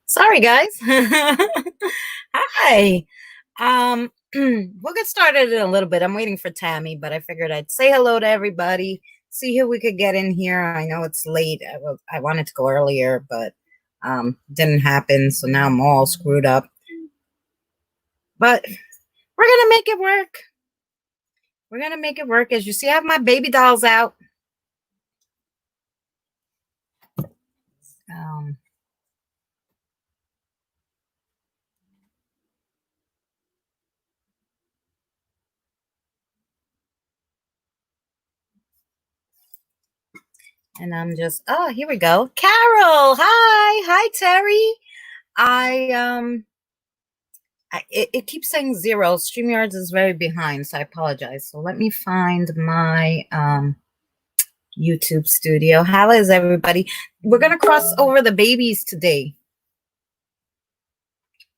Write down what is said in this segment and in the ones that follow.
Sorry, guys. Hi. We'll get started in a little bit. I'm waiting for Tammy, but I figured I'd say hello to everybody, see who we could get in here. I know it's late. I wanted to go earlier, but didn't happen. So now I'm all screwed up. But we're gonna make it work. We're gonna make it work. As you see, I have my baby dolls out. And I'm just, oh, here we go. Carol, hi, Terry. It keeps saying 0. StreamYards is very behind, so I apologize. So let me find my YouTube studio. How is everybody? We're gonna cross over the babies today.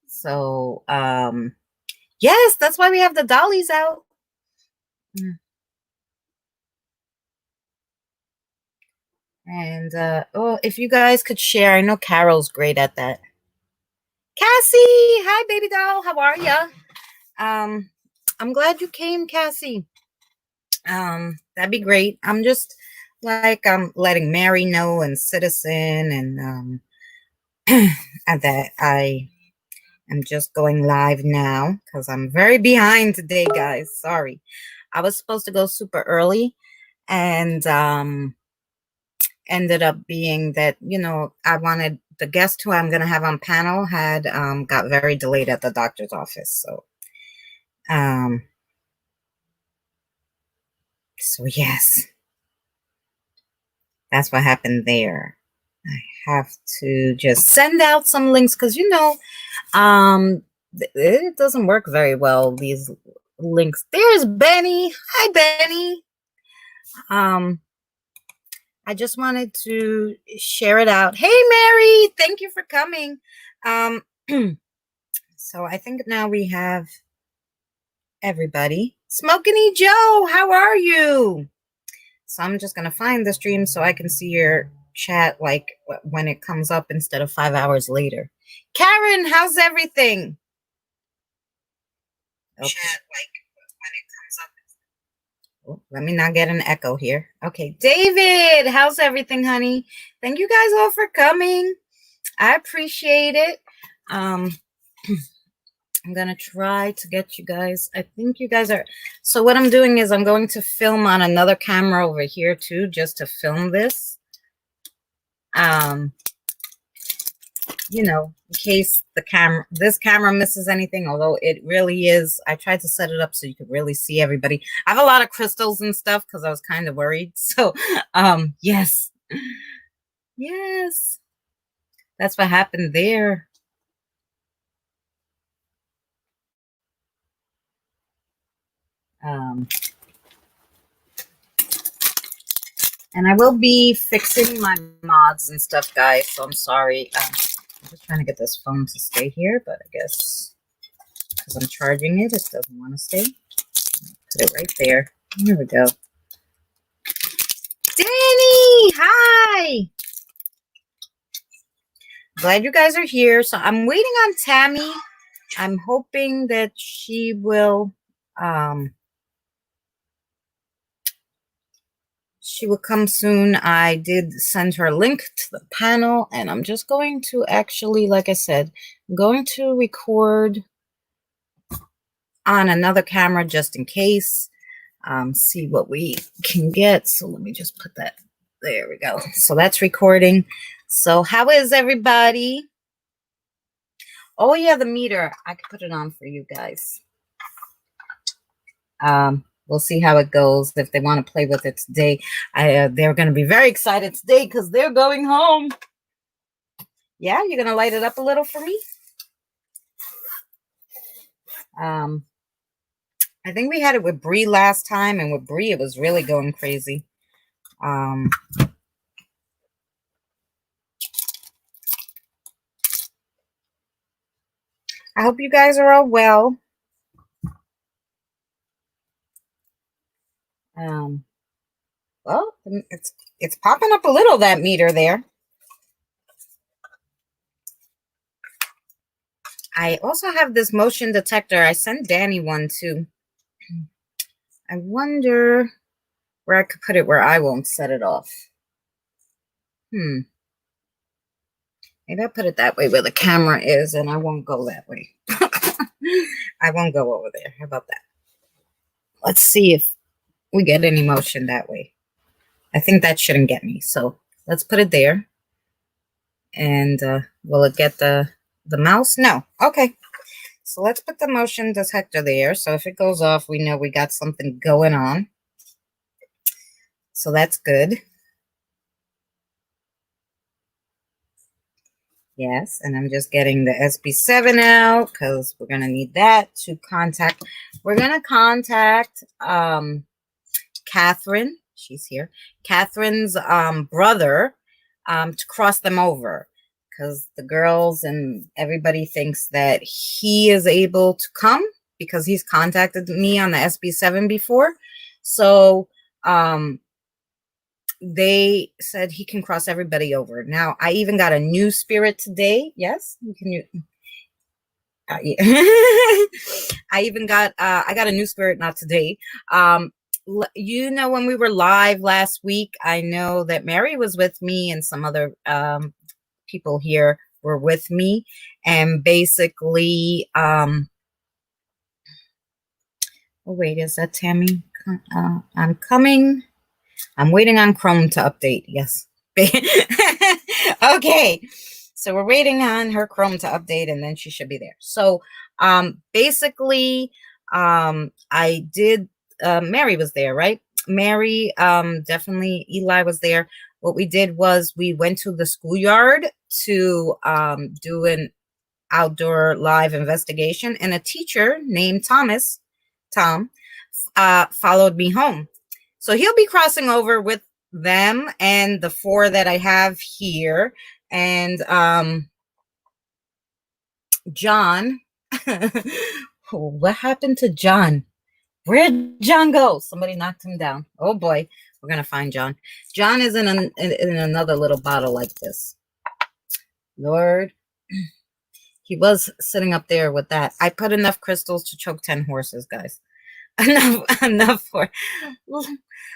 So yes, that's why we have the dollies out. And oh, if you guys could share, I know Carol's great at that. Cassie, hi baby doll, how are ya? I'm glad you came, Cassie. That'd be great. I'm just like letting Mary know and Citizen and and that I am just going live now because I'm very behind today, guys. Sorry. I was supposed to go super early and ended up being that, you know, I wanted the guest who I'm gonna have on panel had got very delayed at the doctor's office. So yes, that's what happened there. I have to just send out some links because, you know, it doesn't work very well, these links. There's Benny. Hi, Benny. I just wanted to share it out. Hey, Mary, thank you for coming. So I think now we have everybody. Smokiny Joe, how are you? So I'm just going to find the stream so I can see your chat like when it comes up instead of 5 hours later. Karen, how's everything? Okay. Chat like when it comes up. Oh, let me not get an echo here. Okay, David, how's everything, honey? Thank you guys all for coming. I appreciate it. I'm gonna try to get you guys. I think you guys are. So what I'm doing is I'm going to film on another camera over here too, just to film this. You know, in case this camera misses anything, although it really is. I tried to set it up so you could really see everybody. I have a lot of crystals and stuff because I was kind of worried. So, yes, yes, that's what happened there. And I will be fixing my mods and stuff, guys. So I'm sorry. I'm just trying to get this phone to stay here, but I guess because I'm charging it, it doesn't want to stay. Put it right there. Here we go. Danny, hi. Glad you guys are here. So I'm waiting on Tammy. I'm hoping that she will come soon. I did send her a link to the panel, and I'm just going to actually, like I said, I'm going to record on another camera just in case, see what we can get. So let me just put that, there we go. So that's recording. So how is everybody? Oh yeah, the meter. I could put it on for you guys. We'll see how it goes. If they want to play with it today, they're going to be very excited today because they're going home. Yeah, you're going to light it up a little for me. I think we had it with Bree last time, and with Bree, it was really going crazy. I hope you guys are all well. Well, it's It's popping up a little, that meter there. I also have this motion detector. I sent Danny one too. I wonder where I could put it where I won't set it off. Maybe I put it that way where the camera is, and I won't go that way. I won't go over there. How about that? Let's see if we get any motion that way. I think that shouldn't get me. So let's put it there. And will it get the mouse? No. Okay. So let's put the motion detector there. So if it goes off, we know we got something going on. So that's good. Yes, and I'm just getting the SB7 out because we're going to need that to contact. We're going to contact Catherine. She's here. Catherine's brother to cross them over because the girls and everybody thinks that he is able to come because he's contacted me on the SB7 before. So they said he can cross everybody over. Now, I even got a new spirit today. Yes, you can. Yeah. I even got I got a new spirit, not today. You know, when we were live last week, I know that Mary was with me and some other people here were with me, and basically oh wait, is that Tammy? I'm coming. I'm waiting on Chrome to update. Yes. Okay. So we're waiting on her Chrome to update, and then she should be there. So basically I did Mary was there, right? Mary, definitely Eli was there. What we did was we went to the schoolyard to do an outdoor live investigation, and a teacher named Tom followed me home. So he'll be crossing over with them and the 4 that I have here. And John, what happened to John? Where'd John go? Somebody knocked him down. Oh boy, we're gonna find John. John is in another little bottle like this. Lord, he was sitting up there with that. I put enough crystals to choke 10 horses, guys. Enough for.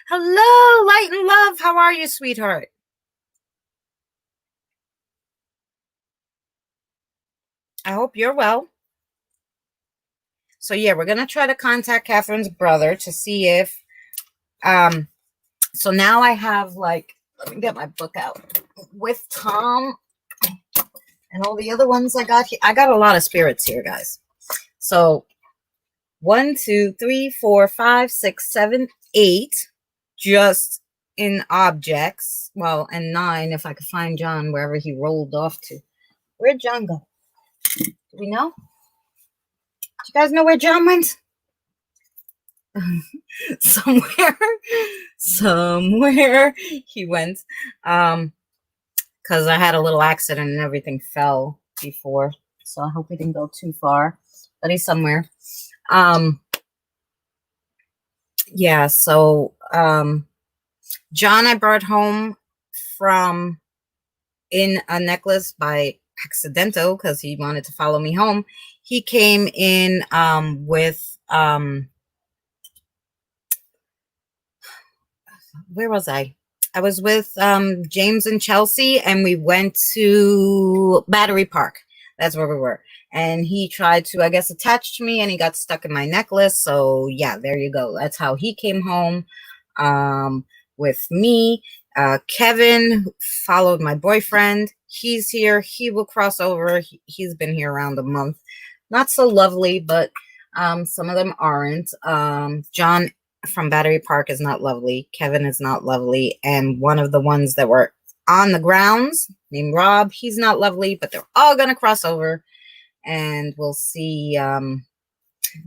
Hello, light and love. How are you, sweetheart? I hope you're well. So yeah, we're gonna try to contact Catherine's brother to see if so now I have, like, let me get my book out with Tom and all the other ones I got here. I got a lot of spirits here, guys. So 1, 2, 3, 4, 5, 6, 7, 8 just in objects. Well, and 9 if I could find John wherever he rolled off to. Where'd John go? Do we know? Do you guys know where John went? somewhere he went. Because I had a little accident and everything fell before. So I hope he didn't go too far. But he's somewhere. Yeah, so John I brought home from in a necklace by accidental because he wanted to follow me home. He came in with where was I? I was with James and Chelsea, and we went to Battery Park. That's where we were. And he tried to, I guess, attach to me, and he got stuck in my necklace. So yeah, there you go. That's how he came home with me. Kevin followed my boyfriend. He's here. He will cross over. He's been here around a month. Not so lovely, but some of them aren't. John from Battery Park is not lovely. Kevin is not lovely. And one of the ones that were on the grounds named Rob, he's not lovely, but they're all going to cross over, and we'll see how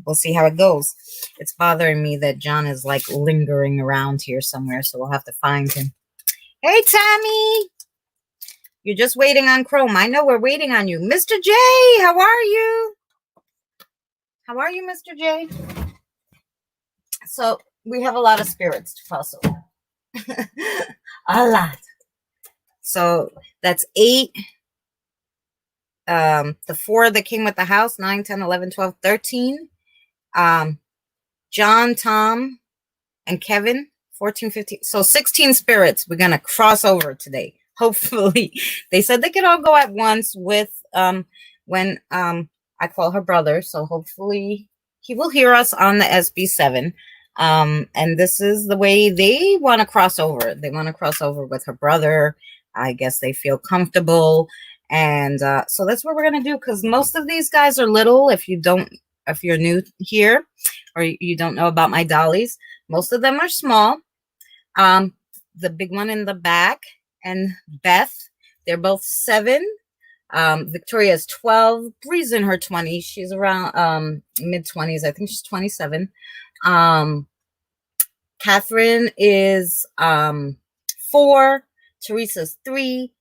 it goes. It's bothering me that John is like lingering around here somewhere, so we'll have to find him. Hey, Tammy, you're just waiting on Chrome. I know we're waiting on you. Mr. J, how are you? How are you, Mr. J? So we have a lot of spirits to cross over. A lot. So that's 8. The 4 that came with the house, 9, 10, 11, 12, 13. John, Tom, and Kevin, 14, 15. So 16 spirits we're going to cross over today. Hopefully. They said they could all go at once with when I call her brother. So hopefully he will hear us on the SB7. And this is the way they want to cross over. They want to cross over with her brother. I guess they feel comfortable. And so that's what we're going to do, because most of these guys are little. If you're new here or you don't know about my dollies, most of them are small. The big one in the back and Beth, they're both 7. Victoria is 12. Bree's in her 20s. She's around mid-20s. I think she's 27. Catherine is 4. Teresa's 3.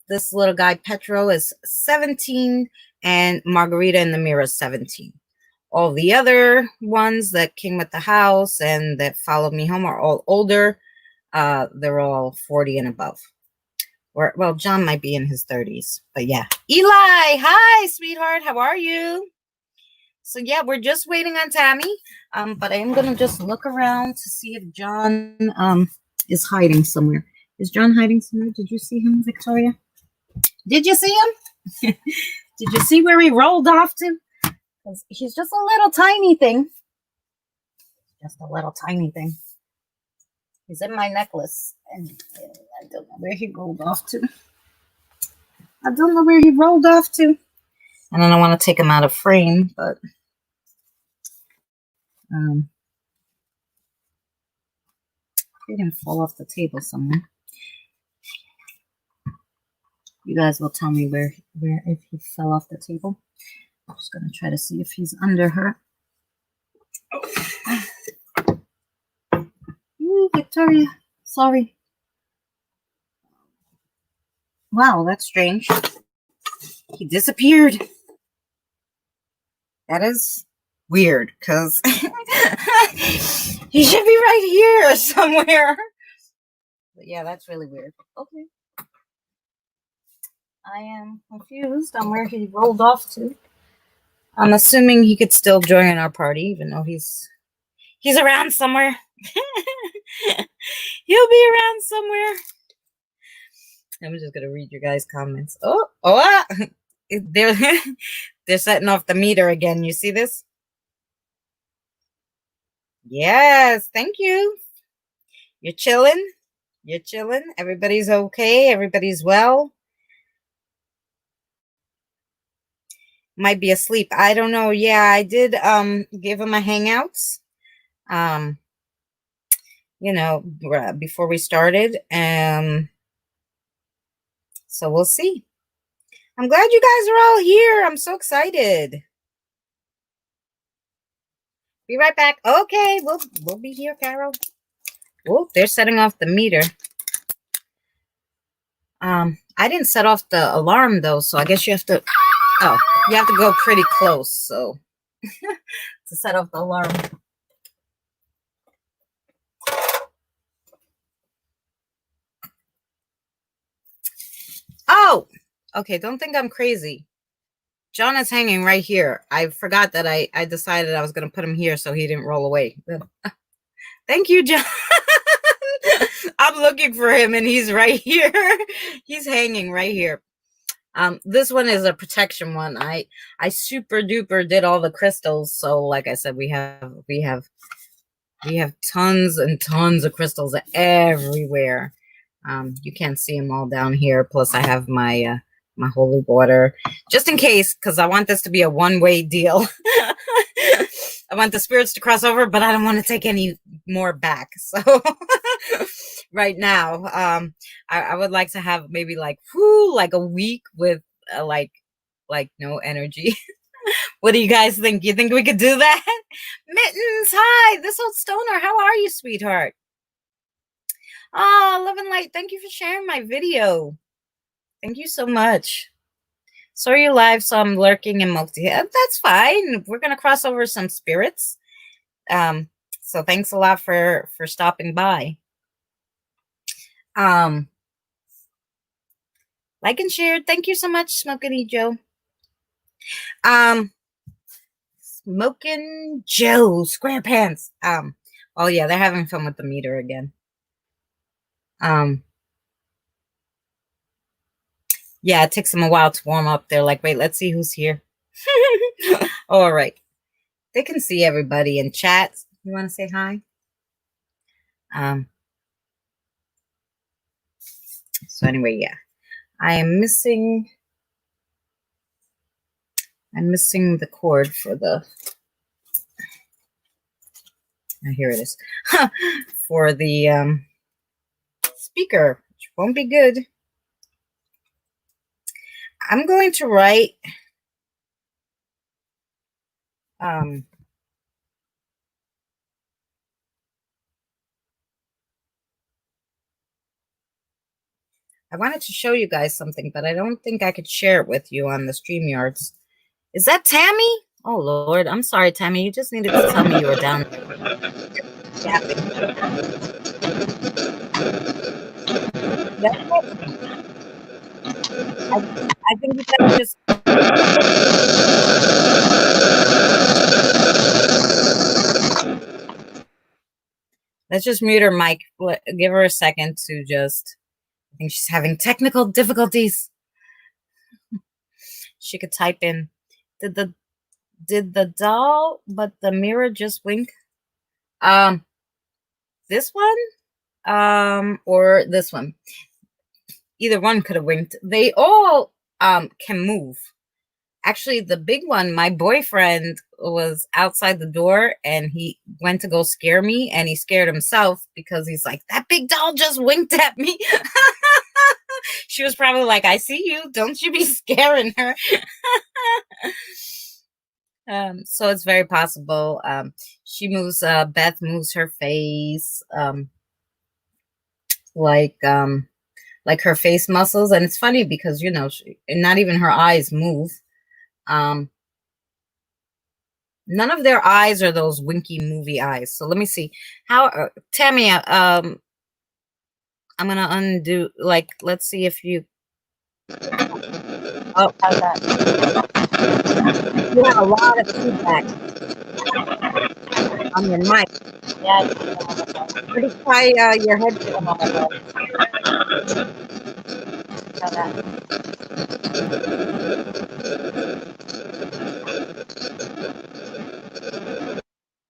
This little guy Petro is 17, and Margarita in the mirror is 17. All the other ones that came with the house and that followed me home are all older. They're all 40 and above. Well, John might be in his 30s, but yeah. Eli, hi, sweetheart. How are you? So yeah, we're just waiting on Tammy. But I am gonna just look around to see if John is hiding somewhere. Is John hiding somewhere? Did you see him, Victoria? Did you see him? Did you see where he rolled off to? Because he's just a little tiny thing. Just a little tiny thing. He's in my necklace. And I don't know where he rolled off to. I don't know where he rolled off to. And then I want to take him out of frame, but he didn't fall off the table somewhere. You guys will tell me where if he fell off the table. I'm just going to try to see if he's under her. Ooh, Victoria. Sorry. Wow, that's strange. He disappeared. That is weird, because he should be right here somewhere. But yeah, that's really weird. Okay. I am confused on where he rolled off to. I'm assuming he could still join our party, even though he's around somewhere. He'll be around somewhere. I'm just gonna read your guys' comments. They're setting off the meter again. You see this? Yes, thank you. You're chilling. You're chilling. Everybody's okay. Everybody's well. Might be asleep. I don't know. Yeah, I did give him a hangouts. Before we started. So we'll see. I'm glad you guys are all here. I'm so excited. Be right back. Okay, we'll be here, Carol. Oh, they're setting off the meter. I didn't set off the alarm though, so I guess you have to. Oh, you have to go pretty close, so to set off the alarm. Oh, okay. Don't think I'm crazy. John is hanging right here. I forgot that I decided I was going to put him here so he didn't roll away. Thank you, John. I'm looking for him and he's right here. He's hanging right here. This one is a protection one. I super duper did all the crystals. So like I said, we have tons and tons of crystals everywhere. You can't see them all down here. Plus I have my my holy water just in case, because I want this to be a one-way deal. I want the spirits to cross over, but I don't want to take any more back. So right now, I would like to have maybe like a week with like no energy. What do you guys think? You think we could do that? Mittens, hi, this old stoner. How are you, sweetheart? Oh, love and light. Thank you for sharing my video. Thank you so much. Sorry you're live, so I'm lurking in multi. That's fine. We're gonna cross over some spirits. So thanks a lot for stopping by. Um, like and share. Thank you so much, Smoking Joe. Smoking Joe SquarePants. Oh yeah, they're having fun with the meter again. Yeah, it takes them a while to warm up. They're like, wait, let's see who's here. All right. They can see everybody in chat. You want to say hi? So anyway, yeah. I'm missing the cord for the here it is. For the speaker, which won't be good. I'm going to write I wanted to show you guys something, but I don't think I could share it with you on the StreamYards. Is that Tammy? Oh, Lord. I'm sorry, Tammy. You just needed to tell me you were down. I think you guys just... Let's just mute her mic. Give her a second to just... I think she's having technical difficulties. She could type in, did the doll but the mirror just wink? This one? Or this one? Either one could have winked. They all can move. Actually, the big one, my boyfriend was outside the door and he went to go scare me and he scared himself because he's like, that big doll just winked at me. She was probably like, I see you. Don't you be scaring her. So it's very possible. She moves, Beth moves her face, like her face muscles. And it's funny because, you know, not even her eyes move. None of their eyes are those winky movie eyes. So let me see how, Tammy, I'm going to undo, like, let's see if you, oh, how's that? You have a lot of feedback on your mic. Yeah. Pretty try your headset.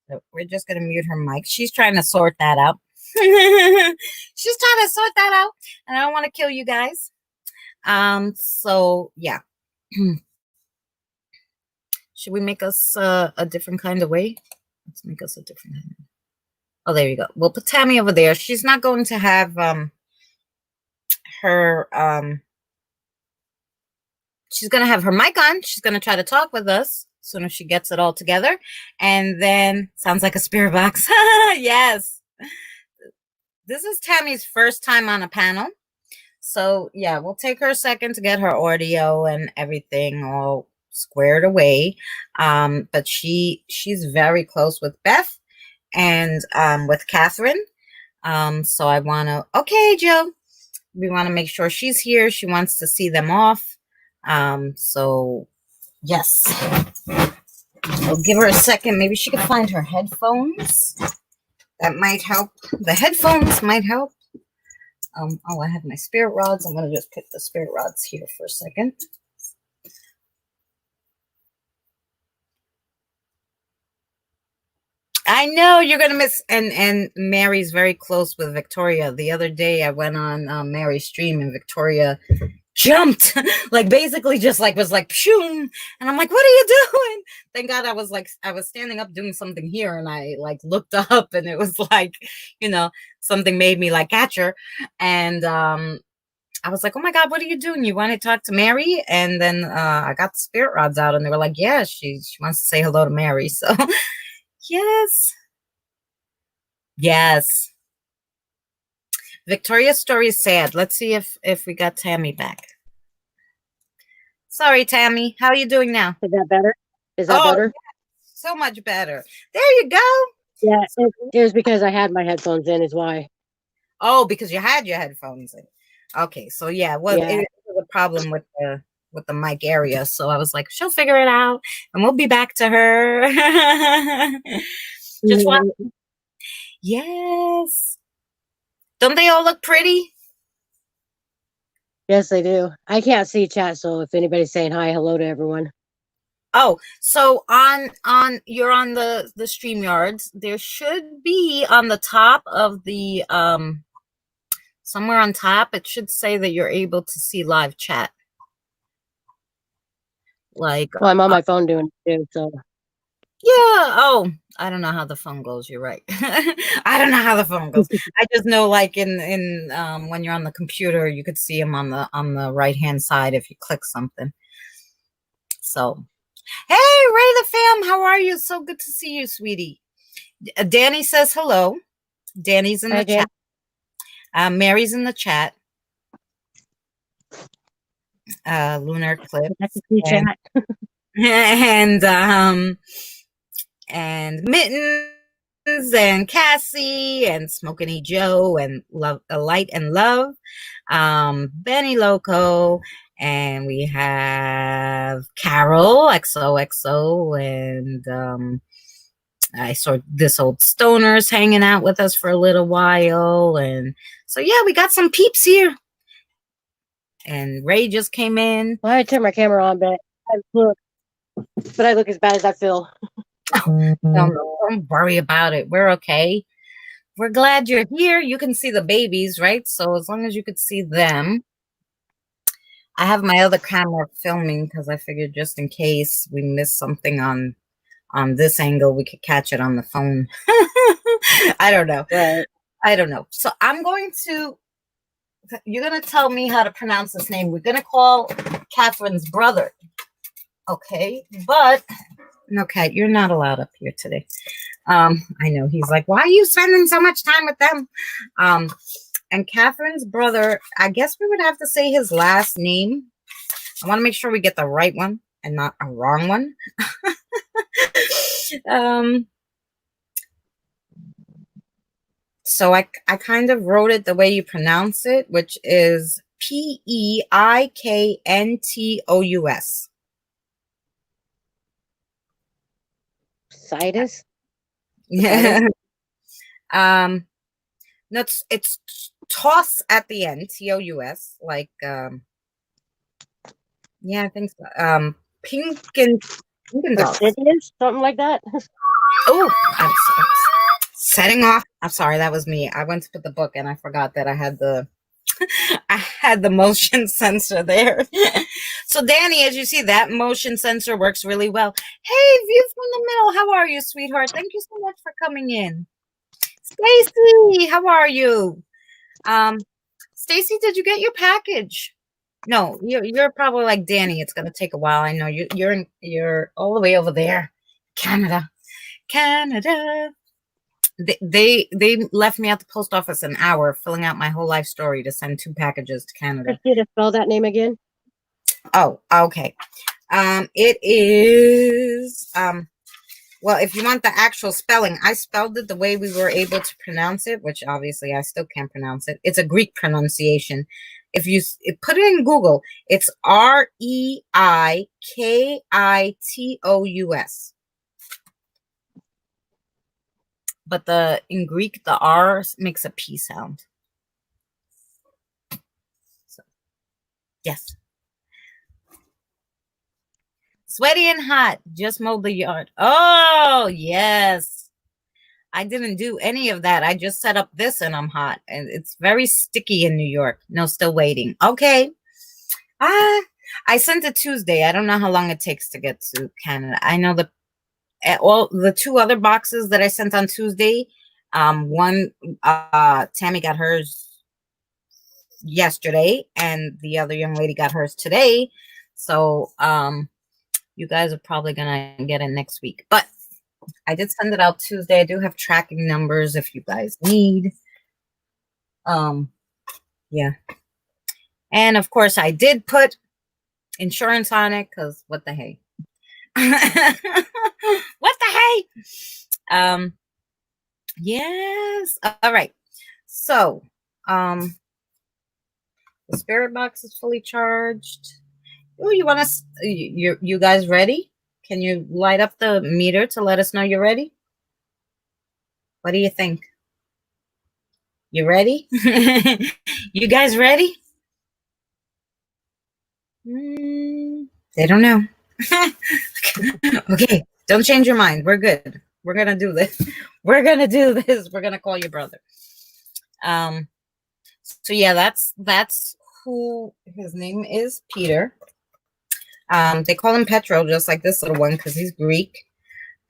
So we're just going to mute her mic. She's trying to sort that out. She's trying to sort that out. And I don't want to kill you guys. So yeah. Should we make us a different kind of way? Let's make us a different kind of... Oh, there you go. We'll put Tammy over there. She's not going to have her she's going to have her mic on. She's going to try to talk with us as soon as she gets it all together. And then sounds like a spirit box. Yes. This is Tammy's first time on a panel. So yeah, we'll take her a second to get her audio and everything all squared away. But she's very close with Beth and with Catherine. So I want to... Okay, Joe. We want to make sure she's here. She wants to see them off. So yes, I'll give her a second. Maybe she could find her headphones. That might help. The headphones might help. Oh, I have my spirit rods. I'm going to just put the spirit rods here for a second. I know you're going to miss, and Mary's very close with Victoria. The other day I went on Mary's stream and Victoria jumped, like basically just like was like, shoom. And I'm like, what are you doing? Thank God I was standing up doing something here and I like looked up and it was like, you know, something made me like catch her. And I was like, oh my God, what are you doing? You want to talk to Mary? And then I got the spirit rods out and they were like, yeah, she wants to say hello to Mary. So yes. Victoria's story is sad. Let's see if we got Tammy back. Sorry, Tammy. How are you doing now? Is that better? Is that better? Yeah, so much better. There you go. Yeah, it was because I had my headphones in is why. Oh, because you had your headphones in. Okay, so yeah, Yeah. it was a problem with the mic area. So I was like, she'll figure it out, and we'll be back to her. Just want yes. Don't they all look pretty? Yes, they do. I can't see chat, so if anybody's saying hi, hello to everyone. Oh, so on you're on the StreamYards. There should be on the top of the somewhere on top, it should say that you're able to see live chat. Like Well, I'm on my phone doing it too, so yeah. Oh, I don't know how the phone goes. You're right. I don't know how the phone goes. I just know, like in when you're on the computer, you could see them on the right hand side if you click something. So, hey, Ray the fam, how are you? So good to see you, sweetie. Danny says hello. Danny's in hi, the Jan. chat. Mary's in the chat. Lunar Eclipse I can see and chat. and Mittens and Cassie and Smoking Joe and Love, Light and Love, Benny Loco, and we have Carol XOXO, and I saw this old stoners hanging out with us for a little while, and so yeah, we got some peeps here. And Ray just came in. Well, I turned my camera on, but I look as bad as I feel. Don't worry about it. We're okay. We're glad you're here. You can see the babies, right? So as long as you could see them. I have my other camera filming because I figured just in case we miss something on this angle, we could catch it on the phone. I don't know. Right. I don't know. So you're going to tell me how to pronounce this name. We're going to call Catherine's brother. Okay. But, no, Kat, you're not allowed up here today. I know he's like, why are you spending so much time with them? And Catherine's brother, I guess we would have to say his last name. I want to make sure we get the right one and not a wrong one. So I kind of wrote it the way you pronounce it, which is Peikntous. Citus? Yeah. No, it's toss at the end, Tous, like yeah, I think so. Pinkendorf. Something like that. Oh, I'm setting off. I'm sorry, that was me. I went to put the book and I forgot that I had the I had the motion sensor there. So Danny, as you see, that motion sensor works really well. Hey, View from the Middle, how are you, sweetheart? Thank you so much for coming in. Stacy, how are you? Stacy, did you get your package? No, you're probably like Danny. It's gonna take a while. I know you're all the way over there, Canada. They left me at the post office an hour filling out my whole life story to send 2 packages to Canada. Could you spell that name again? Oh, okay. It is well, if you want the actual spelling, I spelled it the way we were able to pronounce it, which obviously I still can't pronounce it. It's a Greek pronunciation. If you put it in Google, it's Reikitos. But in Greek, the R makes a P sound. So, yes. Sweaty and hot. Just mowed the yard. Oh, yes. I didn't do any of that. I just set up this and I'm hot. And it's very sticky in New York. No, still waiting. Okay. I sent it Tuesday. I don't know how long it takes to get to Canada. I know all the 2 other boxes that I sent on Tuesday. One, Tammy got hers yesterday, and the other young lady got hers today. So, you guys are probably gonna get it next week. But I did send it out Tuesday. I do have tracking numbers if you guys need. Yeah. And of course, I did put insurance on it because what the hey. What the hey? Yes. All right. So The spirit box is fully charged. Oh, you guys ready? Can you light up the meter to let us know you're ready? What do you think? You ready? You guys ready? They don't know. Okay, don't change your mind. We're good. We're gonna do this. We're gonna do this. We're gonna call your brother. So yeah, that's who his name is, Peter. They call him Petro, just like this little one, because he's Greek.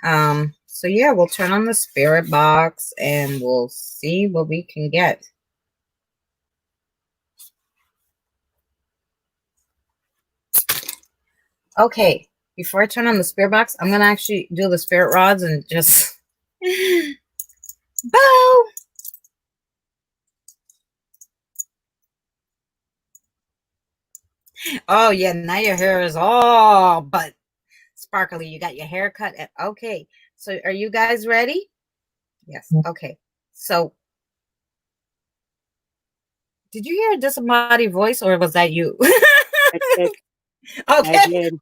So yeah, we'll turn on the spirit box and we'll see what we can get. Okay, before I turn on the spirit box, I'm gonna actually do the spirit rods and just bow. Oh yeah, now your hair is all but sparkly. You got your hair cut. Okay, so are you guys ready? Yes. Okay. So, did you hear a disembodied voice, or was that you? I did. Okay. I did.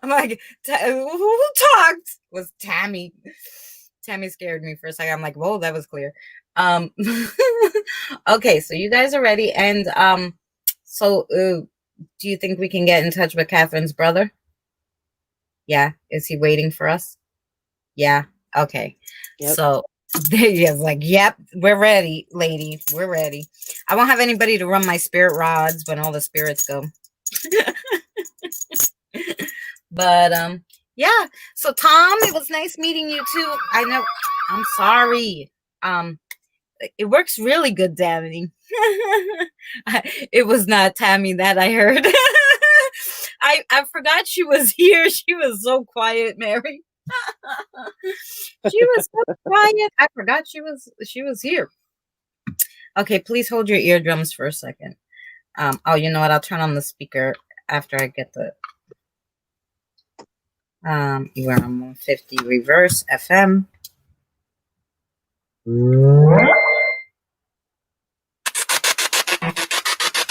I'm like, who talked? Was Tammy? Tammy scared me for a second. I'm like, whoa, that was clear. Okay, so you guys are ready, and so do you think we can get in touch with Catherine's brother? Yeah, is he waiting for us? Yeah. Okay. Yep. So he's like, yep, we're ready, lady. We're ready. I won't have anybody to run my spirit rods when all the spirits go. But yeah. So Tom, it was nice meeting you too. I know. I'm sorry. It works really good, Danny. It was not Tammy that I heard. I forgot she was here. She was so quiet, Mary. She was so quiet. I forgot she was here. Okay, please hold your eardrums for a second. Oh, you know what? I'll turn on the speaker after I get the you are on 150 reverse FM.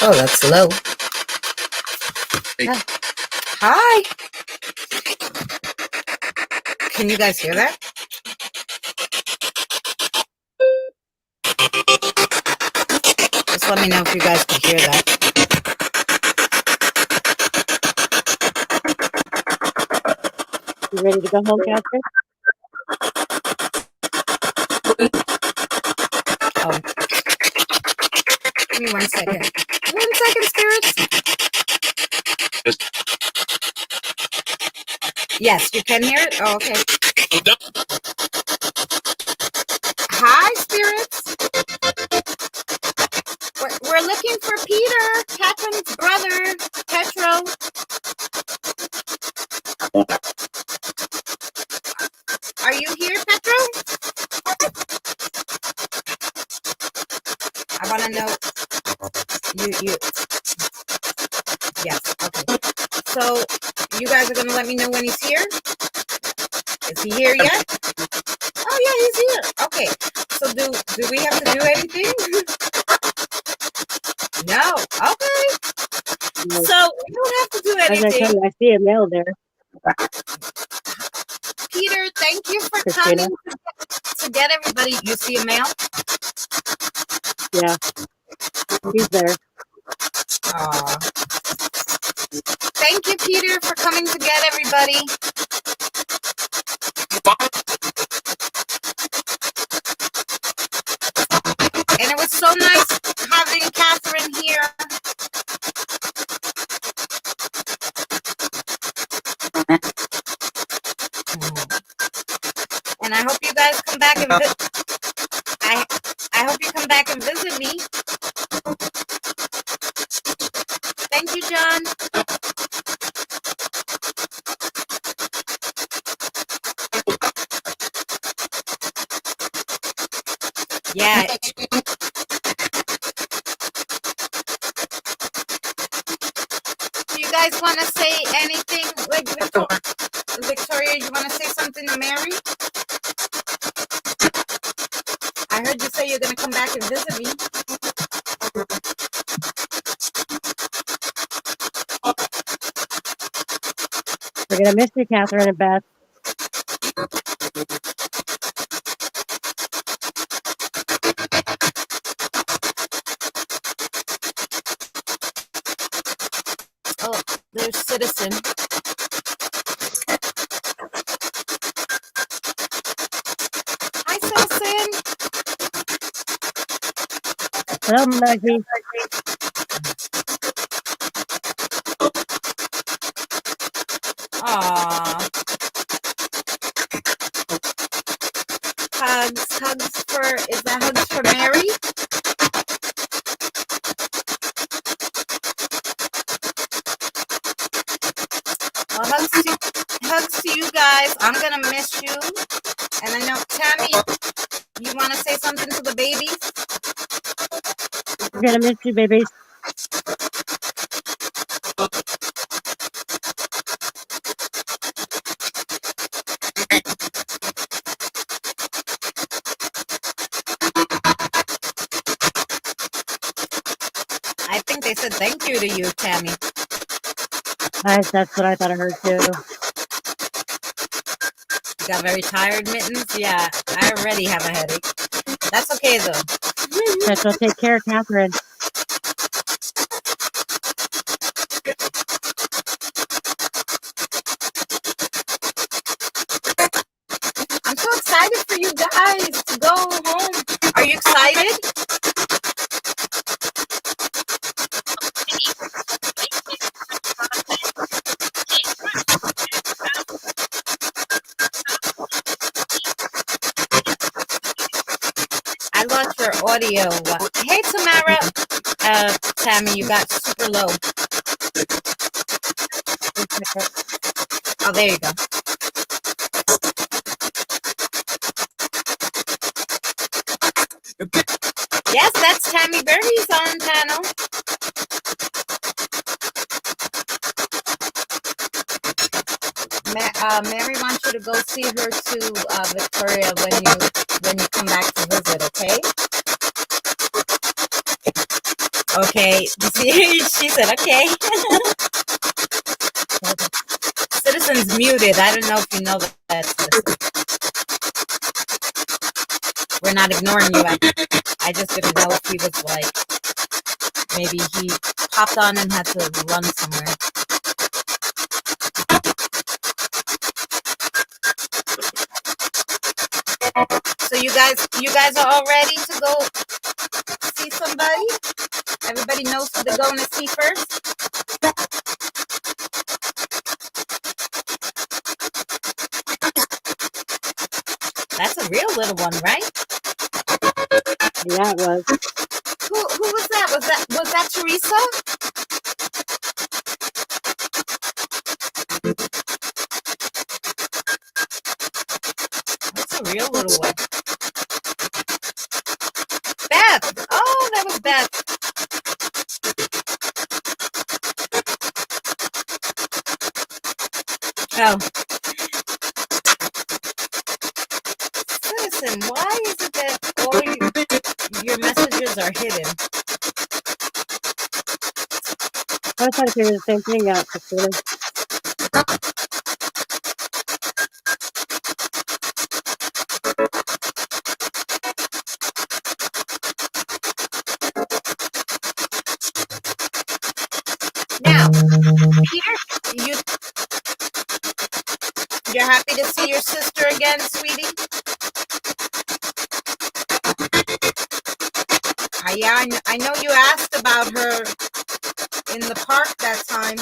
Oh, that's low. Hi. Can you guys hear that? Just let me know if you guys can hear that. You ready to go home, Catherine? Oh. Give me 1 second. 1 second, spirits. Yes, you can hear it? Oh, okay. Hi, spirits. We're looking for Peter, Catherine's brother, Petro. Are you here, Petro? I want to know. You. Yes. Okay. So you guys are gonna let me know when he's here. Is he here yet? Oh yeah, he's here. Okay. So do we have to do anything? No. Okay. No. So we don't have to do As I tell anything. you, I see a mail there. Peter, thank you for Christina. coming to get everybody. You see a mail? Yeah. He's there. Thank you, Peter, for coming to get everybody. And it was so nice having Catherine here. And I hope you guys come back and I hope you come back and visit me. Thank you, John. Yeah. Do you guys want to say anything? Like Victoria, you want to say something to Mary? I heard you say you're going to come back and visit me. We're gonna miss you, Catherine and Beth. Oh, there's Citizen. Hi, Citizen. Hello, Muggy. Aww. Hugs for, is that hugs for Mary? Well, hugs to you guys. I'm gonna miss you. And I know, Tammy, you want to say something to the babies? We're gonna miss you, babies. I think they said thank you to you, Tammy. That's what I thought I heard too. You got very tired, Mittens? Yeah, I already have a headache. That's okay, though. Petrol, take care, Catherine. I'm so excited for you guys to go home. Are you excited? I lost your audio. Hey, Tamara. Tammy, you got super low. Oh, there you go. Yes, that's Tammy Berry's on panel. Mary wants you to go see her to Victoria when you come back to visit, okay? Okay. She said okay. Citizen's muted. I don't know if you know that, Citizen. We're not ignoring you. I just didn't know if he was like, maybe he popped on and had to run somewhere. So you guys are all ready to go see somebody? Everybody knows who they're going to see first? That's a real little one, right? Yeah, it was. Who was that? Was that Teresa? That's a real little one. Beth. Oh, that was Beth. Oh. Listen, why is it that all your messages are hidden? I was trying to figure the same thing out, Christina. Now, Peter, you're happy to see your sister again, sweetie? Yeah, I know you asked about her in the park that time.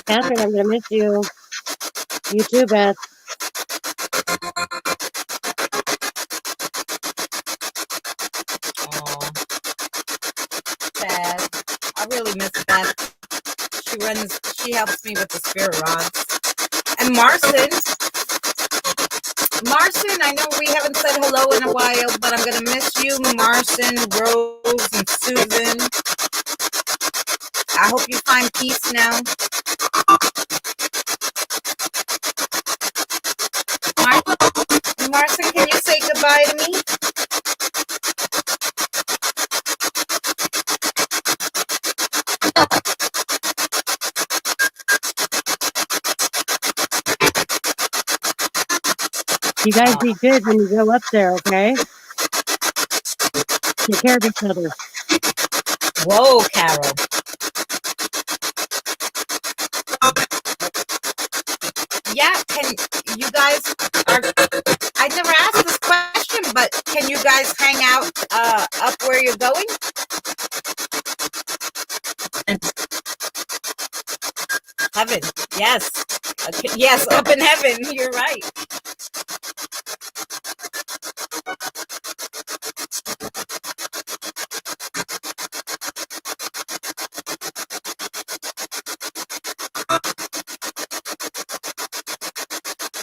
Catherine, I'm gonna miss you. You too, Beth. Oh, Beth. I really miss Beth. She helps me with the spirit rods. And Marcin, I know we haven't said hello in a while, but I'm going to miss you, Marcin, Rose, and Susan. I hope you find peace now. Marcia, can you say goodbye to me? You guys be good when you go up there, okay? Take care of each other. Whoa, Carol. Yeah, can you guys are I never asked this question, but can you guys hang out up where you're going? Heaven. Yes. Okay. Yes, up in heaven. You're right.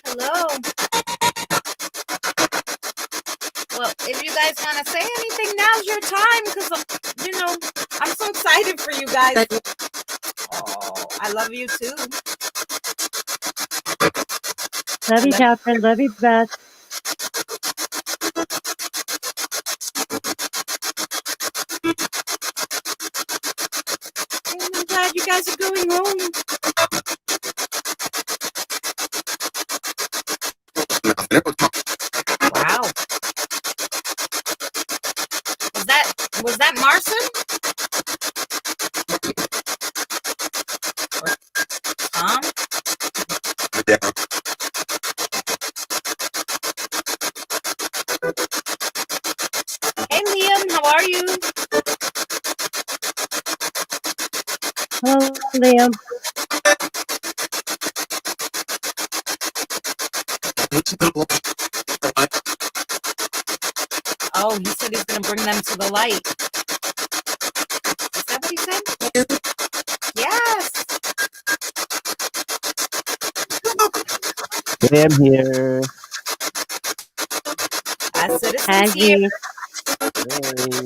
Hello. Well, if you guys want to say anything, now's your time because, I'm so excited for you guys. Oh, I love you too. Love you, Catherine. Love you, Beth. I'm glad you guys are going home. Wow. Was that Marson? Or Tom? Hey Liam, how are you? Hello, Liam. Oh, he said he's gonna bring them to the light. Is that what he said? Yes. I'm here. A citizen's here. Aggie. Hey.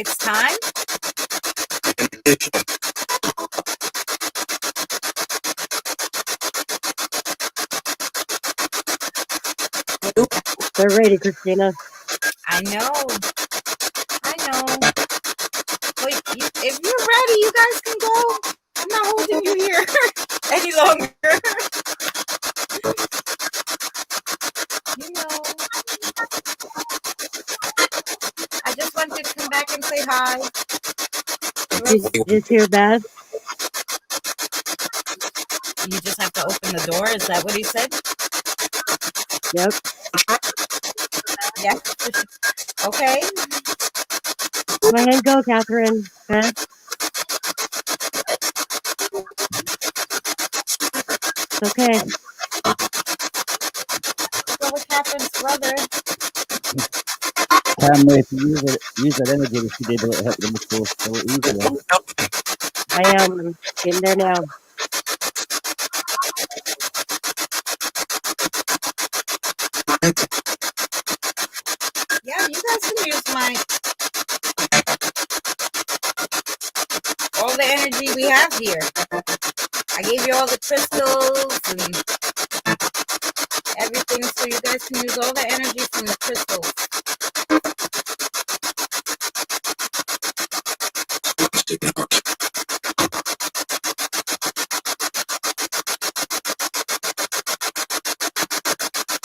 It's time. They're ready, Christina. I know. Wait, if you're ready, you guys can go. I'm not holding you here any longer. I just wanted to come back and say hi. Is here, Beth? You just have to open the door. Is that what he said? Yep. Yeah. Okay. Go ahead and go, Catherine. Beth? Okay. Go with Catherine's brother. Camera, if you use that energy, we should be able to help them so easily. I am in there now. Yeah, you guys can use all the energy we have here. I gave you all the crystals and everything, so you guys can use all the energy from the crystals.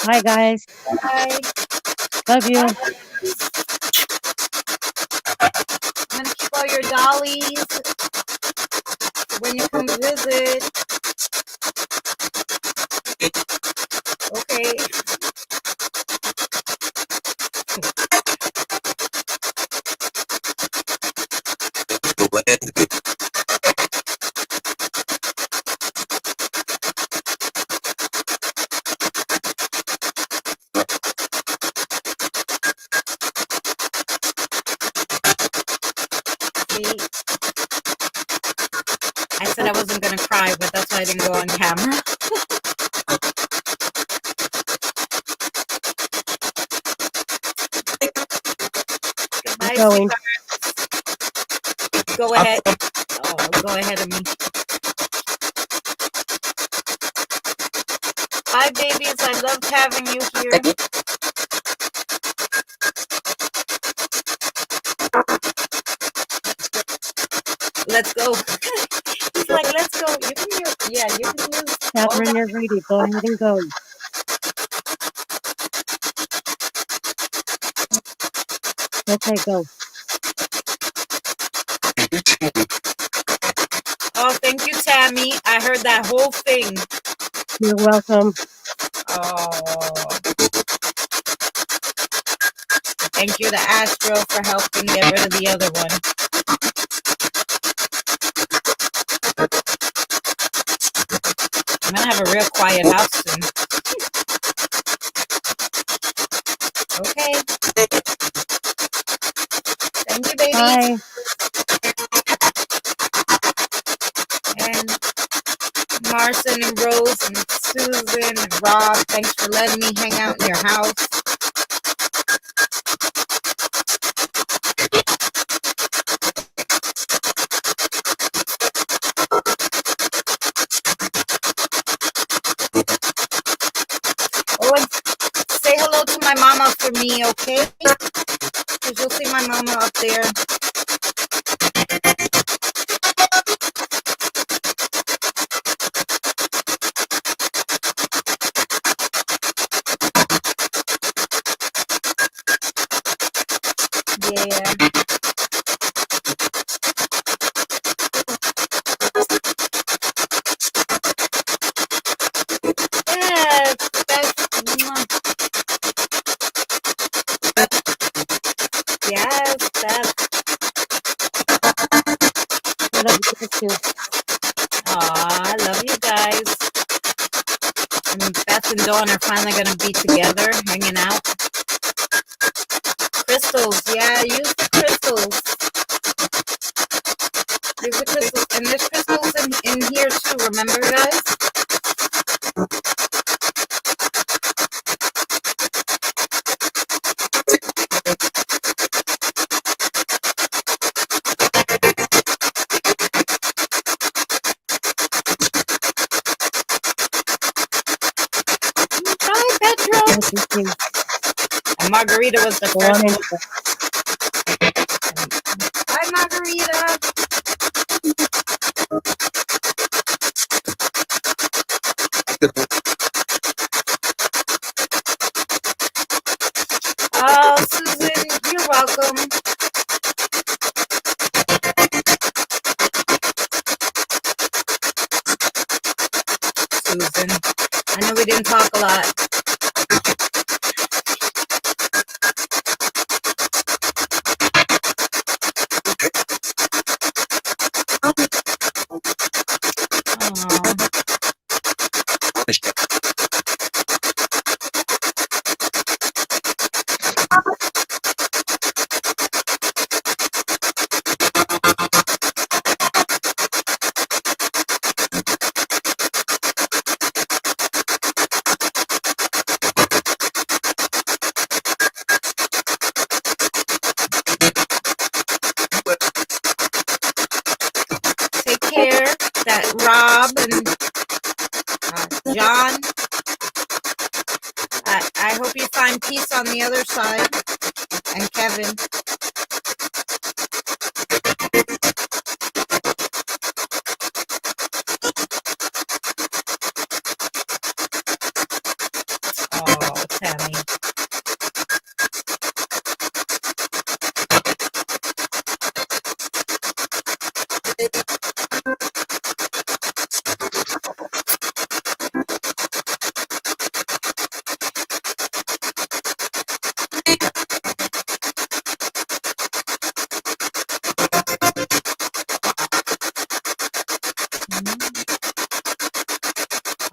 Hi, guys. Bye. Love you. I'm gonna keep all your dollies when you come visit. Okay. I said I wasn't gonna cry, but that's why I didn't go on camera. going. Go ahead. Oh, go ahead of me. Hi, babies. I loved having you here. Let's go. He's like, let's go. You can use, yeah, you can use all Catherine, that. you're ready. Go ahead and go. Okay, go. Oh, thank you, Tammy. I heard that whole thing. You're welcome. Oh, thank you to Astro for helping get rid of the other one. I'm gonna have a real quiet house soon. Okay. Thank you, baby. Bye. And Marcin and Rose and Susan and Rob, thanks for letting me hang out in your house. Oh, and say hello to my mama for me, okay? Because you'll see my mama up there. Yeah. Yes, that's I love you too. aw, I love you guys. And Beth and Dawn are finally gonna be together, hanging out. Crystals, yeah, use the crystals. Use the crystals. And there's crystals in here too, remember guys? Bye, Petra. Thank you, too. And Margarita was the Go on first in. one. Bye, Margarita. Oh, Susan, you're welcome. Susan, I know we didn't talk a lot. Take care, that Rob and John. I hope you find peace on the other side. And Kevin. Oh, Tammy.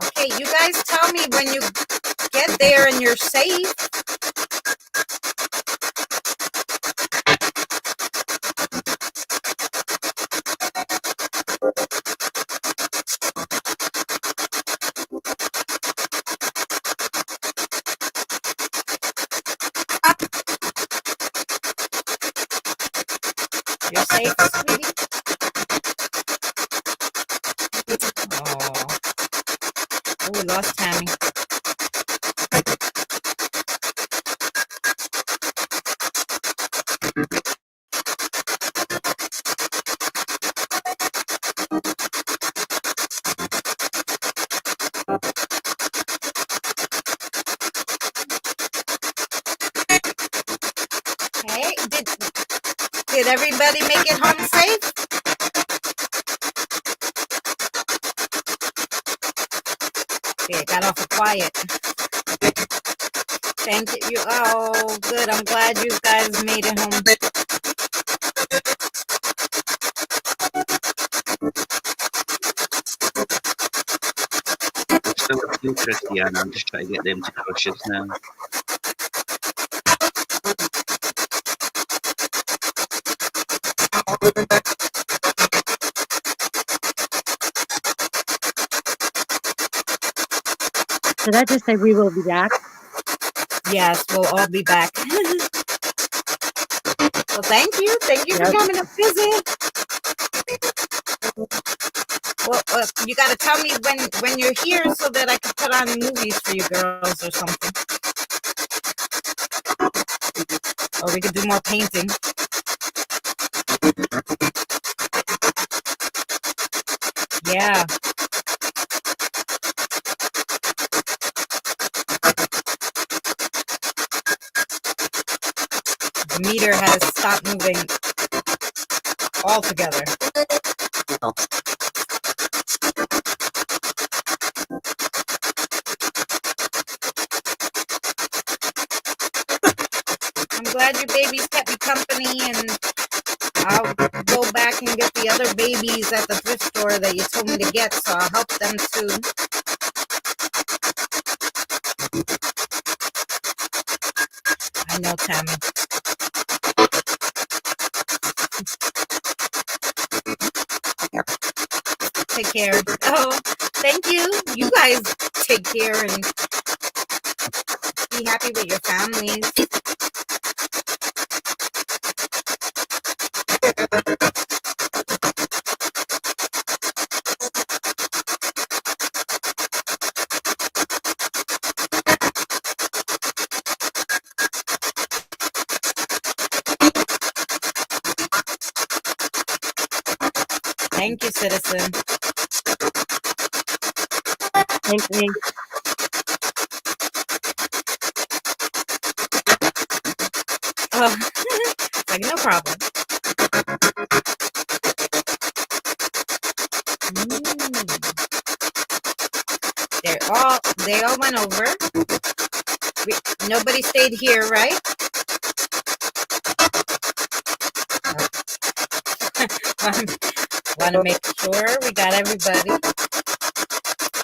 Okay, you guys tell me when you get there and you're safe. safe, sweetie? Oh, we lost Tammy. Hey, did everybody make it home safe? Yeah, it got awful quiet. Thank you. Oh, good. I'm glad you guys made it home. Still a few, Christiana. I'm just trying to get them to crush us now. Did I just say we will be back? Yes, we'll all be back. Well, thank you. Thank you for Yep. coming to visit. Well, you got to tell me when you're here so that I can put on movies for you girls or something. Or we could do more painting. Yeah. The meter has stopped moving altogether. I'm glad your babies kept me company, and I'll go back and get the other babies at the thrift store that you told me to get, so I'll help them too. I know, Tammy. Take care. Oh, thank you. You guys take care and be happy with your families. Thank you, citizen. Thanks, me. Oh, like no problem. They all went over. Nobody stayed here, right? Want to make sure we got everybody.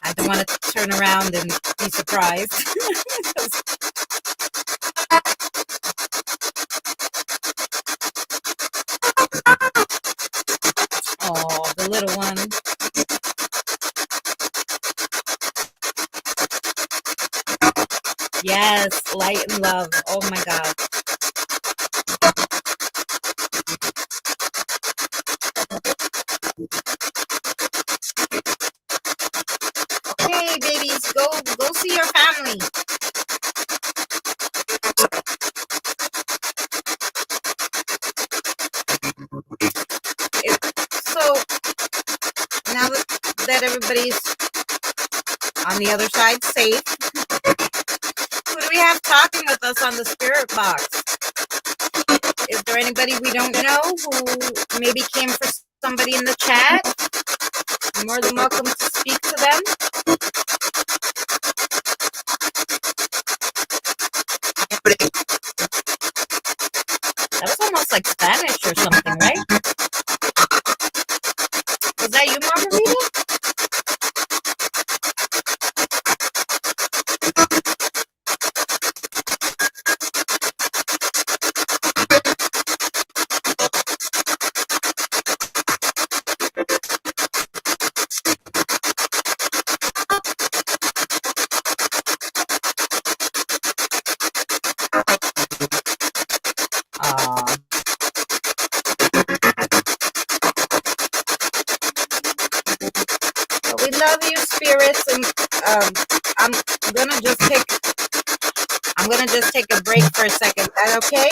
I don't want to turn around and be surprised. Oh, the little one. Yes, light and love. Oh my God. Hey, babies, go see your family. So now that everybody's on the other side safe, who do we have talking with us on the spirit box? Is there anybody we don't know who maybe came for somebody in the chat? You're more than welcome to speak to them. That was almost like Spanish or something, right? Was that you, Margarita? spirits, and I'm gonna just take a break for a second. Is that okay?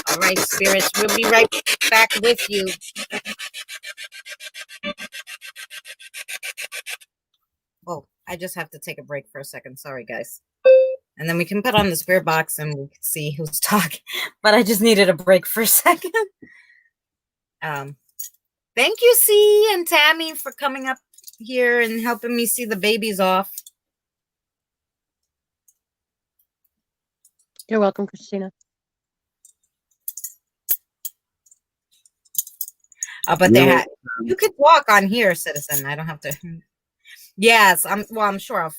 All right, spirits, we'll be right back with you. Oh, I just have to take a break for a second. Sorry, guys. And then we can put on the spirit box and we can see who's talking. But I just needed a break for a second. Thank you, C and Tammy, for coming up here and helping me see the babies off. You're welcome, Christina. Oh, but you could walk on here, citizen. I don't have to. Yes, I'm sure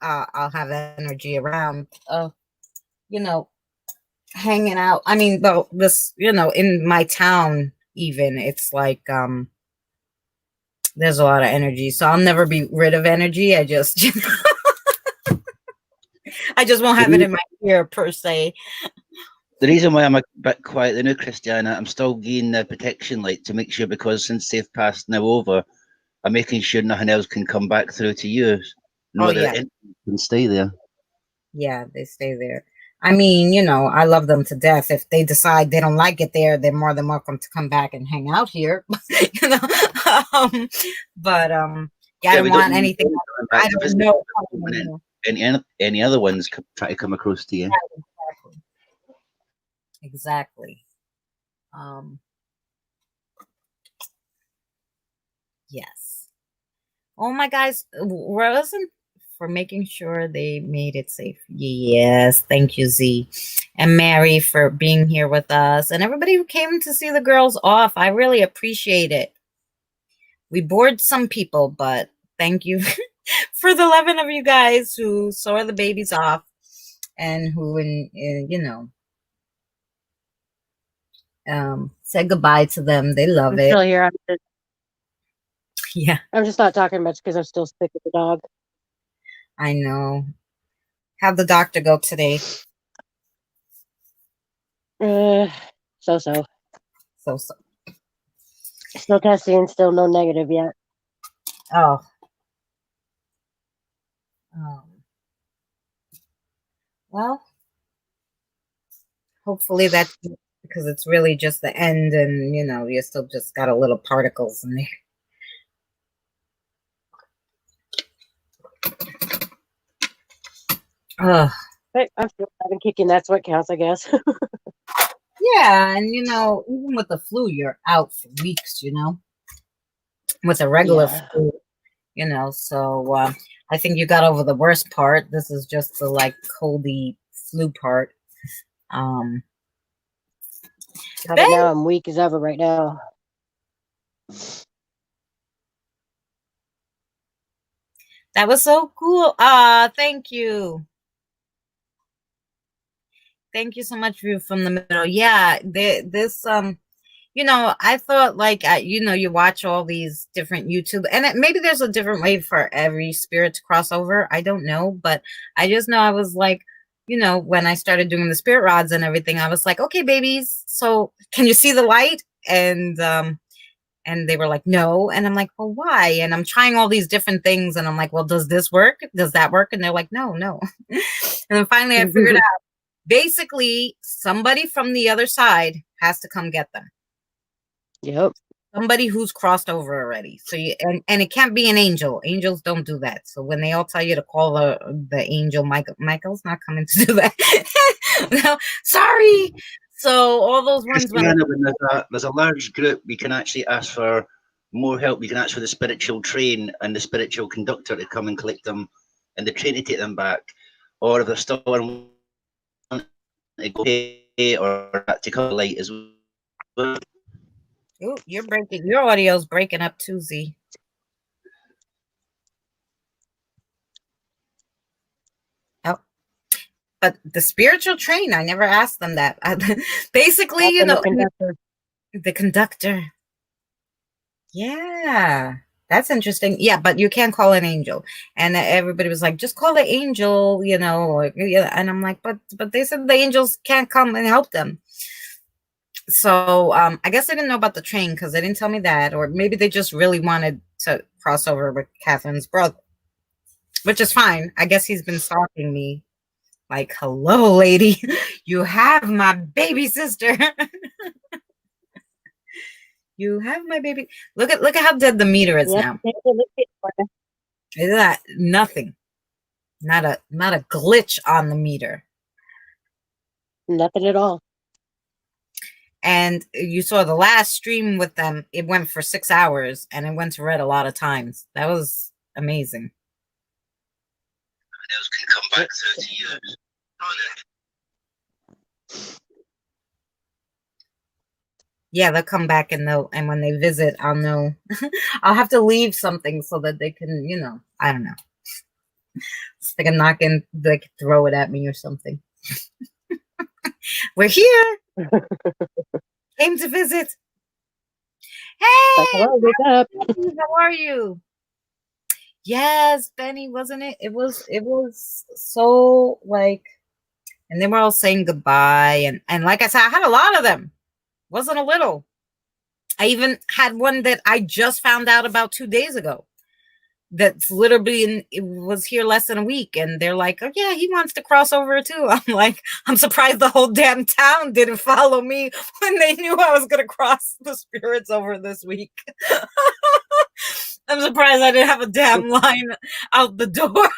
I'll have energy around, hanging out. I mean, though, this, in my town, even, it's like, there's a lot of energy, so I'll never be rid of energy. I just, I just won't have it in my ear per se. The reason why I'm a bit quiet now, Christiana, I'm still getting the protection light to make sure, because since they've passed now over, I'm making sure nothing else can come back through to you. Oh, yeah. Can stay there. Yeah, they stay there. I mean, I love them to death. If they decide they don't like it there, they're more than welcome to come back and hang out here. Yeah, I don't want anything. I don't know. Any other ones try to come across to you. Exactly. Yes. Oh my guys, wasn't for making sure they made it safe. Yes, thank you, Z. And Mary for being here with us. And everybody who came to see the girls off. I really appreciate it. We bored some people, but thank you for the 11 of you guys who saw the babies off and who, said goodbye to them. They love it. Still here. Yeah. I'm just not talking much because I'm still sick with the dog. I know. How'd the doctor go today? So. So. Still testing, still no negative yet. Oh. Well, hopefully that's because it's really just the end, and you still just got a little particles in there. But I'm still having kicking. That's what counts, I guess. Yeah, and even with the flu, you're out for weeks. With a regular flu, So I think you got over the worst part. This is just the coldy flu part. Now I'm weak as ever right now. That was so cool. Thank you. Thank you so much, View from the Middle. Yeah, this I thought you watch all these different YouTube, and maybe there's a different way for every spirit to cross over. I don't know, but I just know I was when I started doing the spirit rods and everything, I was like, okay, babies, so can you see the light? And they were like, no. And I'm like, well, why? And I'm trying all these different things. And I'm like, well, does this work? Does that work? And they're like, no. And then finally I figured out, basically, somebody from the other side has to come get them. Yep. Somebody who's crossed over already. So and it can't be an angel. Angels don't do that. So when they all tell you to call the angel, Michael's not coming to do that. No, sorry. So all those ones. When there's a large group, we can actually ask for more help. We can ask for the spiritual train and the spiritual conductor to come and collect them, and the train to take them back. Or if they're still on to go or to come light as well. Ooh, your audio's breaking up too, Z. Oh, but the spiritual train, I never asked them that. Basically, the conductor. Yeah, that's interesting. Yeah, but you can't call an angel. And everybody was like, just call the angel, and I'm like, but they said the angels can't come and help them. So I guess they didn't know about the train because they didn't tell me that, or maybe they just really wanted to cross over with Catherine's brother, which is fine. I guess he's been stalking me. Like, hello, lady, you have my baby sister. You have my baby. Look at how dead the meter is Yep. now. Is that nothing? Not a glitch on the meter. Nothing at all. And you saw the last stream with them. It went for 6 hours, and it went to red a lot of times. That was amazing. Else can come back 30 years. Yeah, they'll come back and when they visit, I'll know. I'll have to leave something so that they can, I don't know. It's like a knock-in, they could throw it at me or something. We're here. Came to visit. Hey, Hello, wake up. how are you? Yes, Benny, wasn't it? It was so like, and they were all saying goodbye, and like I said, I had a lot of them. Wasn't a little. I even had one that I just found out about 2 days ago. That's literally it was here less than a week, and they're like, "Oh yeah, he wants to cross over too." I'm like, I'm surprised the whole damn town didn't follow me when they knew I was gonna cross the spirits over this week. I'm surprised I didn't have a damn line out the door.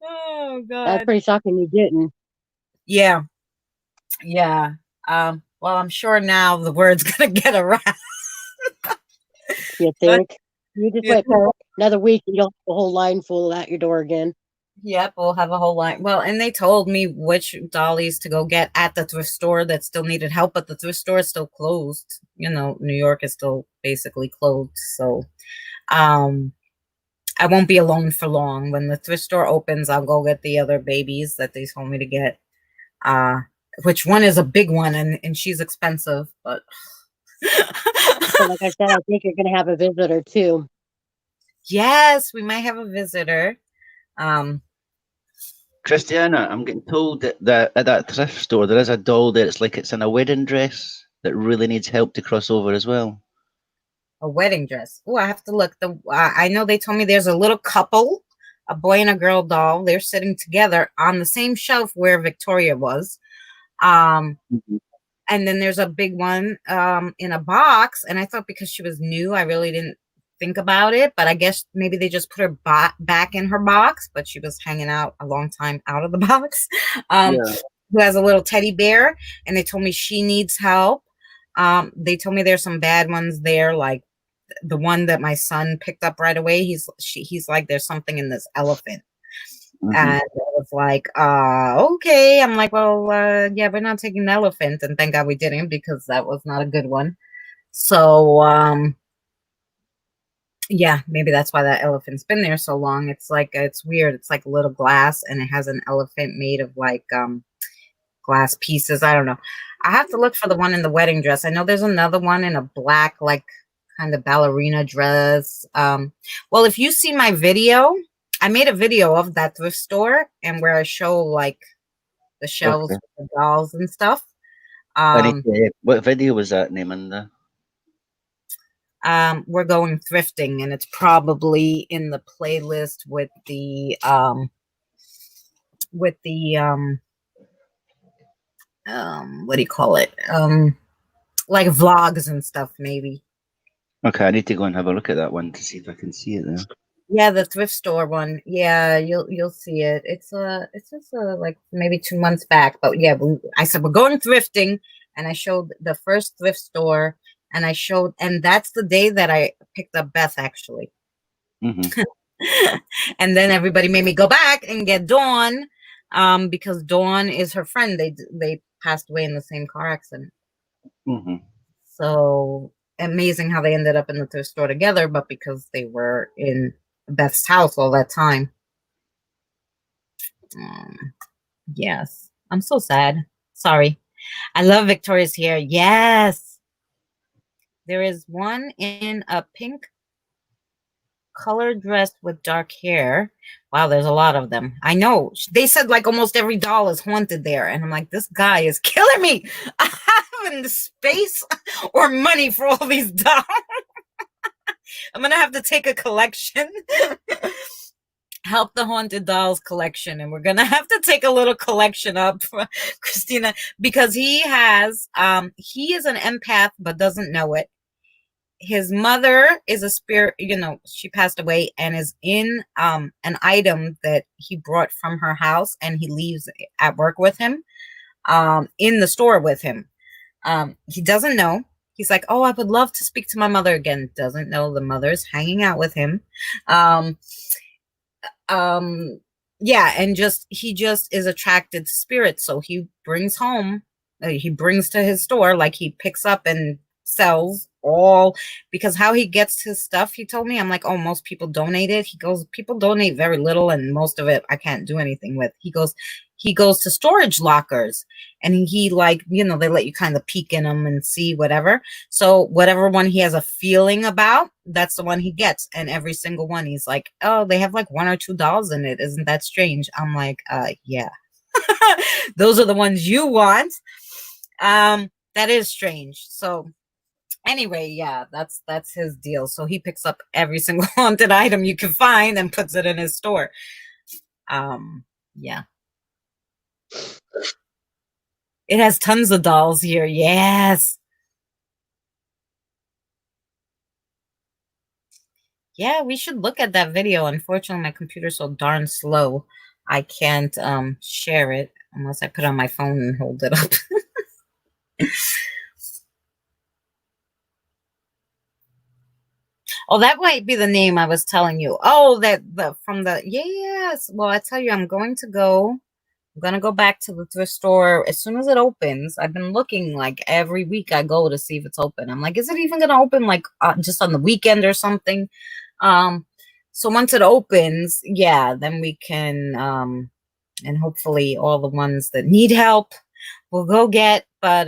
Oh That's God. pretty shocking you didn't. Yeah. Yeah. Well, I'm sure now the word's gonna get around. You think? You just Yeah. wait for another week and you'll have the whole line full at your door again. Yep, we'll have a whole line. Well, and they told me which dollies to go get at the thrift store that still needed help, but the thrift store is still closed. New York is still basically closed. So I won't be alone for long. When the thrift store opens, I'll go get the other babies that they told me to get. Which one is a big one, and she's expensive, but So like I said, I think you're gonna have a visitor too. yes, we might have a visitor. Christiana, I'm getting told that at that thrift store there is a doll there. It's in a wedding dress that really needs help to cross over as well. A wedding dress. Oh, I have to look. I know they told me there's a little couple, a boy and a girl doll. They're sitting together on the same shelf where Victoria was. And then there's a big one in a box. And I thought because she was new, I really didn't think about it. But I guess maybe they just put her back in her box. But she was hanging out a long time out of the box. Who has a little teddy bear. And they told me she needs help. They told me there's some bad ones there, like the one that my son picked up right away. He's like, there's something in this elephant. And I was like, okay. I'm like, well, yeah, we're not taking the elephant. And thank God we didn't, because that was not a good one. So, yeah, maybe that's why that elephant's been there so long. It's like, it's weird. It's like a little glass, and it has an elephant made of like glass pieces. I don't know. I have to look for the one in the wedding dress. I know there's another one in a black, like kind of ballerina dress. Well, if you see my video, I made a video of that thrift store and where I show like the shelves with the dolls and stuff. What video was that name under? We're going thrifting, and it's probably in the playlist with the what do you call it? Like vlogs and stuff, maybe. Okay, I need to go and have a look at that one to see if I can see it there. Yeah, the thrift store one. Yeah, you'll see it. It's just like maybe 2 months back. But yeah, I said we're going thrifting, and I showed the first thrift store, and and that's the day that I picked up Beth, actually. And then everybody made me go back and get Dawn, because Dawn is her friend. They passed away in the same car accident. So amazing how they ended up in the thrift store together, but because they were in Beth's house all that time. Yes, I'm so sad. Sorry. I love Victoria's hair. Yes. There is one in a pink color dress with dark hair Wow, there's a lot of them. I know. They said like almost every doll is haunted there. And I'm like, this guy is killing me. I haven't the space or money for all these dolls. I'm going to have to take a collection. Help the haunted dolls collection. And we're going to have to take a little collection up for Christina, because he is an empath, but doesn't know it. His mother is a spirit, she passed away, and is in an item that he brought from her house, and he leaves at work with him, in the store with him. He doesn't know. He's like, oh, I would love to speak to my mother again. Doesn't know the mother's hanging out with him. Yeah, and he just is attracted to spirits. So he brings to his store, like he picks up and sells all, because how he gets his stuff, he told me, I'm like, oh, most people donate it. He goes, people donate very little, and most of it I can't do anything with. He goes to storage lockers, and he like, they let you kind of peek in them and see whatever. So whatever one he has a feeling about, that's the one he gets. And every single one, he's like, oh, they have like $1 or $2 in it. Isn't that strange? I'm like, yeah. Those are the ones you want. That is strange. So anyway, yeah, that's his deal. So he picks up every single haunted item you can find and puts it in his store. Yeah. It has tons of dolls here. Yes. Yeah, we should look at that video. Unfortunately, my computer's so darn slow. I can't share it unless I put it on my phone and hold it up. Oh, that might be the name I was telling you. Oh, yes. Well, I tell you, I'm going to go back to the thrift store as soon as it opens. I've been looking like every week I go to see if it's open. I'm like, is it even going to open like just on the weekend or something? So once it opens, yeah, then we can, and hopefully all the ones that need help we'll go get. But,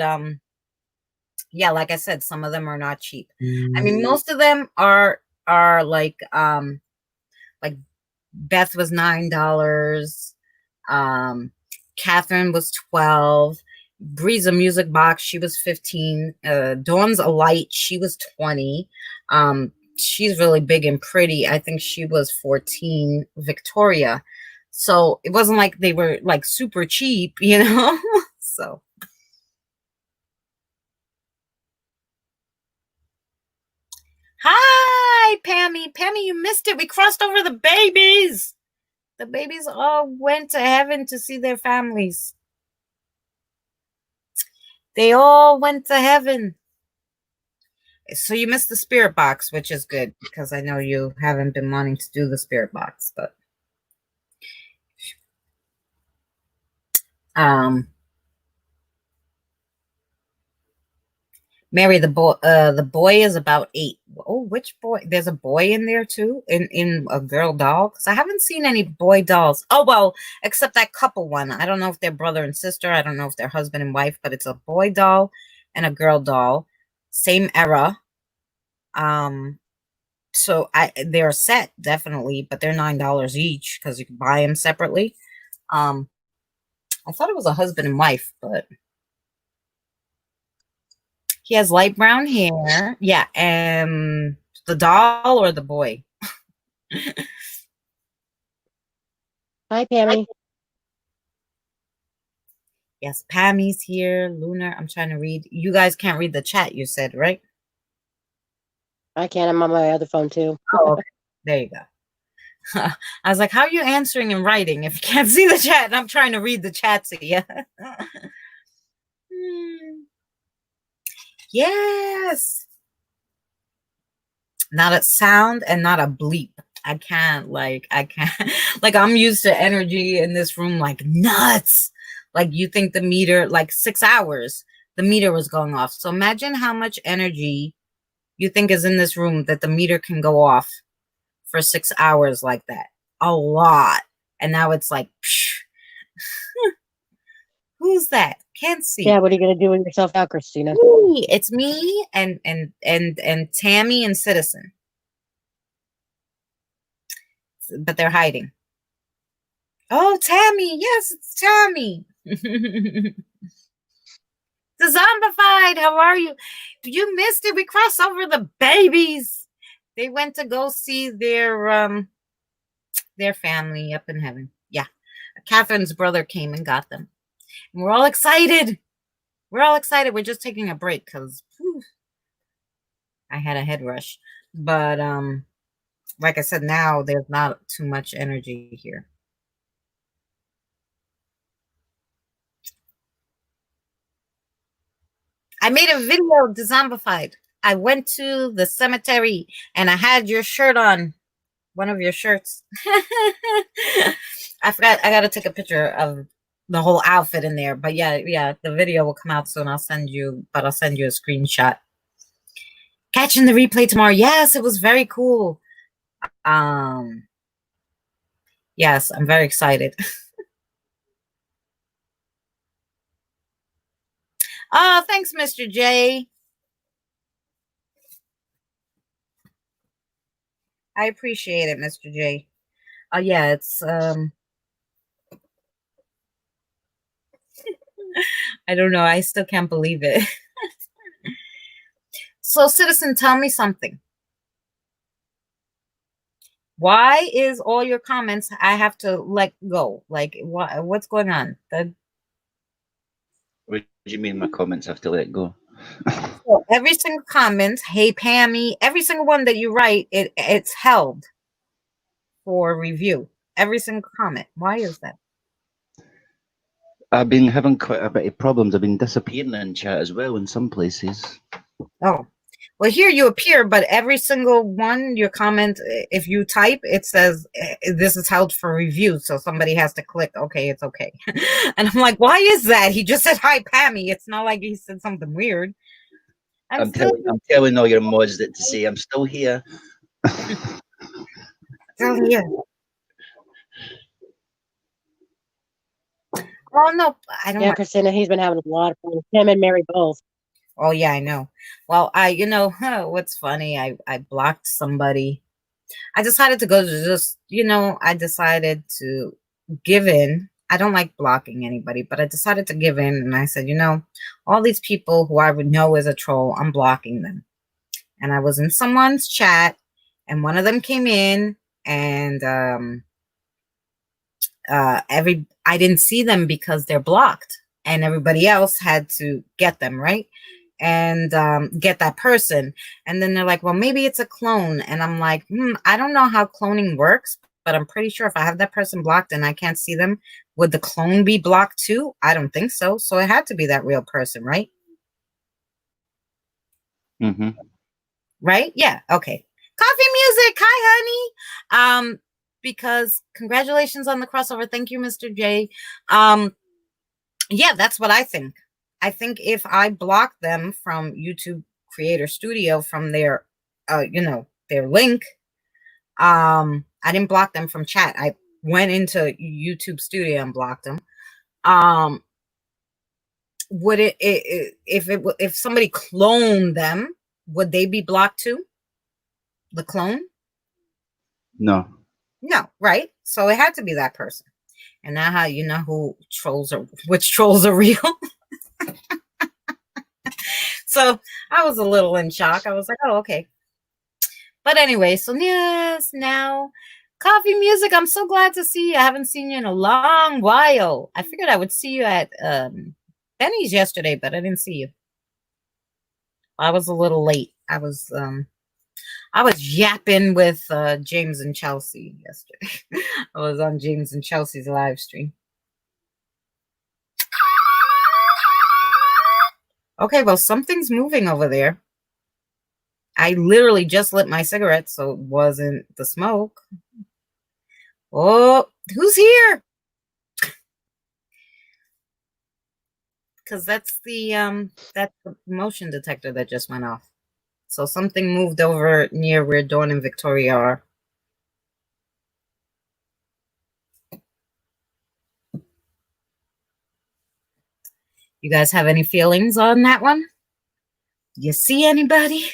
yeah, like I said, some of them are not cheap. I mean, most of them are like Beth was $9. Catherine was $12. Bree's a music box. She was $15. Dawn's a light. She was $20. She's really big and pretty. I think she was $14. Victoria. So it wasn't like they were like super cheap, so. Hi, Pammy. Pammy, you missed it. We crossed over the babies. The babies all went to heaven to see their families. They all went to heaven. So you missed the spirit box, which is good, because I know you haven't been wanting to do the spirit box, but Mary, the boy is about 8. Oh, which boy? There's a boy in there too, in a girl doll, because I haven't seen any boy dolls. Oh, well, except that couple one. I don't know if they're brother and sister. I don't know if they're husband and wife, but it's a boy doll and a girl doll, same era. So they're a set, definitely, but they're $9 each because you can buy them separately. I thought it was a husband and wife, but he has light brown hair. Yeah, the doll or the boy? Hi, Pammy. Yes, Pammy's here. Lunar, I'm trying to read. You guys can't read the chat, you said, right? I can. I'm on my other phone too. Oh, okay. There you go. I was like, how are you answering and writing if you can't see the chat? And I'm trying to read the chat to you. Yes. Not a sound and not a bleep. I can't, like, I'm used to energy in this room like nuts. Like, you think the meter, like 6 hours, the meter was going off. So imagine how much energy you think is in this room that the meter can go off for 6 hours like that. A lot. And now it's like, who's that? Can't see. Yeah, what are you gonna do with yourself now, Christina? It's me and Tammy and Citizen. But they're hiding. Oh, Tammy. Yes, it's Tammy. The Zombified. How are you? You missed it. We crossed over the babies. They went to go see their family up in heaven. Yeah. Catherine's brother came and got them. And we're all excited. We're all excited. We're just taking a break because I had a head rush. But like I said, now there's not too much energy here. I made a video of the Zombified. I went to the cemetery and I had your shirt on. One of your shirts. I forgot. I got to take a picture of the whole outfit in there. But yeah, the video will come out soon. I'll send you a screenshot. Catching the replay tomorrow. Yes, it was very cool. Yes, I'm very excited. Oh, thanks, Mr. J. I appreciate it, Mr. J. Oh, yeah, it's I don't know. I still can't believe it. So, citizen, tell me something. Why is all your comments I have to let go? Like, what's going on? What do you mean my comments have to let go? So every single comment, hey Pammy, every single one that you write, it's held for review. Every single comment. Why is that? I've been having quite a bit of problems. I've been disappearing in chat as well in some places. Oh, well, here you appear, but every single one, your comment, if you type, it says this is held for review. So somebody has to click, okay, it's okay. And I'm like, why is that? He just said hi, Pammy. It's not like he said something weird. I'm telling all your mods that to say I'm still here. Still here. Oh no, I don't. Yeah, Christina, he's been having a lot of fun. Him and Mary both. Oh yeah, I know. Well, what's funny? I blocked somebody. I decided to go to I decided to give in. I don't like blocking anybody, but I decided to give in, and I said, all these people who I would know as a troll, I'm blocking them. And I was in someone's chat, and one of them came in, and I didn't see them because they're blocked, and everybody else had to get them, right? And get that person. And then they're like, well, maybe it's a clone. And I'm like, I don't know how cloning works, but I'm pretty sure if I have that person blocked and I can't see them, would the clone be blocked too? I don't think so. So it had to be that real person, right? Mm-hmm. Right? Yeah. Okay. Coffee music. Hi, honey. Because congratulations on the crossover. Thank you, Mr. J. Yeah, that's what I think. I think if I block them from YouTube Creator Studio from their their link, I didn't block them from chat. I went into YouTube Studio and blocked them. Would if somebody cloned them, would they be blocked too? The clone? No. No, right? So it had to be that person. And now how you know which trolls are real? So I was a little in shock. I was like, oh, okay. But anyway, so yes, now coffee music. I'm so glad to see you. I haven't seen you in a long while. I figured I would see you at Benny's yesterday, but I didn't see you. I was a little late. I was yapping with James and Chelsea yesterday. I was on James and Chelsea's live stream. Okay, well, something's moving over there. I literally just lit my cigarette, so it wasn't the smoke. Oh, who's here? Because that's the motion detector that just went off. So something moved over near where Dawn and Victoria are. You guys have any feelings on that one? You see anybody?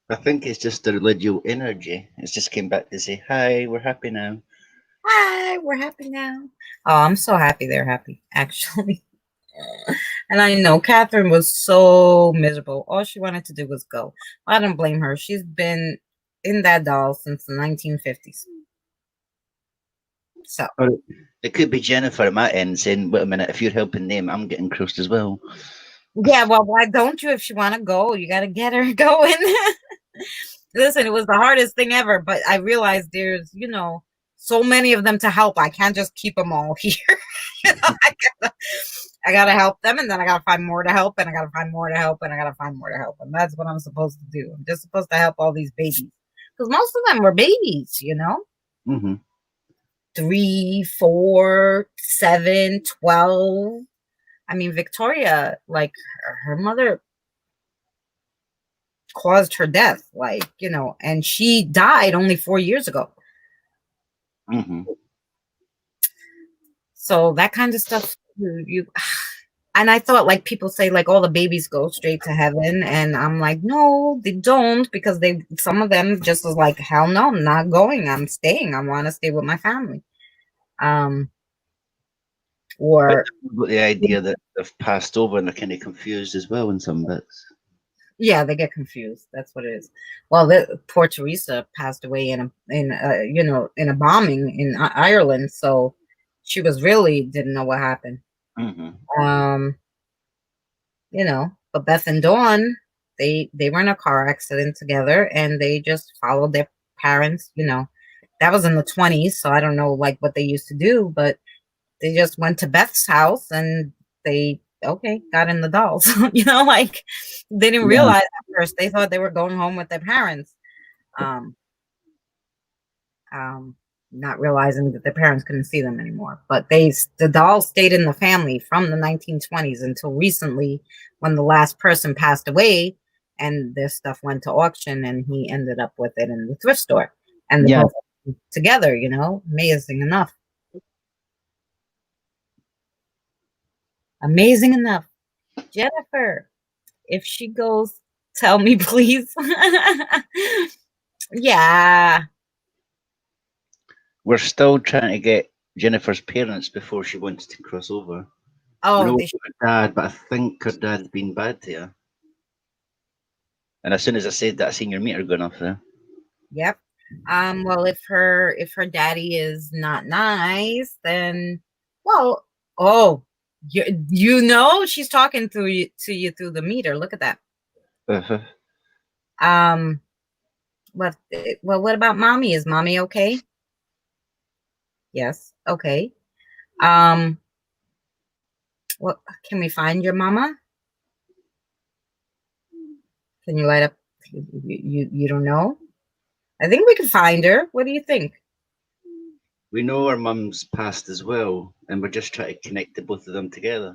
I think it's just the residual energy. It's just came back to say, hi, we're happy now. Hi, we're happy now. Oh, I'm so happy they're happy, actually. And I know Catherine was so miserable. All she wanted to do was go. I don't blame her. She's been in that doll since the 1950s. So Or it could be Jennifer at my end saying, "Wait a minute, if you're helping them, I'm getting crushed as well." yeah, well, why don't you? If she want to go, you got to get her going. Listen, it was the hardest thing ever, but I realized there's, so many of them to help. I can't just keep them all here. I gotta help them, and then I gotta find more to help, and I gotta find more to help, and I gotta find more to help, and that's what I'm supposed to do. I'm just supposed to help all these babies because most of them were babies, Mm-hmm. 3, 4, 7, 12. I mean, Victoria, like her mother caused her death, and she died only 4 years ago. Mm-hmm. So that kind of stuff, you and I thought, like, people say, like, all the babies go straight to heaven, and I'm like, no, they don't, because some of them just was like, hell no, I'm not going, I'm staying, I want to stay with my family. Or But the idea that they've passed over and they're kind of confused as well in some bits. yeah, they get confused. That's what it is. Well, poor Teresa passed away in a bombing in Ireland, so she was really didn't know what happened. Mm-hmm. But Beth and Dawn, they were in a car accident together, and they just followed their parents. That was in the 20s, so I don't know like what they used to do, but they just went to Beth's house and they got in the dolls. Like they didn't Yeah. realize at first. They thought they were going home with their parents. Um, not realizing that their parents couldn't see them anymore. But the dolls stayed in the family from the 1920s until recently, when the last person passed away, and their stuff went to auction, and he ended up with it in the thrift store, and they Yeah. both together. Amazing enough. Amazing enough. Jennifer, if she goes, tell me, please. Yeah. We're still trying to get Jennifer's parents before she wants to cross over. Oh, No, her dad, but I think her dad's been bad to her. And as soon as I said that, I seen your meter going off there. yep. Well, if her daddy is not nice, then well, oh, she's talking to you through the meter. Look at that. Uh-huh. What about mommy? Is mommy okay? Yes. Okay. What can we find your mama? Can you light up? You don't know? I think we can find her. What do you think? We know our mum's passed as well, and we're just trying to connect the both of them together.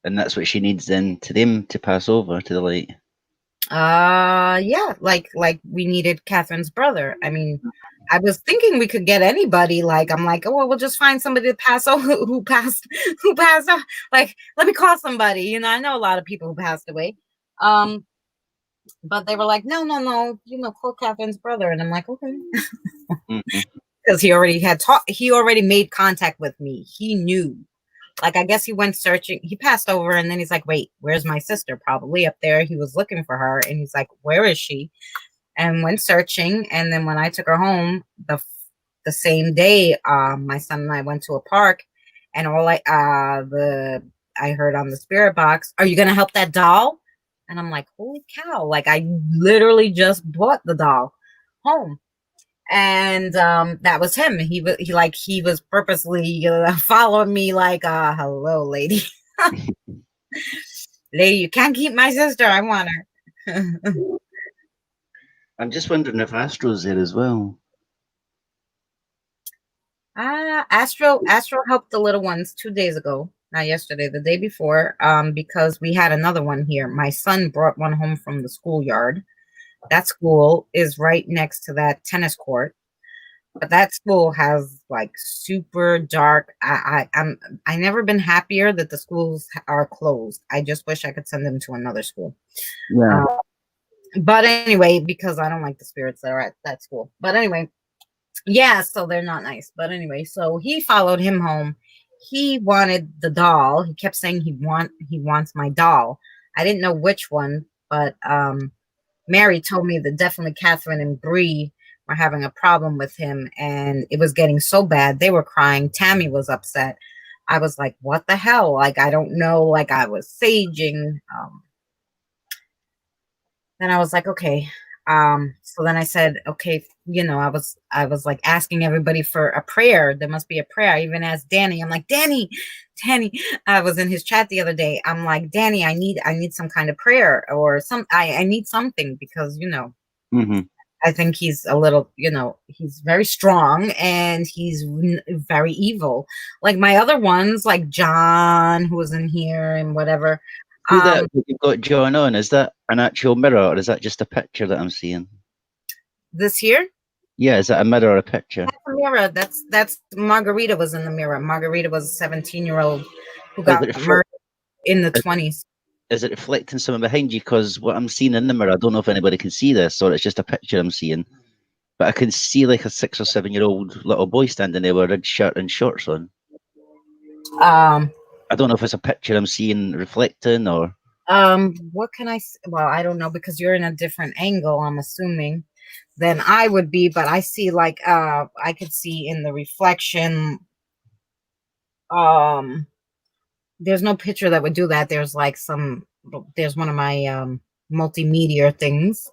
And that's what she needs then to them to pass over to the light. Yeah, like we needed Catherine's brother. I mean, I was thinking we could get anybody. Like, I'm like, oh, well, we'll just find somebody to pass over who passed off. Like, let me call somebody. I know a lot of people who passed away. But they were like, no, call Catherine's brother. And I'm like, okay. Mm-hmm. Because he already made contact with me. He knew. Like, I guess he went searching. He passed over, and then he's like, wait, where's my sister? Probably up there. He was looking for her, and he's like, where is she? And went searching. And then when I took her home the same day, my son and I went to a park, and I heard on the spirit box, are you going to help that doll? And I'm like, holy cow. Like, I literally just brought the doll home. And that was him. He was purposely following me like, hello, lady. Lady, you can't keep my sister. I want her. I'm just wondering if Astro's there as well. Astro helped the little ones 2 days ago. Not yesterday, the day before, because we had another one here. My son brought one home from the schoolyard. That school is right next to that tennis court. But that school has like super dark. I never been happier that the schools are closed. I just wish I could send them to another school. Yeah. But anyway, because I don't like the spirits that are at that school. But anyway, Yeah, so they're not nice. But anyway, so he followed him home. He wanted the doll. He kept saying he wants my doll. I didn't know which one, but Mary told me that definitely Catherine and Bree were having a problem with him, and it was getting so bad. They were crying. Tammy was upset. I was like, what the hell? Like, I don't know. Like, I was saging. Then I was like, okay. So then I said, okay, I was like asking everybody for a prayer. There must be a prayer. I even asked Danny. I'm like, Danny, I was in his chat the other day. I'm like, Danny, I need some kind of prayer or I need something because, Mm-hmm. I think he's a little, he's very strong and he's very evil. Like my other ones, like John, who was in here and whatever. Who that you've got John on? Is that an actual mirror, or is that just a picture that I'm seeing? This here? Yeah, is that a mirror or a picture? That's a mirror. That's Margarita was in the mirror. Margarita was a 17-year-old who Is got it, murdered in the 20s. is it reflecting something behind you? Because what I'm seeing in the mirror, I don't know if anybody can see this, or it's just a picture I'm seeing. But I can see like a 6 or 7-year-old little boy standing there with a red shirt and shorts on. I don't know if it's a picture I'm seeing reflecting or. What can I? Well, I don't know because you're in a different angle. I'm assuming than I would be, but I see like I could see in the reflection. There's no picture that would do that. There's like there's one of my multimedia things,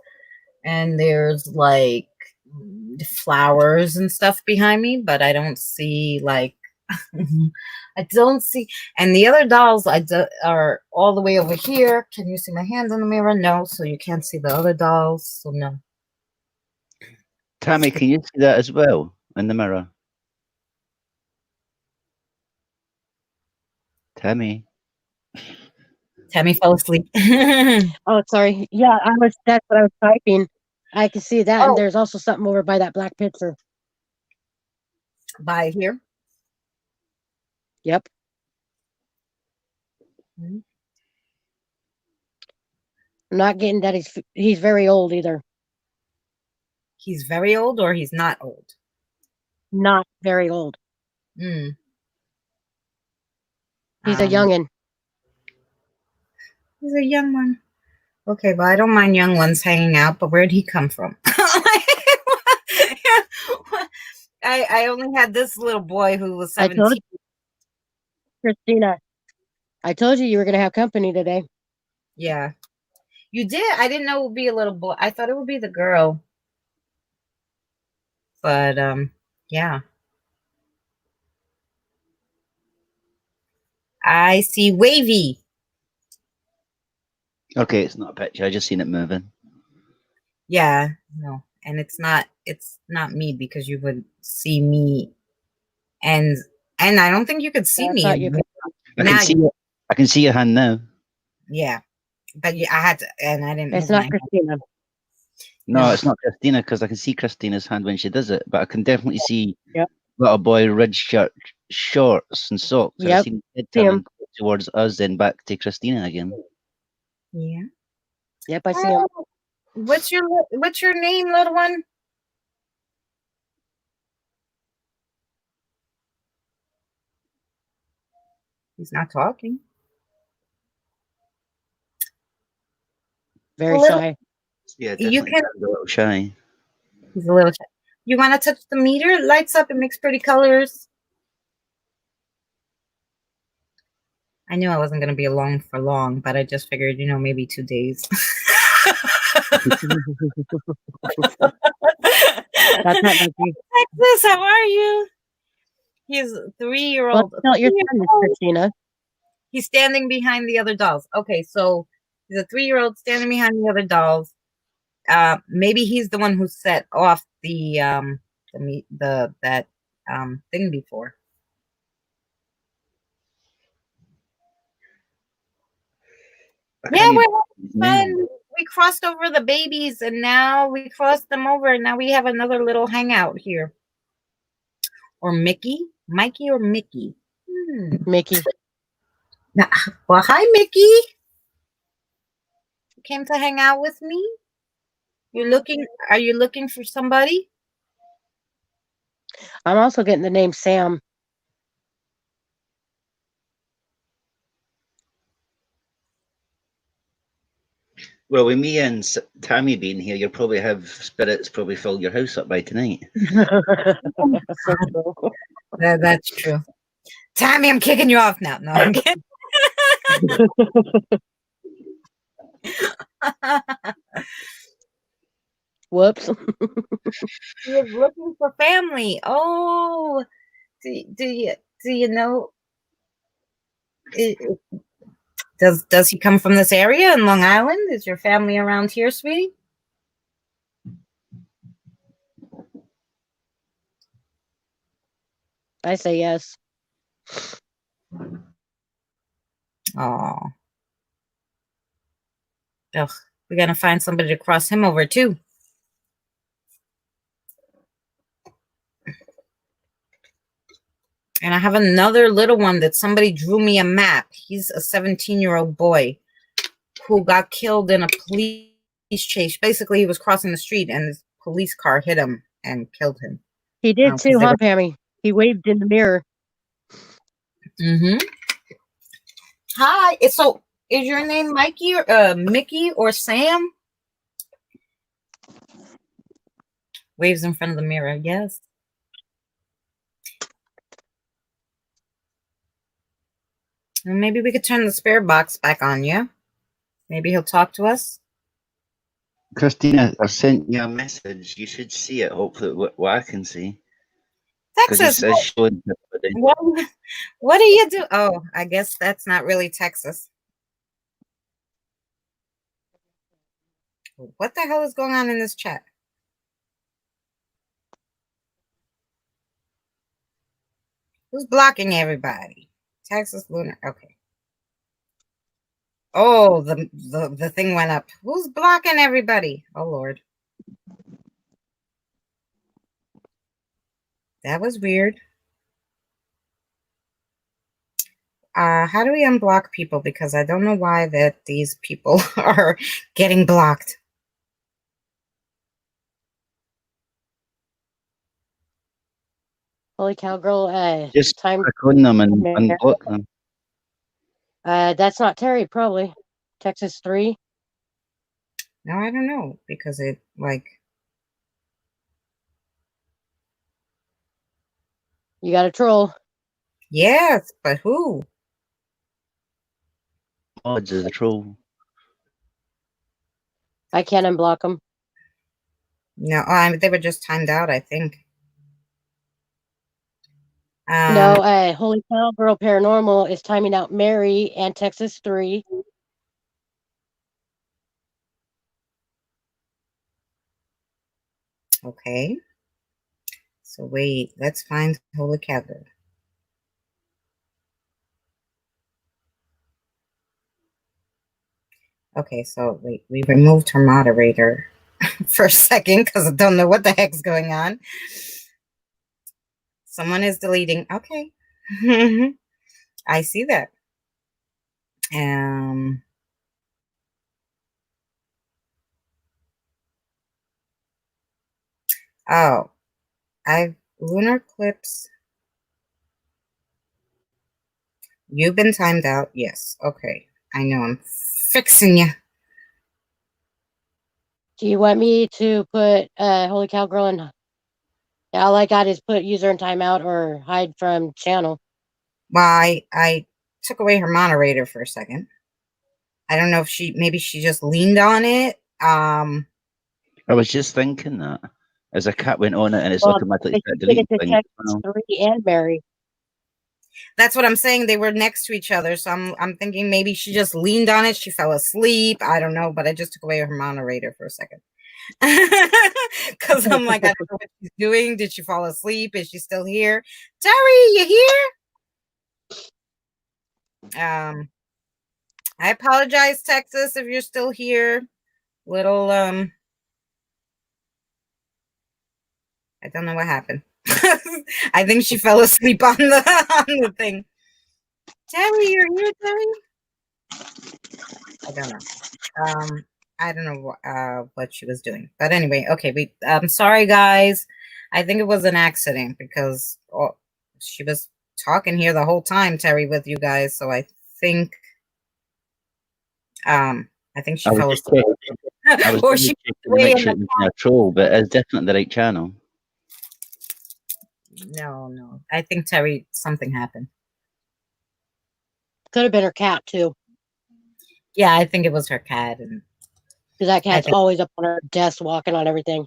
and there's like flowers and stuff behind me, but I don't see like I don't see. And the other dolls are all the way over here. Can you see my hands in the mirror? No, so you can't see the other dolls. So no. Tammy, can you see that as well in the mirror? Tammy. Tammy fell asleep. Oh, sorry. Yeah, that's what I was typing. I can see that. And Oh, there's also something over by that black picture. by here. Yep. Mhm. I'm not getting that he's very old either. He's very old, or he's not old. Not very old. Mm. He's a youngin. He's a young one. Okay, well, I don't mind young ones hanging out, but where'd he come from? I only had this little boy who was I 17. told you, Christina. I told you were going to have company today. Yeah. You did? I didn't know it would be a little boy. I thought it would be the girl. But yeah. I see Wavy. Okay, it's not a picture. I just seen it moving. Yeah, no. And it's not me because you would see me and I don't think you could see I me. thought you could. I can see your hand now. Yeah. But I had to, and I didn't It's move my not hand. Christina. No, No. it's not Christina because I can see Christina's hand when she does it, but I can definitely see Yep. little boy red shirt, shorts and socks. And I Yep. seen his head See him. turning towards us, then back to Christina again. Yeah. Yep, I see him. What's your name, little one? He's not talking. Very Little- shy. Yeah, You definitely can. a little shy. He's a little shy. You want to touch the meter? It lights up. It makes pretty colors. I knew I wasn't going to be alone for long, but I just figured, maybe 2 days. That's not like you. Texas, how are you? He's a 3-year-old. Well, tell your son this, Christina. He's standing behind the other dolls. Okay, so he's a 3-year-old standing behind the other dolls. Maybe he's the one who set off that thing before. Yeah, we're fun. We crossed over the babies, and now we crossed them over, and now we have another little hangout here. Or Mickey, Mikey, or Mickey. Mickey. Well, hi, Mickey. You came to hang out with me. Are you looking for somebody? I'm also getting the name Sam. Well, with me and Tammy being here, you'll probably have spirits probably fill your house up by tonight. So true. That's true. Tammy, I'm kicking you off now. No, I'm kidding. Whoops. He was looking for family. Oh, do you know? i- does he come from this area in Long Island? Is your family around here, sweetie? I say yes. Oh, ugh. We gotta find somebody to cross him over too. And I have another little one that somebody drew me a map. He's a 17-year-old boy who got killed in a police chase. Basically, he was crossing the street and this police car hit him and killed him. He did too, they huh, were- Pammy? He waved in the mirror. Mm-hmm. Hi. So, is your name Mikey or Mickey or Sam? Waves in front of the mirror. Yes. Well, maybe we could turn the spirit box back on, yeah? Maybe he'll talk to us. Christina, I sent you a message. You should see it. Hopefully, what I can see. Because it Texas, says showing everybody. what do you do? Oh, I guess that's not really Texas. What the hell is going on in this chat? Who's blocking everybody? Texas Lunar. Okay. Oh, the thing went up. Who's blocking everybody? Oh Lord. That was weird. How do we unblock people? Because I don't know why that these people are getting blocked. Holy cow, girl. Just Time. click on them and Mirror. unblock them. That's not Terry, probably. Texas 3. No, I don't know because it like You got a troll. yes, but who? Odds is the troll. I can't unblock them. No, they were just timed out, I think. No, Holy cow, girl paranormal is timing out Mary and Texas 3. Okay. So wait, let's find Holy Cather. Okay, so wait, we removed her moderator for a second because I don't know what the heck's going on. Someone is deleting. Okay. I see that. Oh, lunar eclipse. You've been timed out. Yes. Okay. I know. I'm fixing you. Do you want me to put Holy cow, girl in? All I got is put user in timeout or hide from channel. Well, I took away her moderator for a second. I don't know if maybe she just leaned on it. I was just thinking that as a cat went on it and it's automatically deleting things. Texas 3 and Mary. That's what I'm saying. They were next to each other, so I'm thinking maybe she just leaned on it. She fell asleep. I don't know, but I just took away her moderator for a second because I'm like, I don't know what she's doing. Did she fall asleep? Is she still here? Terry, you here? I apologize, Texas, if you're still here. Little I don't know what happened. I think she fell asleep on the thing. Terry, you're here, Terry? I don't know. I don't know what she was doing. But anyway, okay, I'm sorry guys. I think it was an accident because she was talking here the whole time, Terry, with you guys. So I think she I was fell just asleep. I was Or double she checking to was away make in sure the it was a troll, but it's definitely the right channel. No. I think Terry, something happened. Could have been her cat too, Yeah, I think it was her cat. And because that cat's think- always up on her desk, walking on everything.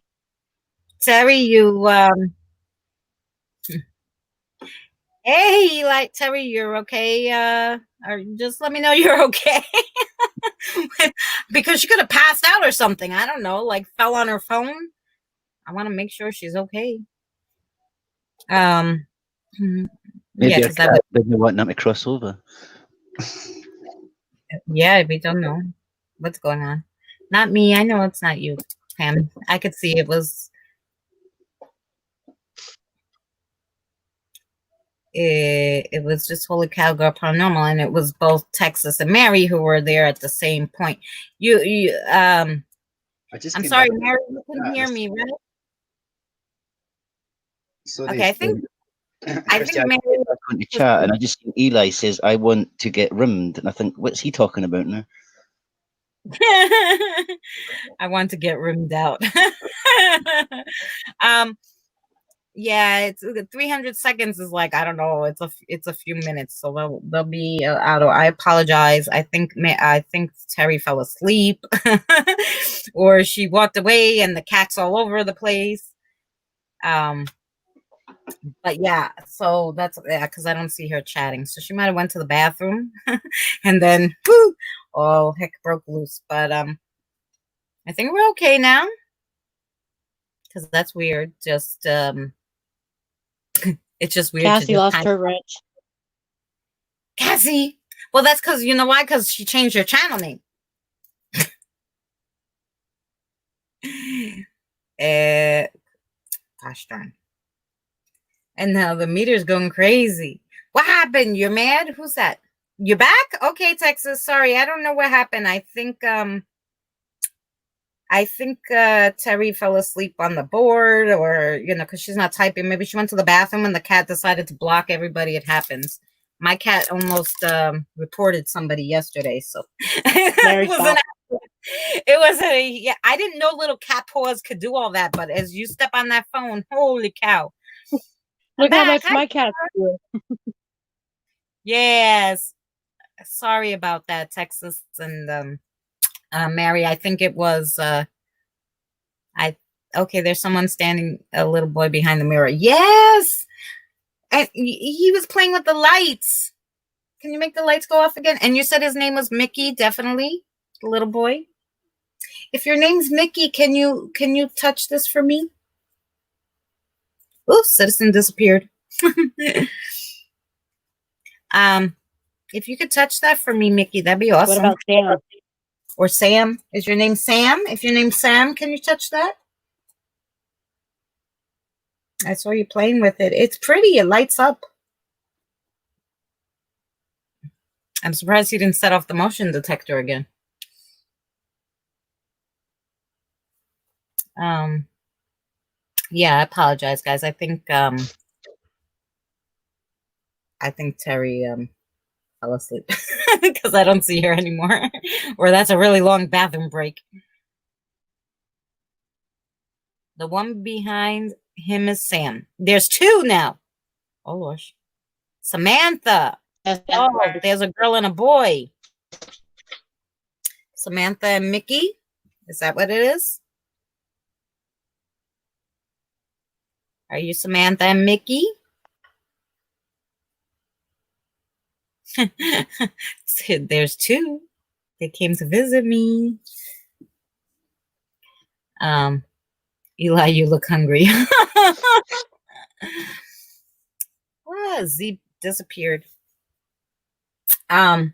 Terry, you hey, like Terry, you're okay. Or just let me know you're okay. Because she could have passed out or something. I don't know, like fell on her phone. I want to make sure she's okay. Yeah, Maybe a because that cat would. didn't want them to cross over. Yeah, we don't know what's going on. Not me. I know it's not you, Pam. I could see it was. It was just Holy Cowgirl Paranormal, and it was both Texas and Mary who were there at the same point. I'm sorry, Mary, you couldn't hear me, right? So Okay, I think Christian, Mary. back on the chat, and I just seen Eli says, "I want to get rimmed," and I think, what's he talking about now? I want to get rimmed out. Yeah, it's 300 seconds is like, I don't know, it's a few minutes, so they'll be out of. I apologize. I think Terry fell asleep, or she walked away, and the cat's all over the place. But yeah, so that's because I don't see her chatting, so she might have went to the bathroom, and then whoo, all heck broke loose. But I think we're okay now, because that's weird. Just it's just weird. Cassie lost her wrench. Cassie. Well, that's because you know why? Because she changed her channel name. Gosh darn. And now the meter's going crazy. What happened? You're mad? Who's that? You're back? Okay, Texas. Sorry, I don't know what happened. I think Terry fell asleep on the board, or because she's not typing. Maybe she went to the bathroom and the cat decided to block everybody. It happens. My cat almost reported somebody yesterday, so it was yeah. I didn't know little cat paws could do all that, but as you step on that phone, holy cow! Look how much my cat do. Yes, sorry about that, Texas and Mary. I think it was okay. There's someone standing, a little boy behind the mirror. Yes, and he was playing with the lights. Can you make the lights go off again? And you said his name was Mickey, definitely, the little boy. If your name's Mickey, can you touch this for me? Ooh, citizen disappeared. If you could touch that for me, Mickey, that'd be awesome. What about Sam? Or Sam? Is your name Sam? If your name's Sam, can you touch that? I saw you playing with it. It's pretty. It lights up. I'm surprised he didn't set off the motion detector again. Yeah, I apologize, guys. I think Terry fell asleep because I don't see her anymore. Or that's a really long bathroom break. The one behind him is Sam. There's two now. Oh gosh. Samantha. Oh, there's a girl and a boy. Samantha and Mickey. Is that what it is? Are you Samantha and Mickey? There's two. They came to visit me. Eli, you look hungry. Z disappeared. Okay.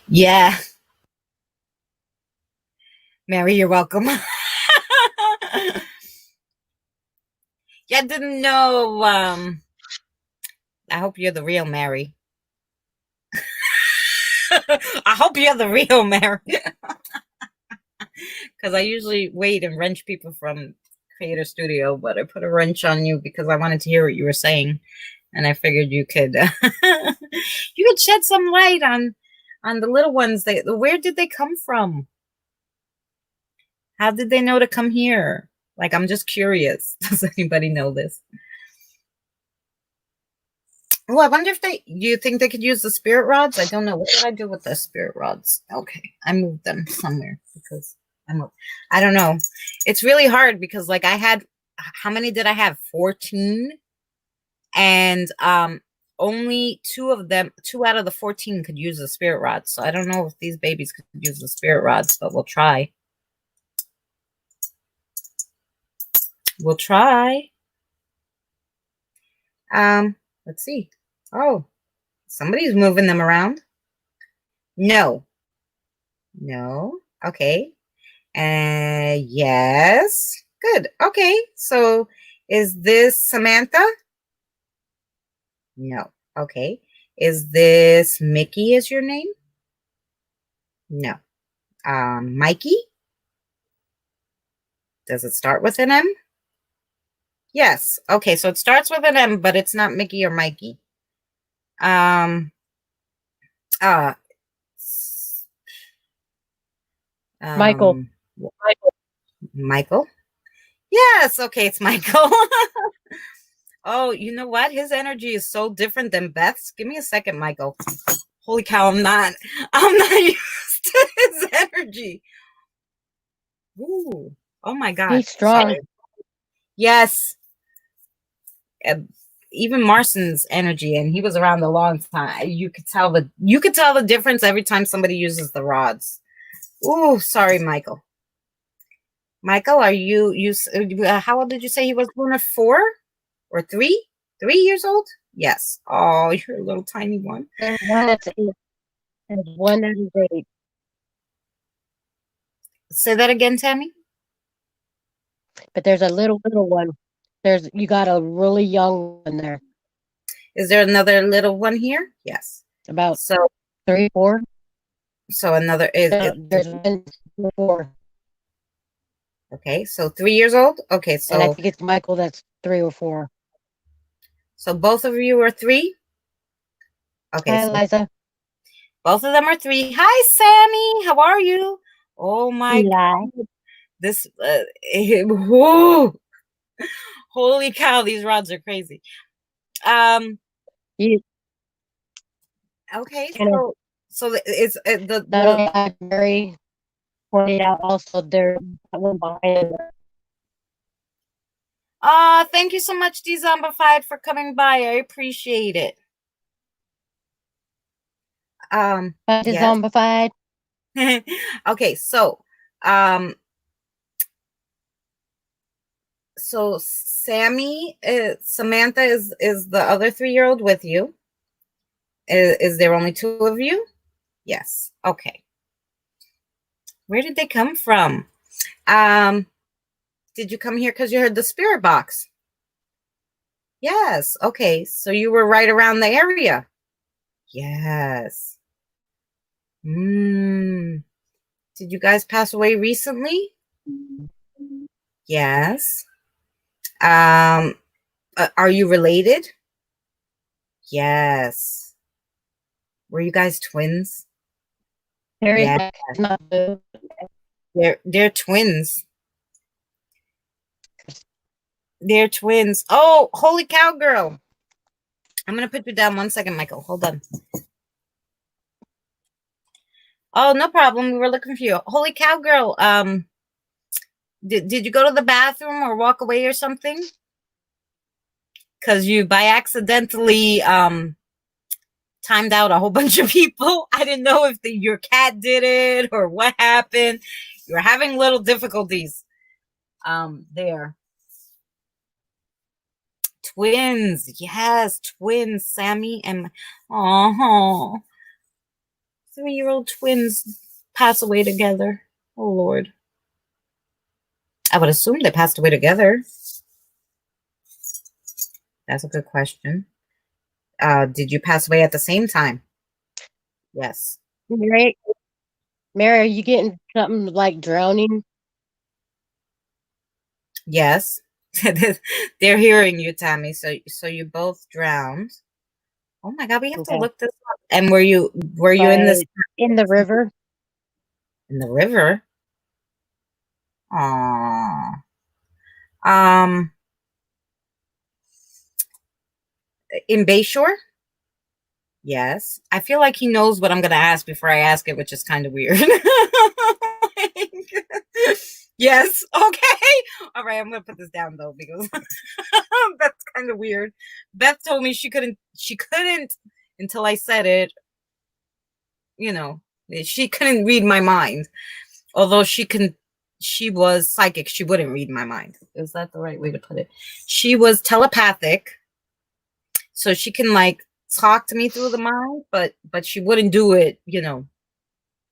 Yeah. Mary, you're welcome. Yeah, I didn't know. I hope you're the real Mary. I hope you're the real Mary. Because I usually wait and wrench people from Creator Studio, but I put a wrench on you because I wanted to hear what you were saying, and I figured you could you could shed some light on the little ones. Where did they come from? How did they know to come here? Like, I'm just curious. Does anybody know this? Oh, I wonder if do you think they could use the spirit rods? I don't know. What did I do with the spirit rods? Okay, I moved them somewhere because I don't know. It's really hard because, like, I had, how many did I have? 14, and only 2 out of the 14 could use the spirit rods. So I don't know if these babies could use the spirit rods, but we'll try. We'll try. Let's see. Oh, somebody's moving them around. No. Okay. Yes. Good. Okay. So is this Samantha? No. Okay. Is this Mickey is your name? No. Mikey? Does it start with an M? Yes. Okay. So it starts with an M, but it's not Mickey or Mikey. Michael. Michael. Yes. Okay. It's Michael. Oh, you know what? His energy is so different than Beth's. Give me a second, Michael. Holy cow. I'm not used to his energy. Ooh. Oh my God. He's strong. Sorry. Yes. Even Marston's energy, and he was around a long time. You could tell the difference every time somebody uses the rods. Ooh, sorry, Michael. Michael, are you how old did you say he was born? 4 or 3? 3 years old? Yes. Oh, you're a little tiny one. There's one that's 8. There's one that is 8. Say that again, Tammy. But there's a little one. You got a really young one there. Is there another little one here? Yes. About So 3, 4. So another There's one 4. Okay, so 3 years old. Okay, so And I think it's Michael that's 3 or 4. So both of you are 3. Okay, Hi, so Liza. both of them are 3. Hi, Sammy. How are you? Oh my God. This whoa. Holy cow, these rods are crazy. Okay, so it's the Mary pointed out also there one behind. Thank you so much, Dzombified, for coming by. I appreciate it. Dzombified. Okay, so so Sammy, Samantha is the other 3-year-old with you. Is there only 2 of you? Yes. Okay. Where did they come from? Did you come here because you heard the spirit box? Yes. Okay. So you were right around the area. Yes. Did you guys pass away recently? Yes. Are you related? Yes. Were you guys twins? Yeah. They're twins. They're twins. Oh, holy cow, girl. I'm going to put you down 1 second, Michael. Hold on. Oh, no problem. We were looking for you. Holy cow, girl. Did you go to the bathroom or walk away or something? Because you by accidentally timed out a whole bunch of people. I didn't know if your cat did it or what happened. You're having little difficulties there. Twins. Yes, twins. Sammy and 3-year-old twins pass away together. Oh, Lord. I would assume they passed away together. That's a good question. Did you pass away at the same time? Yes. Mary, Mary, are you getting something like drowning? Yes. They're hearing you, Tammy. So you both drowned. Oh my God, we have to Okay. look this up. And were you in this But in the river? in the river? Aww. Um, in Bayshore? Yes. I feel like he knows what I'm gonna ask before I ask it, which is kind of weird. Yes. Okay. All right. I'm gonna put this down though because that's kind of weird. Beth told me she couldn't. She couldn't until I said it. You know, she couldn't read my mind. Although she was psychic. She wouldn't read my mind. Is that the right way to put it? She was telepathic, so she can like talk to me through the mind, but she wouldn't do it.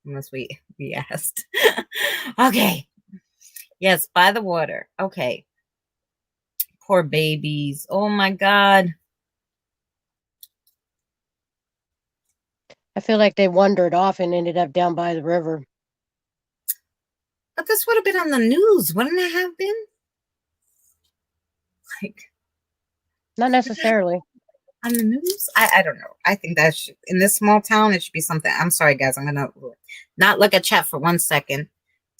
Unless we asked. Okay. Yes, by the water. Okay. Poor babies. Oh my God. I feel like they wandered off and ended up down by the river. But this would have been on the news, wouldn't it have been? Like Not necessarily. on the news? I don't know. I think that in this small town, it should be something. I'm sorry, guys. I'm gonna not look at chat for 1 second.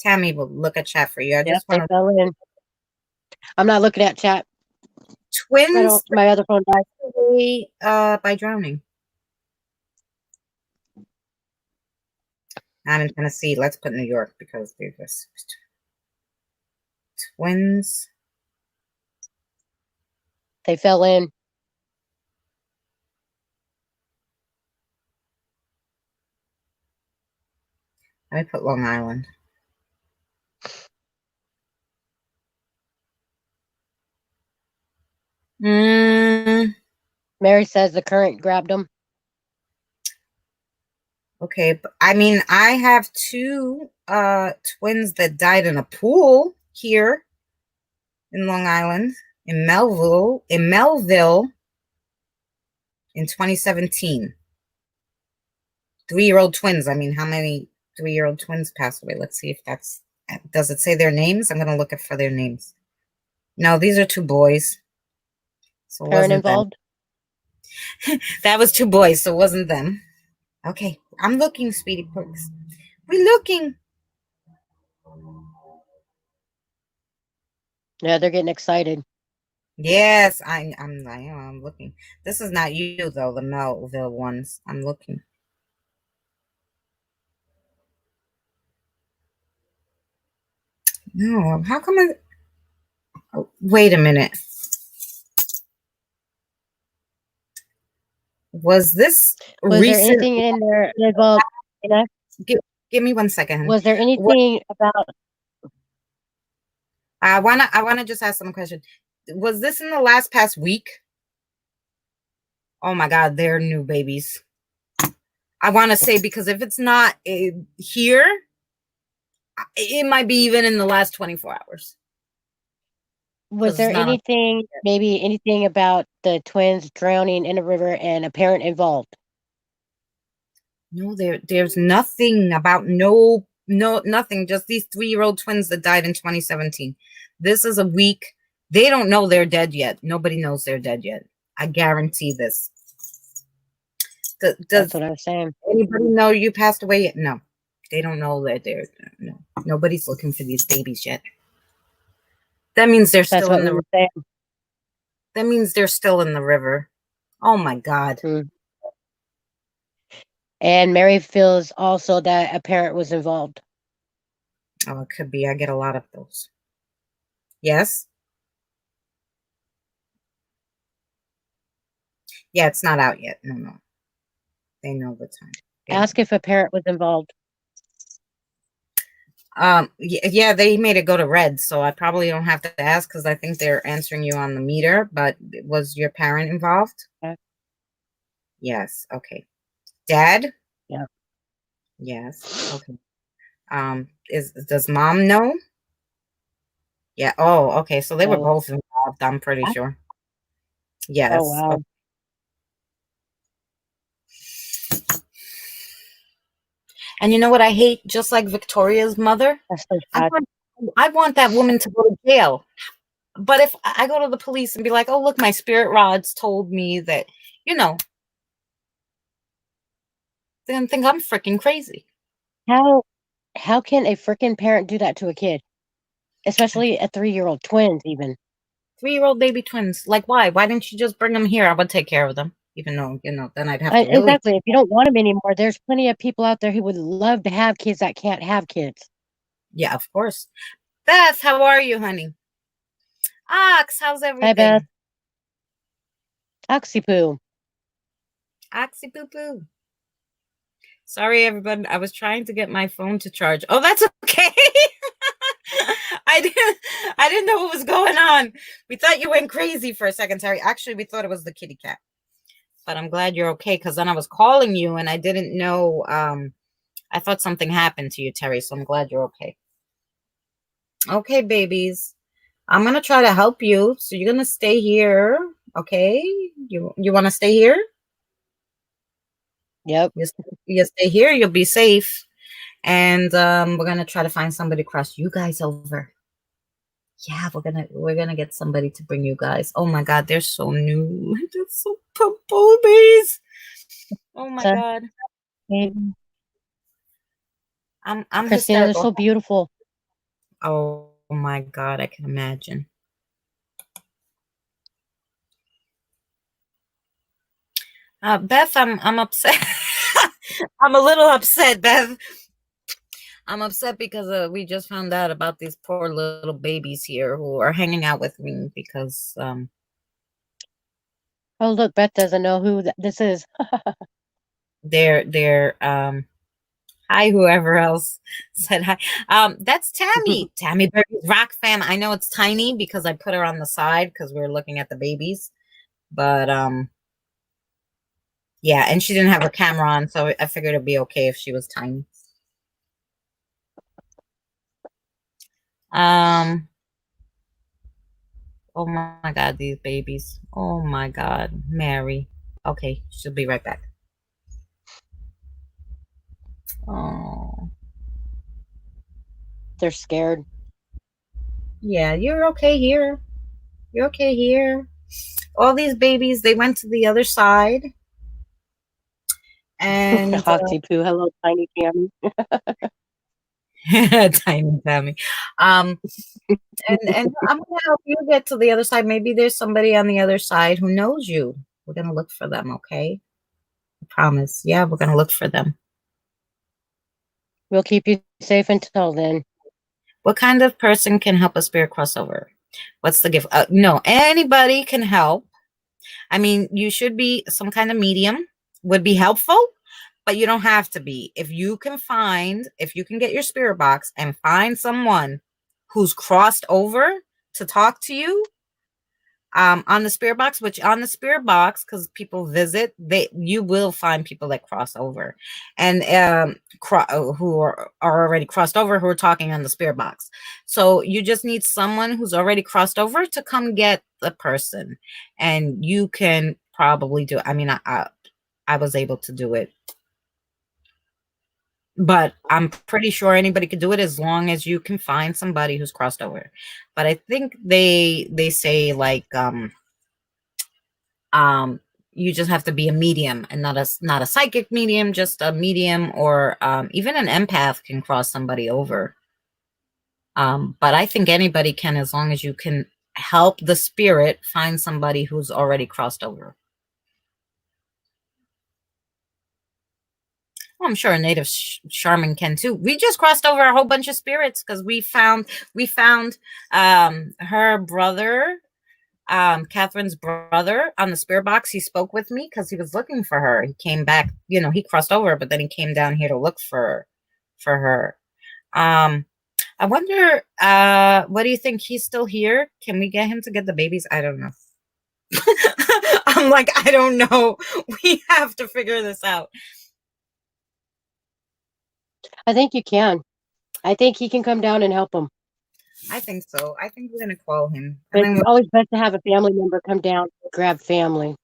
Tammy will look at chat for you. I Yep, just they want to fell in. I'm not looking at chat. twins My other phone died. away, by drowning. Not in Tennessee. Let's put New York because they're just twins. They fell in. Let me put Long Island. Mary says the current grabbed them. Okay, but I mean, I have two twins that died in a pool here in Long Island, in Melville in 2017. 3-year-old twins. I mean, how many 3-year-old twins passed away? Let's see if does it say their names? I'm gonna look it for their names. No, these are 2 boys. So it Parent wasn't them. involved. That was 2 boys, so it wasn't them. Okay, I'm looking, Speedy Perks. We're looking. Yeah, they're getting excited. Yes, I'm looking. This is not you though, the Melville ones. I'm looking. No, how come oh, wait a minute. Was this Was there recent? anything in there involved? Give me 1 second. Was there anything about? I wanna just ask some question. Was this in the past week? Oh my God, they're new babies. I want to say because if it's not here, it might be even in the last 24 hours. Was there anything, maybe anything about the twins drowning in a river and a parent involved? No, there's nothing about nothing. Just these 3-year-old twins that died in 2017. This is a week. They don't know they're dead yet. Nobody knows they're dead yet. I guarantee this. That's what I was saying. Anybody know you passed away yet? No, they don't know that no. Nobody's looking for these babies yet. That means they're still in the. That means they're still in the river. Oh my God. And Mary feels also that a parent was involved. Oh, it could be. I get a lot of those. Yes. Yeah, it's not out yet. No. They know the time. Ask if a parent was involved. Yeah, they made it go to red, so I probably don't have to ask because I think they're answering you on the meter. But was your parent involved? Yeah. Yes. Okay. Dad? Yeah. Yes. Okay. Does mom know? Yeah. Oh, okay. So they were both involved, I'm pretty sure. Yes. Oh, wow. Okay. And you know what I hate? Just like Victoria's mother, That's so I sad. want that woman to go to jail. But if I go to the police and be like, oh, look, my spirit rods told me that, you know, they're going to think I'm freaking crazy. How can a freaking parent do that to a kid? Especially a 3-year-old, twins even. 3-year-old baby twins. Like, why? Why didn't you just bring them here? I would take care of them. Even though, then I'd have to really. Exactly. If you don't want them anymore, there's plenty of people out there who would love to have kids that can't have kids. Yeah, of course. Beth, how are you, honey? Ox, how's everything? Hi, Beth. Oxypoo. Oxy poo poo. Sorry, everybody. I was trying to get my phone to charge. Oh, that's okay. I didn't know what was going on. We thought you went crazy for a second, Terry. Actually, we thought it was the kitty cat. But I'm glad you're okay, because then I was calling you and I didn't know. I thought something happened to you, Terry. So I'm glad you're okay. Okay, babies. I'm gonna try to help you. So you're gonna stay here, okay? You want to stay here? Yep. You stay here. You'll be safe. And we're gonna try to find somebody to cross you guys over. Yeah, we're gonna get somebody to bring you guys. Oh my God, they're so new. They're so babies. Oh my God. I'm Christina, they're hysterical. so beautiful. Oh my God, I can imagine. Beth, I'm upset. I'm a little upset, Beth. I'm upset because we just found out about these poor little babies here who are hanging out with me because Oh, look, Beth doesn't know who this is. they're hi, whoever else said hi. That's Tammy. Tammy Berry's Rock Fam. I know it's tiny because I put her on the side because we were looking at the babies. But yeah, and she didn't have her camera on, so I figured it'd be okay if she was tiny. Oh my God, these babies. Oh my God, Mary. Okay, she'll be right back. Oh. They're scared. Yeah, you're okay here. You're okay here. All these babies, they went to the other side. And Oxypoo, hello, tiny Tammy. tiny Tammy. And I'm gonna help you get to the other side. Maybe there's somebody on the other side who knows you. We're gonna look for them, okay? I promise. Yeah, we're gonna look for them. We'll keep you safe until then. What kind of person can help a spirit crossover? What's the gift? No, anybody can help. I mean, you should be some kind of medium would be helpful, but you don't have to be. If you can get your spirit box and find someone who's crossed over to talk to you on the spirit box, because people visit, you will find people that cross over and who are already crossed over who are talking on the spirit box. So you just need someone who's already crossed over to come get the person, and you can probably do it. I mean, I was able to do it, but I'm pretty sure anybody could do it as long as you can find somebody who's crossed over. But I think they say like you just have to be a medium and not a psychic medium, just a medium, or even an empath can cross somebody over. But I think anybody can, as long as you can help the spirit find somebody who's already crossed over. Well, I'm sure a native shaman can too. We just crossed over a whole bunch of spirits because we found her brother, Catherine's brother, on the spirit box. He spoke with me because he was looking for her. He came back, he crossed over, but then he came down here to look for her. I wonder, what do you think? He's still here? Can we get him to get the babies? I don't know. I'm like, I don't know. We have to figure this out. I think you can. I think he can come down and help him. I think so. I think we're going to call him. But it's always best to have a family member come down and grab family.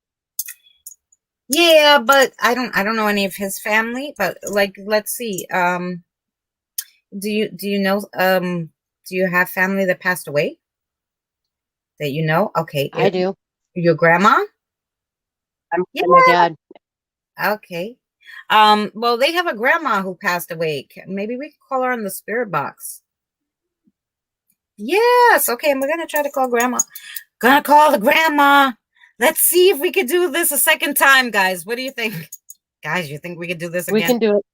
Yeah, but I don't know any of his family, but like let's see. Do you know do you have family that passed away that you know? Okay. I do. Your grandma? Yeah. And my dad. Okay. Well, they have a grandma who passed away. Maybe we could call her on the spirit box. Yes. Okay, and we're gonna try to call grandma. Gonna call the grandma. Let's see if we could do this a second time, guys. What do you think? Guys, you think we could do this again? We can do it.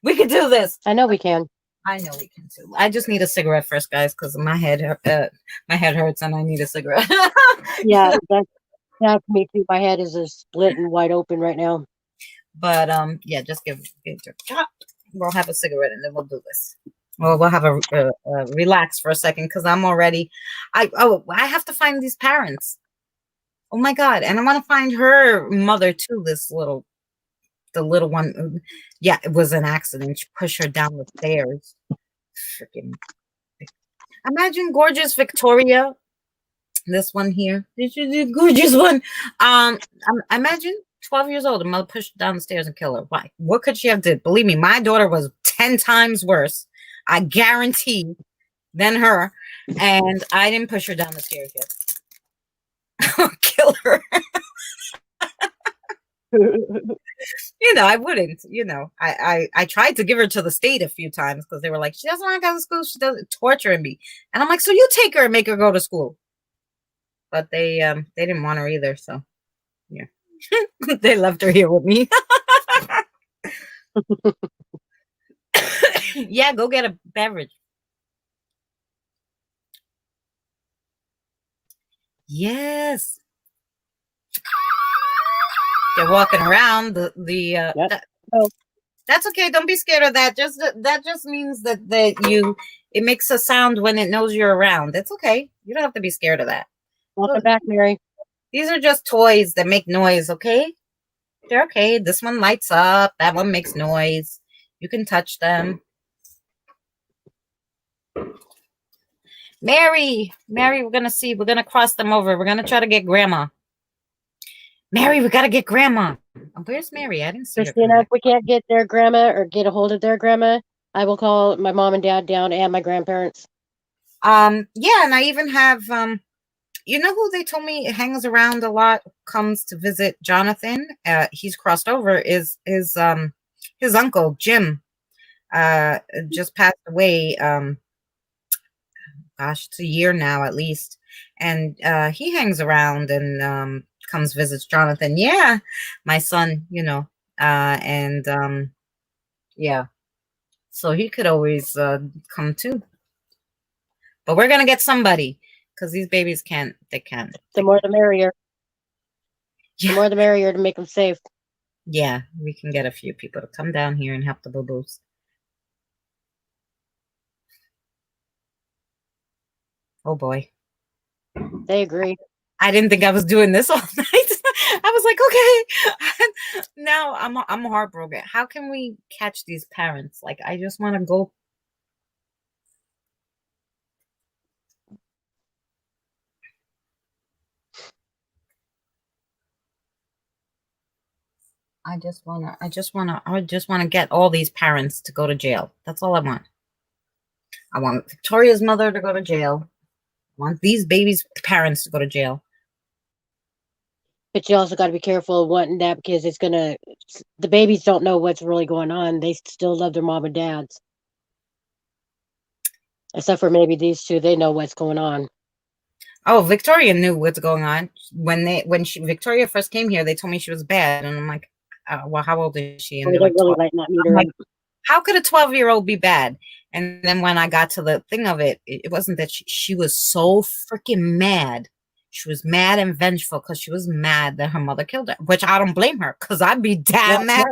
We could do this. I know we can. I know we can too. I just need a cigarette first, guys, because my head hurts and I need a cigarette. Yeah, that's me too. My head is just split and wide open right now. But yeah, just give it a chop. We'll have a cigarette and then we'll do this. Well, we'll have a relax for a second because I'm already. I have to find these parents. Oh my god, and I want to find her mother too. The little one. Yeah, it was an accident. She pushed her down the stairs. Freaking. Imagine gorgeous Victoria. This one here. This is a gorgeous one. Imagine 12 years old. A mother pushed her down the stairs and killed her. Why? What could she have did? Believe me, my daughter was 10 times worse. I guarantee than her. And I didn't push her down the stairs yet. Kill her. You know, I wouldn't, you know, I tried to give her to the state a few times because they were like, she doesn't want to go to school. She doesn't torturing me. And I'm like, so you take her and make her go to school. But they didn't want her either. So yeah, they left her here with me. Yeah, go get a beverage. Yes. They're walking around Yep. that's okay. Don't be scared of that. That just means that it makes a sound when it knows you're around. It's okay. You don't have to be scared of that. Welcome back, Mary. These are just toys that make noise, okay? They're okay. This one lights up. That one makes noise. You can touch them. Mary, we're going to see. We're going to cross them over. We're going to try to get Grandma. Mary, we got to get Grandma. Where's Mary? I didn't see her. Christina, if we can't get their grandma or get a hold of their grandma, I will call my mom and dad down and my grandparents. Yeah, and I even have you know who they told me hangs around a lot, comes to visit Jonathan. He's crossed over is his uncle Jim. Just passed away. Gosh, it's a year now at least, and he hangs around and comes visits Jonathan. Yeah, my son, you know, and yeah, so he could always come too. But we're gonna get somebody because these babies can't. They can't. The more the merrier. Yeah. The more the merrier to make them safe. Yeah, we can get a few people to come down here and help the boo-boos. Oh boy. They agree. I didn't think I was doing this all night. I was like, okay. Now I'm heartbroken. How can we catch these parents? Like, I just want to go. I just want to get all these parents to go to jail. That's all I want. I want Victoria's mother to go to jail. I want these babies' parents to go to jail. But you also got to be careful of wanting that because the babies don't know what's really going on. They still love their mom and dads. Except for maybe these two, they know what's going on. Oh, Victoria knew what's going on. When Victoria first came here, they told me she was bad. And I'm like, well, how old is she? And they're like, really like not meet her. like, how could a 12-year-old be bad? And then when I got to the thing of it, it wasn't that she was so freaking mad. She was mad and vengeful because she was mad that her mother killed her, which I don't blame her because I'd be damn mad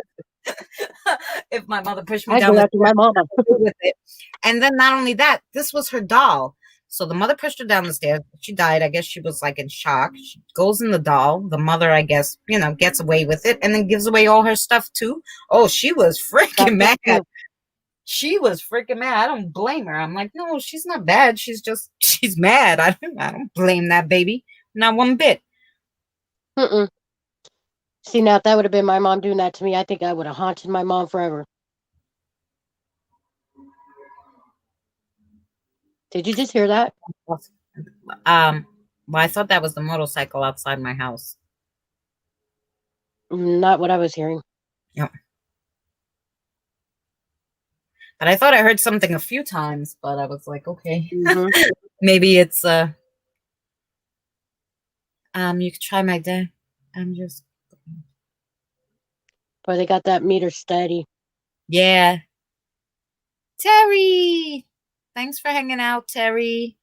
if my mother pushed me down after my mama. with it. And then not only that, this was her doll. So the mother pushed her down the stairs. She died. I guess she was like in shock. She goes in the doll. The mother, I guess, you know, gets away with it and then gives away all her stuff too. Oh, she was freaking mad. She was freaking mad. I don't blame her. I'm like, no, she's not bad. She's mad. I don't blame that baby. Not one bit. See, now if that would have been my mom doing that to me, I think I would have haunted my mom forever. Did you just hear that? Well, I thought that was the motorcycle outside my house. Not what I was hearing. Yep. But I thought I heard something a few times, but I was like, okay, maybe it's you could try my day. I'm just Boy, they got that meter steady. yeah. Terry, thanks for hanging out, Terry.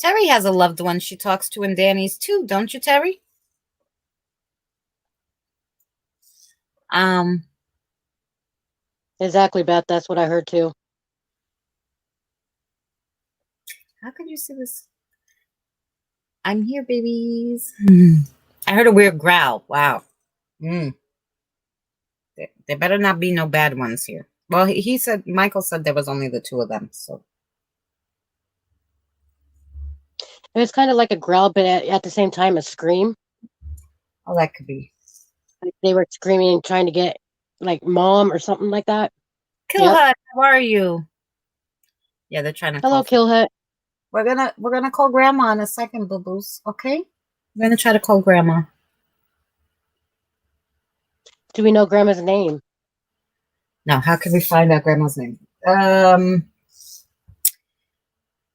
Terry has a loved one she talks to in Danny's too, don't you, Terry? Exactly, Beth. That's what I heard too. How can you see this? I'm here, babies. I heard a weird growl. Wow. There better not be no bad ones here. Well, he said, Michael said there was only the two of them. So It was kind of like a growl, but at the same time, a scream. oh, that could be. Like they were screaming and trying to get like mom or something like that. Kill Hut, how are you? Yeah, they're trying to Hello, call Kill Hut. We're gonna call Grandma in a second, boo-boos. Okay? We're gonna try to call Grandma. Do we know Grandma's name? No, how can we find out Grandma's name?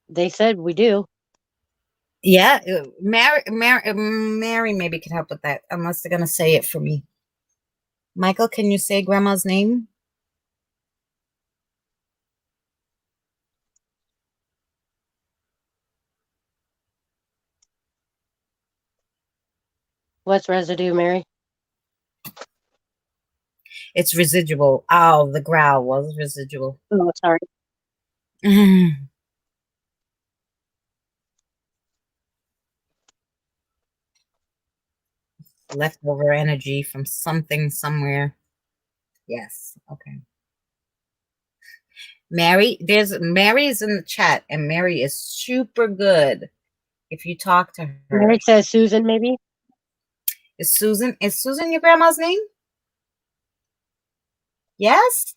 They said we do. Yeah, Mary maybe can help with that, unless they're gonna say it for me. Michael, can you say Grandma's name? What's residue, Mary? It's residual. Oh, the growl was residual. Oh, sorry. Leftover energy from something somewhere. Yes. Okay. Mary's in the chat, and Mary is super good. If you talk to her. Mary says Susan, maybe. Is Susan your grandma's name? Yes.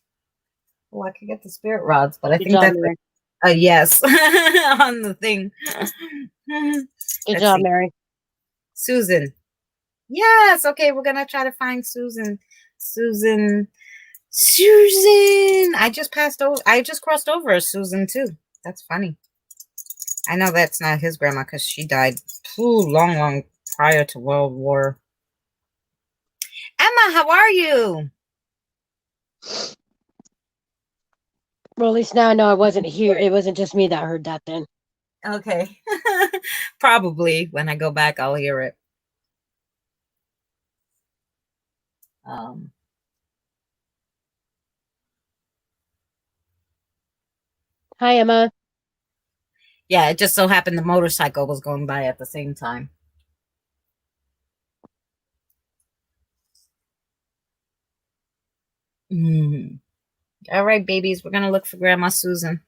Well, I could get the spirit rods, but I think that's a yes on the thing. Good job, Mary. Susan. Yes. Okay, we're gonna try to find Susan. Susan. I just crossed over a Susan too. That's funny. I know that's not his grandma because she died long prior to World War. Emma, how are you? Well, at least now I know I wasn't here. It wasn't just me that heard that then. Okay. Probably when I go back, I'll hear it. Hi, Emma. Yeah, it just so happened the motorcycle was going by at the same time. All right, babies, we're going to look for Grandma Susan.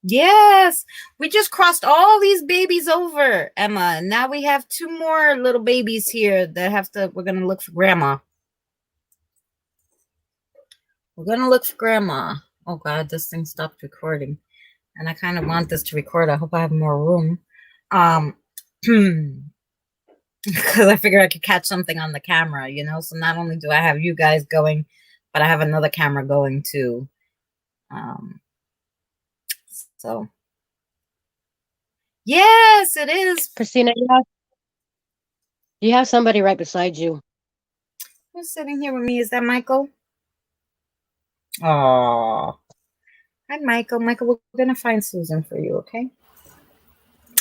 Yes, we just crossed all these babies over, Emma. Now we have two more little babies here that we're going to look for Grandma. We're going to look for Grandma. Oh, God, this thing stopped recording. And I kind of want this to record. I hope I have more room. Because I figure I could catch something on the camera, you know? So not only do I have you guys going, but I have another camera going too. So, yes, it is. Christina, you have somebody right beside you. Who's sitting here with me? Is that Michael? Oh, hi, Michael. Michael, we're going to find Susan for you, okay?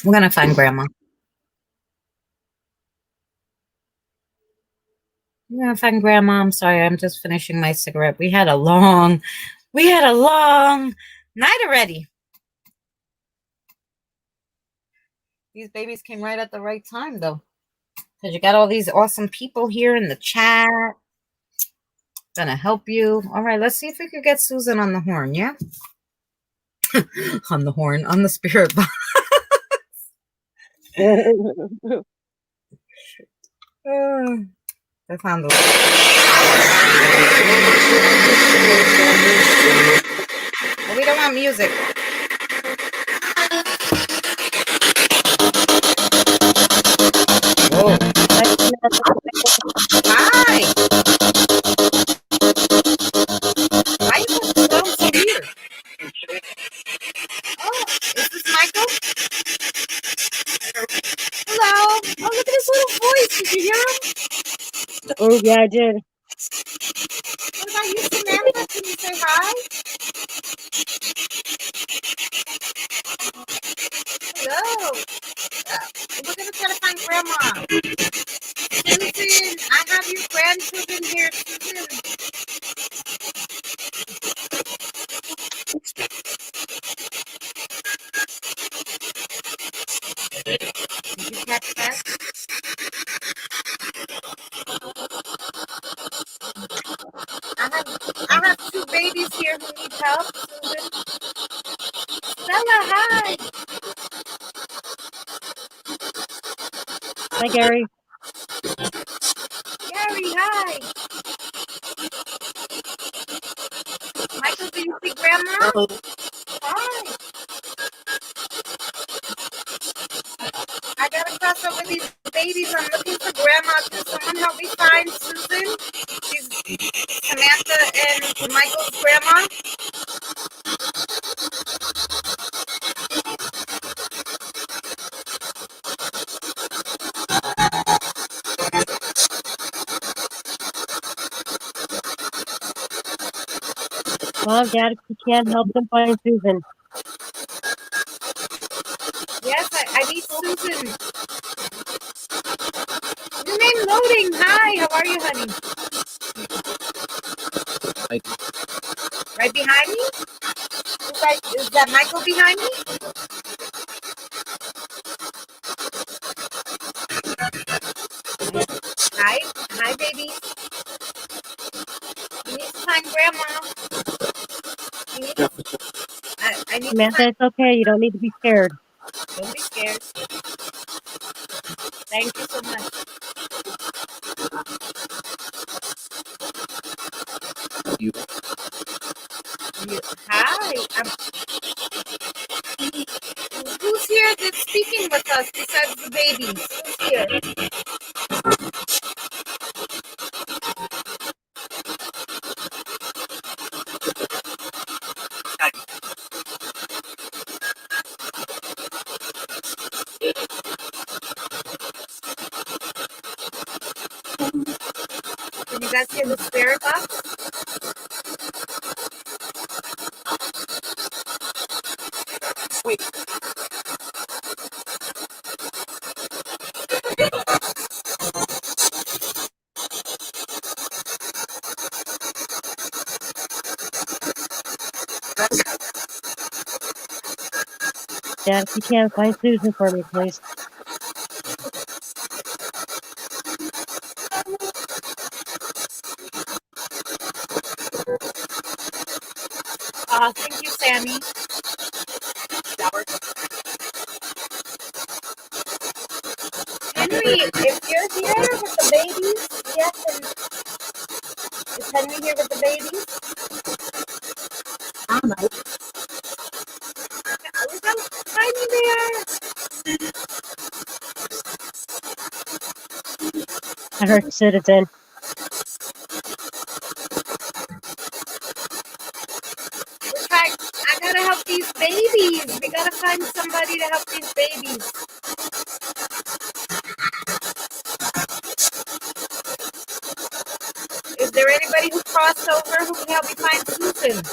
We're going to find Grandma. We're going to find Grandma. I'm sorry. I'm just finishing my cigarette. We had a long night already. These babies came right at the right time, though. Because you got all these awesome people here in the chat. Gonna help you. All right, let's see if we could get Susan on the horn, yeah? On the horn, on the spirit box. I found the. Well, we don't want music. Whoa. Hi. Why you sound so weird? Oh, is this Michael? Hello. Oh, look at his little voice. Did you hear him? Oh, yeah, I did. What about you, Samantha? Can you say hi? Hello. We're going to try to find Grandma. Susan, I have your grandchildren here, Susan. Did you catch that? I have two babies here who need help, Susan. Stella, hi. Hi, Gary. Gary, hi. Michael, do you see Grandma? Hi. I gotta cross over these babies. I'm looking for Grandma. Can someone help me find Susan? She's Samantha and Michael's grandma. Mom, Dad, if you can't help them find Susan. Yes, I need Susan. Your name loading. Hi, how are you, honey? Right behind me? Is that Michael behind me? Hi, baby. You need to find Grandma. I need Samantha, it's okay. You don't need to be scared. Don't be scared. Thank you so much. Hi. Who's here that's speaking with us besides the babies? Who's here? Can you guys hear the spirit box? Wait. Dad, if you can, find Susan for me, please. Thank you, Sammy. Henry, if you're here with the babies, yes, and is Henry here with the babies? I don't know. Look how tiny they are. I heard Citizen. I gotta help these babies. We gotta find somebody to help these babies. Is there anybody who crossed over who can help me find Susan?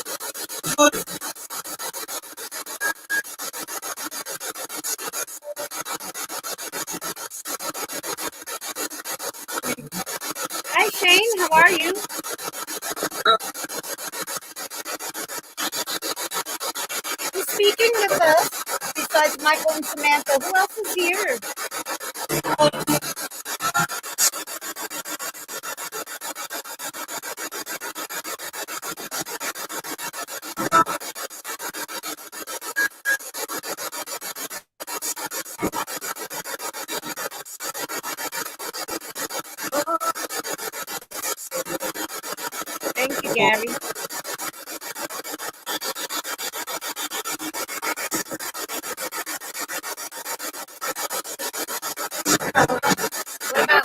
Hi, Shane. How are you? Who's speaking with us besides Michael and Samantha? Who else is here? Gary. What about,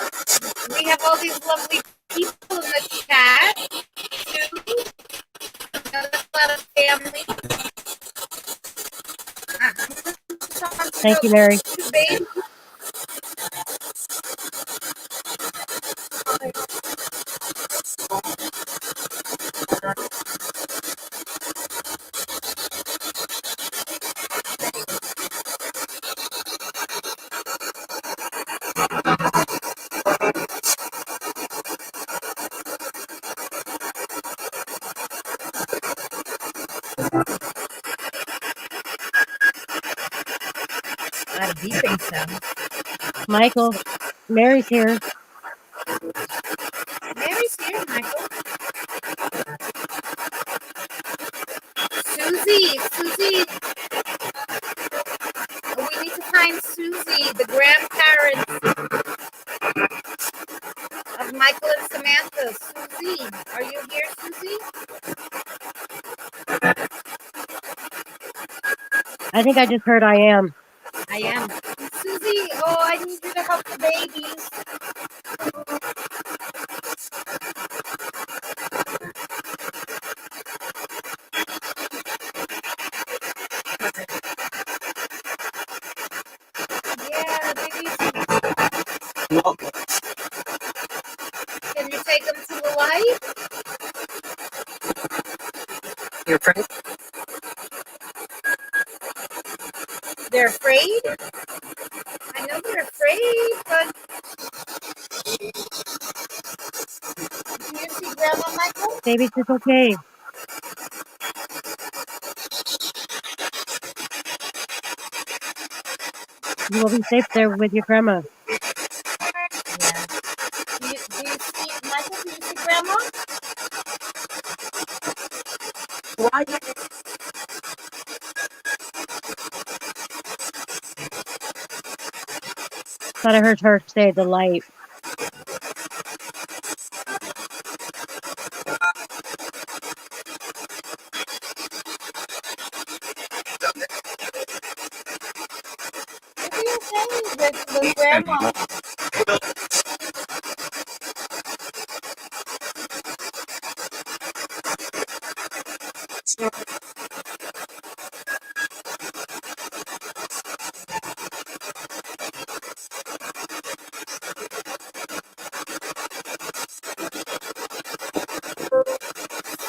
we have all these lovely people in the chat too. Another lot of family. Thank you, Mary. Baby. Beeping sound. Michael, Mary's here. Mary's here, Michael. Susie. Oh, we need to find Susie, the grandparents of Michael and Samantha. Susie, are you here, Susie? I think I just heard I am. I am. Susie, oh, I need you to help the babies. Yeah, babies. Can you take them to the light? You're afraid? They're afraid? I know they're afraid, but do you see Grandma, Michael? Baby, it's okay. You will be safe there with your grandma. Yeah. Do you see, Michael, do you see Grandma? Why? Thought I heard her say the light. What are you saying with Grandma?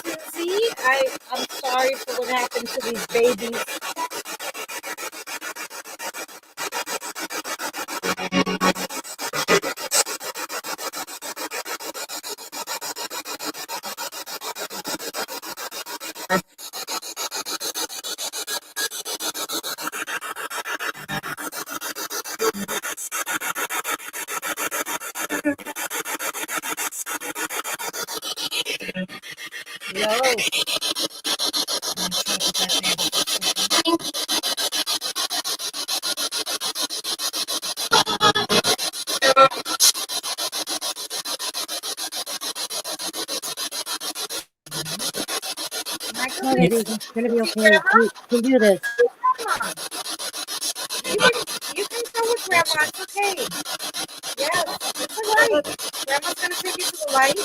Susie, I'm sorry for what happened to these babies. Hello. Michael, No, baby, it's gonna be okay. You can do this. Grandma. You can go with Grandma. It's okay. Yes, it's all right. Grandma's gonna take you to the light.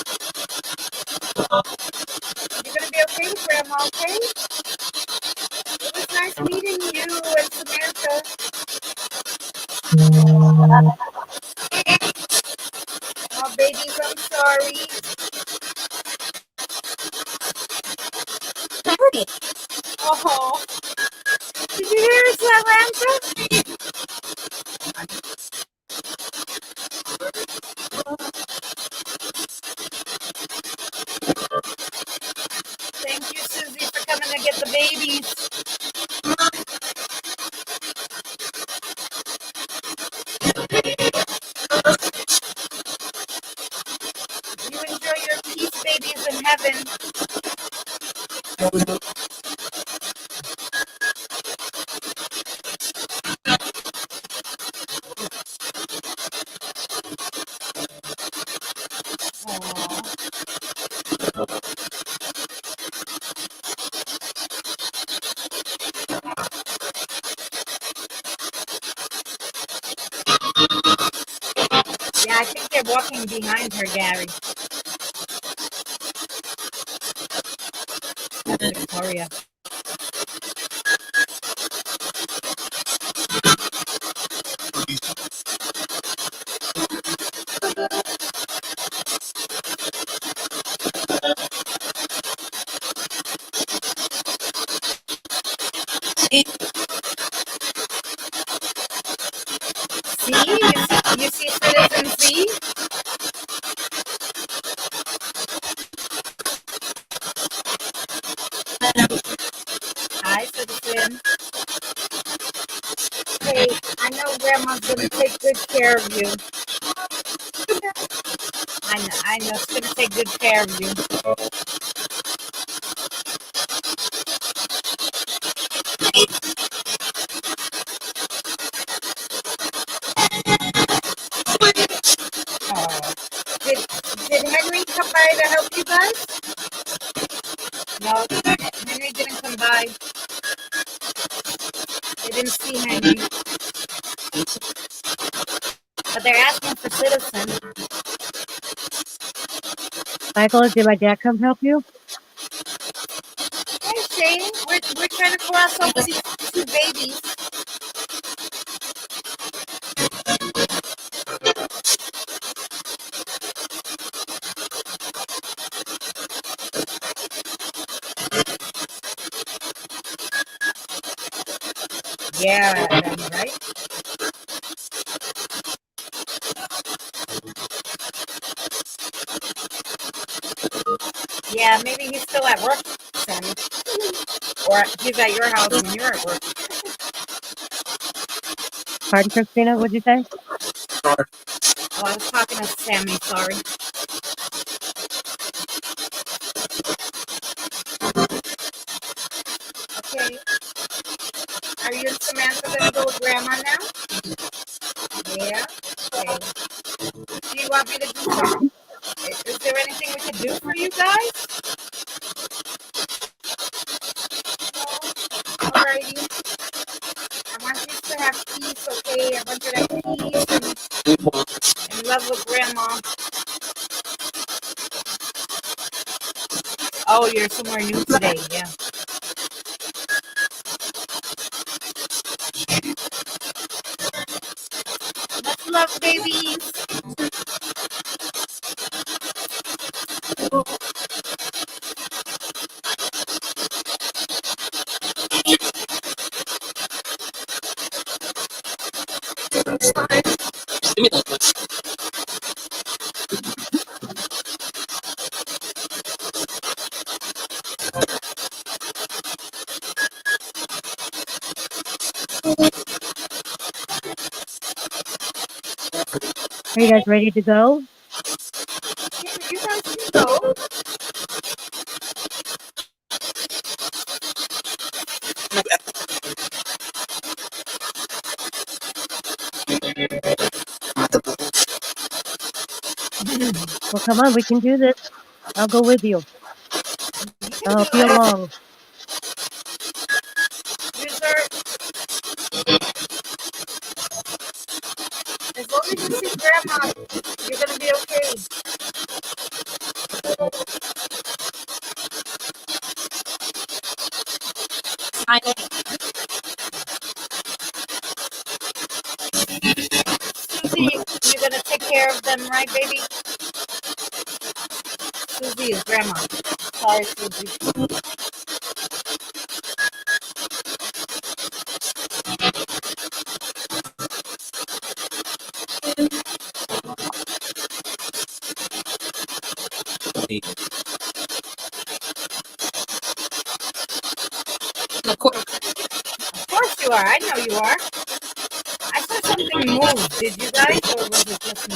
You're gonna be okay with Grandma, okay? It was nice meeting you and Samantha. Oh, babies, I'm sorry. Oh, did you hear us, Atlanta? Thank you, Susie, for coming to get the babies. You enjoy your peace babies in heaven. they're walking behind her, Gary. That's Victoria. You see Citizen Z? Hi, Citizen. Hey, I know Grandma's gonna take good care of you. I know she's gonna take good care of you. Oh. Did Henry come by to help you guys? No, Henry didn't come by. They didn't see Henry. But they're asking for Citizen. Michael, did my dad come help you? Hey, Shane. We're trying to cross over these two babies. Yeah, right? Yeah, maybe he's still at work, Sammy. Or he's at your house when you're at work. Pardon, Christina, what'd you say? Oh, I was talking to Sammy, sorry. Okay. Are you and Samantha gonna go with Grandma now? Yeah? Okay. Do you want me to do something? Is there anything we can do for you guys? No? Alrighty. I want you to have peace, okay? I want you to have peace and love with Grandma. Oh, you're somewhere new today, yeah. Much love, babies. Are you guys ready to go? Yeah, you guys can go. Well, come on, we can do this. I'll go with you. You can I'll do help you it. along. Dessert. As long as you see Grandma, you're gonna be okay. Susie, you're gonna take care of them, right, baby? Susie is Grandma. Sorry, Susie. Of course you are. I know you are. I saw something move. Did you guys, or was it just me?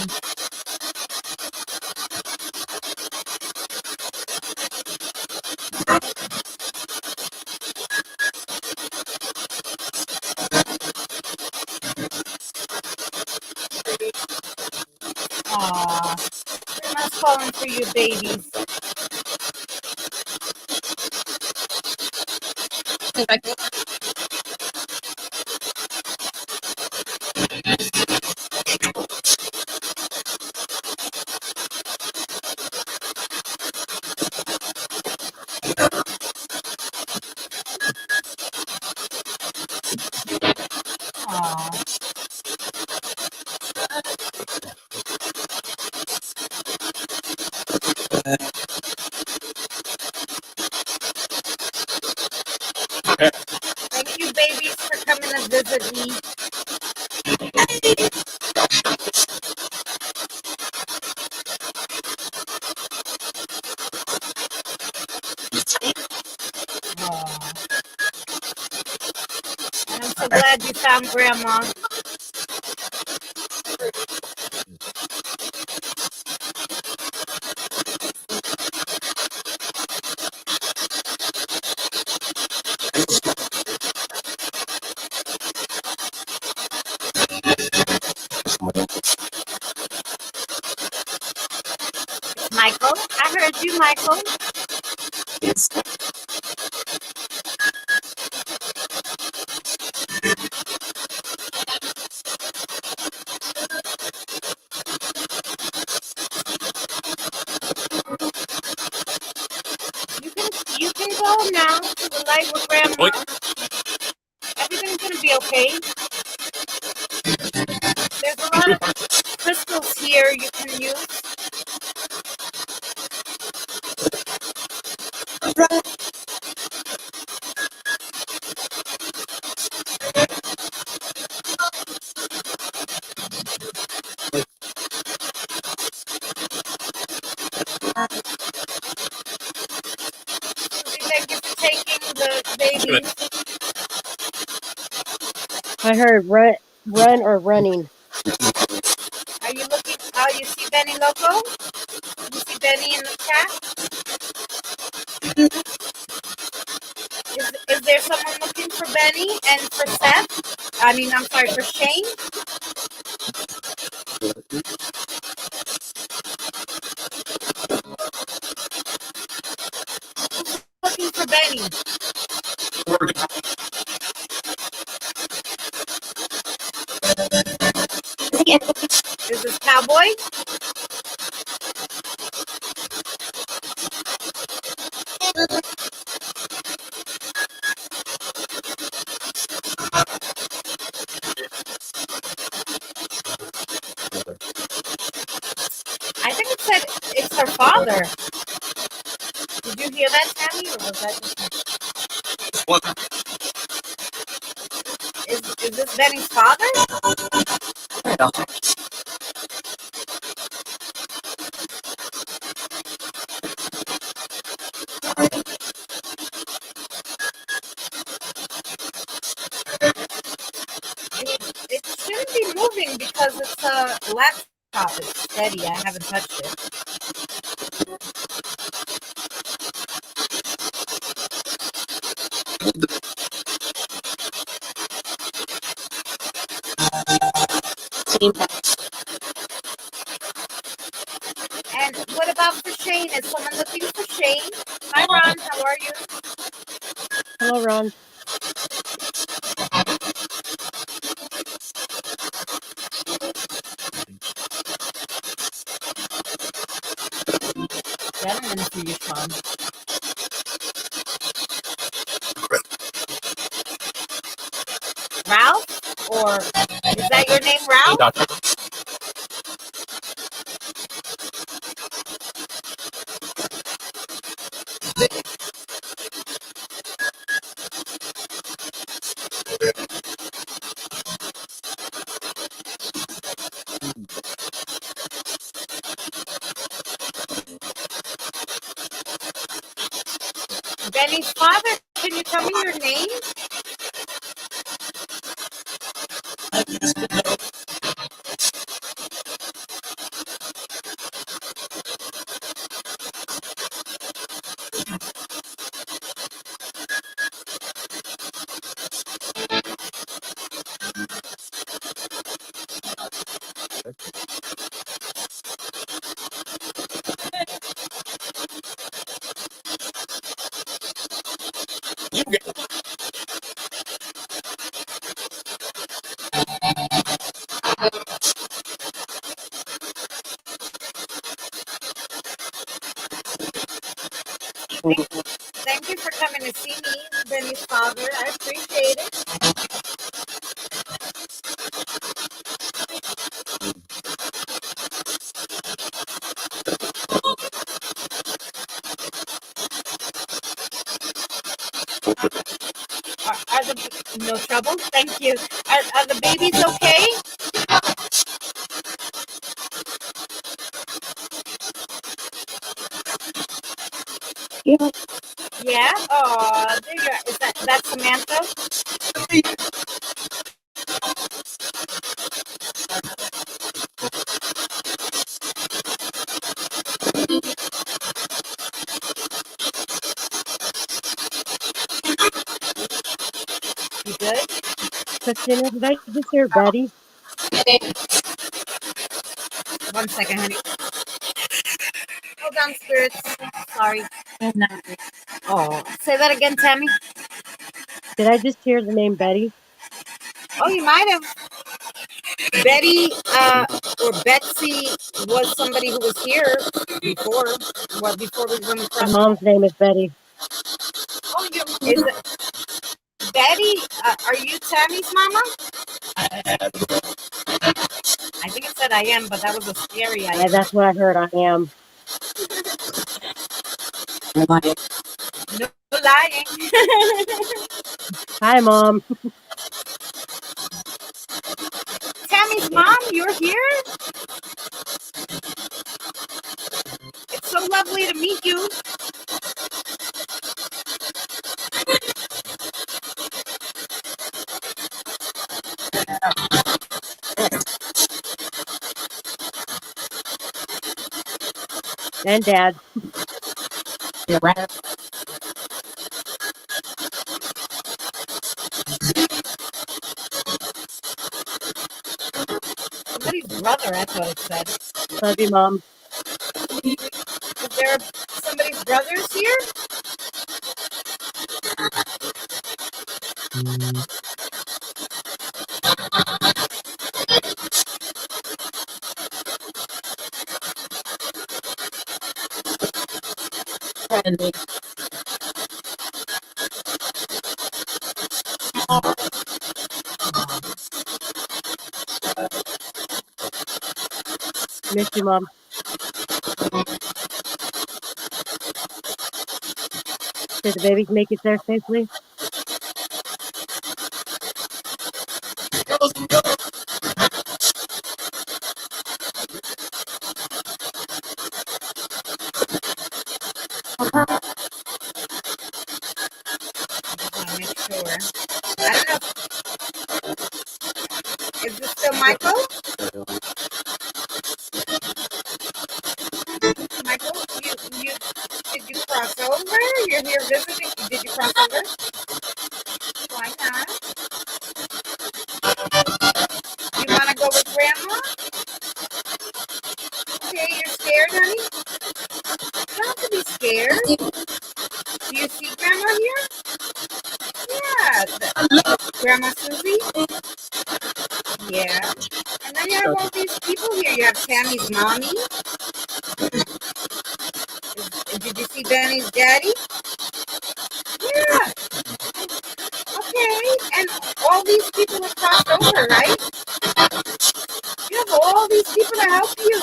Aw, Grandma's calling for you, babies. coming to visit me. Aw. And I'm so glad you found Grandma. Michael, I heard you, Michael. You can go now to the light with Grandma. Everything's gonna be okay. There's a lot of crystals here you can use. Thank you for taking the baby. I heard run or running. Are you looking? Oh, you see Benny Loco? You see Benny in the chat? Is there someone looking for Benny and for Seth? I'm sorry, for Shane? Looking for Benny. Is this Cowboy? I think it said it's her father. Did you hear that, Tammy, or was that just me? Is this Benny's father? It shouldn't be moving because it's a laptop. It's steady. I haven't touched it. And what about for Shane? Is someone looking for Shane? Hi, Ron. How are you? Hello, Ron. Gentlemen for you, Sean. Ralph? Or is that your name, Ralph? Benny's father, can you tell me your name? double. Thank you. Are the babies okay? Yeah. Yeah. Oh, there you are. Is that's Samantha? You good? Christina, did I just hear Betty? 1 second, honey. Hold on, spirits. Sorry. Oh, say that again, Tammy. Did I just hear the name Betty? Oh, you might have. Betty or Betsy was somebody who was here before. Well, before we when we My crossed. mom's name is Betty. Oh, is it Betty? Are you Tammy's mama? I think it said I am, but that was a scary I am. That's what I heard. I am. No lying. Hi, Mom. Tammy's mom, you're here? It's so lovely to meet you. And Dad. Yeah, right. Somebody's brother, I thought it said. Love you, Mom. Is there somebody's brothers here? Friendly. Miss you, Mom. Did the babies make it there safely? I'll make sure. I don't know. Is this still Michael? Michael, did you cross over? You're here visiting. Did you cross over? Why not? You want to go with Grandma? Okay, you're scared, honey? You don't have to be scared. Do you see Grandma here? Yeah. Grandma Susie? Yeah. And then you have all these people here. You have Tammy's mommy. Did you see Benny's daddy? Yeah. Okay. And all these people have crossed over, right? You have all these people to help you.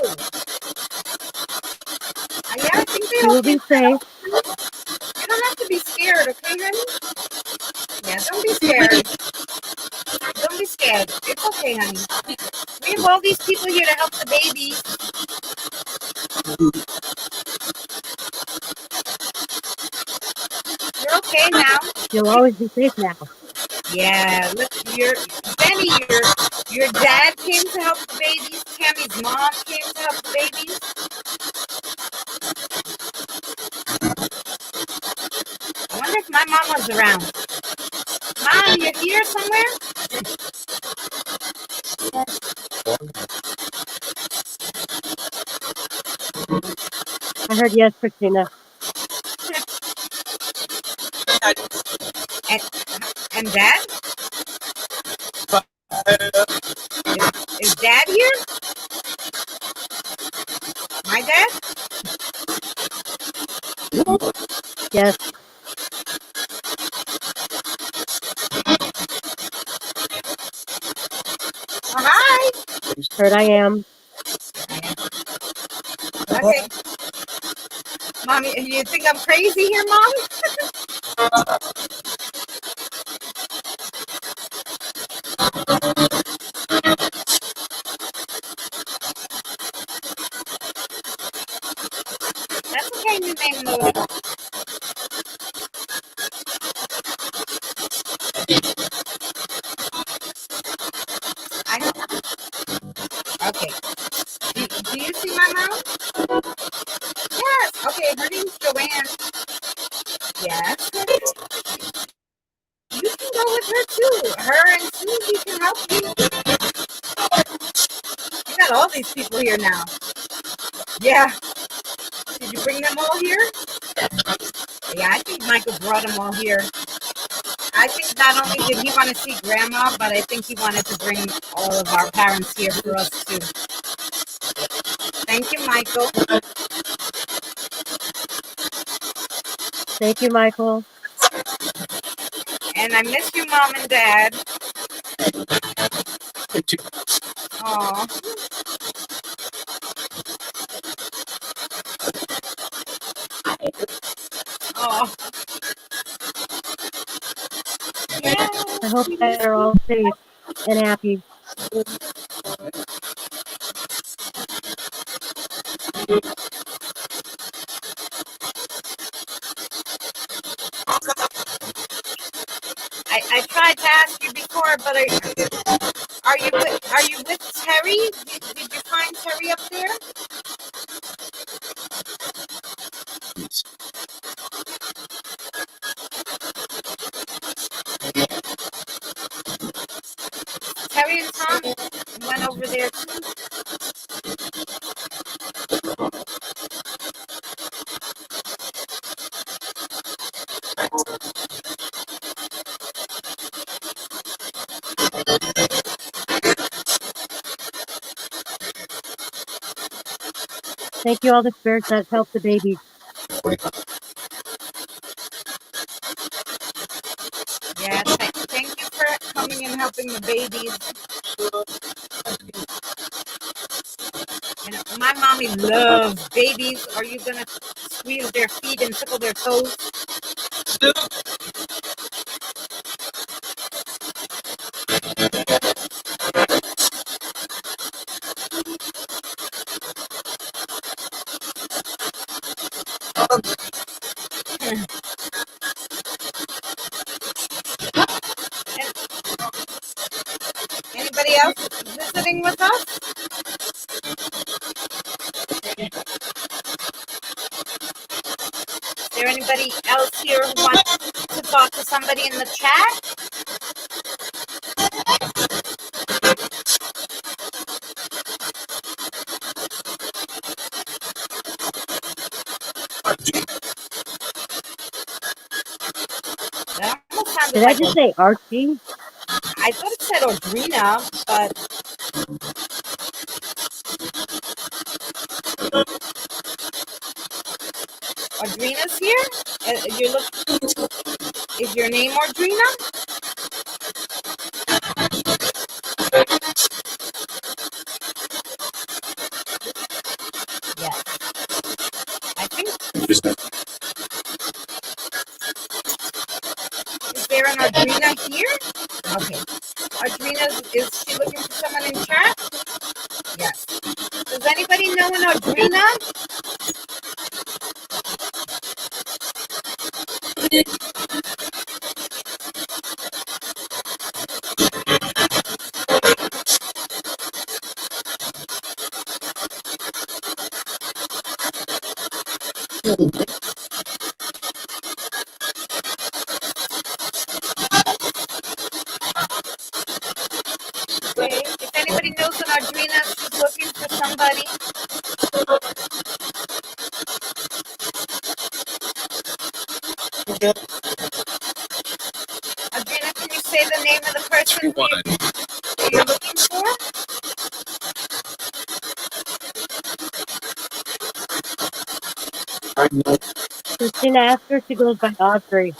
Yeah, I think they You will all be think safe. you don't have to be scared, okay, honey? Yeah, don't be scared. Don't be scared. It's okay, honey. We have all these people here to help the babies. You're okay now. You'll always be safe now. Yeah, look, Benny, your dad came to help the babies. Tammy's mom came to help the babies. I wonder if my mama's around. Mom, you're here somewhere? I heard yes, Christina. And Dad? Is Dad here? My dad? Yes. Oh, hi. Heard I am. Okay. Mommy, you think I'm crazy here, Mom? That's okay, new name loading. I don't. Okay. Do you see my mom? Yes. Okay, her name's Joanne. Yes. You can go with her too. Her and Susie can help you. You got all these people here now. Yeah. Did you bring them all here? Yeah, I think Michael brought them all here. I think not only did he want to see Grandma, but I think he wanted to bring all of our parents here for us too. Thank you, Michael. Thank you, Michael. And I miss you, Mom and Dad. Aw. Oh. I hope they're all safe and happy. I tried to ask you before, but are you with Terry? Did you find Terry up there? Terry and Tom went over there too. Thank you, all the spirits that helped the babies. Yeah, thank you for coming and helping the babies. And my mommy loves babies. Are you gonna squeeze their feet and tickle their toes? Anybody else visiting with us? Is there anybody else here who wants to talk to somebody in the chat? That almost sounded Did I like just say Archie? I thought it said Audrina, but Audrina's here? Is your name Audrina? Yes. I think. Is there an Audrina here? Okay. Audrina, is she looking for someone in chat? Yes. Does anybody know an Audrina? Okay. If anybody knows an Audrina, she's looking for somebody. Audrina, can you say the name of the person who you're looking for? Christina asked her, she goes by Audrey.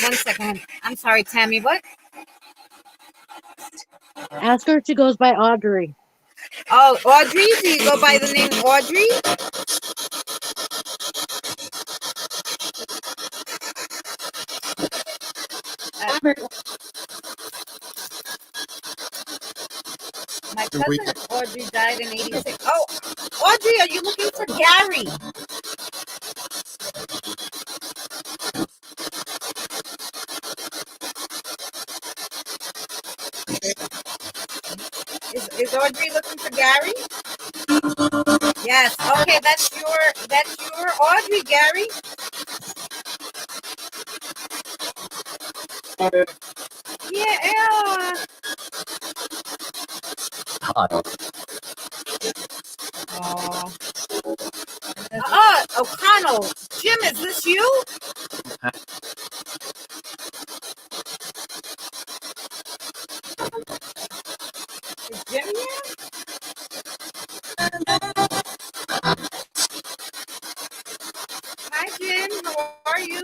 One second. I'm sorry, Tammy. What? Ask her if she goes by Audrey. Oh, Audrey? Do you go by the name Audrey? My cousin Audrey died in 86. Oh, Audrey, are you looking for Gary? Is Audrey looking for Gary? Yes. Okay, that's your Audrey, Gary. Yeah. Oh. O'Connell. Jim, is this you? Is Jim here? Hi, Jim. How are you?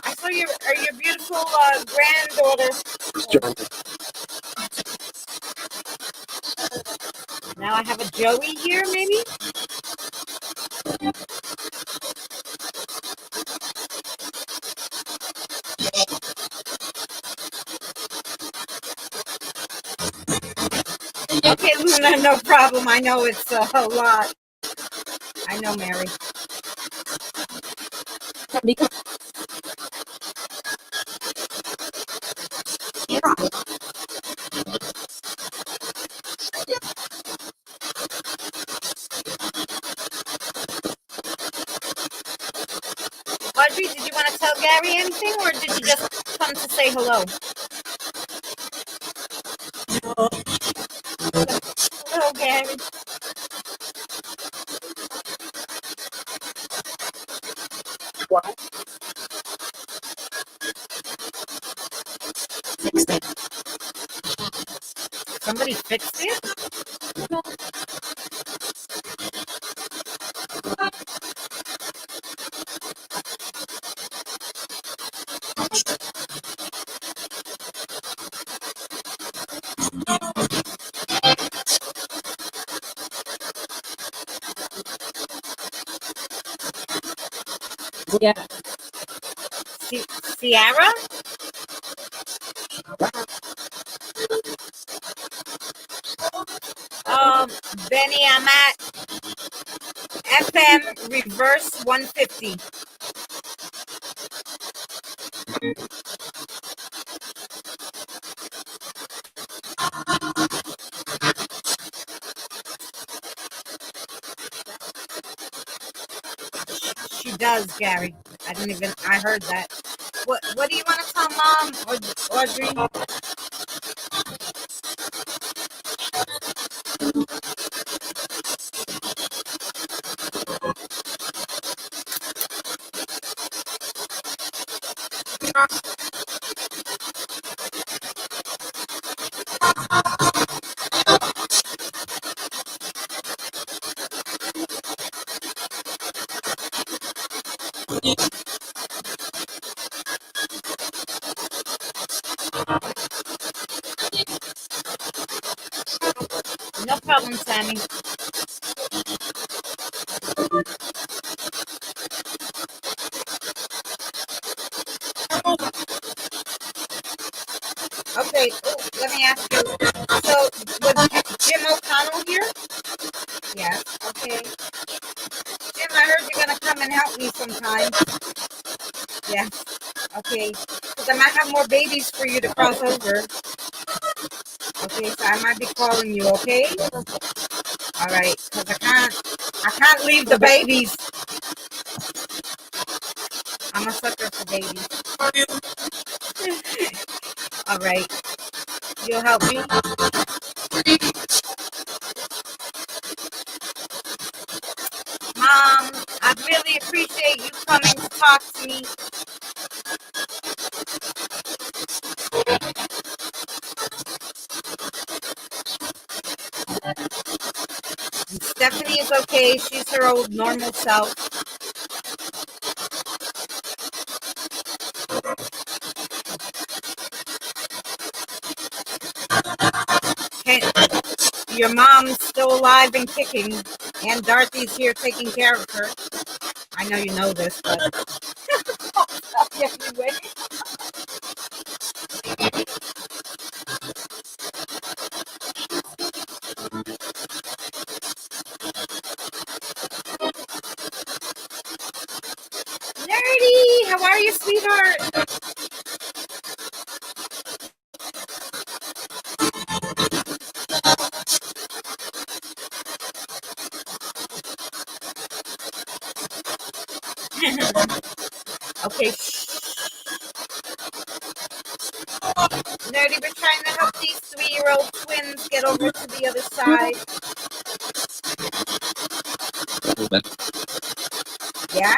I saw your beautiful granddaughter. Now I have a Joey here, maybe? Okay, Luna, no problem. I know it's a lot. I know, Mary. Audrey, did you want to tell Gary anything, or did you just come to say hello? Hello, Gary. What? Somebody fixed it? Yeah. Sierra? Benny, I'm at FM reverse 150. She does, Gary. I heard that. What do you want to tell Mom or Audrey? No problem, Sammy. Okay, let me ask you. So, was Jim O'Connell here? Yes. Okay. Jim, I heard you're gonna come and help me sometime. Yes. Okay. Because I might have more babies for you to cross over. Okay, so I might be calling you. Okay. All right. Because I can't leave the babies. I'm a sucker for babies. All right. You'll help me? Mom, I really appreciate you coming to talk to me. And Stephanie is okay. She's her old normal self. your mom's still alive and kicking, and Dorothy's here taking care of her. I know you know this, but anyway. Nerdy, how are you, sweetheart? Okay. Nerdy, we're trying to help these 3-year-old twins get over to the other side. Yeah?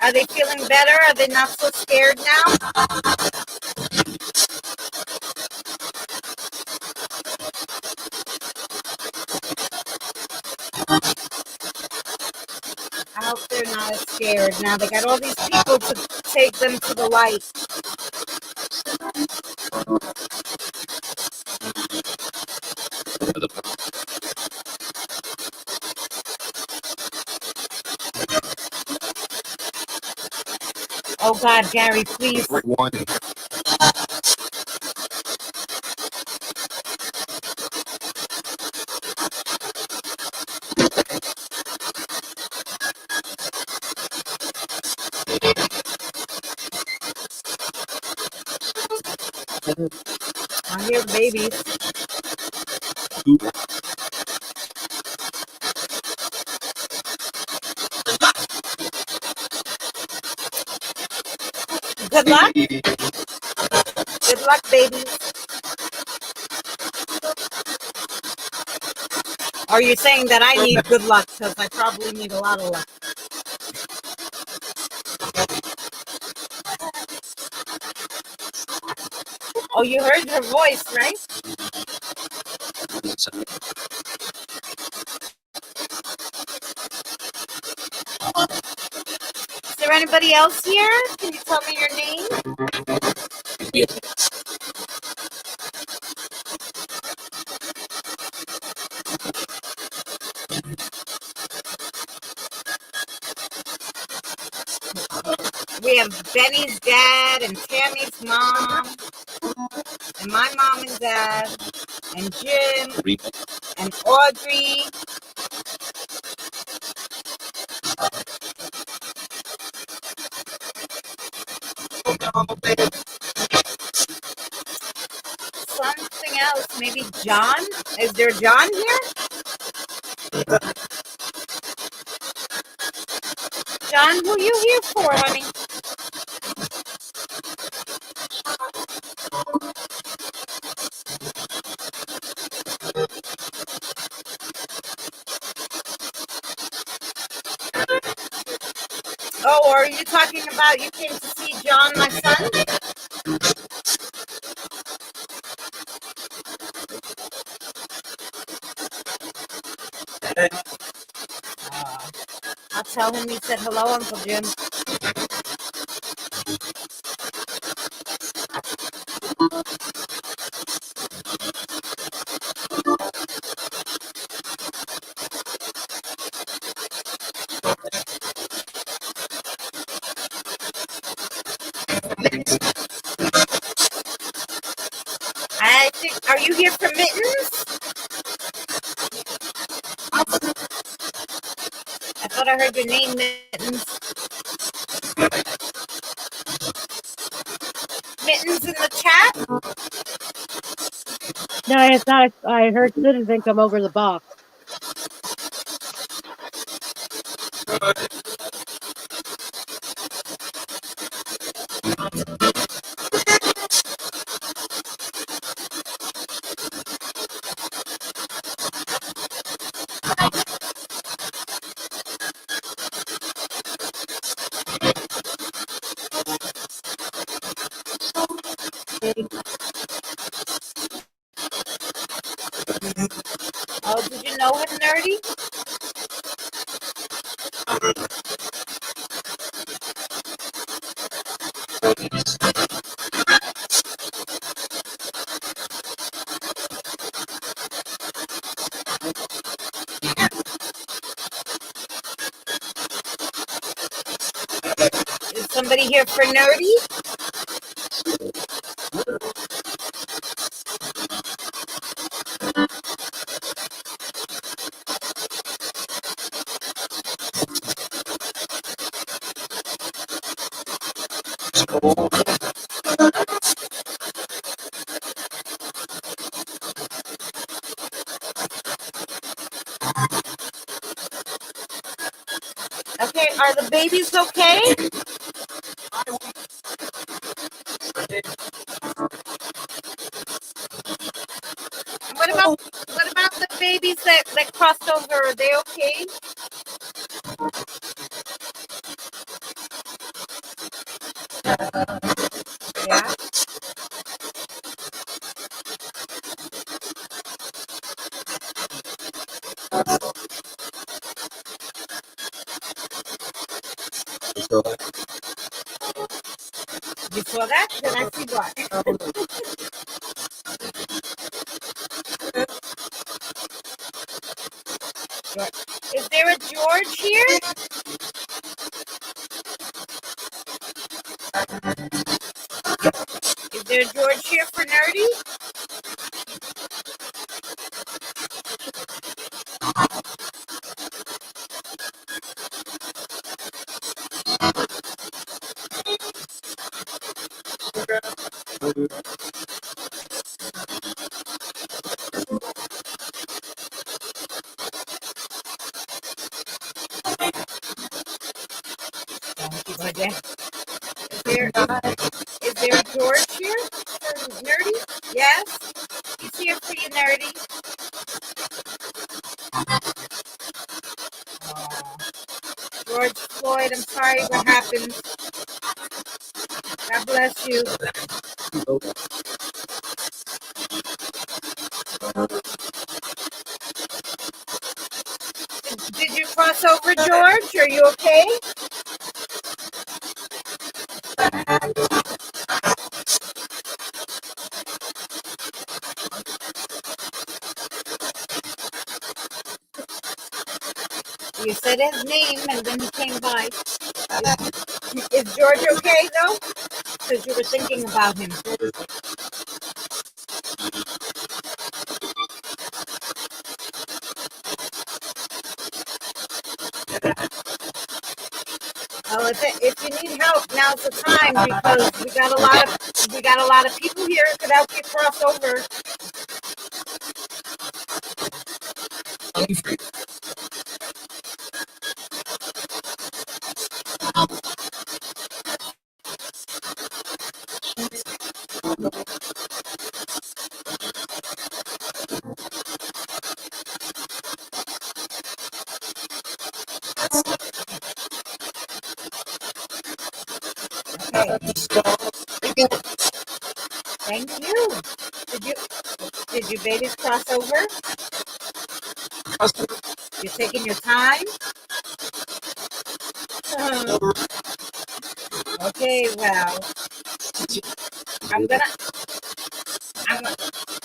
Are they feeling better? Are they not so scared now? I hope they're not as scared. Now they got all these people to take them to the light. Oh God, Gary, please. I hear babies. Good luck. Good luck, babies. Are you saying that I need good luck? Because I probably need a lot of luck. Oh, you heard her voice, right? Is there anybody else here? Can you tell me your name? We have Benny's dad and Tammy's mom and my mom and dad and Jim and Audrey. Something else, maybe John? Is there John here? John, who you here for, honey? Oh, are you talking about you came to see John, my son? I'll tell him you said hello, Uncle Jim. I think, are you here for Mittens? I thought I heard your name, Mittens. Mittens in the chat? No, I thought I heard Citizen come over the box. Oh, did you know him, Nerdy? somebody here for nerdy? Okay, are the babies okay? What about the babies that crossed over? Are they okay? Yeah. You saw that? Then I see what. Is there a George here? Is there a George here for nerdy? Is there a George here for nerdy? Yes? He's here for you, nerdy. George Floyd, I'm sorry what happened. God bless you. Did you cross over, George? Are you okay? You said his name and then he came by. Is George okay though? Because you were thinking about him. Well, if you need help, now's the time because we got a lot of people here who could help you cross over. Thank you. Did you babies cross over? You're taking your time? Okay, well, I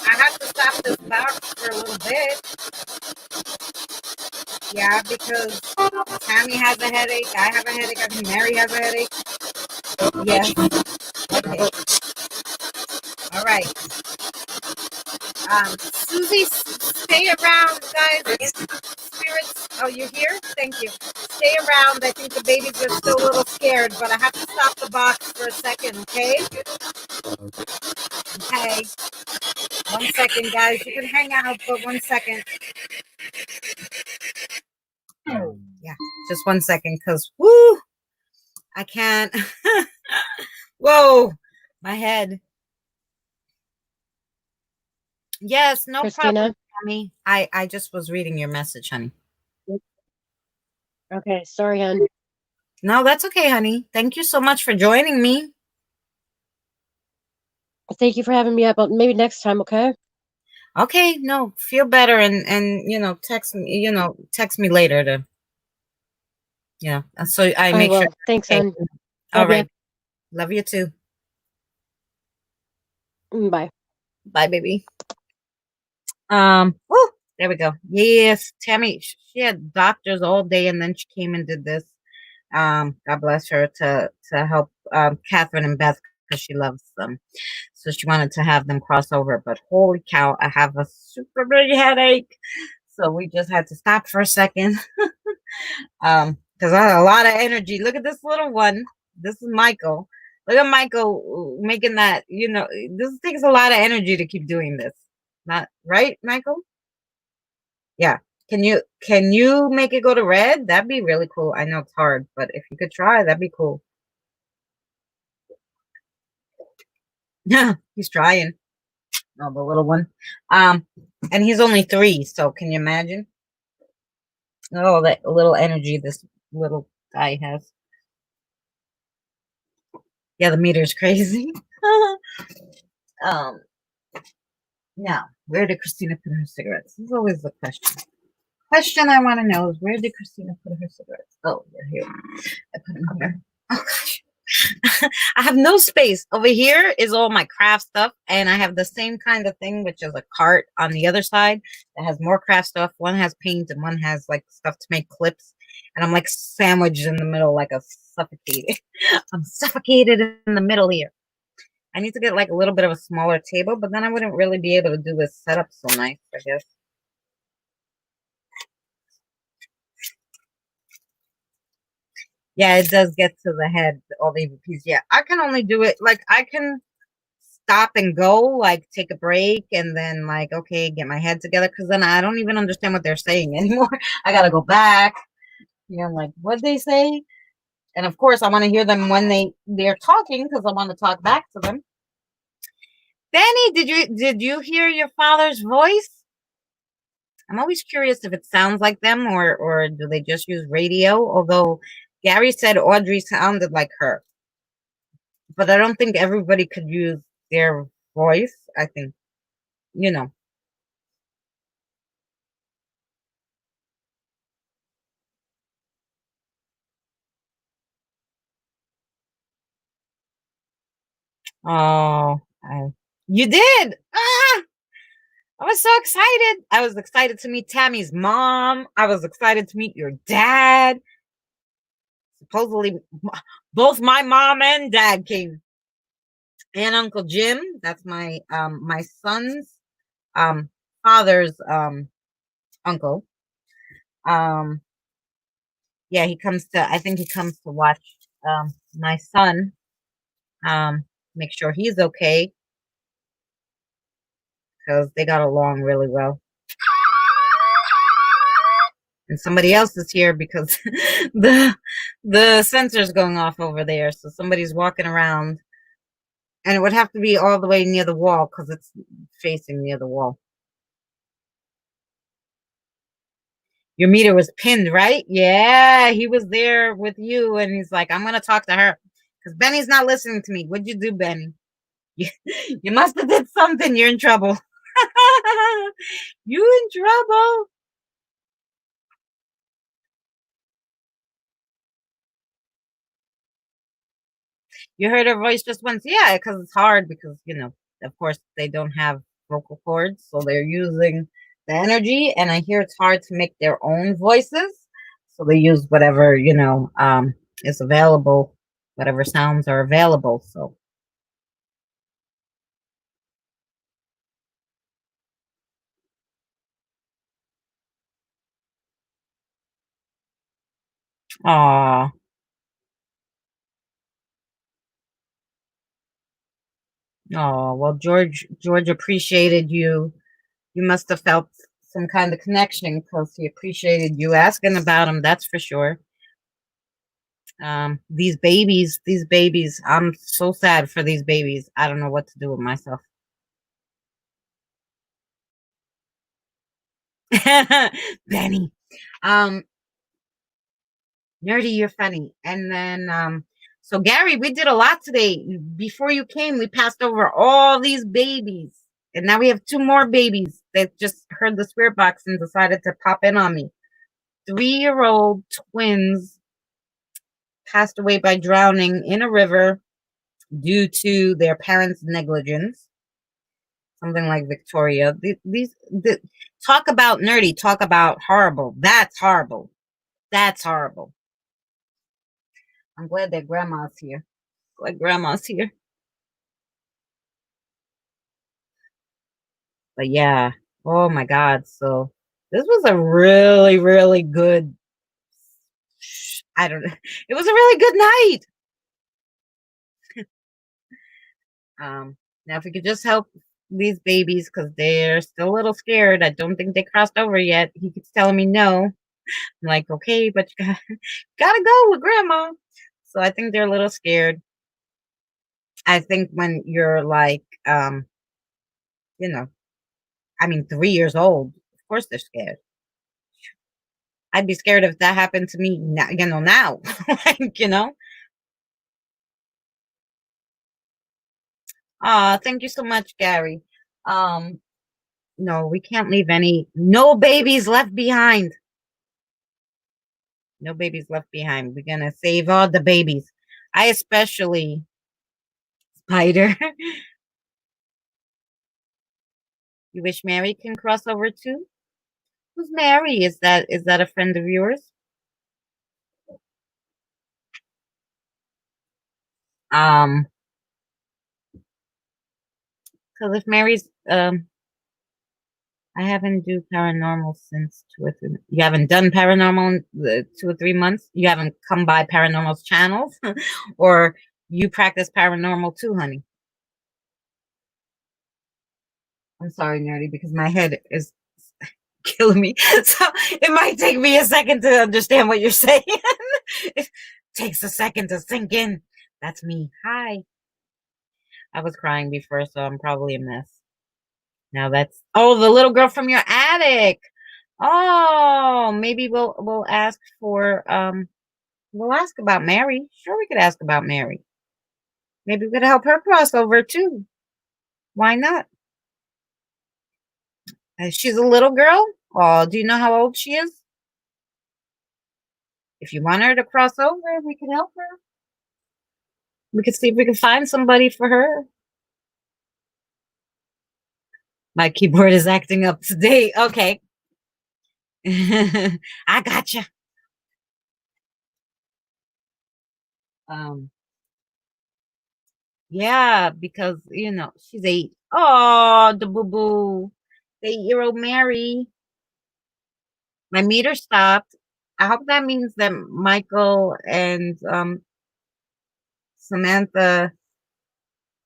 have to stop this box for a little bit. Yeah, because Tammy has a headache, I have a headache, I think Mary has a headache. Yes. Okay. All right. Susie, stay around, guys. Spirits. Oh, you're here? Thank you. Stay around. I think the babies are still a little scared, but I have to stop the box for a second, okay? Okay. 1 second, guys. You can hang out for 1 second. Yeah, just 1 second, because, woo, I can't. Whoa, my head. Yes, no Christina? problem, honey. I just was reading your message, honey. Okay, sorry, hon. No, that's okay, honey. Thank you so much for joining me. Thank you for having me up. Maybe next time, okay? Okay, no, feel better and text me later to so I I make sure. will. Thanks, Okay. hon. All Love ya. right. Love you too. Bye. Bye, baby. Oh, there we go. Yes, Tammy, she had doctors all day and then she came and did this. God bless her to to help Catherine and Beth because she loves them. So she wanted to have them cross over. But holy cow, I have a super big headache. So we just had to stop for a second. Because I have a lot of energy. Look at this little one. This is Michael. Look at Michael making that, this takes a lot of energy to keep doing this. Not right, Michael? Yeah. Can you make it go to red? That'd be really cool. I know it's hard, but if you could try, that'd be cool. Yeah, he's trying. Oh, the little one. And he's only 3, so can you imagine? Oh, that little energy this little guy has. Yeah, the meter's crazy. Now, where did Christina put her cigarettes? This is always the question. Question I want to know is, where did Christina put her cigarettes? Oh, they're here. I put them here. Oh gosh. I have no space. Over here is all my craft stuff, and I have the same kind of thing, which is a cart on the other side that has more craft stuff. One has paint and one has like stuff to make clips, and I'm like sandwiched in the middle like a suffocated. I'm suffocated in the middle here. I need to get like a little bit of a smaller table, but then I wouldn't really be able to do this setup so nice, I guess. Yeah, it does get to the head, all the EVPs. Yeah, I can only do it, like, I can stop and go, like, take a break, and then, like, okay, get my head together, because then I don't even understand what they're saying anymore. I gotta go back. Like, what'd they say? And, of course, I want to hear them when they're talking, because I want to talk back to them. Benny, did you hear your father's voice? I'm always curious if it sounds like them, or do they just use radio, although Gary said Audrey sounded like her. But I don't think everybody could use their voice. I think, Oh, you did. Ah, I was so excited. I was excited to meet Tammy's mom. I was excited to meet your dad. Supposedly, both my mom and dad came. And Uncle Jim. That's my my son's father's uncle. Yeah, I think he comes to watch my son, make sure he's okay, because they got along really well. And somebody else is here because the sensor's going off over there, so somebody's walking around, and it would have to be all the way near the wall because it's facing near the wall. Your meter was pinned, right? Yeah, he was there with you, and he's like, I'm gonna talk to her because Benny's not listening to me. What'd you do, Benny? You must have did something. You're in trouble. You in trouble. You heard her voice just once. Yeah, because it's hard because, of course, they don't have vocal cords, so they're using the energy, and I hear it's hard to make their own voices, so they use whatever, is available, whatever sounds are available, so. Aw. Oh, well, George appreciated you. You must have felt some kind of connection because he appreciated you asking about him. That's for sure. These babies, I'm so sad for these babies. I don't know what to do with myself. Benny. Nerdy, you're funny. And then, so Gary, we did a lot today. Before you came, we passed over all these babies. And now we have 2 more babies that just heard the spirit box and decided to pop in on me. 3-year-old twins passed away by drowning in a river due to their parents' negligence. Something like Victoria. Talk about nerdy. Talk about horrible. That's horrible. That's horrible. I'm glad that grandma's here. Glad grandma's here. But yeah, oh my God. So this was a really, really good, I don't know. It was a really good night. Now if we could just help these babies because they're still a little scared. I don't think they crossed over yet. He keeps telling me no. I'm like, okay, but you gotta go with grandma. So I think they're a little scared. I think when you're like, you know, I mean, 3 years old, of course they're scared. I'd be scared if that happened to me now, now. Like. Thank you so much, Gary. No, we can't leave no babies left behind. No babies left behind. We're gonna save all the babies. I especially, Spider. You wish Mary can cross over too? Who's Mary? Is that a friend of yours? Because if Mary's I haven't do paranormal since 2 or 3. You haven't done paranormal in 2 or 3 months. You haven't come by paranormal's channels, or you practice paranormal too, honey. I'm sorry, nerdy, because my head is killing me. So it might take me a second to understand what you're saying. It takes a second to sink in. That's me. Hi. I was crying before, so I'm probably a mess. Now that's the little girl from your attic. Oh, maybe we'll ask for we'll ask about Mary. Sure, we could ask about Mary. Maybe we could help her cross over too. Why not? She's a little girl. Oh, do you know how old she is? If you want her to cross over, we could help her. We could see if we can find somebody for her. My keyboard is acting up today. Okay. I gotcha. Yeah, because she's 8. Oh, the boo-boo. The 8-year-old Mary. My meter stopped. I hope that means that Michael and Samantha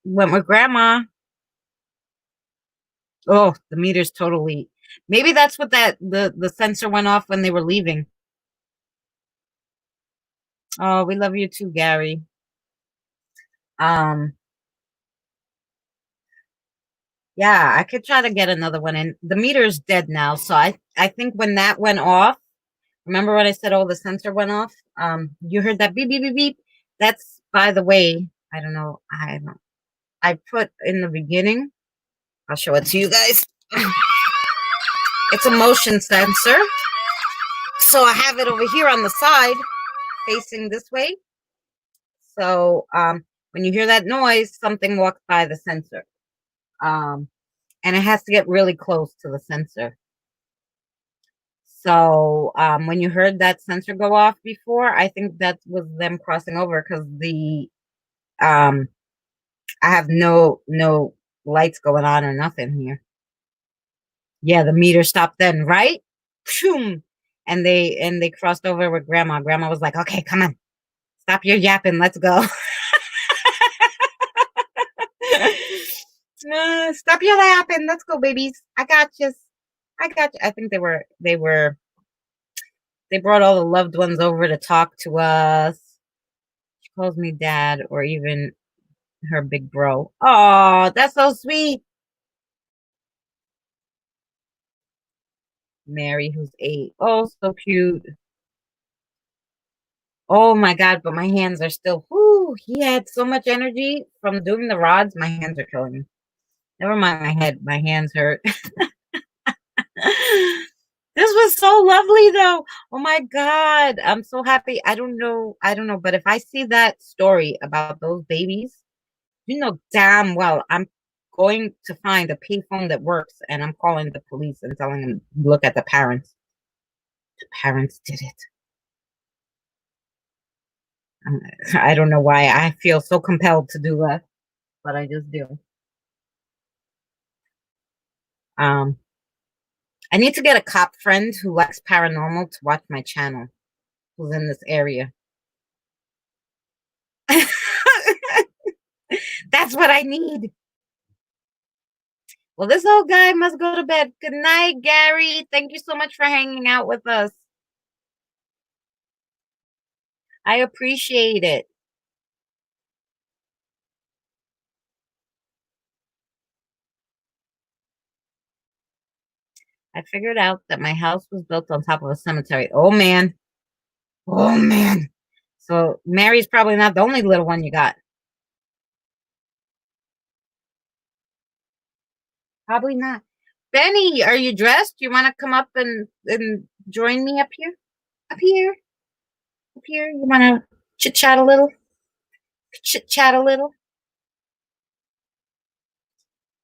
went with grandma. Oh, the meter's totally. Maybe that's what the sensor went off when they were leaving. Oh, we love you too, Gary. Yeah, I could try to get another one in. The meter's dead now, so I think when that went off, remember when I said, oh, the sensor went off? You heard that beep, beep, beep, beep. That's, by the way, I don't know. I put in the beginning. I'll show it to you guys. It's a motion sensor. So I have it over here on the side, facing this way. So when you hear that noise, something walks by the sensor. And it has to get really close to the sensor. So when you heard that sensor go off before, I think that was them crossing over because I have no lights going on or nothing here. Yeah, the meter stopped then, right? Phoom. And they crossed over with grandma. Grandma was like, okay, come on. Stop your yapping. Let's go. Stop your yapping. Let's go, babies. I got you. I got you. I think they brought all the loved ones over to talk to us. She calls me dad, or even her big bro. Oh, that's so sweet. Mary, who's 8. Oh, so cute. Oh my God, but my hands are still, whoo, he had so much energy from doing the rods. My hands are killing me. Never mind my head. My hands hurt. This was so lovely though. Oh my God. I'm so happy. I don't know. But if I see that story about those babies, you know damn well I'm going to find a payphone that works, and I'm calling the police and telling them, look at the parents. The parents did it. I don't know why I feel so compelled to do that, but I just do. Um, I need to get a cop friend who likes paranormal to watch my channel, who's in this area. That's what I need. Well, this old guy must go to bed. Good night, Gary. Thank you so much for hanging out with us. I appreciate it. I figured out that my house was built on top of a cemetery. Oh, man. Oh, man. So Mary's probably not the only little one you got. Probably not. Benny, are you dressed? You want to come up and join me up here? Up here? Up here? You want to chit-chat a little? Chit-chat a little?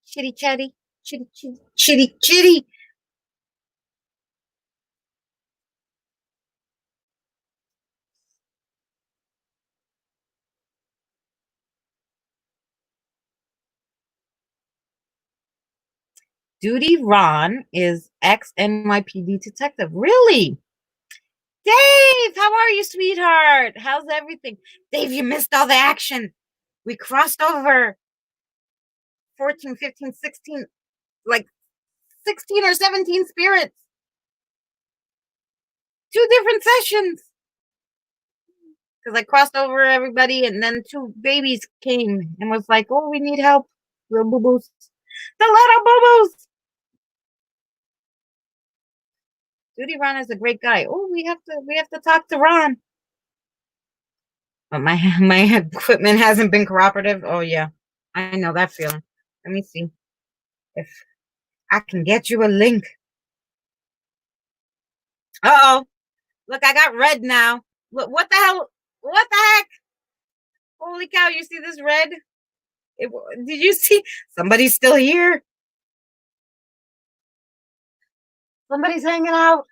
Chitty-chatty? Chitty-chitty? Chitty-chitty? Duty Ron is ex-NYPD detective. Really? Dave, how are you, sweetheart? How's everything? Dave, you missed all the action. We crossed over 14, 15, 16, like 16 or 17 spirits. 2 different sessions. Because I crossed over everybody, and then 2 babies came and was like, oh, we need help. Little boo-boos. The little boo-boos. Duty Ron is a great guy. Oh, we have to talk to Ron. But my equipment hasn't been cooperative. Oh yeah, I know that feeling. Let me see if I can get you a link. Uh-oh. Look, I got red now. Look, what the hell? What the heck? Holy cow, you see this red? Did you see? Somebody's still here. Somebody's hanging out.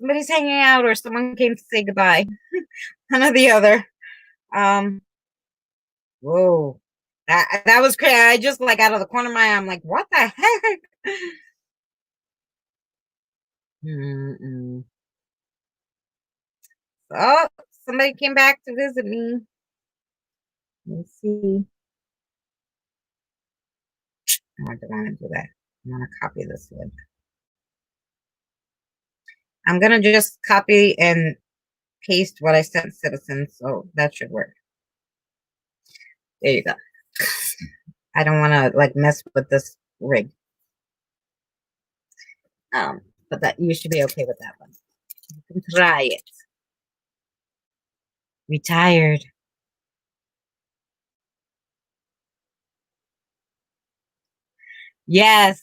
Somebody's hanging out, or someone came to say goodbye. One or the other. Whoa. That was crazy. I just like out of the corner of my eye, I'm like, what the heck? Mm-mm. Oh, somebody came back to visit me. Let's see. I don't want to do that. I want to copy this link. I'm going to just copy and paste what I sent Citizens, so that should work. There you go. I don't want to like mess with this rig. But that you should be okay with that one. You can try it. Retired. Yes.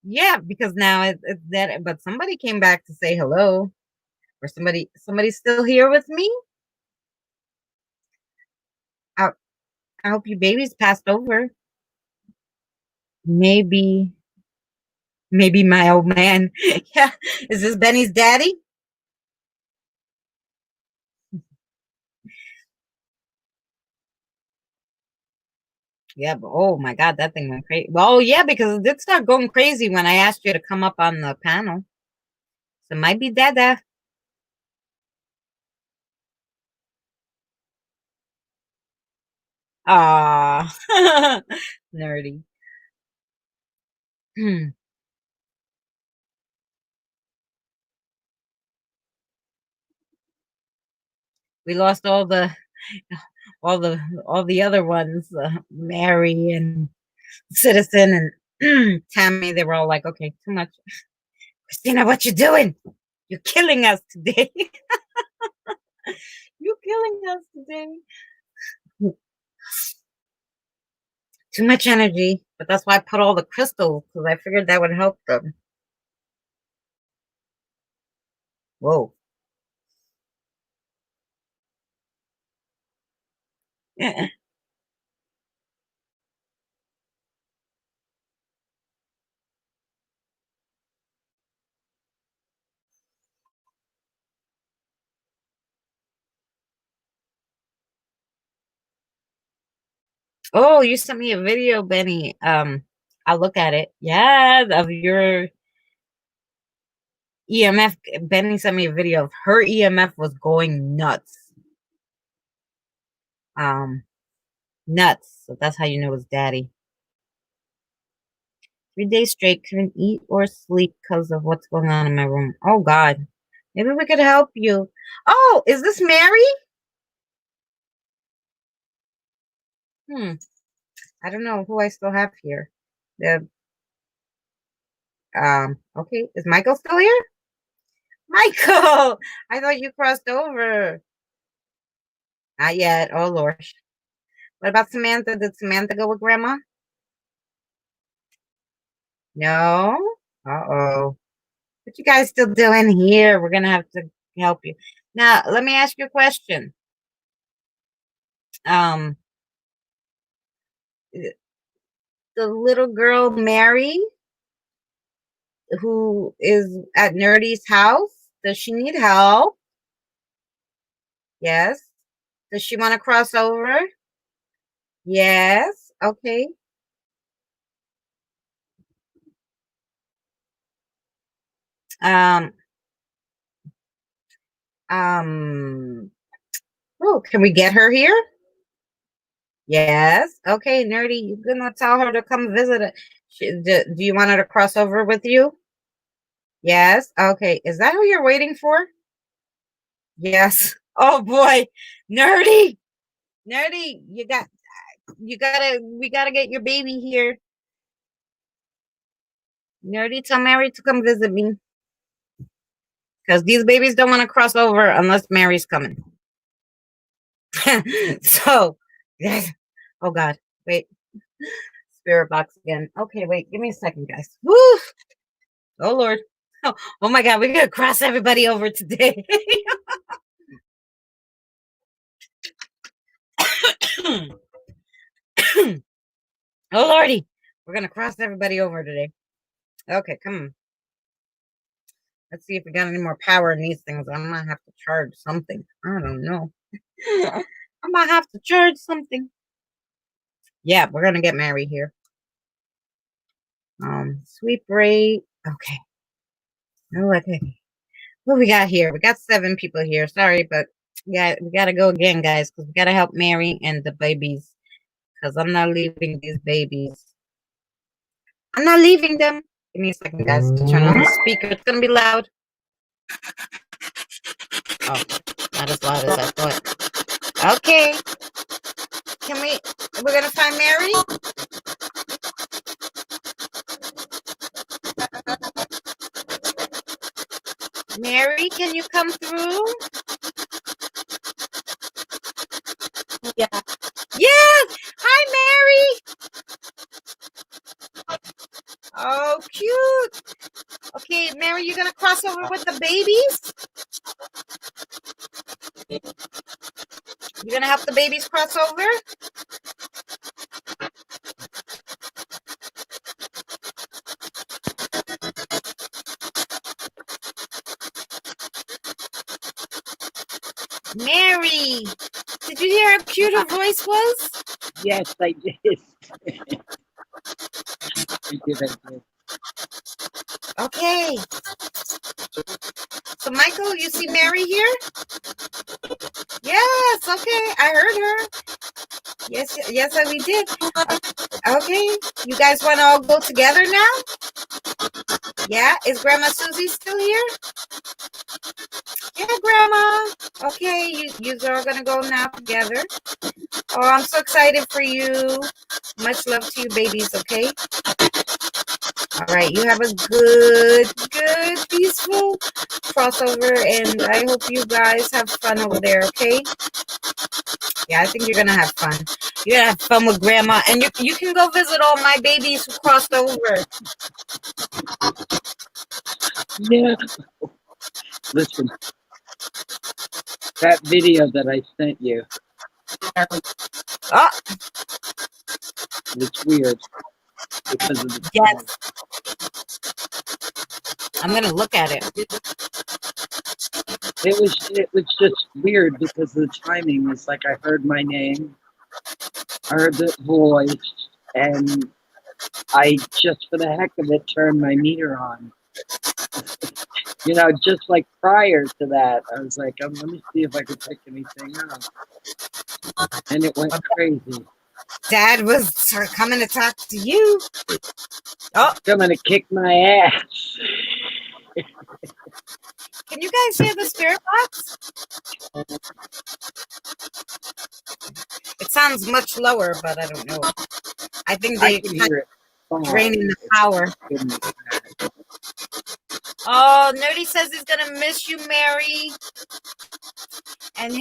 Yeah, because now it's dead. But somebody came back to say hello. Or somebody's still here with me. I hope you babies passed over. Maybe my old man. Yeah. Is this Benny's daddy? Yeah, but oh my God, that thing went crazy. Well, yeah, because it did start going crazy when I asked you to come up on the panel. So it might be Dada. Ah, nerdy. We lost all the other ones, Mary and Citizen and Tammy. They were all like, okay, too much. Christina, what you doing? You're killing us today. You're killing us today. Too much energy, but that's why I put all the crystals, because I figured that would help them. Whoa. Yeah. Oh, you sent me a video, Benny. I'll look at it. Yeah, of your EMF. Benny sent me a video of her EMF was going nuts. Nuts. So that's how you know it's daddy. 3 days straight, couldn't eat or sleep because of what's going on in my room. Oh God. Maybe we could help you. Oh, is this Mary? I don't know who I still have here. The okay, is Michael still here? Michael! I thought you crossed over. Not yet. Oh Lord. What about Samantha? Did Samantha go with Grandma? No? Uh-oh. What you guys still doing here? We're gonna have to help you. Now, let me ask you a question. The little girl Mary, who is at Nerdy's house, does she need help? Yes. Does she want to cross over? Yes. Okay. Um. Oh, can we get her here? Yes. Okay, Nerdy, you're gonna tell her to come visit it. Do you want her to cross over with you? Yes. Okay. Is that who you're waiting for? Yes. Oh boy, Nerdy, Nerdy, we gotta get your baby here. Nerdy, tell Mary to come visit me. Because these babies don't want to cross over unless Mary's coming. So, yes. Oh God, wait. Spirit box again. Okay, wait, give me a second, guys. Woo! Oh Lord. Oh my God, we're gonna cross everybody over today. Oh Lordy, we're gonna cross everybody over today. Okay, come on. Let's see if we got any more power in these things. I might have to charge something. I don't know. I might have to charge something. Yeah, we're gonna get married here. Sweep rate. Okay. Oh, okay. What we got here? We got 7 people here. Sorry, but yeah, we gotta go again, guys, because we gotta help Mary and the babies. Because I'm not leaving these babies. I'm not leaving them. Give me a second, guys, to turn on the speaker. It's gonna be loud. Oh, not as loud as I thought. Okay. We're gonna find Mary? Mary, can you come through? Yeah. Yes! Hi, Mary! Oh, cute! Okay, Mary, you're gonna cross over with the babies? You're gonna help the babies cross over? Mary, did you hear how cute her voice was? Yes, I did. I did. Okay. So, Michael, you see Mary here? Yes, okay. I heard her. Yes, we did. Okay. You guys want to all go together now? Yeah? Is Grandma Susie still here? Yeah, Grandma. Okay, you are going to go now together. Oh, I'm so excited for you. Much love to you, babies, okay? All right, you have a good, peaceful crossover, and I hope you guys have fun over there, okay? Yeah, I think you're going to have fun. You're going to have fun with Grandma, and you can go visit all my babies who crossed over. Yeah. Listen, that video that I sent you, Oh, it's weird because of the yes. I'm going to look at it. It was just weird because the timing was like I heard my name I heard the voice, and I just for the heck of it turned my meter on. You know, just like prior to that, I was like, let me see if I could pick anything up. And it went crazy. Dad was coming to talk to you. Oh, Coming to kick my ass. can you guys hear the spirit box? It sounds much lower, but I don't know. I think I they can kind hear it. of draining the power. Goodness. Oh, Nerdy says he's gonna miss you, Mary. And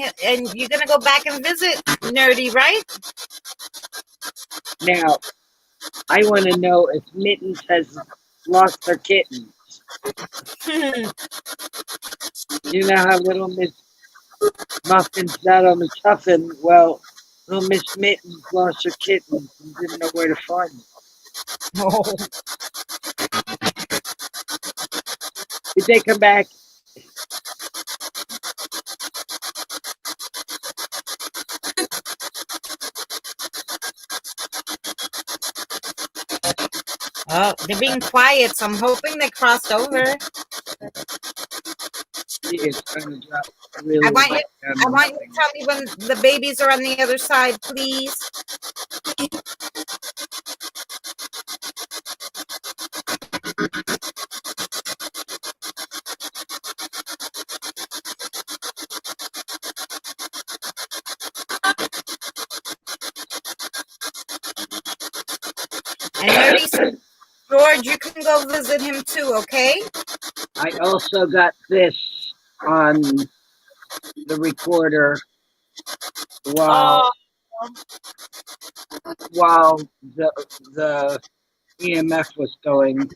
you're gonna go back and visit Nerdy, right? Now, I want to know if Mittens has lost her kitten. You know how little Miss Muffin's not on the tuffin? Well, little Miss Mittens lost her kitten and didn't know where to find it. Oh. Did they come back? Oh, they're being quiet, so I'm hoping they crossed over. She is going to drop really I want you down to nothing. tell me when the babies are on the other side, please. And Nerdy said, George, you can go visit him too, okay? I also got this on the recorder while the EMF was going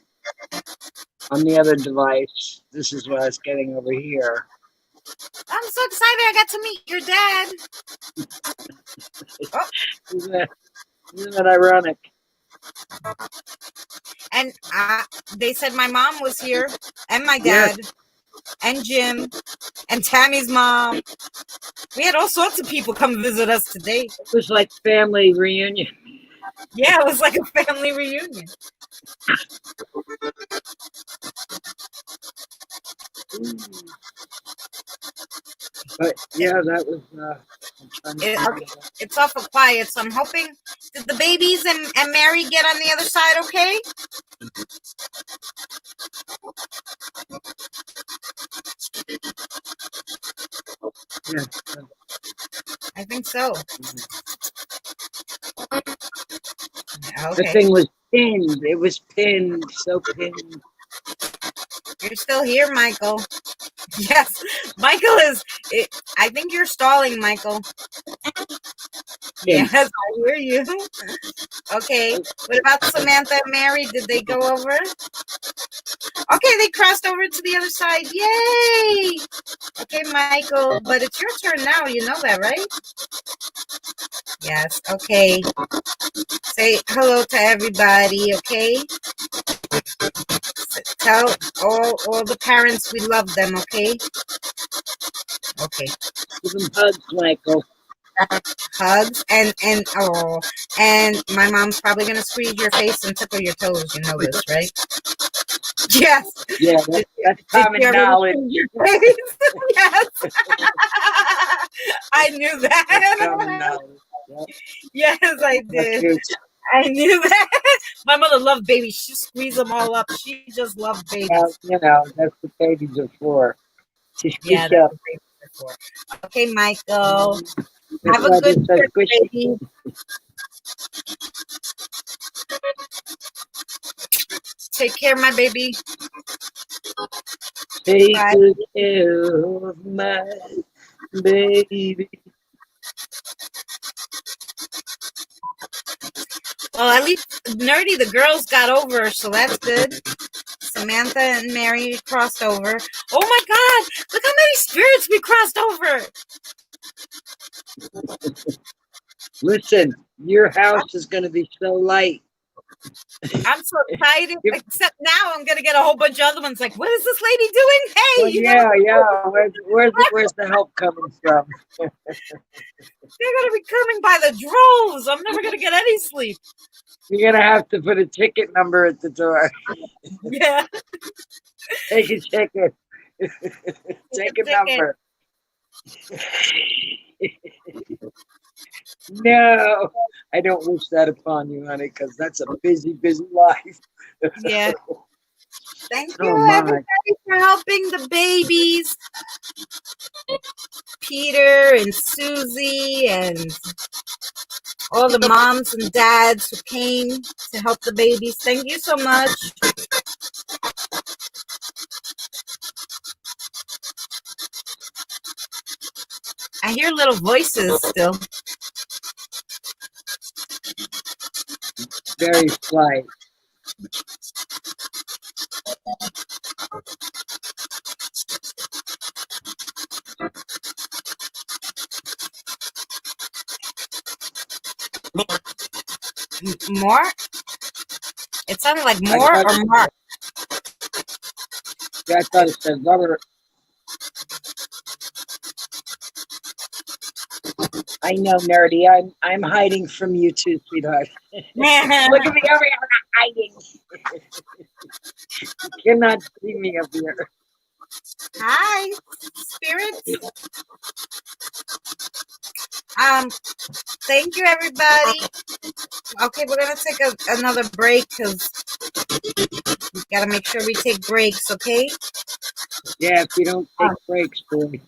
on the other device. This is what I was getting over here. I'm so excited I got to meet your dad. Isn't that ironic? And they said my mom was here, and my dad, and Jim, and Tammy's mom. We had all sorts of people come visit us today. It was like family reunion. Yeah, it was like a family reunion. But yeah, that was. It's awful quiet, so I'm hoping. Did the babies and Mary get on the other side okay? Yeah. I think so. The Okay. thing was pinned. It was pinned, so pinned. You're still here, Michael. Yes, Michael is. I think you're stalling, Michael. Yes, I hear you. Okay. What about Samantha and Mary? Did they go over? Okay, they crossed over to the other side. Yay! Okay, Michael, but it's your turn now. You know that, right? Yes. Okay. Say hello to everybody, okay? Tell all the parents we love them, okay? Okay. Give them hugs, Michael. Hugs and my mom's probably gonna squeeze your face and tickle your toes. You know this, right? Yes. Yeah, that's common knowledge. Yes. I knew that. Common knowledge. Yes, I did. I knew that. My mother loved babies. She squeezed them all up. She just loved babies. Well, you know, that's what babies are for. To Yeah, squish up. Okay, Michael. Have a good trip, baby. Take care, my baby. Take Bye. good care of my baby. Well, at least Nerdy, the girls got over, so that's good. Samantha and Mary crossed over. Oh my God! Look how many spirits we crossed over. Listen, your house is going to be so light. I'm so excited. Except now I'm gonna get a whole bunch of other ones. Like, what is this lady doing? Hey, Well, you yeah, know, yeah. Where's the help coming from? they're gonna be coming by the droves. I'm never gonna get any sleep. You're gonna have to put a ticket number at the door. Yeah. Take a ticket. Take a ticket. number. No, I don't wish that upon you, honey, because that's a busy, busy life. Yeah. Thank Oh, you, my. everybody, for helping the babies. Peter and Susie and all the moms and dads who came to help the babies. Thank you so much. I hear little voices still. Very slight. More? It sounded like more or more? Yeah, I thought it said rubber. I know, nerdy. I'm hiding from you too, sweetheart. Look at me over here. I'm not hiding. You cannot see me up here. Hi, spirits. Thank you, everybody. Okay, we're gonna take another break because we gotta make sure we take breaks. Okay. Yeah, if you don't take breaks, boy,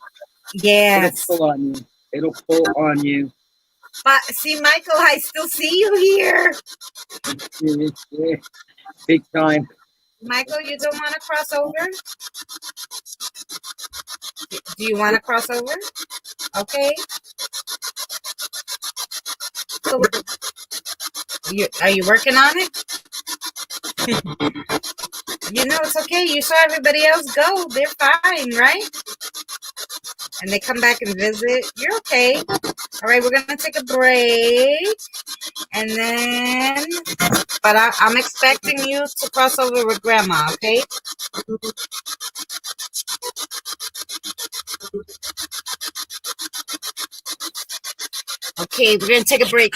Yes. it'll pull on you. It'll pull on you. But see, Michael, I still see you here. Yeah, big time. Michael, you don't want to cross over? Do you want to cross over? Okay. So, are you working on it? You know, it's okay. You saw everybody else go. They're fine, right? And they come back and visit. You're okay. All right, we're going to take a break. And then, but I'm expecting you to cross over with Grandma, okay? Okay, we're going to take a break.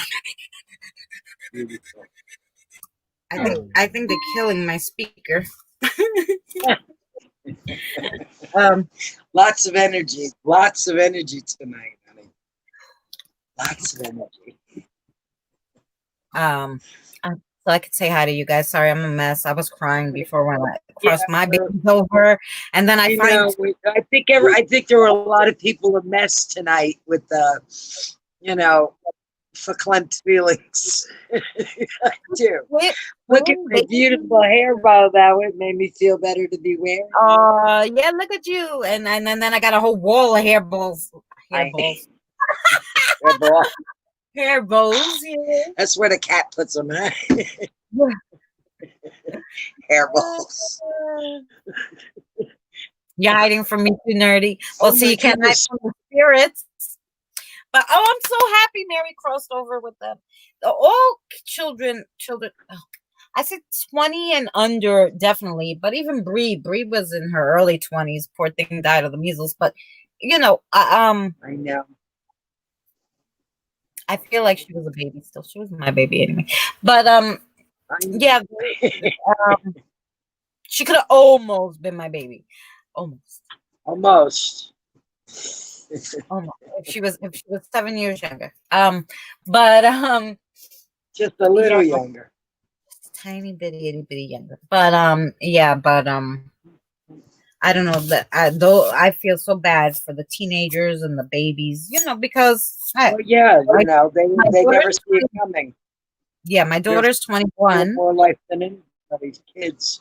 I think they're killing my speaker. Lots of energy. Lots of energy tonight, honey. Lots of energy. So I could say hi to you guys. Sorry, I'm a mess. I was crying before when I crossed my baby's over, and then I think there were a lot of people a mess tonight with the, verklempt feelings. I do. Look at my beautiful hair bow. That way made me feel better to be wearing. Yeah, look at you. And then I got a whole wall of hair balls. Hair balls. Hair balls. Yeah. That's where the cat puts them, huh? Hair balls. You're hiding from me too, nerdy. Well, see, you can't hide from the spirits. But I'm so happy Mary crossed over with them. All children. Oh, I said 20 and under, definitely. But even Bree was in her early 20s. Poor thing died of the measles. But I know. I feel like she was a baby still. She was my baby anyway. But yeah, she could have almost been my baby. Almost. Almost. If she was 7 years younger. But just a little younger. Tiny bitty itty bitty younger. But I don't know that though I feel so bad for the teenagers and the babies, because they never see it coming. Yeah, my daughter's 21. More life than anybody's kids,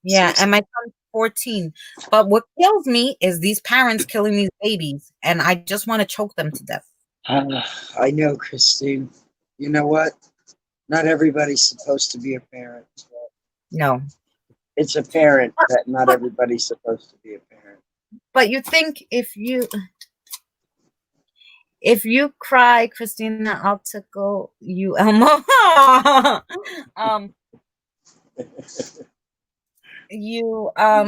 Yeah, and my son's 14. But what kills me is these parents killing these babies, and I just want to choke them to death. I know, Christine. You know what? Not everybody's supposed to be a parent. No. It's a parent that not everybody's supposed to be a parent. But you think if If you cry, Christina, I'll tickle you, Elmo. You but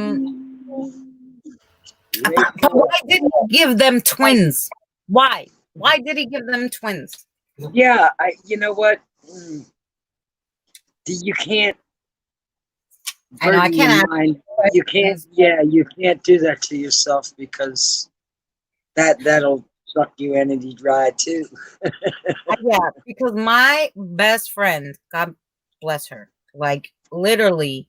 why did he give them twins? Why? Why did he give them twins? Yeah, you know what? You can't. I know I burden your can't. mind. You can't. Yeah, you can't do that to yourself because that'll suck you energy dry too. Yeah, because my best friend, God bless her, like literally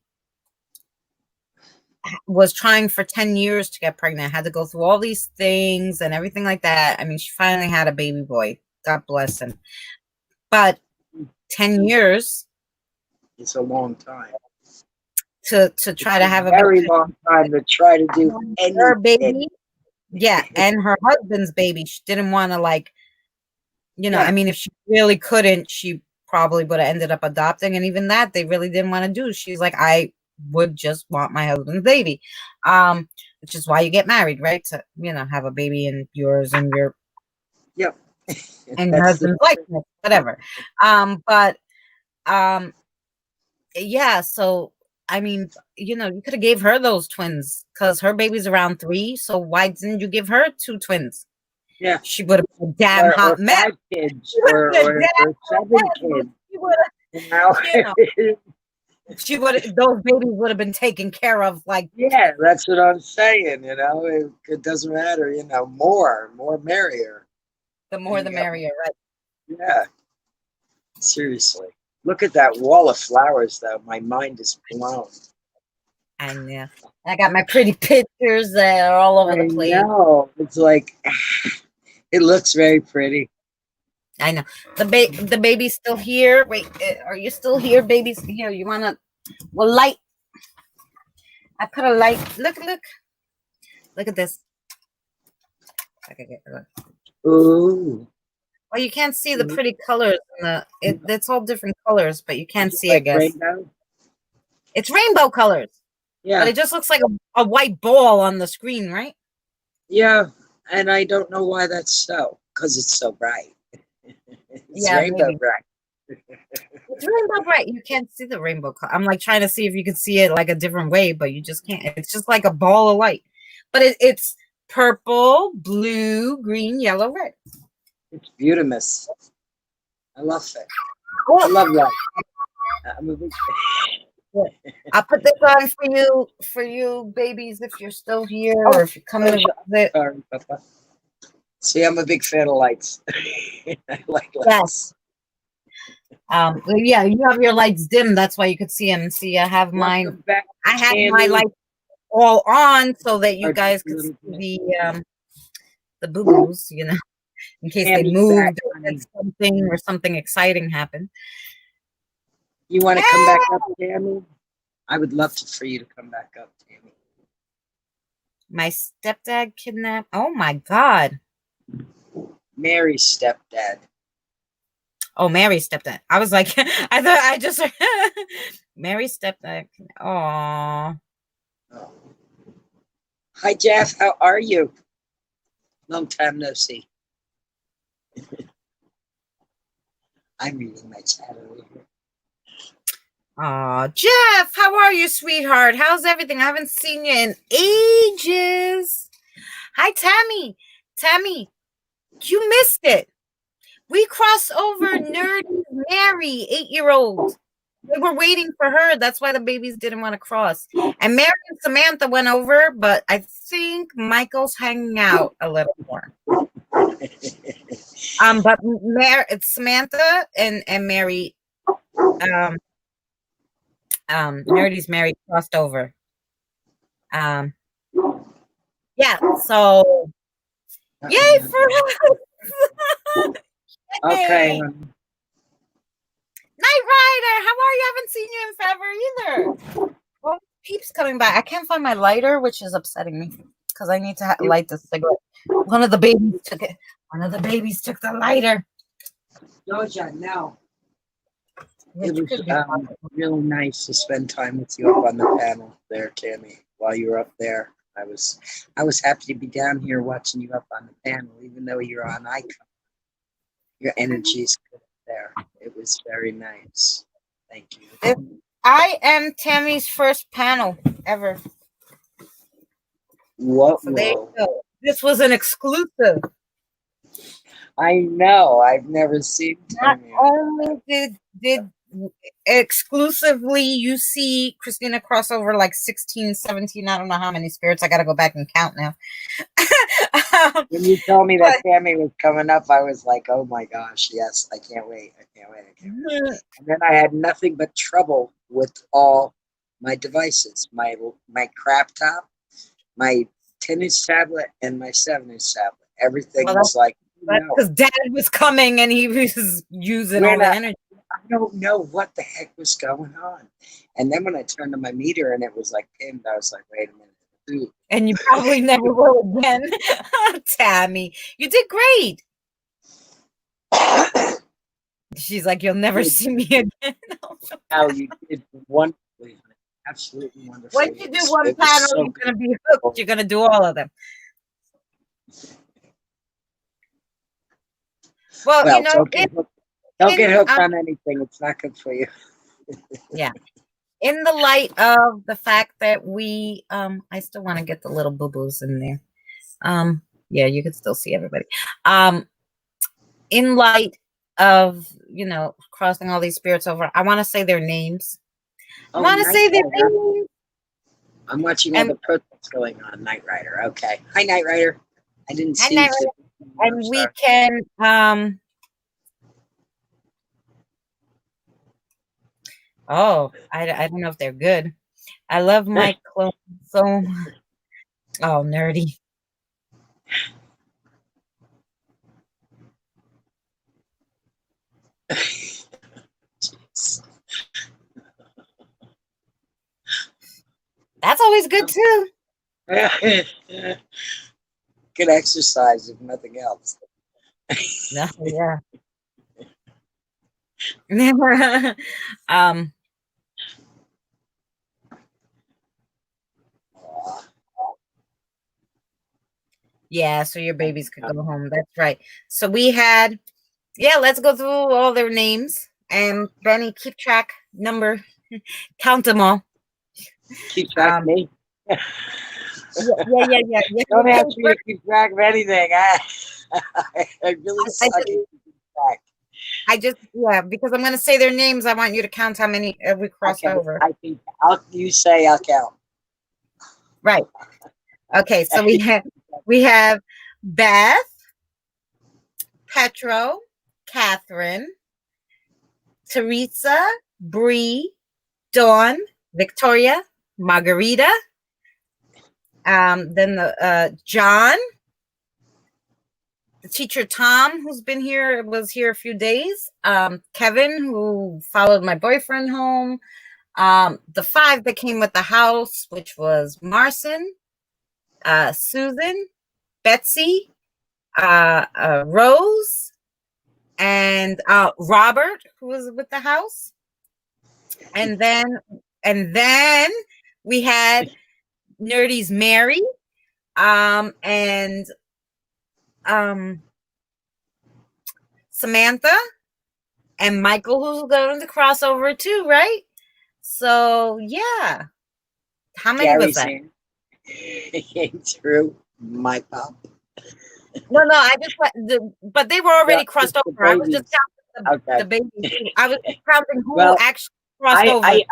was trying for 10 years to get pregnant, had to go through all these things and everything like that. I mean, she finally had a baby boy. God bless him. But 10 years It's a long time. to try to have a very long time to try to do her anything. baby. Yeah, and her husband's baby. She didn't want to, like, you know, I mean, if she really couldn't, she probably would have ended up adopting. And even that, they really didn't want to do. She's like, I would just want my husband's baby. Which is why you get married, right? To, you know, have a baby and yours and your and your husband's likeness, whatever. Yeah, so I mean, you know, you could have gave her those twins because her baby's around 3. So why didn't you give her 2 twins? Yeah, she would have been a damn hot mess. 5 kids or 7 kids. You know, she would. Those babies would have been taken care of. Like, yeah, that's what I'm saying. You know, it doesn't matter. You know, more merrier. The more the merrier, right? Yeah. Seriously, look at that wall of flowers, though. My mind is blown. And yeah, I got my pretty pictures that are all over the place. No, it's like it looks very pretty. I know the baby's still here. Wait, are you still here, baby's here? You wanna light? I put a light. Look at this. Ooh. Well, you can't see the pretty colors. It's all different colors, but you can't see. Like I guess rainbow? It's rainbow colors. Yeah, but it just looks like a white ball on the screen, right? Yeah, and I don't know why that's so. Because it's so bright. It's rainbow maybe. bright. It's rainbow bright. You can't see the rainbow color. I'm like trying to see if you can see it like a different way, but you just can't. It's just like a ball of light. But it's purple, blue, green, yellow, red. It's beautiful. I love it. I love light. I'm a big I'll put this on for you babies, if you're still here or if you're coming to visit. Sorry, Papa. See, I'm a big fan of lights. I like lights. Yes. Yeah, you have your lights dim. That's why you could see them. See, I have mine. I have my lights all on so that you guys could see the boo-boos, you know, in case they moved or something exciting happened. You want to come back up, Tammy? I would love for you to come back up, Tammy. My stepdad kidnapped. Oh my God. Mary's stepdad. Oh, Mary's stepdad. I was like, I thought I just Mary's stepdad. Aw. Oh. Hi, Jeff. How are you? Long time no see. I'm reading my chat over here. Aw, Jeff, how are you, sweetheart? How's everything? I haven't seen you in ages. Hi, Tammy. Tammy, you missed it. We crossed over Nerdy Mary, 8-year-old. We were waiting for her. That's why the babies didn't want to cross. And Mary and Samantha went over, but I think Michael's hanging out a little more. But it's Samantha and Mary. Nerdy's Mary crossed over. Yeah. So, yay for us! Okay. Night Rider, how are you? I haven't seen you in forever either. Well, Peep's coming back. I can't find my lighter, which is upsetting me because I need to light the cigarette. One of the babies took it. One of the babies took the lighter. Doja, no. It was really nice to spend time with you up on the panel there, Tammy. While you were up there, I was happy to be down here watching you up on the panel, even though you're on icon. Your energy is good there. It was very nice. Thank you. I am Tammy's first panel ever. Whoa, So there you whoa. go. This was an exclusive. I know. I've never seen Not Tammy. only did exclusively you see Christina crossover like 16, 17, I don't know how many spirits. I got to go back and count now. When you told me that But- Tammy was coming up, I was like, oh my gosh, yes, I can't wait. I can't wait. I can't wait. And then I had nothing but trouble with all my devices, my crap top, my 10-inch tablet, and my 7-inch tablet. Everything Well, was like, That's no. because Dad was coming and he was using We're all the not- energy. I don't know what the heck was going on. And then when I turned on my meter and it was like pinned, I was like, wait a minute. Ooh. And you probably never will again. Tammy, you did great. She's like, you'll never see me again. How you did wonderfully, absolutely wonderful. Once you do one panel, you're going to be hooked. You're going to do all of them. Well, you know, don't get hooked on anything. It's not good for you. Yeah. In the light of the fact that we, I still want to get the little boo-boos in there. Yeah, you can still see everybody. In light of, you know, crossing all these spirits over, I want to say their names. I want to say their names. I'm watching all the protests going on. Knight Rider. Okay. Hi, Knight Rider. I didn't see you. And we can, oh, I don't know if they're good. I love my clone so much. Oh, nerdy. That's always good too. Good exercise, if nothing else. Yeah. Yeah, so your babies could go home. That's right. So we had, yeah, let's go through all their names. And Benny, keep track, count them all. Keep track of me? Yeah. Don't ask me to keep track of anything. I really suck at keeping track. Because I'm going to say their names. I want you to count how many we crossed over. I think you say I'll count. Right. Okay, so we have Beth, Petro, Catherine, Teresa, Bree, Dawn, Victoria, Margarita, then the John, the teacher Tom, who's been here, was here a few days, Kevin, who followed my boyfriend home, the 5 that came with the house, which was Marcin, Susan, Betsy, Rose, and Robert, who was with the house. And then we had Nerdy's Mary, and Samantha, and Michael, who's going to crossover too, right? So yeah. How many was that? Came through my pop. No, I just but they were already crossed over. I was just counting the babies. I was counting who actually crossed over. I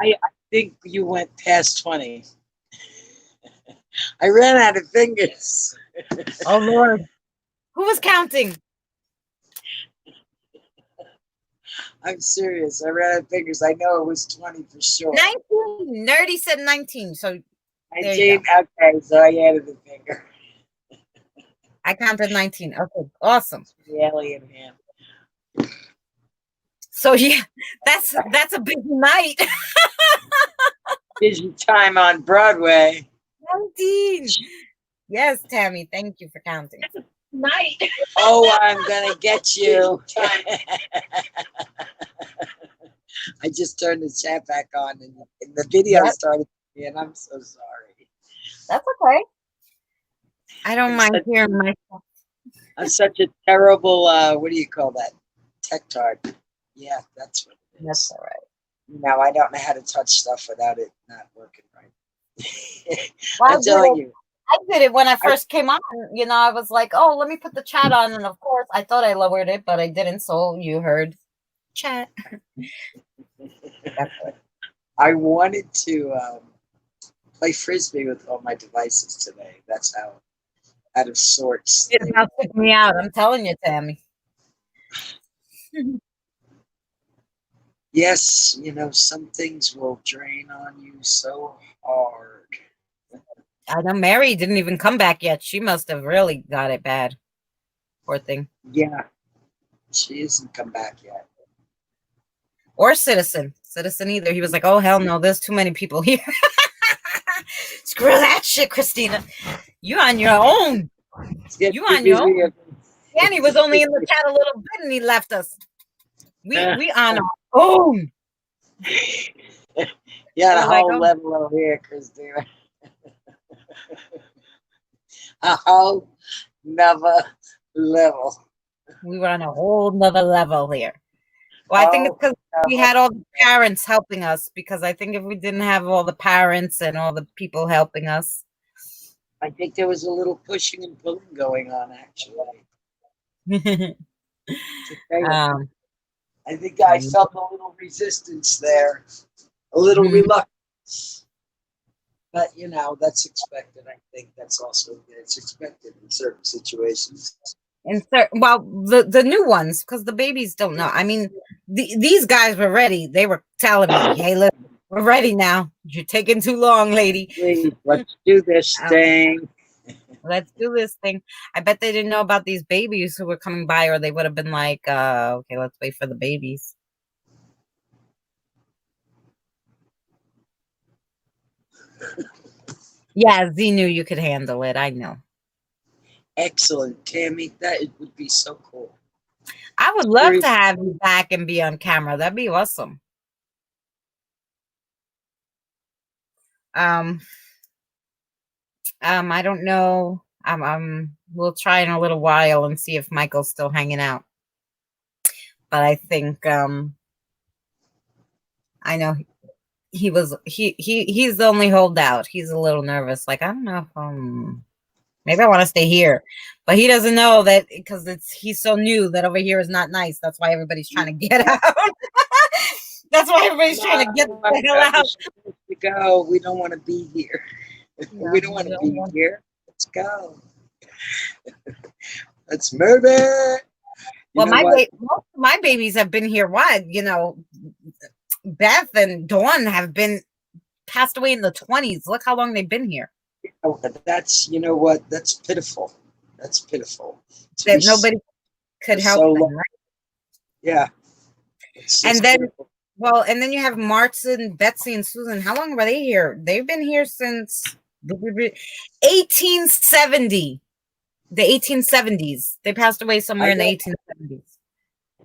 think you went past 20. I ran out of fingers. Oh Lord. Who was counting? I'm serious. I ran out of fingers. I know it was 20 for sure. 19. Nerdy said 19. So 19. Okay, so I added a finger. I counted 19. Okay, awesome. The alien hand. So yeah, that's a big night. Busy time on Broadway. 19. Yes, Tammy. Thank you for counting. Night. Oh, I'm gonna get you. I just turned the chat back on, and the video started, and I'm so sorry. That's okay. I don't mind hearing myself. I'm such a terrible. What do you call that? Tectard. Yeah, that's what it is. That's all right. Now I don't know how to touch stuff without it not working right. Well, I'm telling you. I did it when I first came on. You know, I was like, oh, let me put the chat on. And of course, I thought I lowered it, but I didn't. So you heard chat. That's it. I wanted to play Frisbee with all my devices today. That's how out of sorts. It's about to took me out. I'm telling you, Tammy. Yes, you know, some things will drain on you so hard. I know Mary didn't even come back yet. She must have really got it bad. Poor thing. Yeah, she hasn't come back yet. Or Citizen. Citizen either. He was like, oh, hell no, there's too many people here. Screw that shit, Christina. You on your own. You on your own. Danny was only in the chat a little bit and he left us. We on our own. Yeah, a Like, whole oh. level over here, Christina. A whole nother level. We were on a whole nother level here. Well, I think it's because we had all the parents helping us, because I think if we didn't have all the parents and all the people helping us. I think there was a little pushing and pulling going on, actually. I think I felt a little resistance there, a little reluctance. But, you know, that's expected. I think that's also good. It's expected in certain situations. Well, the new ones, because the babies don't know. I mean, these guys were ready. They were telling me, hey, look, we're ready now. You're taking too long, lady. Please, let's do this thing. Let's do this thing. I bet they didn't know about these babies who were coming by, or they would have been like, okay, let's wait for the babies. Yeah, Z knew you could handle it. I know. Excellent, Tammy. That would be so cool. I would love to have you back and be on camera. That'd be awesome. I don't know. We'll try in a little while and see if Michael's still hanging out. But I think I know he's the only holdout. He's a little nervous. Like, I don't know if maybe I want to stay here. But he doesn't know that, because he's so new that over here is not nice. That's why everybody's trying to get out. That's why everybody's trying to get the hell out. To go. We don't want to be here. No, we don't want to be here. Let's go. Let's move it. Well, most of my babies have been here. What? You know, Beth and Dawn have been passed away in the 20s. Look how long they've been here. Oh, that's, you know what? That's pitiful. That's pitiful. That nobody could help them, right? Yeah. And then, pitiful. Well, and then you have Martin, Betsy, and Susan. How long were they here? They've been here since 1870. The 1870s. They passed away somewhere in the 1870s.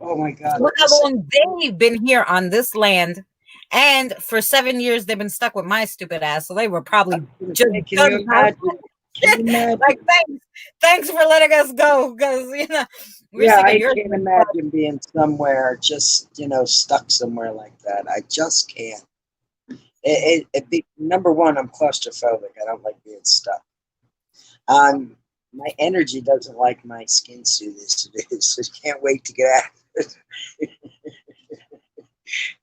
Oh my God. Look how long they've been here on this land. And for 7 years, they've been stuck with my stupid ass. So they were probably just done. Like, thanks for letting us go. Because, you know, I can't imagine being somewhere just, you know, stuck somewhere like that. I just can't. Number one, I'm claustrophobic. I don't like being stuck. My energy doesn't like my skin suit as it is. So can't wait to get out of it.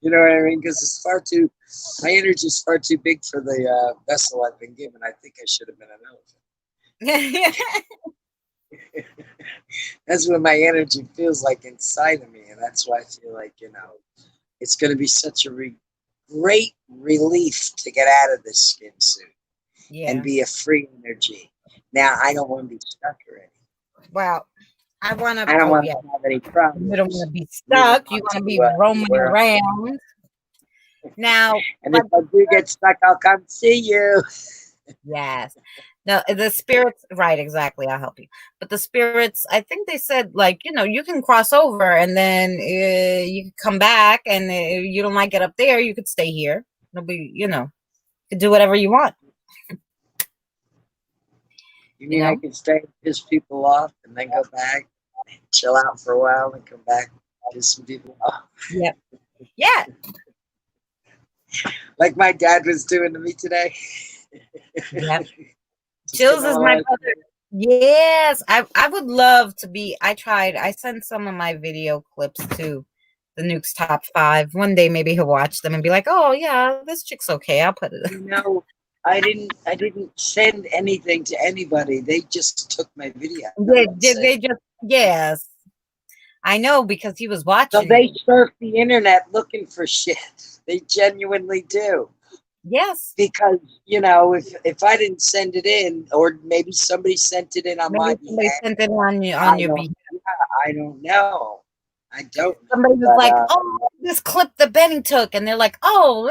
You know what I mean? Because my energy is far too big for the vessel I've been given. I think I should have been an elephant. That's what my energy feels like inside of me. And that's why I feel like, you know, it's going to be such a great relief to get out of this skin suit and be a free energy. Now, I don't want to be stuck already. Well, I don't want to have any problems. You don't want to be stuck. You want to be roaming around. Now, and if I do get stuck, I'll come see you. Yes. No, the spirits, right, exactly. I'll help you. But the spirits, I think they said, like, you know, you can cross over and then you can come back, and if you don't like it up there, you could stay here. Nobody, you know, you could do whatever you want. You mean I can stay and piss people off and then go back, chill out for a while and come back? pissing people off. Yep. Yeah. Like my dad was doing to me today. Yep. Just Chills getting is all my that- brother. Yes, I would love to be. I tried. I sent some of my video clips to the Nuke's top 5. One day maybe he'll watch them and be like, "Oh yeah, this chick's okay. I'll put it." You know, I didn't send anything to anybody. They just took my video. Yeah, and did said- they just? Yes, I know because he was So watching. they surf the internet looking for shit. They genuinely do. Yes, Because, you know, if I didn't send it in, or maybe somebody sent it in on my maybe somebody behalf, sent it on you I your don't, behalf. I don't know. I don't know. Somebody was But, like, "Oh, this clip that Benny took," and they're like, "Oh,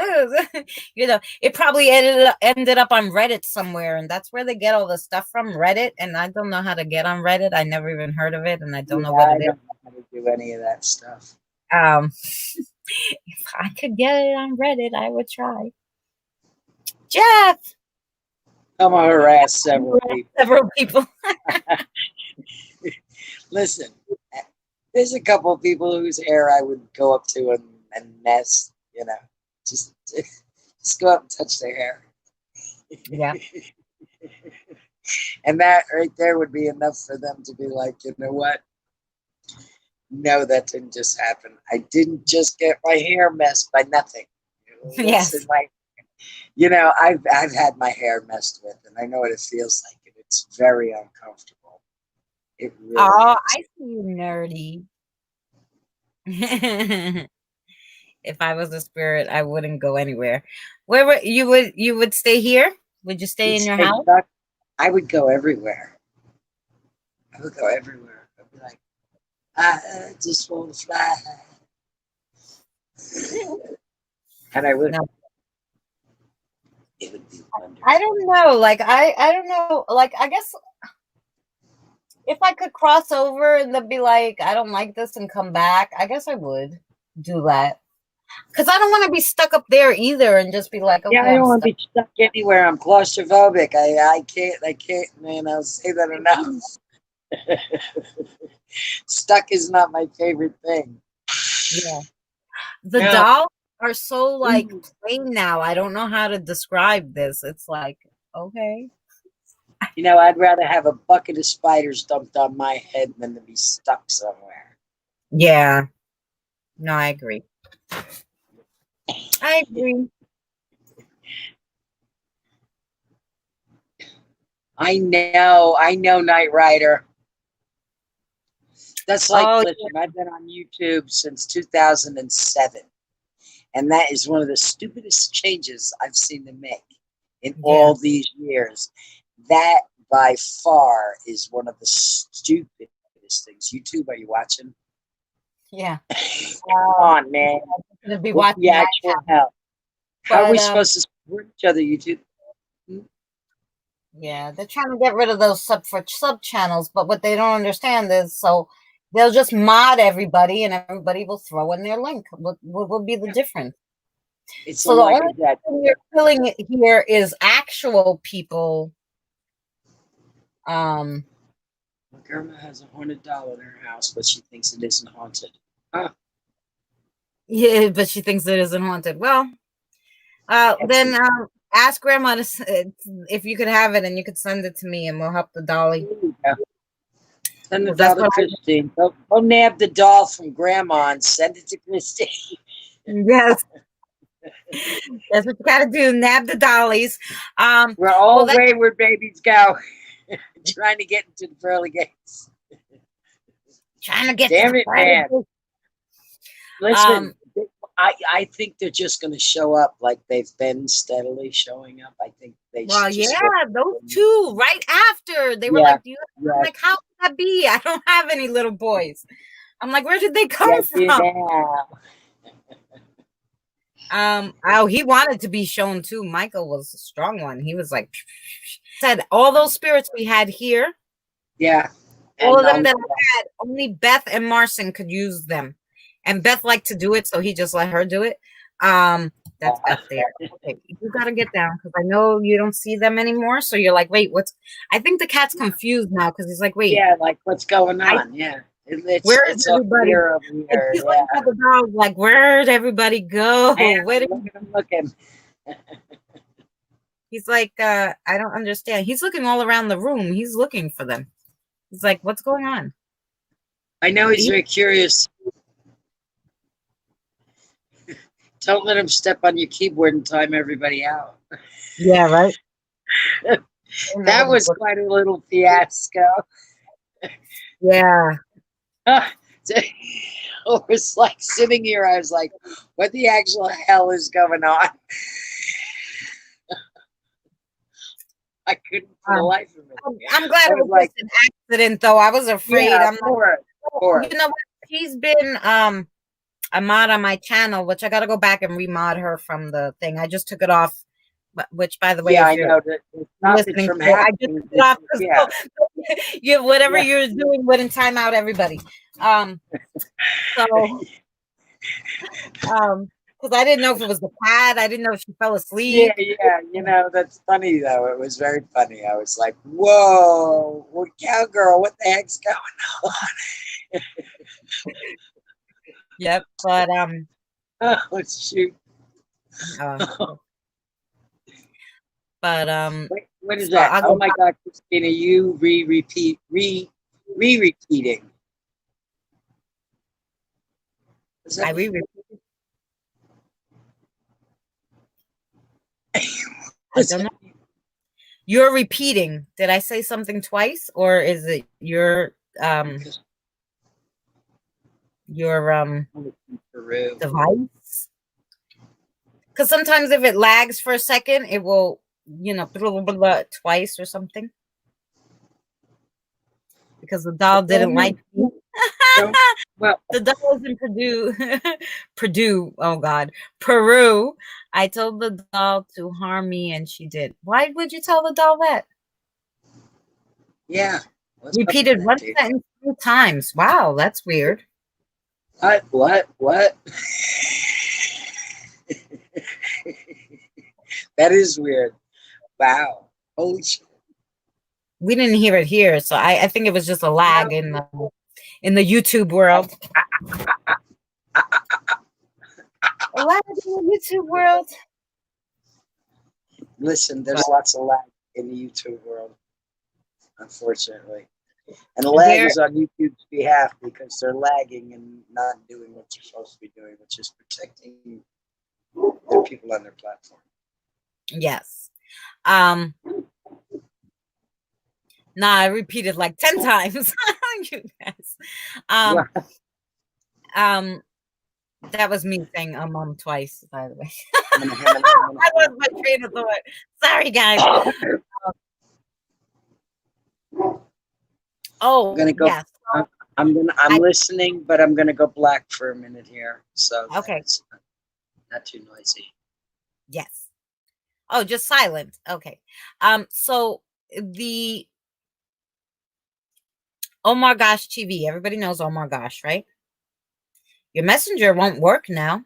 you know, it probably ended up on Reddit somewhere, and that's where they get all the stuff from, Reddit." And I don't know how to get on Reddit. I never even heard of it, and I don't know what I it is. don't know how to do any of that stuff. If I could get it on Reddit, I would try. Jeff, I'm gonna harass several people. several people. Listen, there's a couple of people whose hair I would go up to and mess, you know, just go up and touch their hair. Yeah. And that right there would be enough for them to be like, you know what? No, that didn't just happen. I didn't just get my hair messed by nothing. Yes. Listen, you know, I've had my hair messed with, and I know what it feels like, and it's very uncomfortable. It really Oh, is. I see you, nerdy. If I was a spirit, I wouldn't go anywhere. Where would you would stay here? Would you stay in your Stay house? stuck. I would go everywhere. I would go everywhere. I'd be like, I just want to fly. And I would. No. It would be wonderful. I don't know. Like I don't know. Like I guess if I could cross over and then be like, I don't like this and come back, I guess I would do that. Because I don't want to be stuck up there either and just be like, okay, Yeah, I don't I'm want to stuck. be stuck anywhere. I'm claustrophobic. I can't, man, I'll say that enough. Stuck is not my favorite thing. Yeah. The No. dolls are so like Mm. plain now. I don't know how to describe this. It's like, okay. You know, I'd rather have a bucket of spiders dumped on my head than to be stuck somewhere. Yeah. No, I agree. I agree. I know, Knight Rider. That's like, Oh, listen, I've been on YouTube since 2007. And that is one of the stupidest changes I've seen them make in all these years. That by far is one of the stupidest things. YouTube, are you watching? Yeah. Come on, man. To be What watching the that. actual hell? How are we But, supposed to support each other, YouTube? Yeah, they're trying to get rid of those sub channels, but what they don't understand is so they'll just mod everybody and everybody will throw in their link. What would be the difference? It's So the like only that. thing you're killing it here is actual people. My grandma has a haunted doll in her house, but she thinks it isn't haunted. Huh. Yeah, but she thinks it isn't haunted. Well, then ask grandma if you could have it and you could send it to me and we'll help the dolly. Send the Well, that's doll to what I- Christine. Go nab the doll from grandma and send it to Christine. Yes. That's what you gotta do. Nab the dollies. Where all that- wayward babies go. Trying to get into the pearly gates. trying to get Damn to it, man. Listen, Um, I think they're just going to show up like they've been steadily showing up. I think they Well, should just yeah, those two right after they were Yeah, like, I'm yeah. like, how could that be? I don't have any little boys. I'm like, where did they come Yes, you from? have. Oh, he wanted to be shown too. Michael was a strong one. He was like, said all those spirits we had here, Yeah. all of And, them that I had, only Beth and Marcin could use them, and Beth liked to do it, so he just let her do it. That's Beth there. Okay, you gotta get down because I know you don't see them anymore. So you're like, wait, what's? I think the cat's confused now because he's like, wait, yeah, like what's going on? Yeah. Where's It's up everybody? here over And here. he's Yeah. looking at the dog like, where'd everybody go? Man, Where did look at him looking. he's like, I don't understand. He's looking all around the room. He's looking for them. He's like, what's going on? I know he's very curious. Don't let him step on your keyboard and time everybody out. Yeah, right. That was quite a little fiasco. Yeah. I was like sitting here, I was like, what the actual hell is going on? I couldn't for the life of me. I'm glad I it was was like, just an accident, though. I was afraid. yeah, I'm of like, course, of course. you know what? She's been a mod on my channel, which I got to go back and remod her from the thing. I just took it off. Which, by the way, Yeah, I if you're know that it's not that listening from to it, I just happening. took it off. Yeah, You whatever Yeah. you're doing wouldn't time out everybody. So because I didn't know if it was the pad. I didn't know if she fell asleep. yeah. You know, that's funny though. It was very funny. I was like, whoa, well, cowgirl, what the heck's going on? Yep. But Oh shoot. But Wait, what is so that? I'll Oh go my God, Christina, you repeating. Is that I reread. I don't know. You're repeating. Did I say something twice, or is it your Peru. device? Because sometimes if it lags for a second, it will, you know, blah, blah, blah, twice or something. Because the doll didn't like me. Well, The doll was in Purdue. Oh God, Peru. I told the doll to harm me, and she did. Why would you tell the doll that? yeah. Repeated one sentence 2 times. Wow, that's weird. What? That is weird. Wow. Holy shit. We didn't hear it here, so I think it was just a lag in the YouTube world. A lag in the YouTube world. Listen, there's lots of lag in the YouTube world, unfortunately. And the lag is on YouTube's behalf because they're lagging and not doing what they're supposed to be doing, which is protecting their people on their platform. Yes. Nah, I repeated like 10 times. You guys. That was me saying mom twice, by the way. That was my train of thought. Sorry, guys. Oh, I'm gonna go. yes. I'm listening, but I'm gonna go black for a minute here, so Okay. it's not too noisy. Yes. Oh, just silent. Okay. So the Oh my gosh TV. Everybody knows Oh my gosh, right? Your messenger won't work now.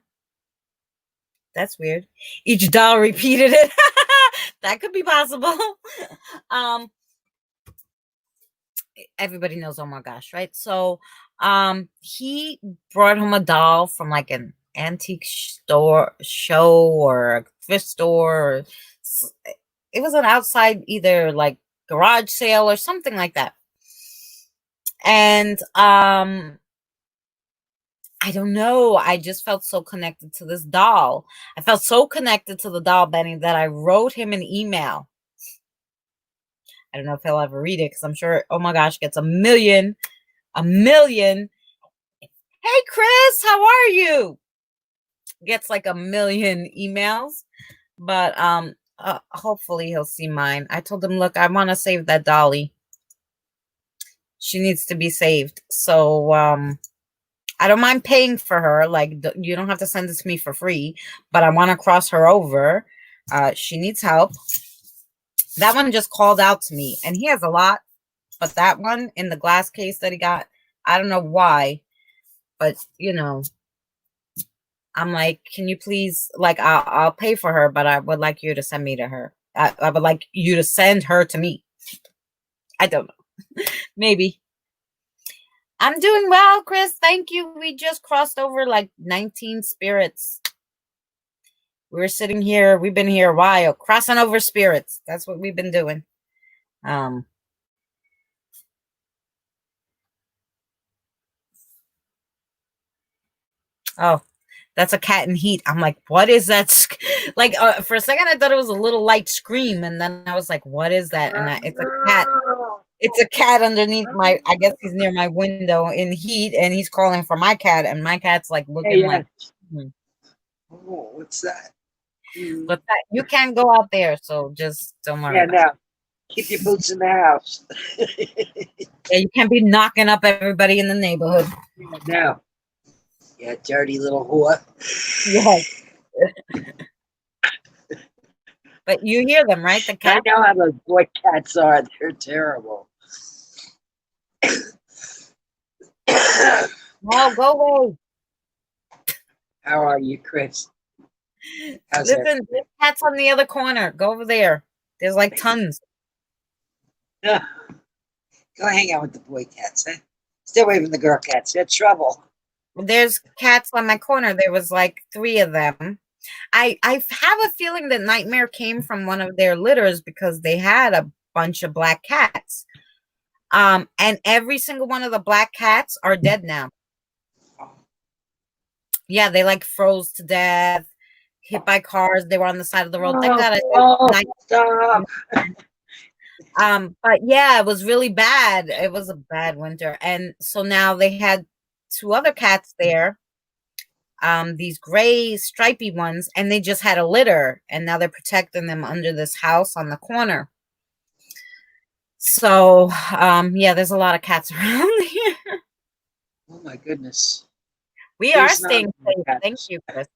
That's weird. Each doll repeated it. That could be possible. Everybody knows Oh my gosh, right? So he brought home a doll from like an antique store show or a thrift store, or it was an outside either like garage sale or something like that. And I don't know. I just felt so connected to this doll. I felt so connected to the doll, Benny, that I wrote him an email. I don't know if he'll ever read it because I'm sure, oh my gosh, gets a million. Hey, Chris, how are you? Gets like a million emails, but hopefully he'll see mine. I told him, look, I want to save that dolly. She needs to be saved. So I don't mind paying for her. Like, you don't have to send it to me for free, but I want to cross her over. She needs help. That one just called out to me, and he has a lot, but that one in the glass case that he got, I don't know why, but you know, I'm like, can you please, like, I'll pay for her, but I would like you to send me to her. I would like you to send her to me. I don't know. Maybe. I'm doing well, Chris. Thank you. We just crossed over like 19 spirits. We're sitting here. We've been here a while, crossing over spirits. That's what we've been doing. Oh, that's a cat in heat. I'm like, what is that? Like, for a second, I thought it was a little light scream, and then I was like, what is that? And it's a cat. It's a cat underneath my. I guess he's near my window in heat, and he's calling for my cat, and my cat's like looking like. Oh, what's that? But you can't go out there, so just don't worry. Yeah, no. Keep your boots in the house. Yeah, you can't be knocking up everybody in the neighborhood. No. Yeah, dirty little whore. Yes. But you hear them, right? The cat. I know how those boy cats are. They're terrible. No, go away. How are you, Chris? How's Listen, everything? this cat's on the other corner. Go over there. There's like tons. Go hang out with the boy cats, huh? Stay away from the girl cats. You're trouble. There's cats on my corner. There was like 3 of them. I have a feeling that Nightmare came from one of their litters because they had a bunch of black cats. And every single one of the black cats are dead now. Yeah, they like froze to death, hit by cars. They were on the side of the road. Thank God. Stop. But yeah, it was really bad. It was a bad winter. And so now they had 2 other cats there. These gray stripy ones, and they just had a litter, and now they're protecting them under this house on the corner. So, yeah, there's a lot of cats around here. Oh my goodness. We There's are staying not a lot of safe. cats. Thank you, Chris.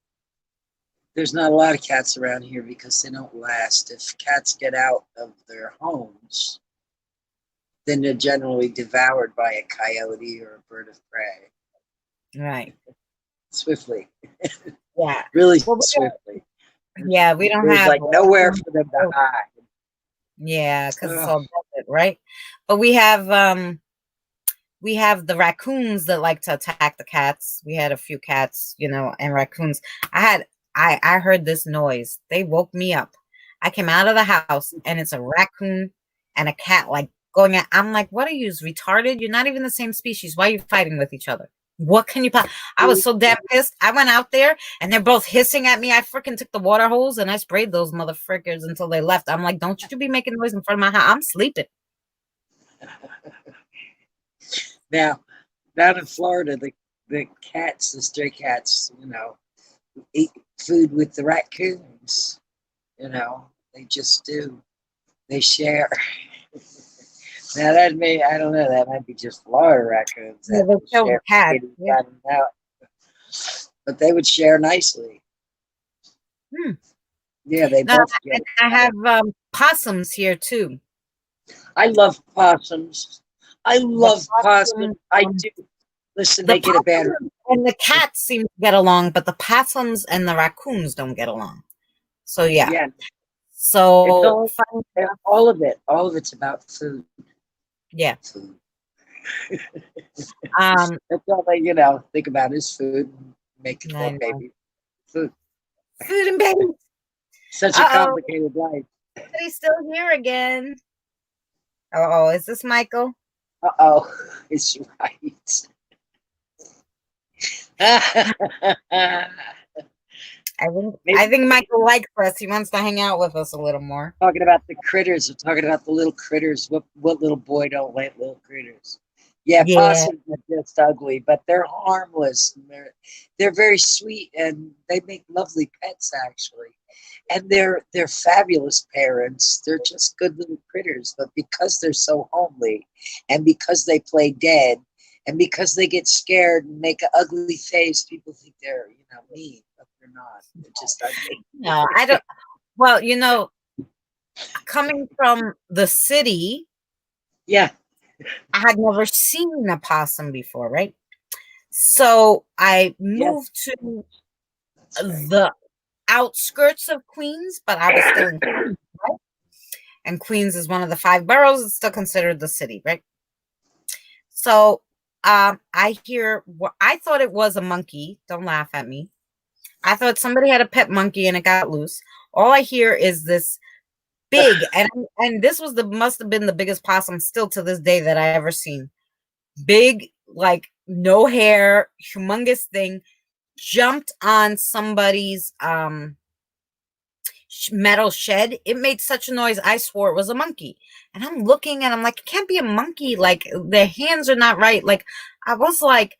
There's not a lot of cats around here because they don't last. If cats get out of their homes, then they're generally devoured by a coyote or a bird of prey. Right. Swiftly. Yeah. Really Well, swiftly. Yeah, we don't There's have like nowhere for them to hide. Yeah, because it's all desert, right? But we have the raccoons that like to attack the cats. We had a few cats, you know, and raccoons. I heard this noise. They woke me up. I came out of the house and it's a raccoon and a cat like going at. I'm like, what are you, retarded? You're not even the same species. Why are you fighting with each other? What can you? I was so damn pissed. I went out there and they're both hissing at me. I freaking took the water hose and I sprayed those motherfuckers until they left. I'm like, don't you be making noise in front of my house. I'm sleeping. Now, down in Florida, the cats, the stray cats, you know, eat food with the raccoons. You know, they just do. They share. Now that may, I don't know, that might be just Florida raccoons. Yeah, they kill the cat. Yeah. But they would share nicely. Yeah, they both get. I have possums here too. I love possums. I love possums. I do. Listen, they get a bad. And the cats seem to get along, but the possums and the raccoons don't get along. So yeah. So it's all of it. All of it's about food. Yeah. Food. That's all they, you know, think about is food. Making more babies. Food. Food and babies. Such a complicated life. He's still here again. Oh, is this Michael? It's right. I think Michael likes us. He wants to hang out with us a little more. Talking about the critters. We're talking about the little critters. What little boy don't like little critters? Yeah, possums are just ugly, but they're harmless. And they're very sweet, and they make lovely pets actually. And they're fabulous parents. They're just good little critters. But because they're so homely, and because they play dead, and because they get scared and make an ugly face, people think they're, you know, mean, but they're not. They're just ugly. No, I don't. Well, you know, coming from the city, yeah, I had never seen a possum before, right? So I moved to the outskirts of Queens, but I was still in Queens, right? And Queens is one of the 5 boroughs. It's still considered the city, right? So I hear I thought it was a monkey. Don't laugh at me. I thought somebody had a pet monkey and it got loose. All I hear is this big, and this was must have been the biggest possum still to this day that I ever seen. Big, like no hair, humongous thing, jumped on somebody's metal shed. It made such a noise. I swore it was a monkey. And I'm looking and I'm like, it can't be a monkey. Like their hands are not right. Like I was like,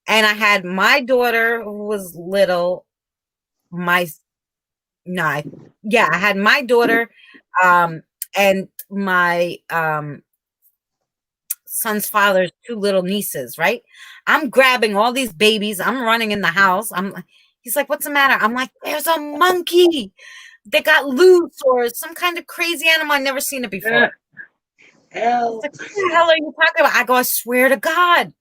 and I had my daughter who was little. I had my daughter and my son's father's two little nieces, right? I'm grabbing all these babies. I'm running in the house. He's like, what's the matter? I'm like, there's a monkey. They got loose or some kind of crazy animal. I've never seen it before. Hell. Like, what the hell are you talking about? I go, I swear to God.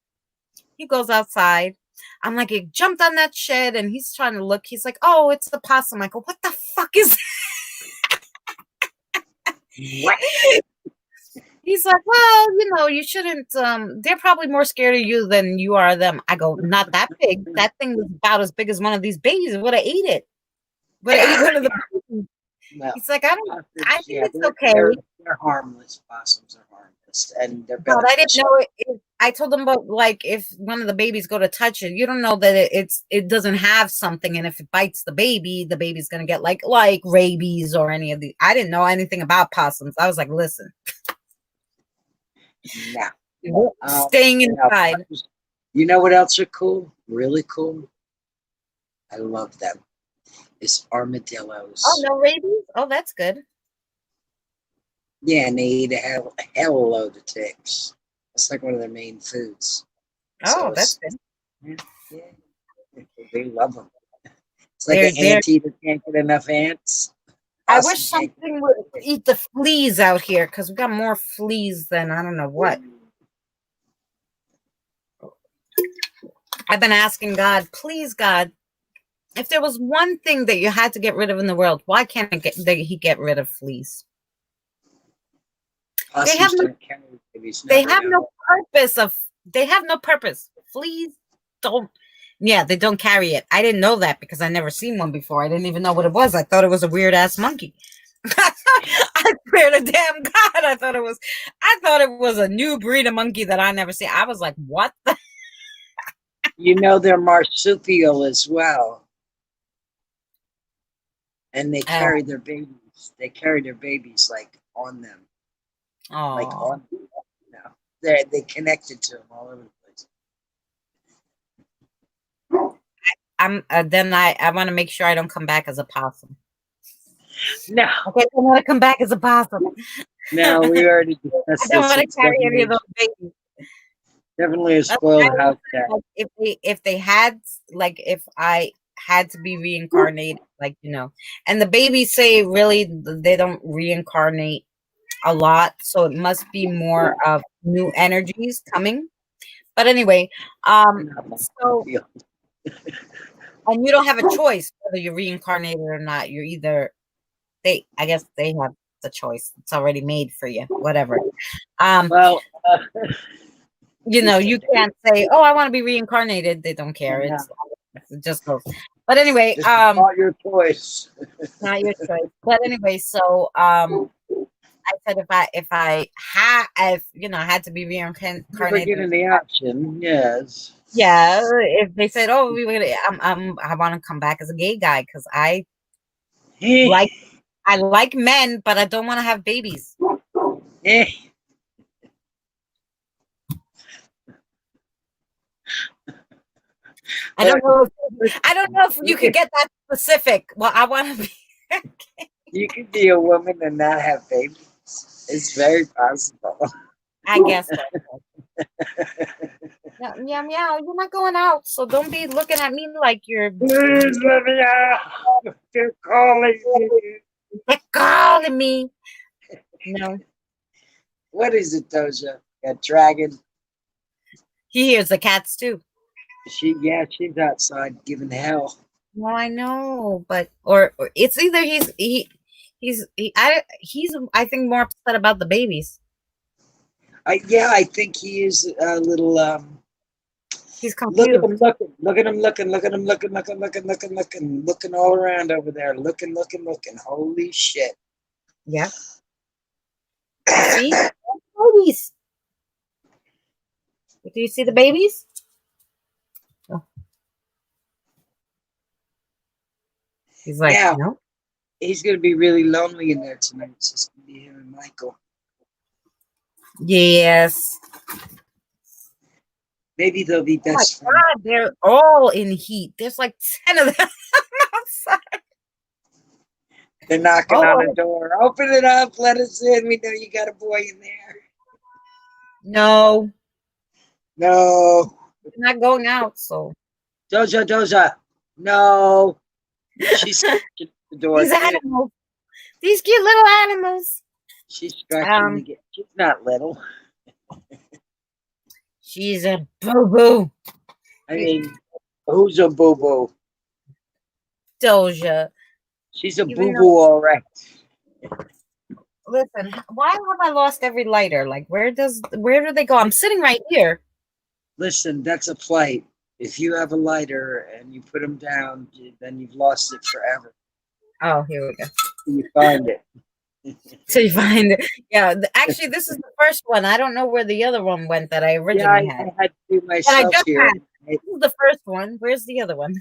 He goes outside. I'm like, it jumped on that shed and he's trying to look. He's like, oh, it's the possum. I go, what the fuck is that? What? He's like, well, you shouldn't. They're probably more scared of you than you are of them. I go, not that big. That thing was about as big as one of these babies. It would have ate it. Would have ate one of the babies. No. He's like, I think it's okay. They're harmless. Possums are harmless, and they're But I didn't beneficial. know. I told them about like if one of the babies go to touch it, you don't know that it doesn't have something, and if it bites the baby's gonna get like rabies or any of the. I didn't know anything about possums. I was like, listen, No. staying inside. You know what else are cool? Really cool. I love them. Is armadillos. Oh, no rabies? Oh, that's good. Yeah, and they eat a hell load of ticks. It's like one of their main foods. Oh, that's good. Yeah. They love them. It's like an anteater can't get enough ants. I wish something would eat the fleas out here because we got more fleas than I don't know what. I've been asking God, please, God, if there was one thing that you had to get rid of in the world, why can't he get rid of fleas? They have no purpose. They have no purpose. Fleas don't. Yeah, they don't carry it. I didn't know that because I never seen one before. I didn't even know what it was. I thought it was a weird ass monkey. I swear to damn God, I thought it was a new breed of monkey that I never seen. I was like, what the? They're marsupial as well. And they carry their babies. They carry their babies like on them. Oh, like on them. They connected to them all over the place. Then I want to make sure I don't come back as a possum. No. Okay, I don't want to come back as a possum. No, we already discussed I don't want to carry any of those babies. Definitely a spoiled house cat. Like if I had to be reincarnated, and the babies say really they don't reincarnate a lot, so it must be more of new energies coming. But anyway, so and you don't have a choice whether you're reincarnated or not. You're either I guess they have the choice. It's already made for you. Whatever. You can't say, "Oh, I want to be reincarnated." They don't care. It just goes. But anyway, not your choice. Not your choice. But anyway, so I said if I had to be reincarnated, given the option, yes. Yeah, if they said, "Oh, I want to come back as a gay guy because I like men, but I don't want to have babies." I don't know if you could get that specific. Well, I want to be. You could be a woman and not have babies. It's very possible. I guess so. Meow, meow. You're not going out, so don't be looking at me like you're. Please let me out. They're calling me. They're calling me. No. What is it, Doja? A dragon? He hears the cats too. She's outside giving hell. No, I know, but or it's either he's I think more upset about the babies. I think he is a little He's Look at confused. him looking. Look at him looking. Look at him looking. Looking all around over there. Looking. Holy shit. Yeah. You see? Babies. Do you see the babies? Oh. He's like, Now, no. he's going to be really lonely in there tonight. It's just going to be him and Michael. Yes. Maybe they'll be Oh my best friends. God, they're all in heat. There's like 10 of them outside. They're knocking on the door. Open it up. Let us in. We know you got a boy in there. No, No. they're not going out. So Doja. No. She's scratching the door. these animals, these cute little animals. She's scratching the gate. She's not little. She's a boo-boo. I mean, who's a boo-boo? Doja. She's a Even boo-boo, all right. Listen, why have I lost every lighter? Like, where do they go? I'm sitting right here. Listen, that's a plight. If you have a lighter and you put them down, then you've lost it forever. Oh, here we go. You find it. So you find it. Yeah, actually, this is the first one. I don't know where the other one went that I originally had. I had to do That I myself just here. had. This is the first one. Where's the other one?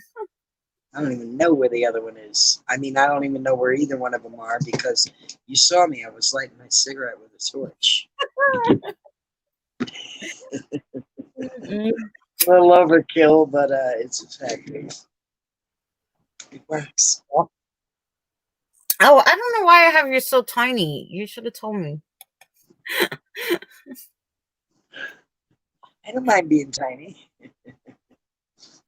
I don't even know where the other one is. I mean, I don't even know where either one of them are because you saw me. I was lighting my cigarette with a torch. Mm-mm. A little overkill, but it's effective. It works. Oh, I don't know why I have you so tiny. You should have told me. I don't mind being tiny.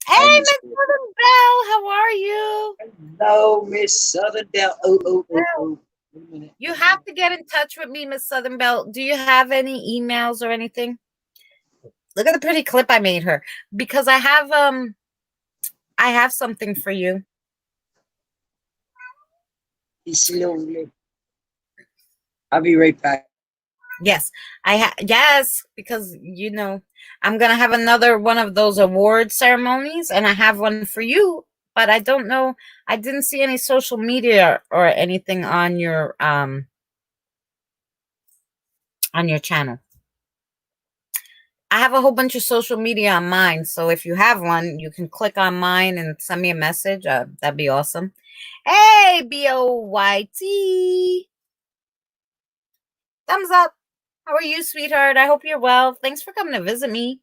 Hey, Miss Southern Belle, how are you? Hello, Miss Southern Belle. Oh. Wait a minute. You have to get in touch with me, Miss Southern Belle. Do you have any emails or anything? Look at the pretty clip I made her because I have something for you. He's lovely. I'll be right back. Yes, yes, because I'm gonna have another one of those award ceremonies, and I have one for you. But I don't know. I didn't see any social media or anything on your channel. I have a whole bunch of social media on mine, so if you have one, you can click on mine and send me a message. That'd be awesome. Hey, BOYT. Thumbs up. How are you, sweetheart? I hope you're well. Thanks for coming to visit me.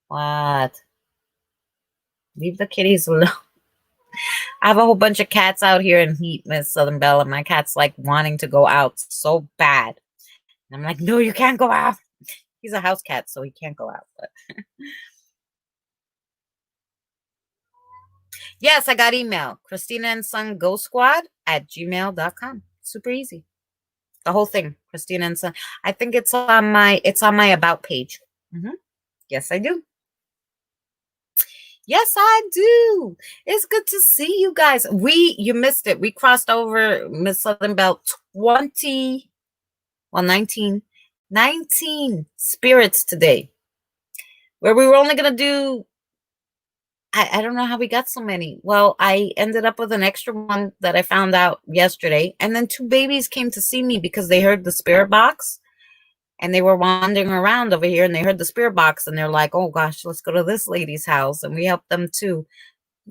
What? Leave the kitties alone. I have a whole bunch of cats out here in heat, Miss Southern Belle, and my cat's like wanting to go out so bad. And I'm like, no, you can't go out. He's a house cat, so he can't go out. But yes, I got email. Christina and Son Go Squad at gmail.com. Super easy. The whole thing. Christina and Son. I think it's on my about page. Yes, I do. Yes, I do. It's good to see you guys. You missed it. We crossed over Miss Southern Belle 19 spirits today. Where we were only going to do, I don't know how we got so many. Well, I ended up with an extra one that I found out yesterday. And then 2 babies came to see me because they heard the spirit box. And they were wandering around over here and they heard the spirit box and they're like, oh gosh, let's go to this lady's house. And we helped them too.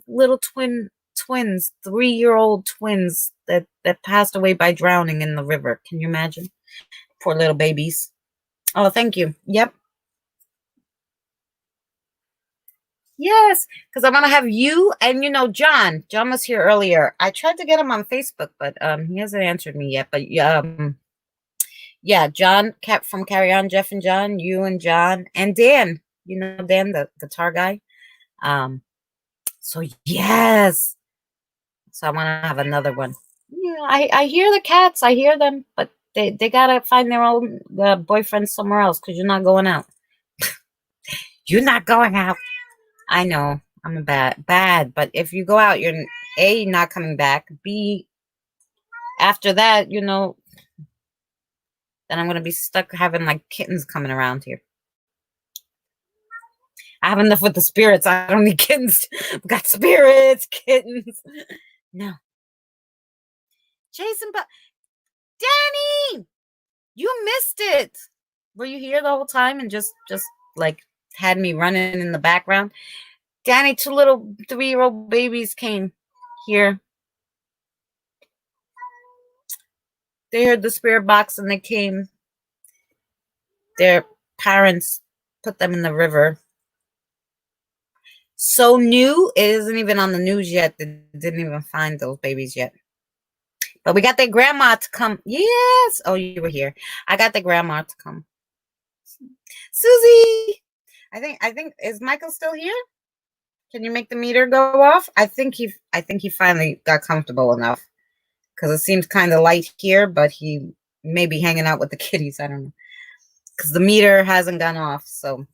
Little twins, 3-year-old twins that passed away by drowning in the river. Can you imagine? Poor little babies. Oh, thank you. Yep. Yes, because I want to have you and John. John was here earlier. I tried to get him on Facebook, but he hasn't answered me yet. But yeah, John kept from Carry On, Jeff and John, you and John, and Dan. Dan, the guitar guy. So yes. So I want to have another one. Yeah, I hear the cats. I hear them, but they gotta find their own boyfriend somewhere else because you're not going out. You're not going out. I know I'm a bad, but if you go out, you're A, not coming back. B, after that, then I'm gonna be stuck having like kittens coming around here. I have enough with the spirits. I don't need kittens. I've got spirits, kittens. No. Jason, but Danny, you missed it. Were you here the whole time and just like had me running in the background? Danny, 2 little 3-year-old babies came here. They heard the spirit box and they came. Their parents put them in the river. So new, it isn't even on the news yet. They didn't even find those babies yet. But we got their grandma to come. Yes. Oh, you were here. I got the grandma to come. Susie. I think is Michael still here? Can you make the meter go off? I think he finally got comfortable enough. Because it seems kind of light here, but he may be hanging out with the kitties. I don't know. Because the meter hasn't gone off. So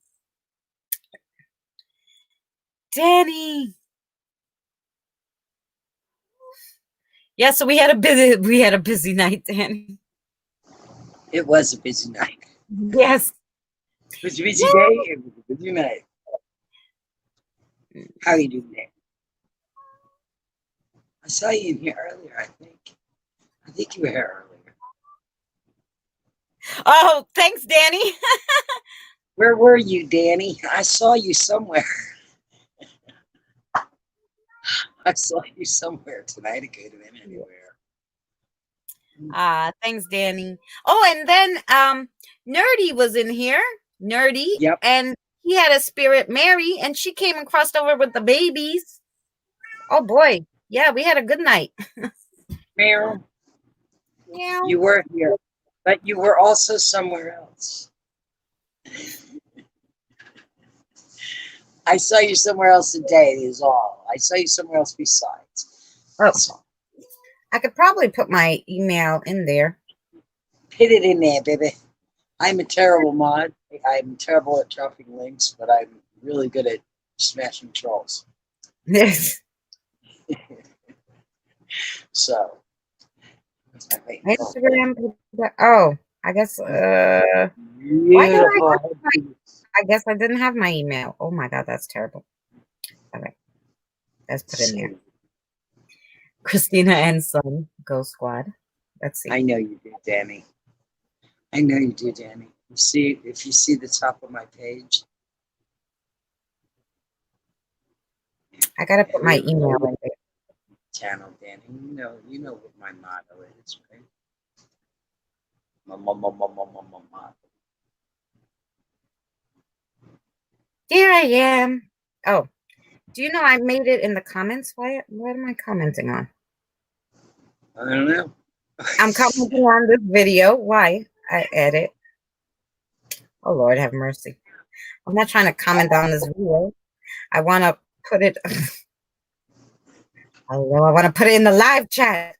Danny. Yeah, so we had a busy night, Danny. It was a busy night. Yes. It was a busy day. It was a busy night. How are you doing there? I saw you in here earlier, I think. I think you were here earlier. Oh, thanks, Danny. Where were you, Danny? I saw you somewhere. I saw you somewhere tonight. It could have been anywhere. Thanks, Danny. Oh, and then Nerdy was in here. Nerdy. Yep. And he had a spirit, Mary, and she came and crossed over with the babies. Oh boy. Yeah, we had a good night. Meryl, Yeah. you were here, but you were also somewhere else. I saw you somewhere else today, is all. I saw you somewhere else besides. Oh, I could probably put my email in there. Hit it in there, baby. I'm a terrible mod. I'm terrible at dropping links, but I'm really good at smashing trolls. Yes. So, that's my main goal. Instagram. Oh, I guess. Why did I guess I didn't have my email. Oh my God, that's terrible. Okay, let's put it in there. Christina and Son, Go Squad. Let's see. I know you do, Danny. I know you do, Danny. If you see the top of my page. I gotta put my email in there. Channel, Danny. You know what my motto is, right? My motto. Here I am. Oh, do you know I made it in the comments? What am I commenting on? I don't know. I'm commenting on this video. Why? I edit. Oh Lord, have mercy. I'm not trying to comment on this video. I want to put it. I want to put it in the live chat.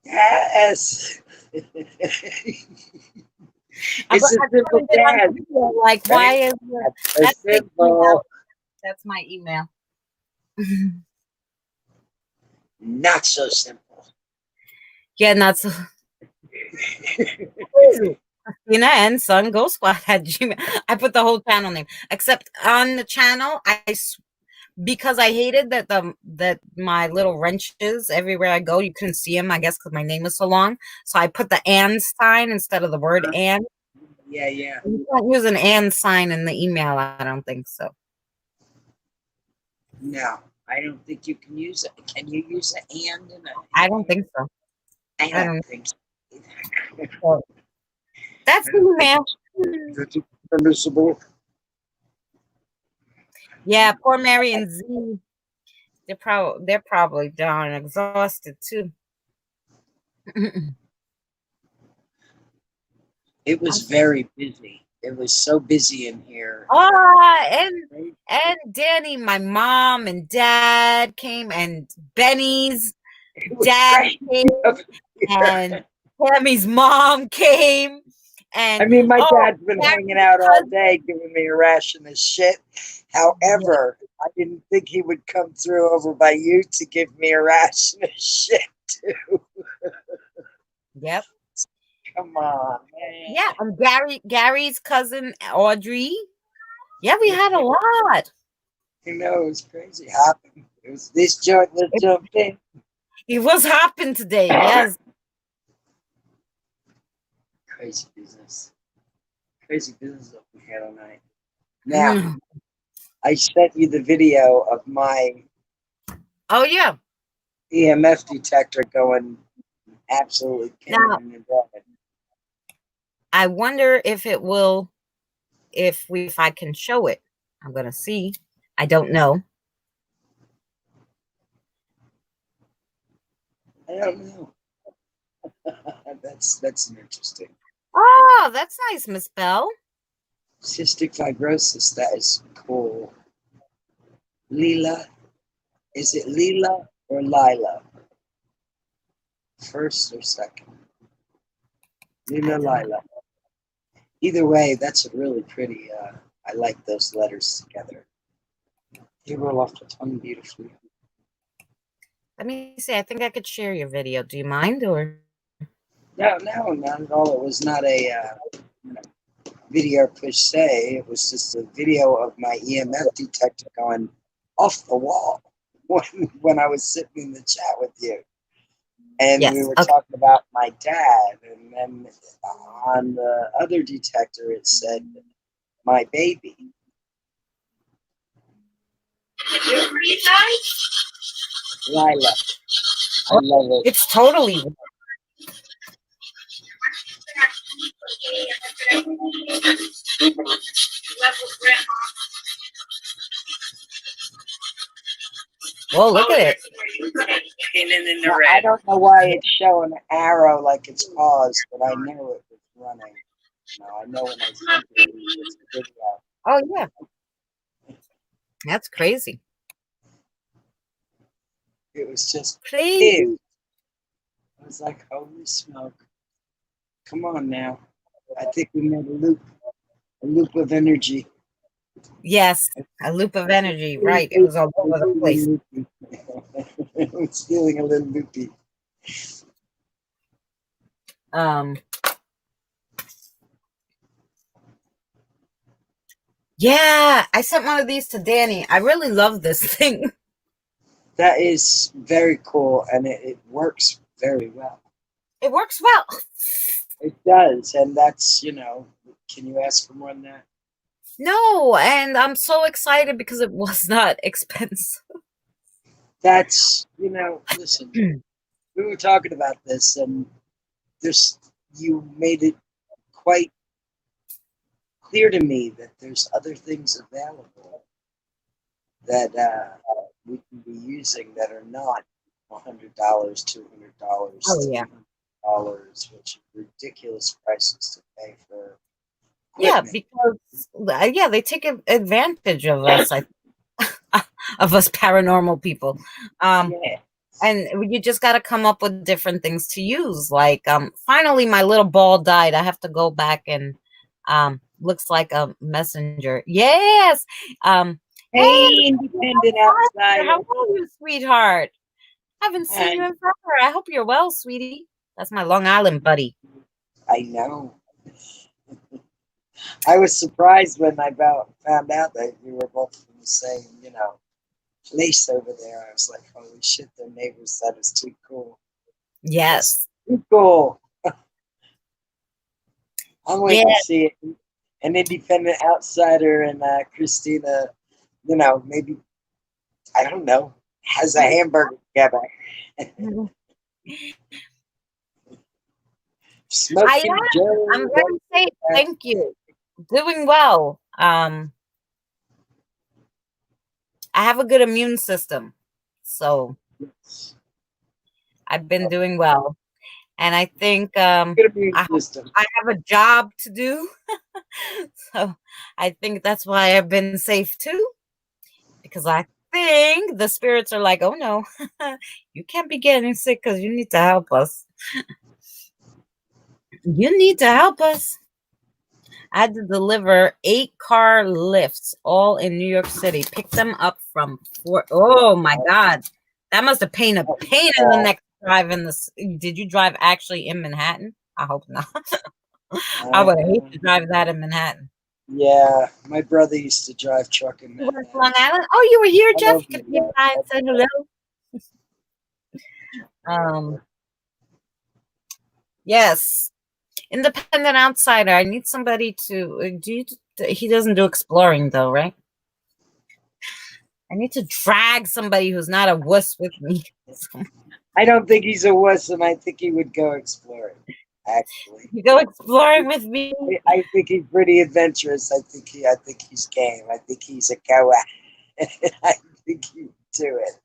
Yes. It's a simple task. Like, why is That's simple. That's my email. Not so simple. Yeah, not so. Christina and Son Go Squad at Gmail. I put the whole channel name, except on the channel, because I hated that my little wrenches everywhere I go, you couldn't see them, I guess, because my name was so long. So I put the and sign instead of the word and. Yeah. You can't use an and sign in the email. I don't think so. No, I don't think you can use it. Can you use an and in a? I don't think so. I don't think so. So that's the email. That's permissible. Yeah, poor Mary and Z. They're probably darn exhausted too. It was very busy. It was so busy in here. And Danny, my mom and dad came, and Benny's dad came, and Tammy's mom came. And I mean, my dad's been hanging out all day giving me a ration of shit. However, I didn't think he would come through over by you to give me a ration of shit too. Yep. come on, man. Yeah, and Gary's cousin Audrey. Yeah, we had a lot. You know, it was crazy hopping. It was this joint that jumped in. It was hopping today. Yes. Crazy business. Crazy business that we had all night. Now, I sent you the video of my Oh yeah. EMF detector going absolutely Now- pinning and driving. I wonder if it will, if I can show it. I'm gonna see. I don't know. I don't know. That's interesting. Oh, that's nice, Miss Bell. Cystic fibrosis, that is cool. Leela, is it Leela or Lila? First or second? Leela, Lila. Either way, that's a really pretty, I like those letters together. They roll off the tongue beautifully. Let me see. I think I could share your video. Do you mind or? No, not at all. It was not a video per se. It was just a video of my EMF detector going off the wall when I was sitting in the chat with you. And Yes, we were okay. talking about my dad. And then on the other detector, it said my baby. Lila. I love it. It's totally. Whoa, look at it. Now, I don't know why it's showing an arrow like it's paused, but I know it was running. I know when I sent it, it's a video. Oh yeah. That's crazy. It was just Crazy. big. I was like, holy smoke. Come on now. I think we made a loop of energy. Yes, a loop of energy. Right. It was all over the place. It was feeling a little loopy. Yeah, I sent one of these to Danny. I really love this thing. That is very cool, and it works very well. It works well. It does, and that's, can you ask for more than that? No, and I'm so excited because it was not expensive. That's, listen, we were talking about this, and you made it quite clear to me that there's other things available that we can be using that are not $100, $200, Oh, yeah. $300, which are ridiculous prices to pay for Yeah, equipment. because they take advantage of us, of us paranormal people. Yeah. And you just got to come up with different things to use. Like, finally, my little ball died. I have to go back and looks like a messenger. Yes. Hey, independent outsider. How are you, sweetheart? Haven't seen you in forever. I hope you're well, sweetie. That's my Long Island buddy. I know. I was surprised when I found out that we were both from the same, place over there. I was like, holy shit, their neighbors said it's too cool. Yes. Too cool. I'm waiting Yeah. to see it. An independent outsider and Christina, maybe, I don't know, has a hamburger together. Smoking Joe. I'm going to say thank you. Doing well. I have a good immune system, so I've been doing well. And I think Good immune system. I have a job to do. So I think that's why I've been safe too. Because I think the spirits are like, oh no, you can't be getting sick because you need to help us. You need to help us. I had to deliver 8 car lifts, all in New York City. Pick them up from oh my God. That must have pain in the neck driving this. Did you drive actually in Manhattan? I hope not. I would hate to drive that in Manhattan. Yeah, my brother used to drive truck in You went Manhattan. to Long Island? Oh, you were here, I Jeff? love You could New be York. by and say hello. Yes. Independent outsider. I need somebody to he doesn't do exploring though, right? I need to drag somebody who's not a wuss with me. I don't think he's a wuss, and I think he would go exploring. Actually, You go exploring with me. I think he's pretty adventurous. I think he's game. I think he's a goer. I think he would do it.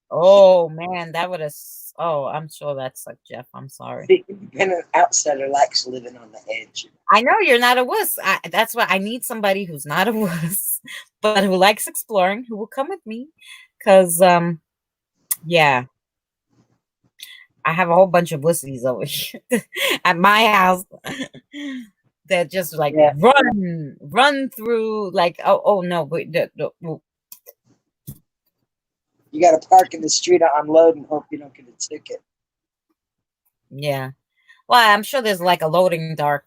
Oh man, that would have. Oh, I'm sure that's like Jeff. I'm sorry. The independent outsider likes living on the edge. I know you're not a wuss. That's why I need somebody who's not a wuss, but who likes exploring, who will come with me. Cause yeah, I have a whole bunch of wussies over here at my house that just like Yeah. run through like oh no, wait, no. You got to park in the street to unload and hope you don't get a ticket. Yeah. Well, I'm sure there's like a loading dock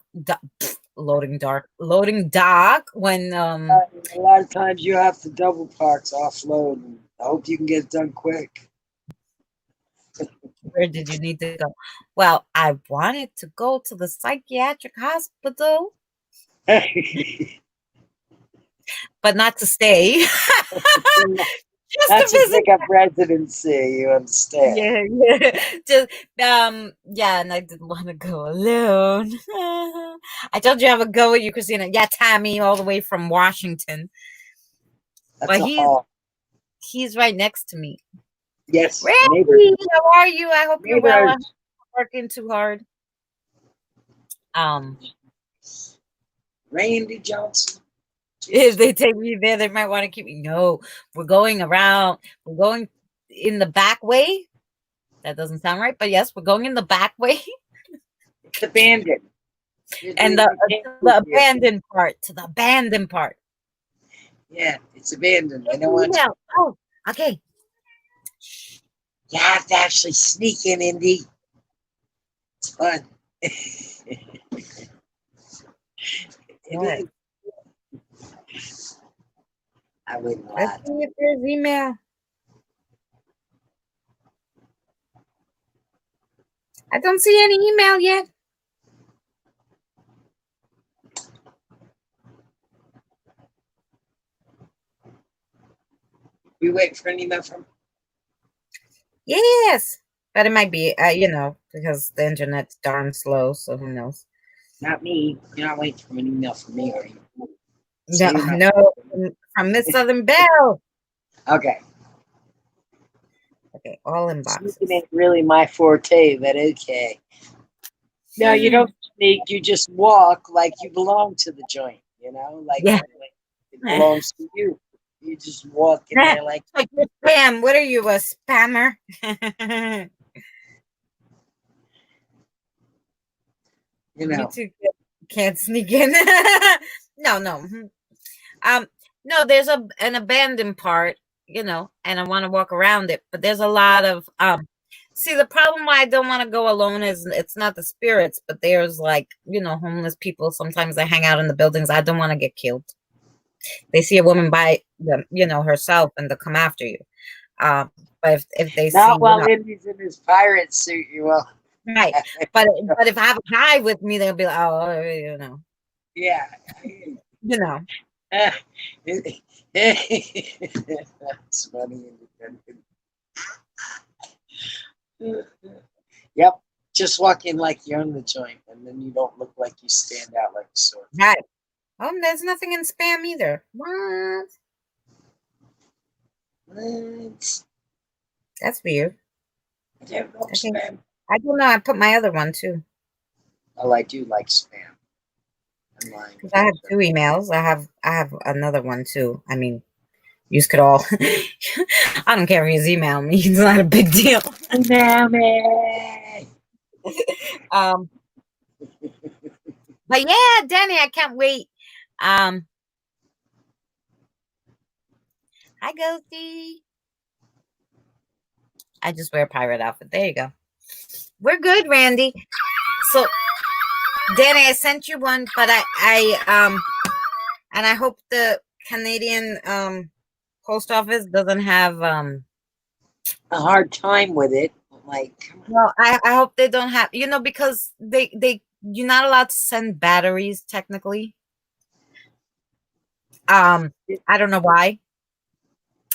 when A lot of times you have to double parks offload, and I hope you can get it done quick. where did you need to go? Well, I wanted to go to the psychiatric hospital, but not to stay. Just Not to to visit. pick up residency, you understand? Yeah. Just yeah, and I didn't want to go alone. I told you I would go with you, Christina. Yeah, Tammy, all the way from Washington. That's But a haul. he's right next to me. Yes, Randy, neighbors. how are you? I hope you're well. I'm Neighbors. not working too hard. Randy Johnson. If they take me there, they might want to keep me. No, we're going around. We're going in the back way. That doesn't sound right, but yes, we're going in the back way. It's abandoned. And the abandoned part, to the abandoned part. Yeah, it's abandoned. I don't want to. Oh, okay. You have to actually sneak in, Indy. It's fun. What? I wouldn't lie. Let's see if there's email. I don't see any email yet. We wait for an email from. Yes, but it might be, because the internet's darn slow. So who knows? Not me. You're not waiting for an email from me, are you? No, no, from Miss Southern Belle. Okay. Okay, all inboxes. Sneaking ain't really my forte, but okay. No, you don't sneak. You just walk like you belong to the joint. Like Yeah. it belongs to you. You just walk in there like. Like spam. What are you, a spammer? You two can't sneak in. No. No, there's an abandoned part, and I want to walk around it, but there's a lot of see, the problem why I don't want to go alone is it's not the spirits, but there's like, homeless people. Sometimes they hang out in the buildings. I don't want to get killed. They see a woman by them, herself, and they'll come after you. But if they not see while Indy's in his pirate suit, you will. Right, but if I have a guy with me, they'll be like, oh, Yeah. That's funny. Yep. Just walk in like you're in the joint, and then you don't look like you stand out like a sword. Right. Oh, there's nothing in spam either. What? That's weird. Spam. I don't know. I put my other one too. Oh, I do like spam. I'm lying. Because I have 2 emails. I have another one too. I mean, you could all. I don't care if you email me. It's not a big deal. Email me. But yeah, Danny, I can't wait. Hi, Ghosty. I just wear a pirate outfit. There you go. We're good, Randy. So, Danny, I sent you one, but and I hope the Canadian post office doesn't have A hard time with it. Like, come on. well, I hope they don't have, because you're not allowed to send batteries technically. I don't know why,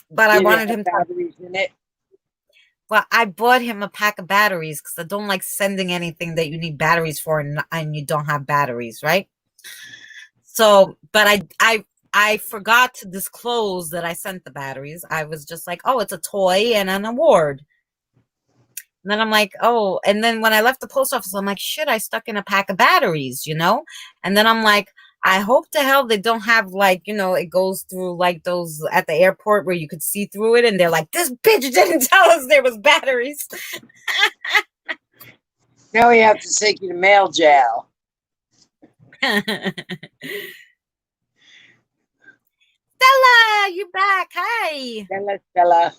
but I Did it wanted have him to. batteries in it? Well, I bought him a pack of batteries because I don't like sending anything that you need batteries for and you don't have batteries, right? So, but I forgot to disclose that I sent the batteries. I was just like, oh, it's a toy and an award. And then I'm like, oh, and then when I left the post office, I'm like, shit, I stuck in a pack of batteries, And then I'm like, I hope to hell they don't have like, it goes through like those at the airport where you could see through it. And they're like, this bitch didn't tell us there was batteries. Now we have to take you to mail jail. Stella, you back. Hi. Stella.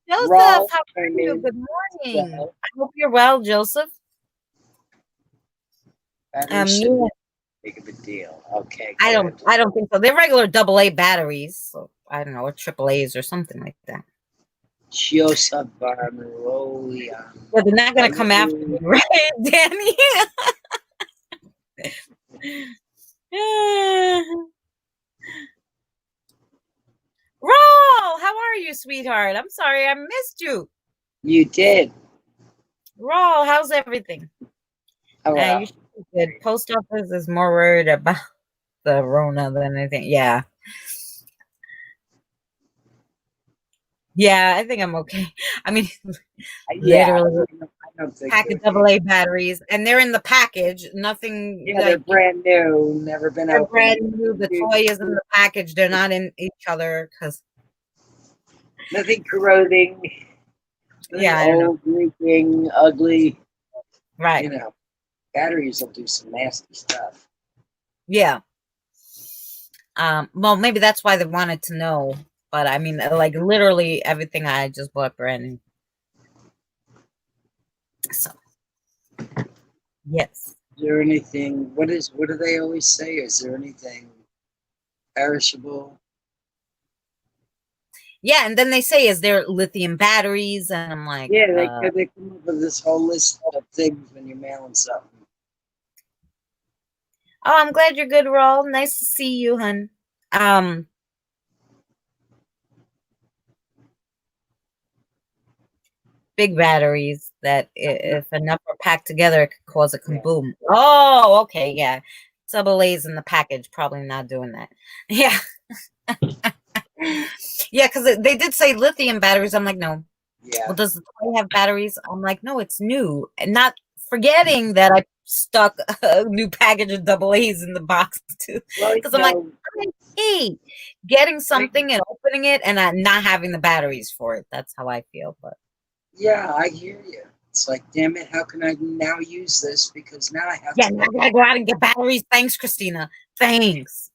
Joseph, Roll how are you? turning Good morning. Stella. I hope you're well, Joseph. Batteries Yeah. shouldn't be big of a deal. Okay. I go don't ahead. think so. They're regular AA batteries, so I don't know, or AAAs or something like that. Joseph Barmeroia. But they're not gonna come after me, right, Danny? Roll, how are you, sweetheart? I'm sorry I missed you. You did. Roll, how's everything? Oh, well. You should be good. Post office is more worried about the Rona than anything. Yeah. Yeah, I think I'm okay. I mean, Yeah, literally I don't think pack of they're AA batteries, and they're in the package. Nothing. Yeah, they're brand new, never been They're opened. brand new. The toy is in the package. They're not in each other because. Nothing corroding. Yeah, I don't know. Old, leaking, ugly. Right. Batteries will do some nasty stuff. Yeah. Well, maybe that's why they wanted to know. But I mean, like literally everything I just bought brand new. So, yes. Is there anything? What do they always say? Is there anything perishable? Yeah, and then they say, "Is there lithium batteries?" And I'm like, Yeah, they come up with this whole list of things when you're mailing something. Oh, I'm glad you're good, Raul. Nice to see you, hun. Big batteries that if enough are packed together, it could cause a kaboom. Yeah. Oh, okay, yeah. AA's in the package, probably not doing that. Yeah. Yeah, because they did say lithium batteries. I'm like, no. Yeah. Well, does the toy have batteries? I'm like, no, it's new. And not forgetting that I stuck a new package of AA's in the box too. Because I'm like, hey, getting something and opening it and not having the batteries for it. That's how I feel. But yeah, I hear you. It's like, damn it, how can I now use this? Because now I have to. Yeah, now I gotta go out and get batteries. Thanks, Christina. Thanks.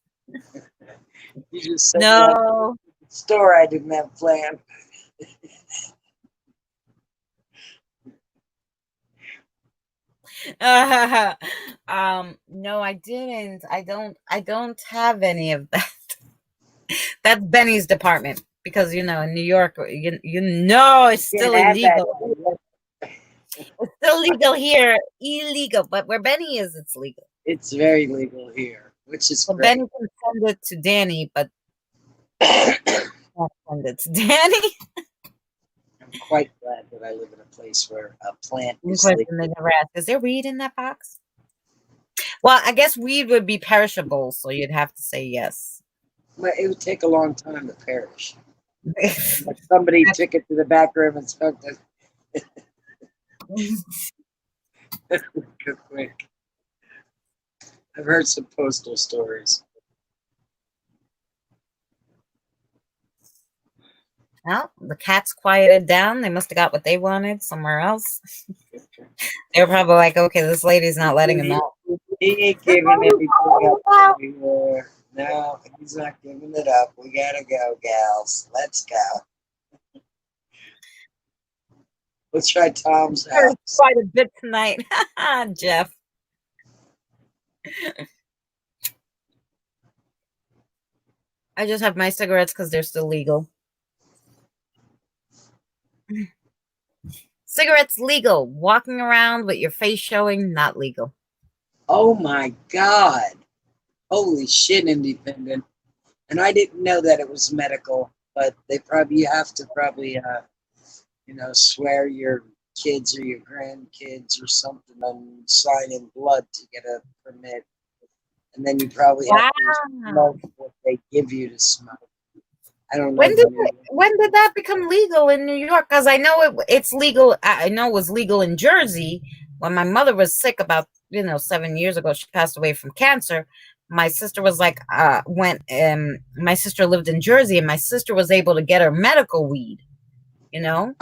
You just said no. Store I didn't have planned. No, I didn't. I don't have any of that. That's Benny's department because in New York, it's still illegal. It's still legal here, illegal, but where Benny is, it's legal. It's very legal here, which is so great. Benny can send it to Danny, but can't send it to Danny. I'm quite glad that I live in a place where a plant is legal. They never ask, is there weed in that box? Well, I guess weed would be perishable, so you'd have to say yes. Well, it would take a long time to perish. Like somebody took it to the back room and smoked it. Quick. I've heard some postal stories. Well, the cats quieted down. They must have got what they wanted somewhere else. They were probably like, okay, this lady's not letting him out. He ain't giving anything up anymore. No, he's not giving it up. We gotta go, gals. Let's go. Let's try Tom's house. Quite a bit tonight, Jeff. I just have my cigarettes because they're still legal. Cigarettes legal. Walking around with your face showing, not legal. Oh my God. Holy shit, independent. And I didn't know that it was medical, but they probably have to swear your kids or your grandkids or something on sign in blood to get a permit. And then you probably have to smoke what they give you to smoke. I don't know. When did that become legal in New York? Because I know it's legal. I know it was legal in Jersey when my mother was sick about 7 years ago. She passed away from cancer. My sister was like, my sister lived in Jersey, and my sister was able to get her medical weed. Even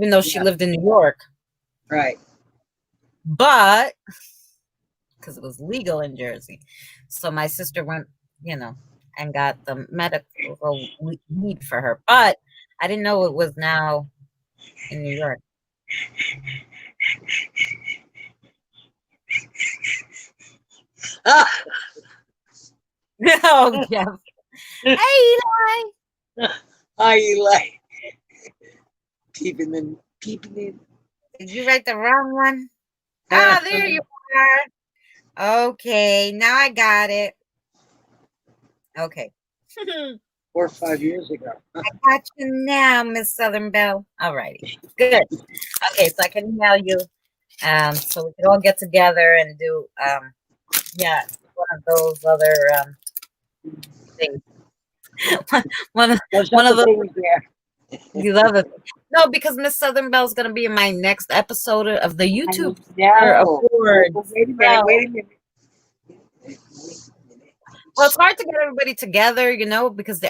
though she lived in New York, Right. but because it was legal in Jersey, so my sister went, and got the medical weed for her. But I didn't know it was now in New York. Oh, Jeff. Hey, Eli. Hi, Eli. Peeping in. Did you write the wrong one? Ah, there you are. Okay, now I got it. Okay. 4 or 5 years ago. I got you now, Miss Southern Belle. All righty. Good. Okay, so I can email you. So we can all get together and do one of those other things. one of the things there. You love it. No, because Miss Southern Belle's gonna be in my next episode of the YouTube Awards. Wait a minute. Well, it's hard to get everybody together, because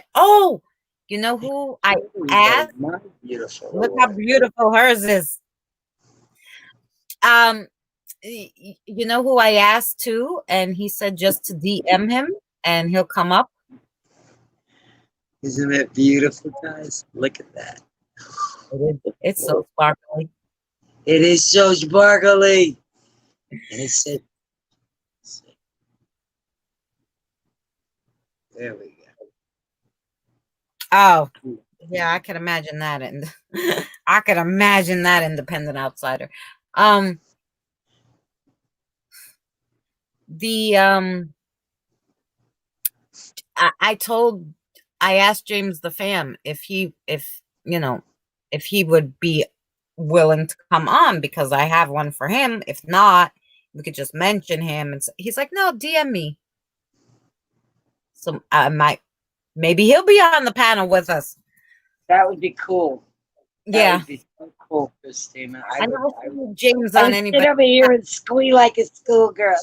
you know who I asked? Beautiful. Look how beautiful hers is. You know who I asked too, and he said just to DM him and he'll come up. Isn't it beautiful, guys? Look at that. It's so sparkly. It is so sparkly. And it said, there we go. Oh, yeah, I can imagine that, and I can imagine that independent outsider. I asked James the Fam if he would be willing to come on, because I have one for him. If not, we could just mention him, and he's like, no, DM me. So maybe he'll be on the panel with us. That would be cool. That would be so cool, Christina. I never seen James on anybody. Sit over here and squeal like a schoolgirl.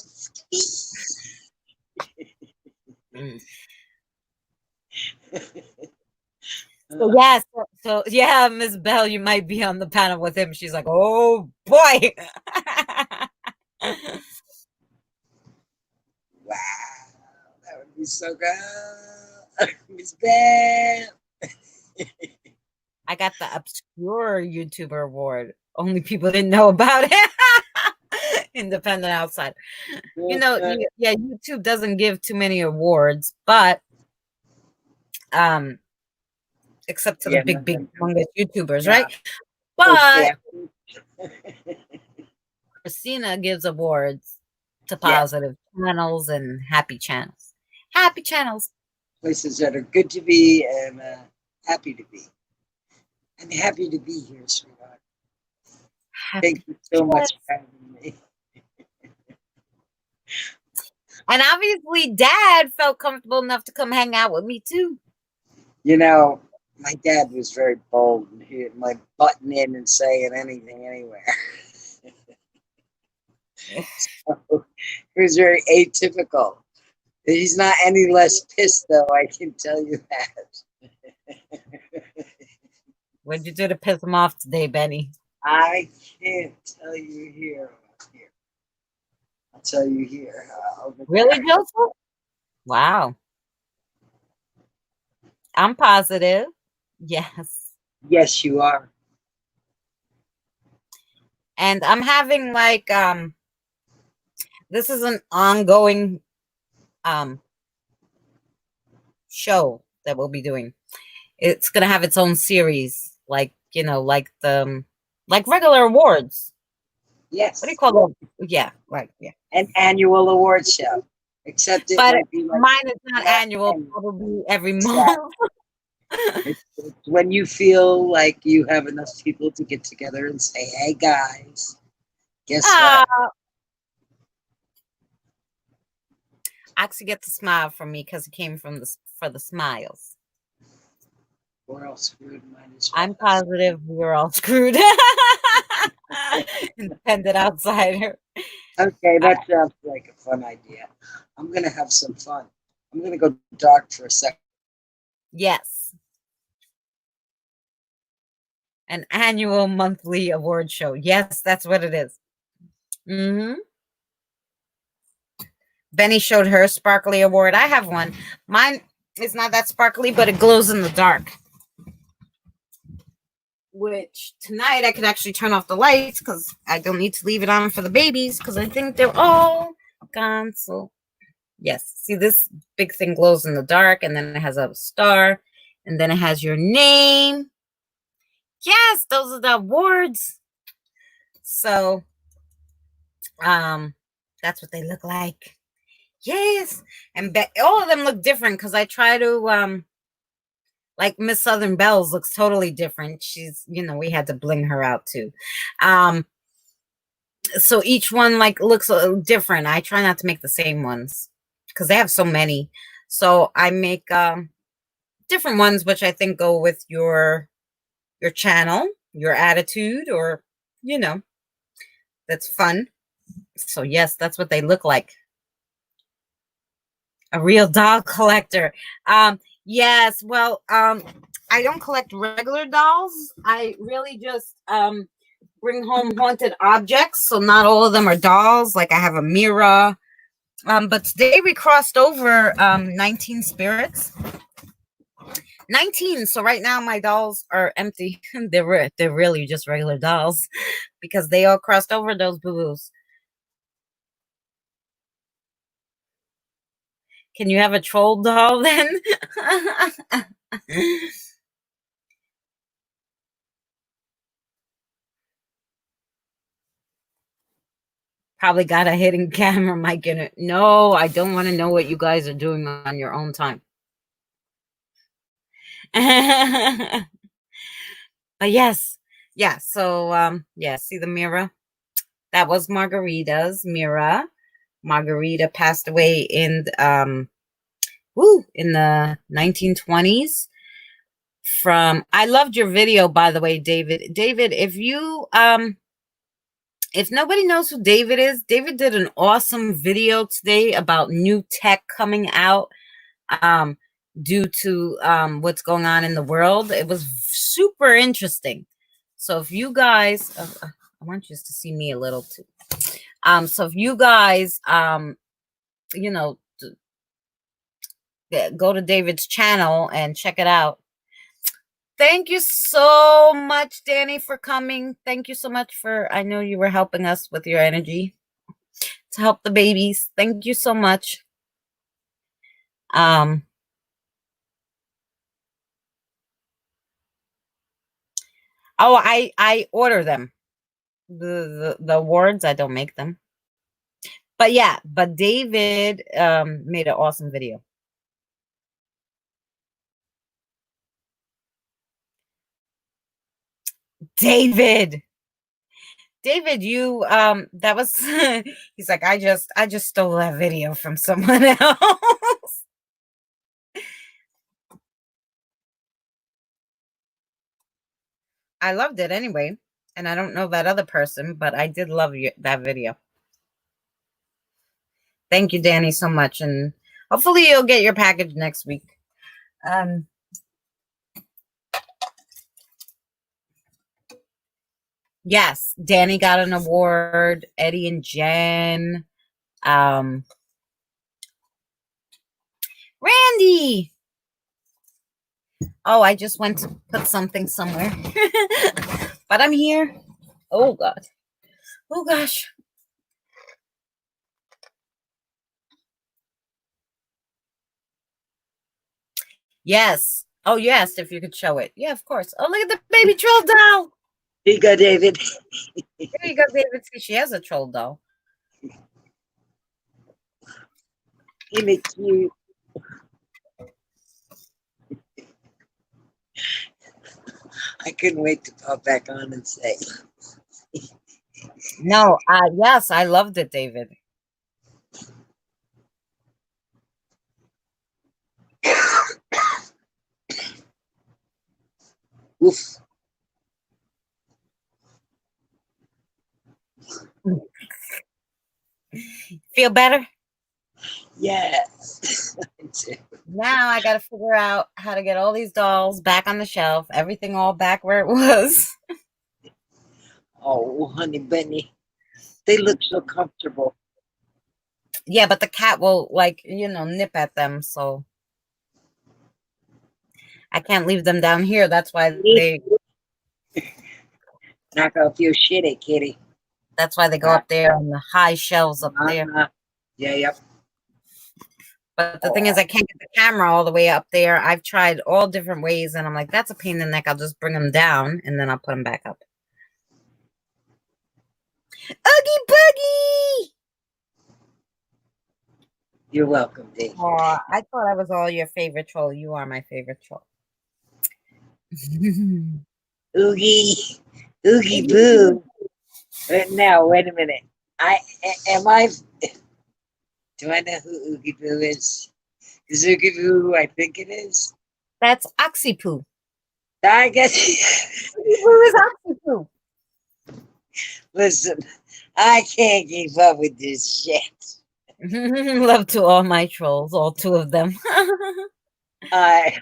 So yeah, Miss Bell, you might be on the panel with him. She's like, oh boy. Wow, that would be so good. Miss Bell. I got the obscure YouTuber award. Only people didn't know about it. Independent outside. YouTube doesn't give too many awards, but except to the big humongous YouTubers, right? But Christina gives awards to positive channels and happy channels. Happy channels. Places that are good to be and happy to be. I'm happy to be here, sweetheart. Thank you so much for having me. And obviously, Dad felt comfortable enough to come hang out with me, too. My dad was very bold, and he didn't like butting in and saying anything anywhere. So, he was very atypical. He's not any less pissed, though, I can tell you that. What'd you do to piss him off today, Benny? I can't tell you here. I'll tell you here. Really, Joseph? Wow. I'm positive. Yes. Yes, you are. And I'm having This is an ongoing show that we'll be doing. It's gonna have its own series, like like the like regular awards. Yes. What do you call them? Yeah, right. Yeah. An annual award show. Except it But might be like mine is not not annual, annual. probably every Exactly. month. It's when you feel like you have enough people to get together and say, "Hey guys, guess Ah, what?" Oxy gets a smile from me because he came from for the smiles. We're all screwed. Might as well. I'm positive we're all screwed. Independent outsider. Okay, that sounds like a fun idea. I'm gonna have some fun. I'm gonna go dark for a second. Yes. An annual monthly award show. Yes, that's what it is. Mm-hmm. Benny showed her sparkly award. I have one. Mine is not that sparkly, but it glows in the dark. Which tonight I could actually turn off the lights because I don't need to leave it on for the babies because I think they're all gone. So yes, see, this big thing glows in the dark, and then it has a star, and then it has your name. Yes, those are the awards. So that's what they look like. Yes, and all of them look different because I try to like Miss Southern Bells looks totally different. She's, we had to bling her out too. So each one like looks different. I try not to make the same ones because they have so many. So I make different ones, which I think go with your channel, your attitude, or that's fun. So yes, that's what they look like. A real doll collector. Yes, well, I don't collect regular dolls. I really just bring home haunted objects. So not all of them are dolls. Like I have a mirror. But today we crossed over 19 spirits. 19. So right now my dolls are empty. They're really just regular dolls because they all crossed over those boo-boos. Can you have a troll doll then? Probably got a hidden camera mic in it. No, I don't want to know what you guys are doing on your own time. But yes. Yeah, so yeah, see the mirror? That was Margarita's mirror. Margarita passed away in in the 1920s. I loved your video, by the way, David. David, if nobody knows who David is, David did an awesome video today about new tech coming out due to what's going on in the world. It was super interesting. So if you guys, I want you to see me a little too. So if you guys, go to David's channel and check it out. Thank you so much, Danny, for coming. Thank you so much I know you were helping us with your energy to help the babies. Thank you so much. Oh, I order them. The awards, I don't make them. But yeah, but David made an awesome video. David, you that was he's like, I just stole that video from someone else. I loved it anyway, and I don't know that other person, but I did love that video. Thank you, Danny, so much, and hopefully you'll get your package next week. Yes, Danny got an award. Eddie and Jen. Randy. Oh, I just went to put something somewhere. But I'm here. Oh, God. Oh, gosh. Yes. Oh, yes, if you could show it. Yeah, of course. Oh, look at the baby troll doll. Here you go, David. There you go, David. See, she has a troll doll. He makes you. I couldn't wait to pop back on and say. No, yes, I loved it, David. Oof. Feel better? Yes. Now I got to figure out how to get all these dolls back on the shelf, everything all back where it was. Oh, honey bunny. They look so comfortable. Yeah, but the cat will, like, you know, nip at them, so I can't leave them down here. That's why they Knock off your shitty kitty. that's why they go up there on the high shelves up there. Yeah, yep. But the thing is, I can't get the camera all the way up there. I've tried all different ways, and I'm like, that's a pain in the neck. I'll just bring them down, and then I'll put them back up. Oogie Boogie! You're welcome, Dave. Oh, I thought I was all your favorite troll. You are my favorite troll. Oogie. Oogie Boo. Now, wait a minute. Do I know who Oogie Boo is? Is Oogie Boo who I think it is? That's Oxypoo. I guess. Who is Oxypoo? Listen, I can't keep up with this shit. Love to all my trolls, all two of them. I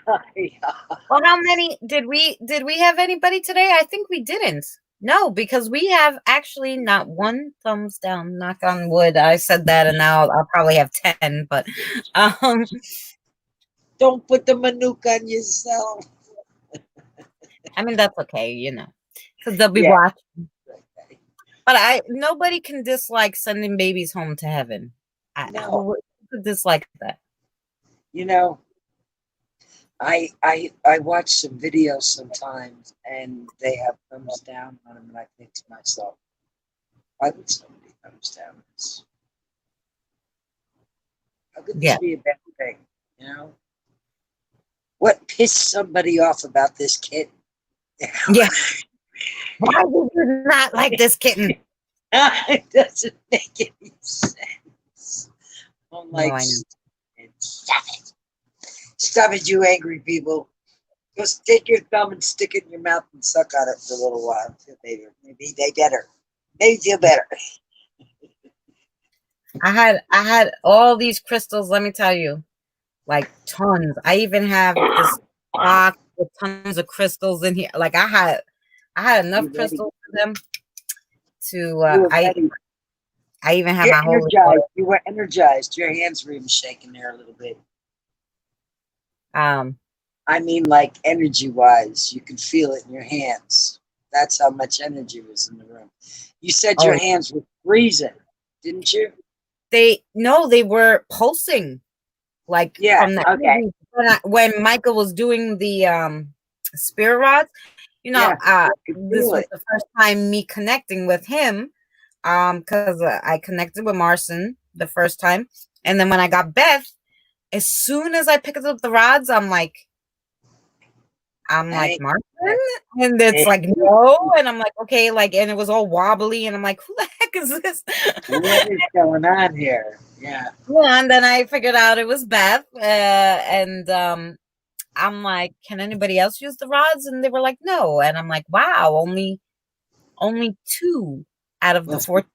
Well, how many did we have anybody today? I think we didn't. No, because we have actually not one thumbs down. Knock on wood. I said that, and now I'll probably have 10. But don't put the manuka on yourself. I mean that's okay, you know, because they'll be Yeah. watching. But nobody can dislike sending babies home to heaven. No. Who could dislike that? You know, I watch some videos sometimes, and they have thumbs down on them, and I think to myself, why would somebody thumbs down this? How could this be a bad thing? You know, what pissed somebody off about this kid? Yeah. Why would you not like this kitten? It doesn't make any sense. I'm like, No, I know. stop it. Stop it, you angry people. Just take your thumb and stick it in your mouth and suck on it for a little while. Maybe they better. Maybe feel better. I had all these crystals, let me tell you. Like tons. I even have this box with tons of crystals in here. Like I had enough crystals for them to I even have You're my whole energized. You were energized. Your hands were even shaking there a little bit. I mean, like energy-wise, you could feel it in your hands. That's how much energy was in the room. You said your hands were freezing, didn't you? They were pulsing. Like from the when Michael was doing the spirit rods, you know, this was the first time me connecting with him. Because I connected with Marcin the first time, and then when I got Beth, as soon as I picked up the rods, I'm like Marcin, and it's like no, and I'm like okay, like, and it was all wobbly, and I'm like, who the heck is this? What is going on here? Yeah. And then I figured out it was Beth, and I'm like, can anybody else use the rods? And they were like, no, and I'm like, wow, only 2 out of the 14.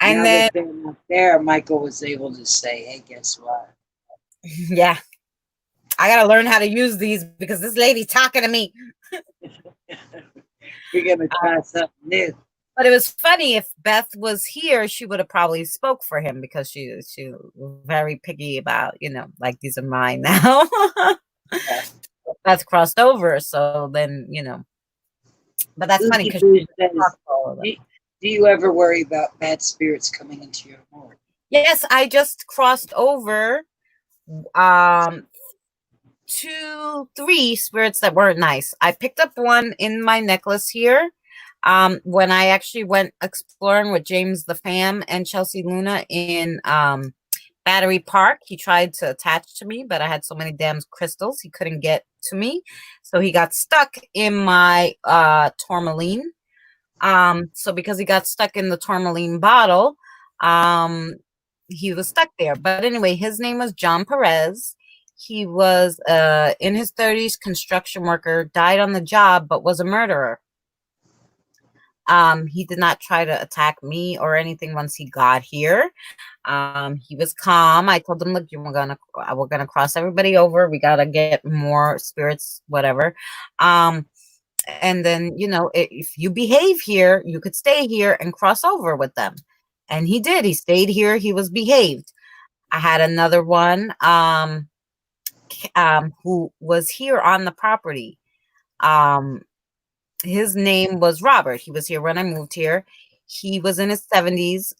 And then there, Michael was able to say, "Hey, guess what? Yeah, I gotta learn how to use these because this lady's talking to me." We're gonna try something new. But it was funny. If Beth was here, she would have probably spoke for him because she was very picky about, you know, like these are mine now. Beth crossed over, so then, you know. But that's funny because do you ever worry about bad spirits coming into your home? Yes, I just crossed over three spirits that weren't nice. I picked up one in my necklace here. When I actually went exploring with James the Fam and Chelsea Luna in Battery Park, he tried to attach to me, but I had so many damn crystals he couldn't get to me, so he got stuck in my tourmaline. So because he got stuck in the tourmaline bottle, he was stuck there. But anyway, his name was John Perez. He was in his 30s, construction worker, died on the job, but was a murderer. He did not try to attack me or anything once he got here. He was calm. I told him, look, we're gonna cross everybody over. We gotta get more spirits, whatever. And then, you know, if you behave here, you could stay here and cross over with them. And he did. He stayed here. He was behaved. I had another one who was here on the property. His name was Robert. He was here when I moved here. He was in his 70s,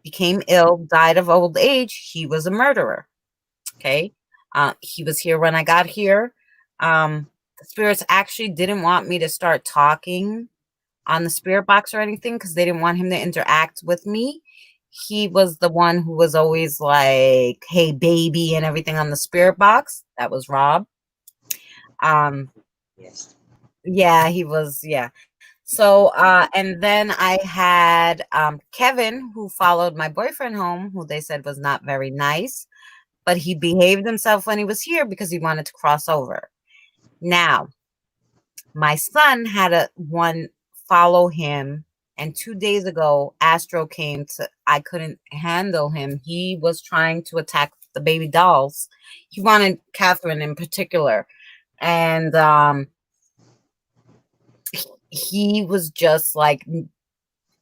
became ill, died of old age. He was a murderer. Okay. He was here when I got here. The spirits actually didn't want me to start talking on the spirit box or anything because they didn't want him to interact with me. He was the one who was always like, hey, baby, and everything on the spirit box. That was Rob. Yes. Yeah, he was. Yeah. So, and then I had Kevin, who followed my boyfriend home, who they said was not very nice, but he behaved himself when he was here because he wanted to cross over. Now, my son had one follow him, and 2 days ago, Astro came to, I couldn't handle him. He was trying to attack the baby dolls. He wanted Catherine in particular. And he was just like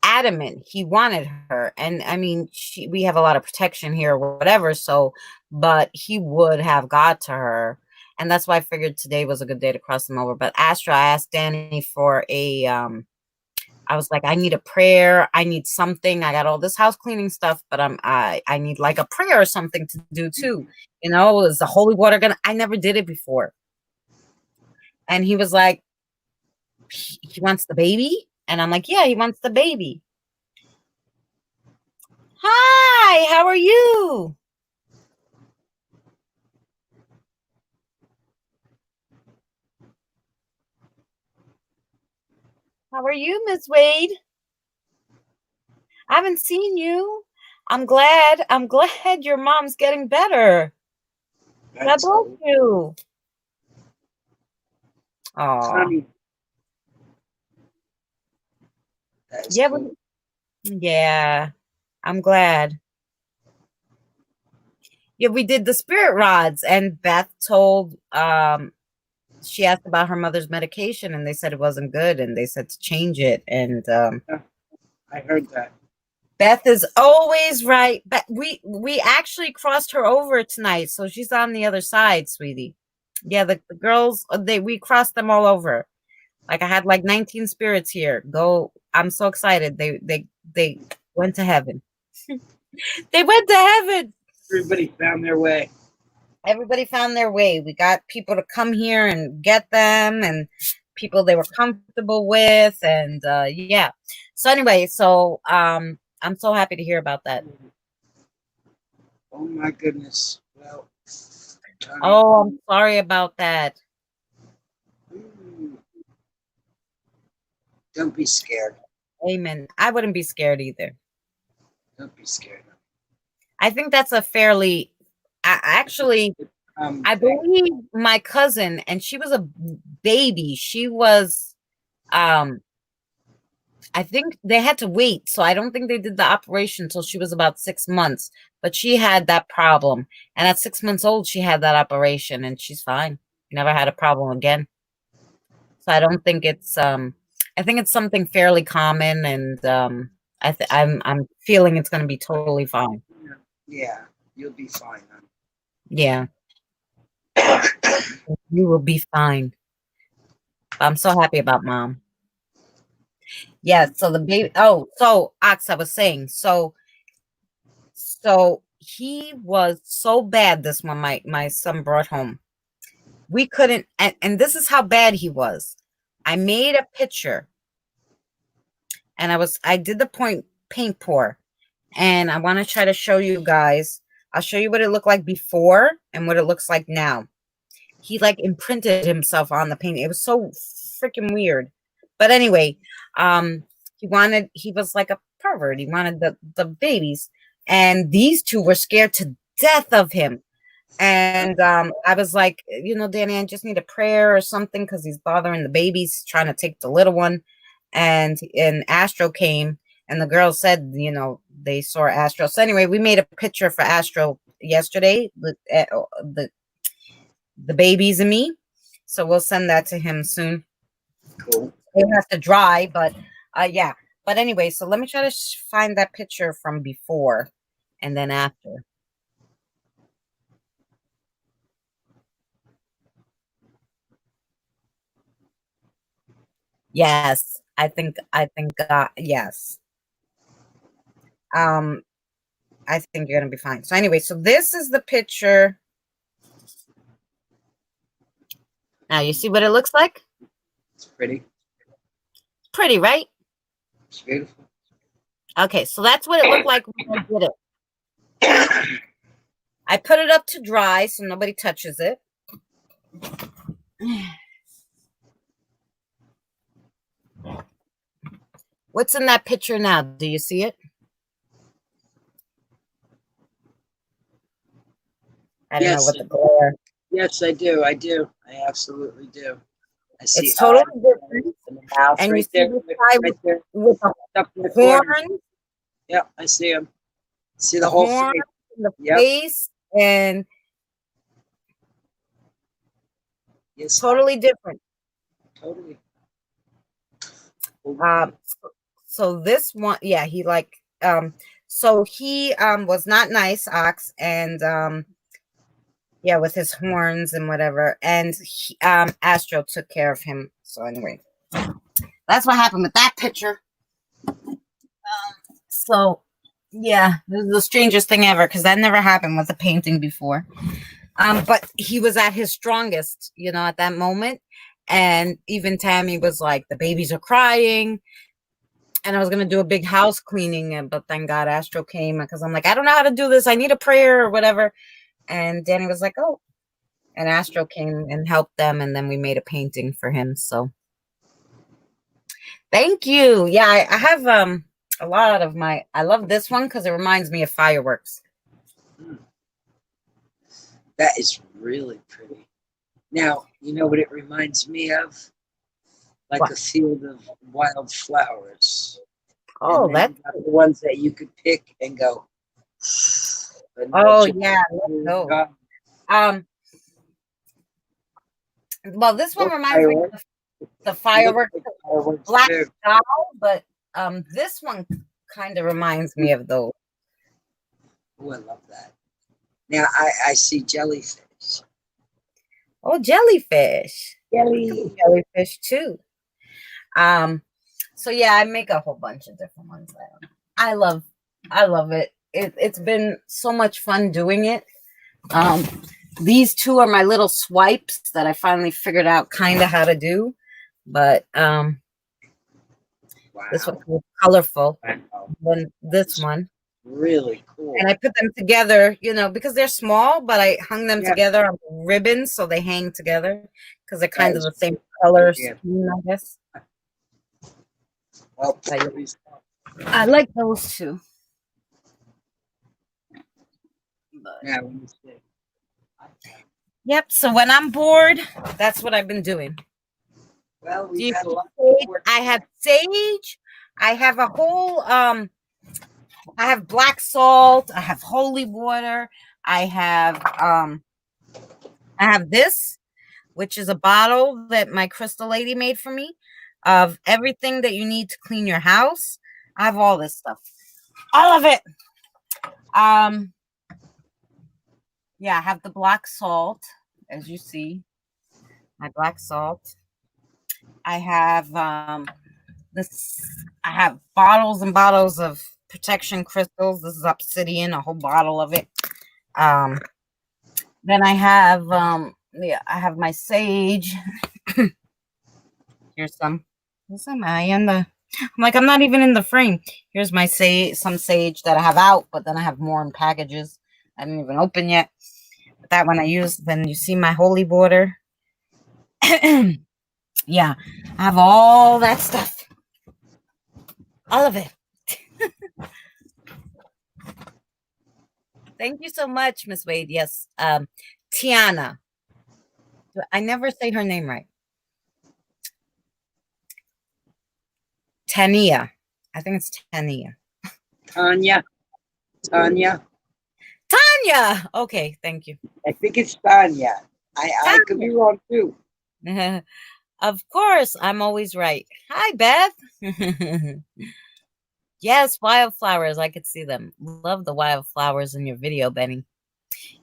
adamant he wanted her. And I mean, we have a lot of protection here or whatever, so, but he would have got to her. And that's why I figured today was a good day to cross them over. But Astra, I asked Danny for I was like, I need a prayer. I need something. I got all this house cleaning stuff, but I need like a prayer or something to do too. You know, is the holy water gonna? I never did it before. And he was like, he wants the baby, and I'm like, yeah, he wants the baby. Hi, how are you? How are you, Miss Wade? I haven't seen you. I'm glad your mom's getting better. God bless you. Oh, Honey. That's yeah, cool. yeah. I'm glad. Yeah, we did the spirit rods, and Beth told she asked about her mother's medication, and they said it wasn't good, and they said to change it. And I heard that. Beth is always right. But we actually crossed her over tonight, so she's on the other side, sweetie. Yeah, the girls, we crossed them all over. Like I had like 19 spirits here. Go! I'm so excited. They went to heaven. They went to heaven. Everybody found their way. Everybody found their way. We got people to come here and get them, and people they were comfortable with, and yeah. So anyway, so I'm so happy to hear about that. Oh my goodness. Well. Oh, I'm sorry about that. Don't be scared. Amen. I wouldn't be scared either. Don't be scared. I think that's a fairly, actually, I believe my cousin, and she was a baby. She was, I think they had to wait. So I don't think they did the operation until she was about 6 months. But she had that problem. And at 6 months old, she had that operation, and she's fine. Never had a problem again. So I don't think it's, I think it's something fairly common, and I'm feeling it's going to be totally fine. Yeah, you'll be fine. Yeah. You will be fine. I'm so happy about mom. Yeah, so the baby, oh, so Ox, I was saying, so he was so bad, this one my son brought home. we couldn't, and this is how bad he was. I made a picture, and I did the paint pour, and I want to try to show you guys. I'll show you what it looked like before and what it looks like now. He like imprinted himself on the painting. It was so freaking weird. But anyway, he was like a pervert. He wanted the babies, and these two were scared to death of him. And I was like, Danny, I just need a prayer or something because he's bothering the babies, trying to take the little one. And Astro came, and the girls said, they saw Astro. So anyway, we made a picture for Astro yesterday, the babies and me. So we'll send that to him soon. Cool. It has to dry, but yeah. But anyway, so let me try to find that picture from before and then after. Yes, I think yes. I think you're gonna be fine. So anyway, so this is the picture. Now you see what it looks like? It's pretty. Pretty, right? It's beautiful. Okay, so that's what it looked like when I did it. I put it up to dry so nobody touches it. What's in that picture now? Do you see it? I don't know what the glare. Yes, I do. I absolutely do. I see. It's totally different. And the mouth And you right see there. this guy Right there. with the Up in the corner. horn, Yeah, I see him. See the whole horn, face. and the Yep. face, and Yes, totally different. totally. So this one, yeah, he like so he was not nice, Ox, and yeah, with his horns and whatever, and Astro took care of him. So anyway, that's what happened with that picture. So yeah, this is the strangest thing ever because that never happened with a painting before. But he was at his strongest, at that moment. And even Tammy was like, the babies are crying. And I was going to do a big house cleaning. But thank God Astro came because I'm like, I don't know how to do this. I need a prayer or whatever. And Danny was like, oh. And Astro came and helped them. And then we made a painting for him. So thank you. Yeah, I have a lot of I love this one because it reminds me of fireworks. That is really pretty. Now, you know what it reminds me of? Like What? a field of wild flowers. Oh, And then that's you got the ones that you could pick and go. And oh let you- yeah. No. Well, this one reminds me of the fireworks, Black too. Doll, but this one kind of reminds me of those. Oh, I love that. Now I see jellyfish. Oh, jellyfish. Jellyfish too. So yeah, I make a whole bunch of different ones. I love it. It's been so much fun doing it. These two are my little swipes that I finally figured out kind of how to do. But Wow. this one's more colorful Wow. than this one. Really cool. And I put them together, because they're small, but I hung them Yeah. together on ribbons so they hang together because they're kind of That the is same color Yeah. scheme, I guess. Well, I like those two. But, yeah, let me see. yep. So when I'm bored, that's what I've been doing. Well, Do we you had a see lot sage? of work. I have sage. I have a whole I have black salt. I have holy water. I have this, which is a bottle that my crystal lady made for me of everything that you need to clean your house. I have all this stuff. All of it. Yeah, I have the black salt, as you see. My black salt. I have this. I have bottles and bottles of protection crystals. This is obsidian, a whole bottle of it. Then I have Yeah, I have my sage. Here's some. Am I in the? I'm like, I'm not even in the frame. Here's my some sage that I have out, but then I have more in packages. I didn't even open yet. But that one I use. Then you see my holy water. Yeah, I have all that stuff. All of it. Thank you so much, Miss Wade. Yes. Tiana. I never say her name right. Tania. I think it's Tania. Tanya. Tanya. Okay, thank you. I think it's Tanya. I could be wrong too. Of course, I'm always right. Hi, Beth. Yes, wildflowers. I could see them. Love the wildflowers in your video, Benny.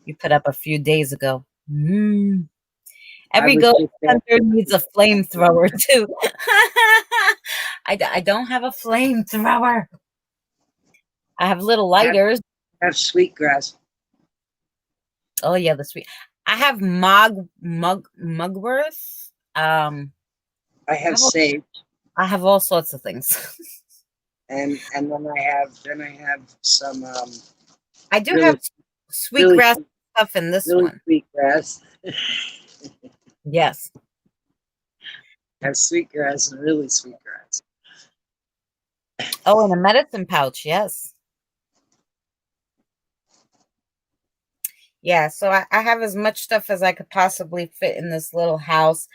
You put up a few days ago. Every ghost hunter needs a flamethrower too. I don't have a flamethrower. I have little lighters. I have sweetgrass. Oh yeah, the sweet. I have mugwort. I have sage. I have all sorts of things. and then I have some. I do have sweetgrass stuff in this one. Sweetgrass. Yes. I have sweetgrass and really sweetgrass. Oh, and a medicine pouch. Yes. Yeah, so I have as much stuff as I could possibly fit in this little house.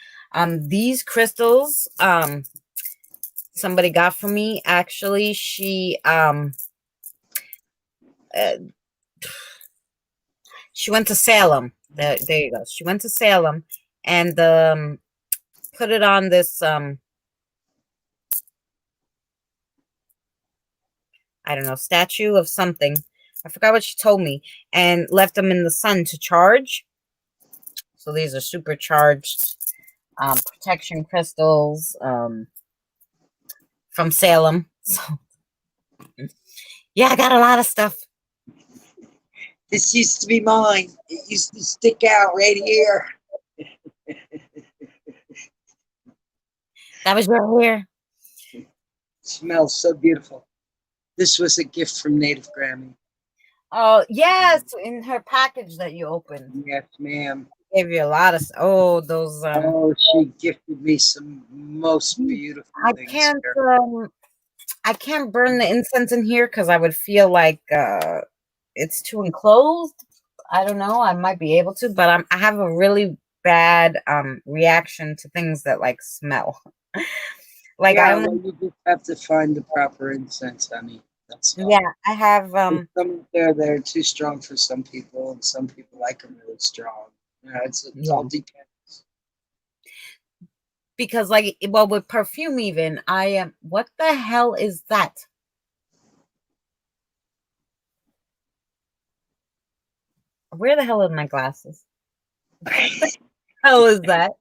These crystals, somebody got for me. Actually, she went to Salem. There you go. She went to Salem and put it on this I don't know, statue of something. I forgot what she told me, and left them in the sun to charge. So these are supercharged protection crystals from Salem. So yeah, I got a lot of stuff. This used to be mine. It used to stick out right here. That was your hair. Smells so beautiful. This was a gift from Native Grammy. Oh, yes, in her package that you opened. Yes, ma'am. Gave you a lot of those she gifted me some most beautiful things. I can't burn the incense in here because I would feel like it's too enclosed. I don't know. I might be able to, but I have a really bad reaction to things that like smell. Like you just have to find the proper incense, honey. That's all. Yeah, I have some there that are too strong for some people, and some people like them really strong. It all depends. Because with perfume even, I am what the hell is that? Where the hell are my glasses? What the hell is that?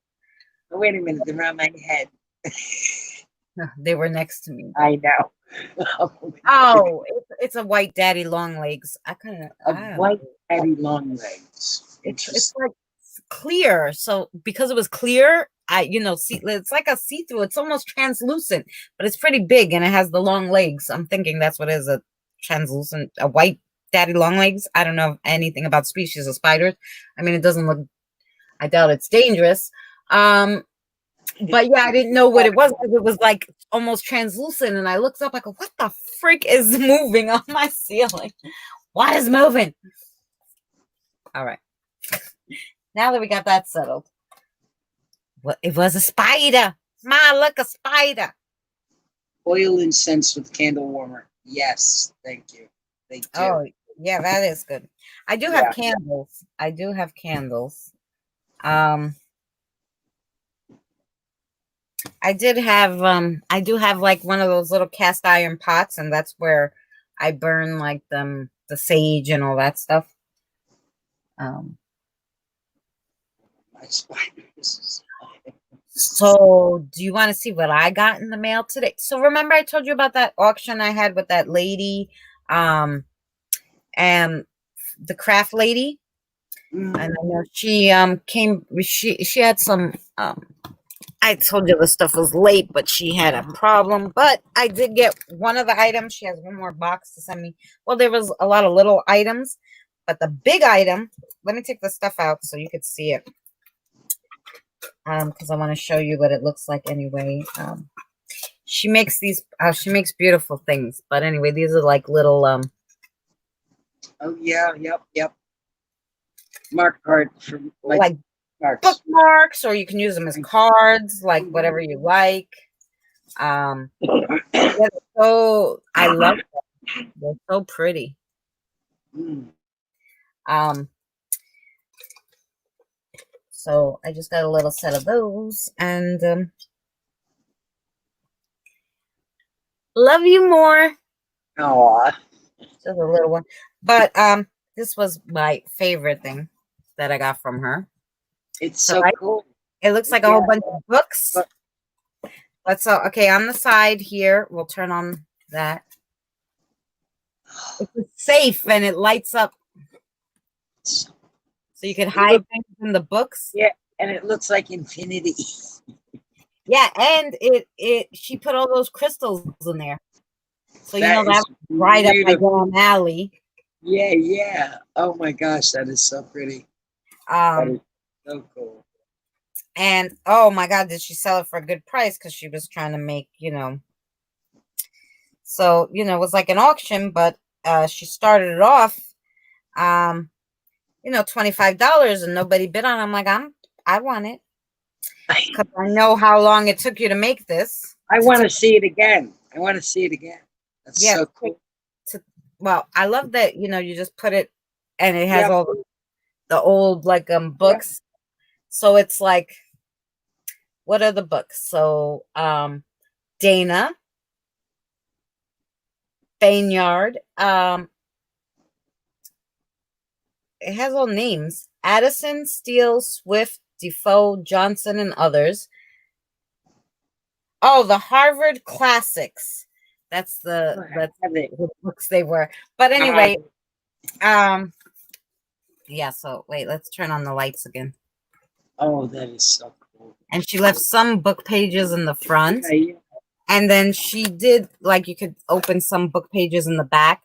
Oh, wait a minute, they're on my head. They were next to me. I know. Oh, it's a white daddy long legs. White daddy long legs. It's like clear. So because it was clear, it's like a see-through. It's almost translucent, but it's pretty big and it has the long legs. I'm thinking that's what it is, a white daddy long legs. I don't know anything about species of spiders. I mean, it doesn't look. I doubt it's dangerous. But yeah, I didn't know what it was because it was like almost translucent. And I looked up, I go, what the freak is moving on my ceiling? What is moving? All right. Now that we got that settled. Well, it was a spider. Ma, look, a spider. Oil incense with candle warmer. Yes, thank you. They do. Oh, yeah, that is good. I do have candles. I do have candles. I do have like one of those little cast iron pots, and that's where I burn like the sage and all that stuff. My spiders. So do you want to see what I got in the mail today? So remember I told you about that auction I had with that lady, and the craft lady? And I know she she had some I told you the stuff was late, but she had a problem. But I did get one of the items. She has one more box to send me. Well, there was a lot of little items, but the big item, let me take the stuff out so you could see it. Because I want to show you what it looks like anyway. She makes these she makes beautiful things. But anyway, these are like little Oh yeah, yep. Mark card for like marks. bookmarks, or you can use them as cards, like whatever you like. Yeah, so I love them. They're so pretty. So I just got a little set of those, and love you more. Aw. Just a little one, but this was my favorite thing that I got from her. It's so cool. It looks like a whole bunch of books. But so okay, on the side here, we'll turn on that. It's safe and it lights up, so you can hide things in the books. Yeah, and it looks like infinity. Yeah, and she put all those crystals in there, so That you know that's right up my damn alley. Yeah. Oh my gosh, that is so pretty. That is so cool. And oh my God, did she sell it for a good price? Because she was trying to make, so it was like an auction, but she started it off, $25, and nobody bid on it. I'm like, I want it because I know how long it took you to make this. I want to see it again. That's so cool. Well, I love that, you just put it and it has all the old like books. So it's like, what are the books? So Dana, Bayard, it has all names: Addison, Steele, Swift, Defoe, Johnson, and others. Oh, the Harvard Classics. That's the books they were. But anyway, yeah, so wait, let's turn on the lights again. Oh, that is so cool. And she left some book pages in the front. Yeah. And then she did, like, you could open some book pages in the back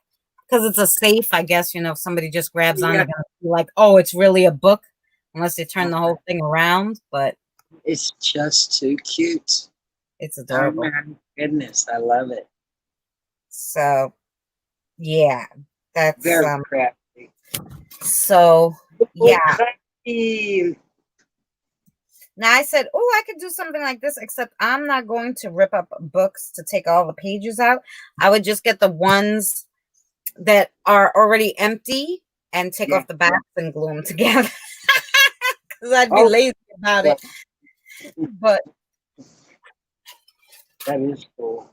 because it's a safe, I guess, if somebody just grabs on it, be like, oh, it's really a book, unless they turn the whole thing around. But it's just too cute. It's adorable. Oh, my goodness, I love it. So, yeah, that's very crafty. So, yeah. Crafty. Now I said, oh, I could do something like this, except I'm not going to rip up books to take all the pages out. I would just get the ones that are already empty and take off the backs and glue them together. Because I'd be lazy about it. But that is cool.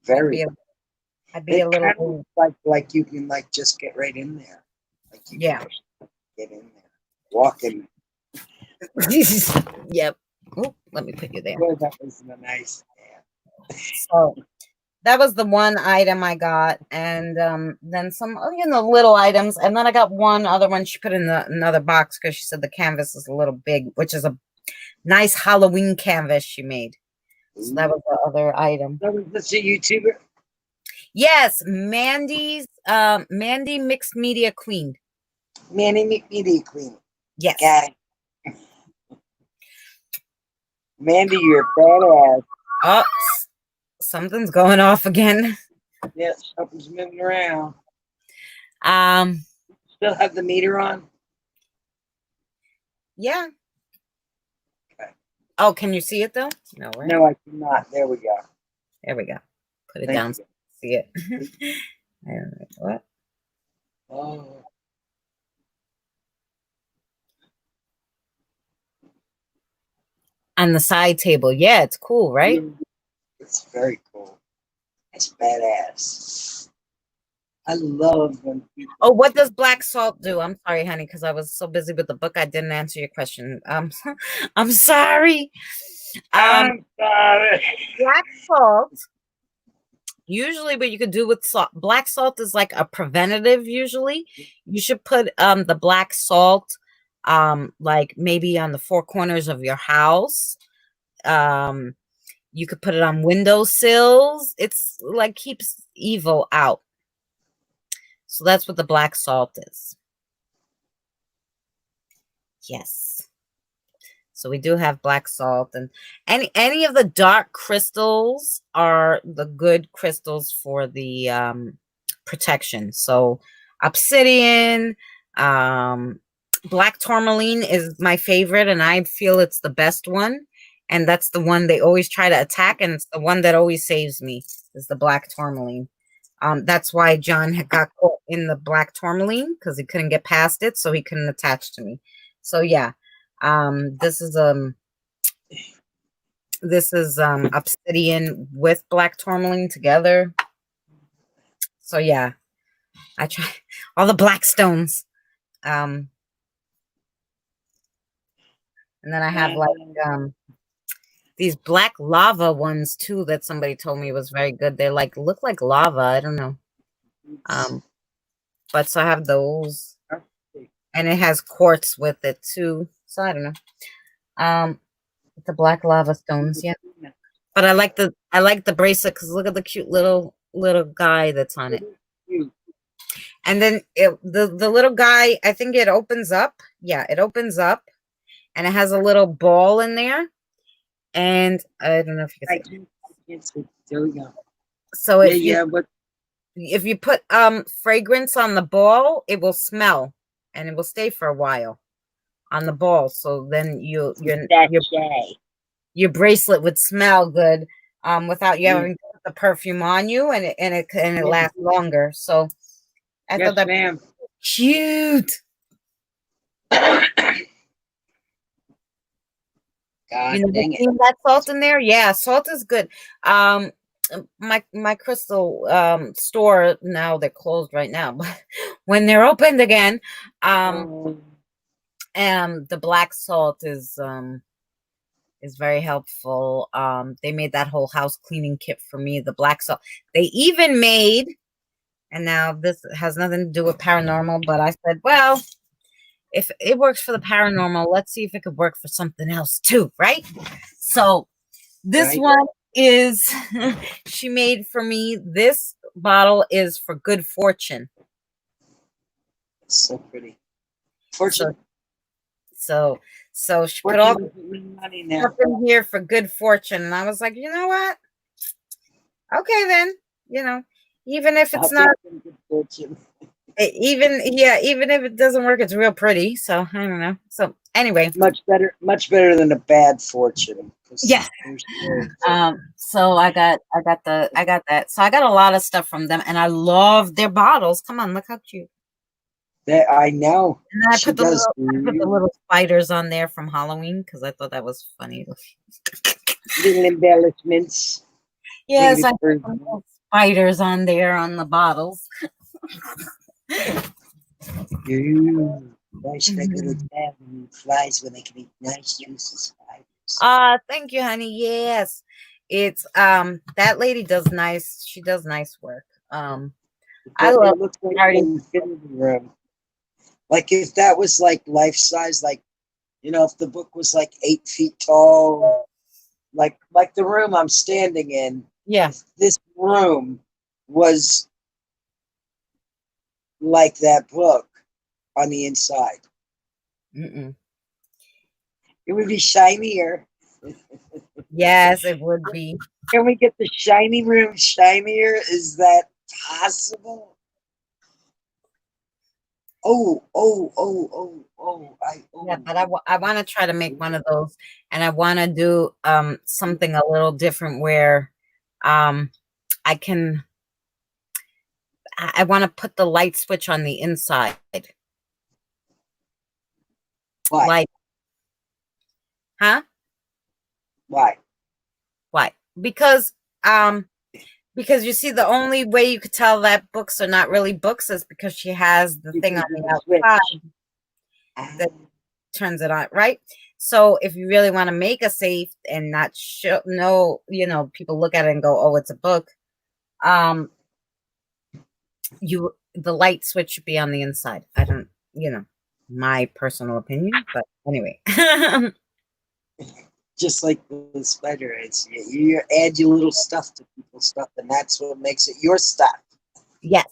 Very. I'd be a little kind of like you can just get right in there. Like you can get in there, walk in. Yep. Ooh, let me put you there. Oh, that was nice. So that was the one item I got, and then some little items, and then I got one other one she put in another box because she said the canvas is a little big, which is a nice Halloween canvas she made. So that was the other item. That was this a YouTuber? Yes, Mandy Mixed Media Queen. Mandy Mixed Media Queen. Yes. Got it. Mandy, you're badass. Oh, something's going off again. Yes, something's moving around. Still have the meter on? Yeah. Okay. Oh, can you see it though? No, right? No, I cannot. There we go. There we go. Put it down so you can see it. What? Oh. On the side table. Yeah, it's cool, right? It's very cool. It's badass. I love when people. Oh, what does black salt do? I'm sorry, honey, because I was so busy with the book I didn't answer your question. I'm sorry. I'm sorry. Black salt Usually what you could do with salt, black salt is like a preventative usually. You should put the black salt like maybe on the four corners of your house. You could put it on windowsills. It's like keeps evil out. So that's what the black salt is. Yes. So we do have black salt, and any of the dark crystals are the good crystals for the protection. So obsidian, black tourmaline is my favorite, and I feel it's the best one. And that's the one they always try to attack, and it's the one that always saves me is the black tourmaline. That's why John had got caught in the black tourmaline, because he couldn't get past it, so he couldn't attach to me. So yeah. This is obsidian with black tourmaline together. So yeah, I try all the black stones. And then I have like these black lava ones too that somebody told me was very good. They like look like lava. I don't know. But so I have those, and it has quartz with it too. So I don't know. The black lava stones, yeah. But I like the bracelet because look at the cute little guy that's on it. And then the little guy, I think it opens up. Yeah, it opens up, and it has a little ball in there. And I don't know if you can see. There we go. So if you put fragrance on the ball, it will smell, and it will stay for a while on the ball. So then your bracelet would smell good without you having the perfume on you, and it lasts longer. So I thought that was cute. God You know, dang it. seeing that salt in there? Yeah, salt is good. My crystal store, now they're closed right now, but when they're opened again, the black salt is very helpful. They made that whole house cleaning kit for me, the black salt. They even made, and now this has nothing to do with paranormal, but I said, well, if it works for the paranormal, let's see if it could work for something else too, right? So this one is, she made for me, this bottle is for good fortune. It's so pretty. Fortune. So she put all the money now. stuff in here for good fortune. And I was like, you know what? Okay, then, even if it's not good fortune. even if it doesn't work, it's real pretty. So I don't know. So anyway, much better than a bad fortune. Yeah. So I got that. So I got a lot of stuff from them, and I love their bottles. Come on, look how cute. I know. And then I put the little spiders on there from Halloween because I thought that was funny. Little embellishments. Yes, I put some little spiders on there on the bottles. Nice little flies when they can eat nice juices. Thank you, honey. Yes, it's that lady does nice. She does nice work. I love it. Like an infinity room. Like if that was like life size, like if the book was like 8 feet tall, like the room I'm standing in. Yeah, this room was like that book on the inside. It would be shinier. Yes, it would be. Can we get the shiny room shinier? Is that possible? Yeah, but I want to try to make one of those, and I want to do something a little different where I want to put the light switch on the inside. Why? Like, huh? Why? Because you see, the only way you could tell that books are not really books is because she has the thing on the outside that turns it on, right? So if you really want to make a safe and not people look at it and go, oh, it's a book. um, the light switch should be on the inside. I don't, my personal opinion, but anyway. Just like the spider heads, you add your little stuff to people's stuff, and that's what makes it your stuff. Yes.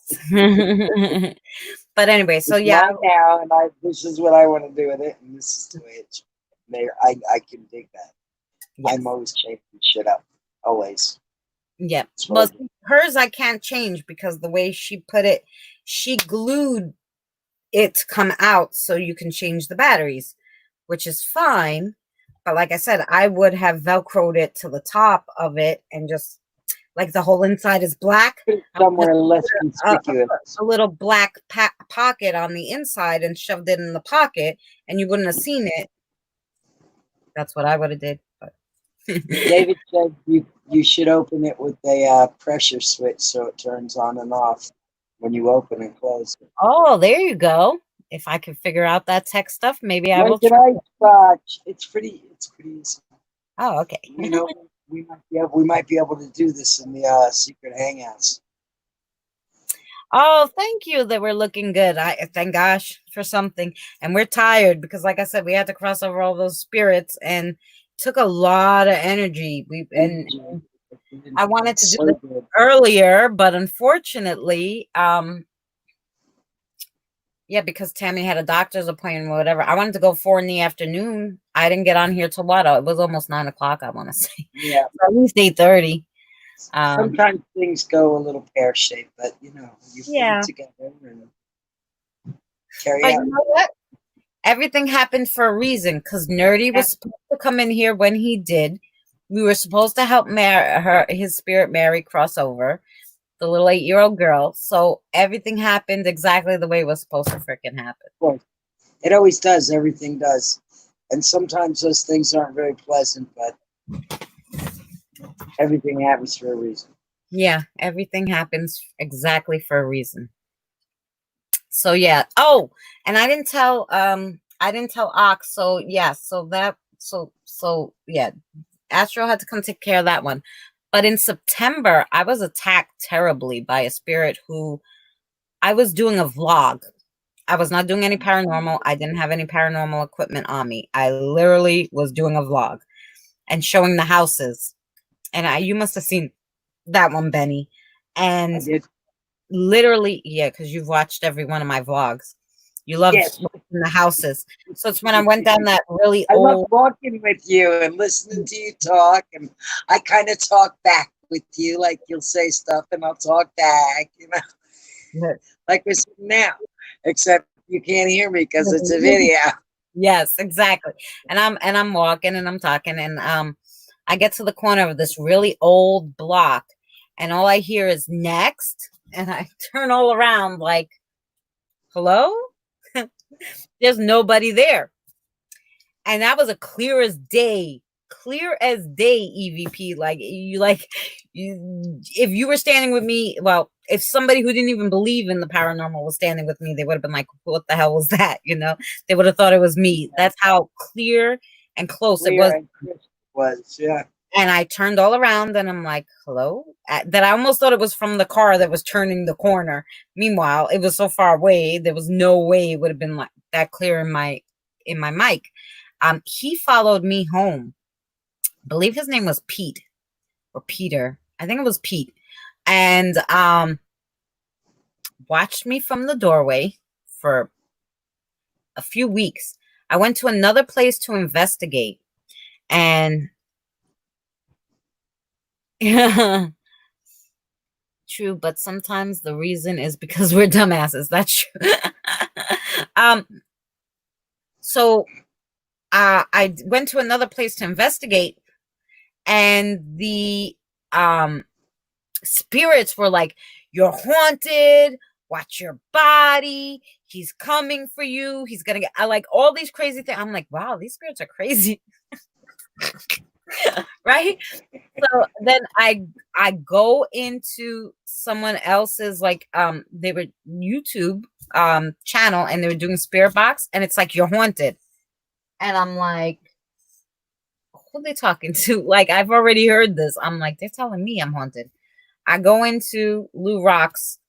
But anyway, so It's yeah. mine now, and this is what I want to do with it, and this is the way it's made. I can dig that. Yes. I'm always changing shit up, always. Yeah. That's what I Well, do. hers I can't change because the way she put it, she glued it to come out so you can change the batteries, which is fine. But like I said, I would have Velcroed it to the top of it and just like the whole inside is black. Put it I would somewhere just less put conspicuous. a little black pocket on the inside and shoved it in the pocket, and you wouldn't have seen it. That's what I would have did. But David said you should open it with a pressure switch so it turns on and off when you open and close it. oh, there you go. If I could figure out that tech stuff, maybe I will. Like an ice box. It's pretty easy. Oh, okay. You know, we might be able to do this in the secret hangouts. Oh, thank you that we're looking good. I thank gosh for something. And we're tired because like I said, we had to cross over all those spirits and took a lot of energy. I wanted to do it earlier, but unfortunately, yeah, because Tammy had a doctor's appointment or whatever. I wanted to go 4 in the afternoon. I didn't get on here till what? It was almost 9 o'clock, I want to say. Yeah. At least 8:30. Sometimes things go a little pear-shaped, but you put it together and carry But on. you know what? Everything happened for a reason because Nerdy was supposed to come in here when he did. We were supposed to help his spirit Mary cross over, the little 8-year-old girl. So everything happened exactly the way it was supposed to freaking happen. Well, it always does. Everything does. And sometimes those things aren't very pleasant, but everything happens for a reason. Yeah, everything happens exactly for a reason. So yeah. Oh, and I didn't tell Ox. So yeah, so yeah, Astro had to come take care of that one. But in September, I was attacked terribly by a spirit who I was doing a vlog. I was not doing any paranormal. I didn't have any paranormal equipment on me. I literally was doing a vlog and showing the houses. And you must have seen that one, Benny. And I did. literally, yeah, because you've watched every one of my vlogs. You love the houses. So it's when I went down that really I old. love walking with you and listening to you talk, and I kind of talk back with you, like you'll say stuff and I'll talk back, like we're sitting now, except you can't hear me because it's a video. Yes, exactly. And I'm walking and I'm talking and I get to the corner of this really old block and all I hear is next and I turn all around like, hello? There's nobody there. And that was a clear as day EVP. If you were standing with me, well, if somebody who didn't even believe in the paranormal was standing with me, they would have been like, what the hell was that? They would have thought it was me. That's how clear and close it was. Yeah. And I turned all around and I'm like, hello? That I almost thought it was from the car that was turning the corner. Meanwhile, it was so far away, there was no way it would have been like that clear in my mic. He followed me home. I believe his name was Pete or Peter. I think it was Pete. And watched me from the doorway for a few weeks. I went to another place to investigate and true, but sometimes the reason is because we're dumbasses. That's true. So I went to another place to investigate and the spirits were like, you're haunted, watch your body, he's coming for you, he's gonna get like all these crazy things. I'm like, wow, these spirits are crazy. Right? So then I go into someone else's like they were YouTube channel and they were doing spirit box and it's like, you're haunted. And I'm like, who are they talking to? Like, I've already heard this. I'm like, they're telling me I'm haunted. I go into Lou Rock's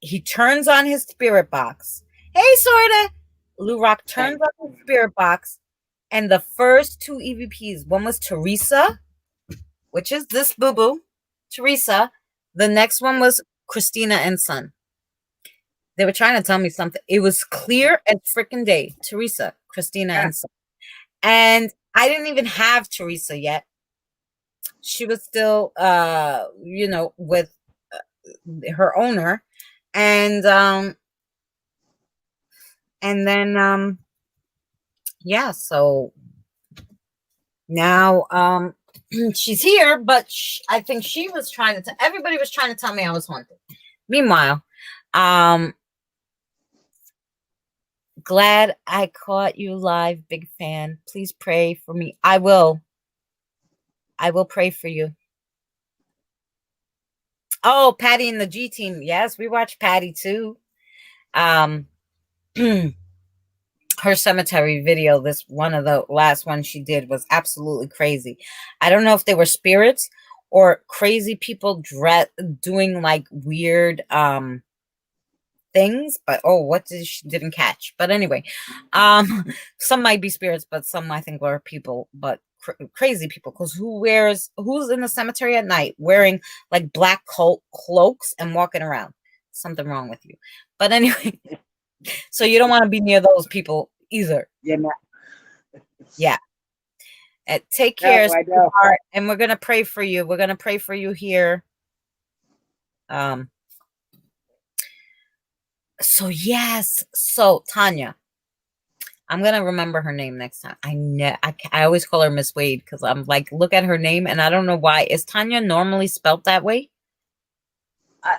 he turns on his spirit box. Hey, sorta. Lou Rock turns on his spirit box, and the first two EVPs, one was Teresa, which is this boo-boo, Teresa. The next one was Christina and Son. They were trying to tell me something. It was clear as freaking day. Teresa, Christina, and Son. And I didn't even have Teresa yet. She was still, with her owner. And then yeah, so now she's here, but I think she was trying to everybody was trying to tell me I was haunted. Meanwhile, glad I caught you live, big fan. Please pray for me. I will pray for you. Oh, Patty and the G team. Yes, we watched Patty too. Her cemetery video, this one of the last ones she did, was absolutely crazy. I don't know if they were spirits or crazy people doing like weird things, but what she didn't catch. But anyway, some might be spirits, but some I think were people, but crazy people. Because who's in the cemetery at night wearing like black cloaks and walking around? Something wrong with you. But anyway, so you don't want to be near those people either. Yeah. Take care, sweetheart, and we're gonna pray for you. We're gonna pray for you here. So yes, so Tanya, I'm gonna remember her name next time. I always call her Miss Wade because I'm like, look at her name, and I don't know why. Is Tanya normally spelt that way? I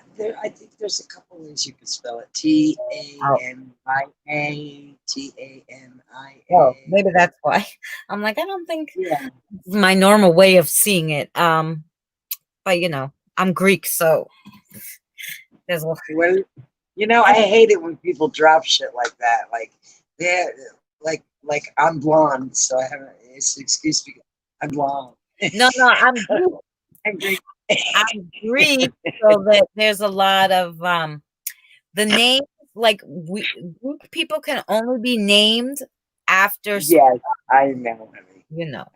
think there's a couple ways you could spell it. Tania, Tania. Oh, maybe that's why. I'm like, I don't think my normal way of seeing it. But I'm Greek, so there's a well, I hate it when people drop shit like that. Like they're like I'm blonde, so I haven't. It's an excuse me. I'm blonde. No, I'm Greek. I'm Greek. I'm Greek, so that there's a lot of the names. Like Greek people can only be named after. Yes, I know.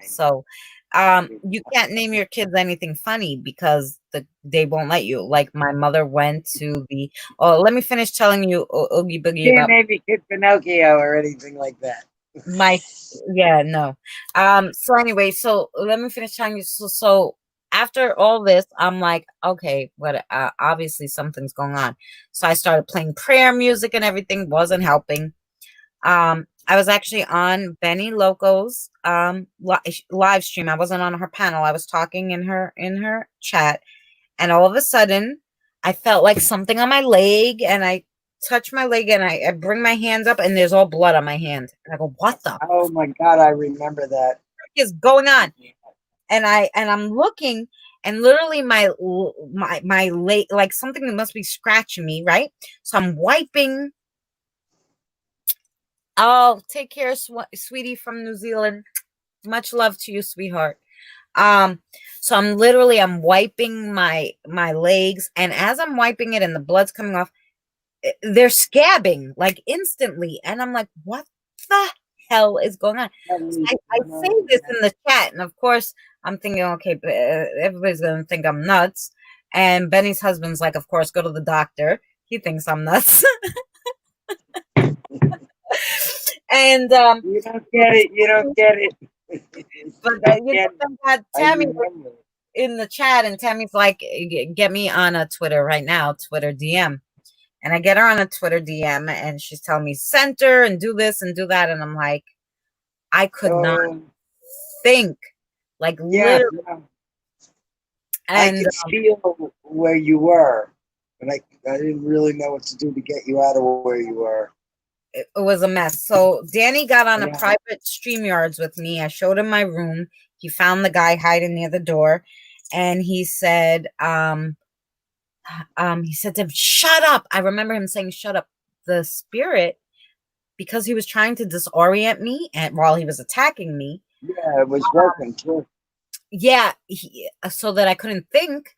So you can't name your kids anything funny because they won't let you. Like my mother went to the. Oh, let me finish telling you Oogie Boogie Can't about name your kid Pinocchio or anything like that. No. So anyway, so let me finish telling you. So after all this, I'm like, okay, what? Obviously something's going on. So I started playing prayer music and everything. Wasn't helping. I was actually on Benny Loco's live stream. I wasn't on her panel. I was talking in her chat, and all of a sudden, I felt like something on my leg, and I touch my leg, and I bring my hands up, and there's all blood on my hand. And I go, "What the? Oh my God, I remember that. What is going on?" And I'm looking, and literally my leg, like something that must be scratching me, right? So I'm wiping. Oh, take care, sweetie from New Zealand. Much love to you, sweetheart. So I'm wiping my legs, and as I'm wiping it and the blood's coming off, they're scabbing like instantly, and I'm like, what the hell is going on? So I say this in the chat, and of course I'm thinking, okay, but everybody's gonna think I'm nuts. And Benny's husband's like, of course, go to the doctor. He thinks I'm nuts. And you don't get it. But Tammy in the chat, and Tammy's like, get me on a Twitter right now, Twitter DM. And I get her on a Twitter DM, and she's telling me center and do this and do that, and I'm like, I could not think, like literally. And I could feel where you were, and I didn't really know what to do to get you out of where you were. It was a mess. So Danny got on a private StreamYards with me. I showed him my room. He found the guy hiding near the door, and he said, to him, shut up. I remember him saying, shut up. The spirit, because he was trying to disorient me and while he was attacking me. Yeah, it was working too. yeah, so that I couldn't think.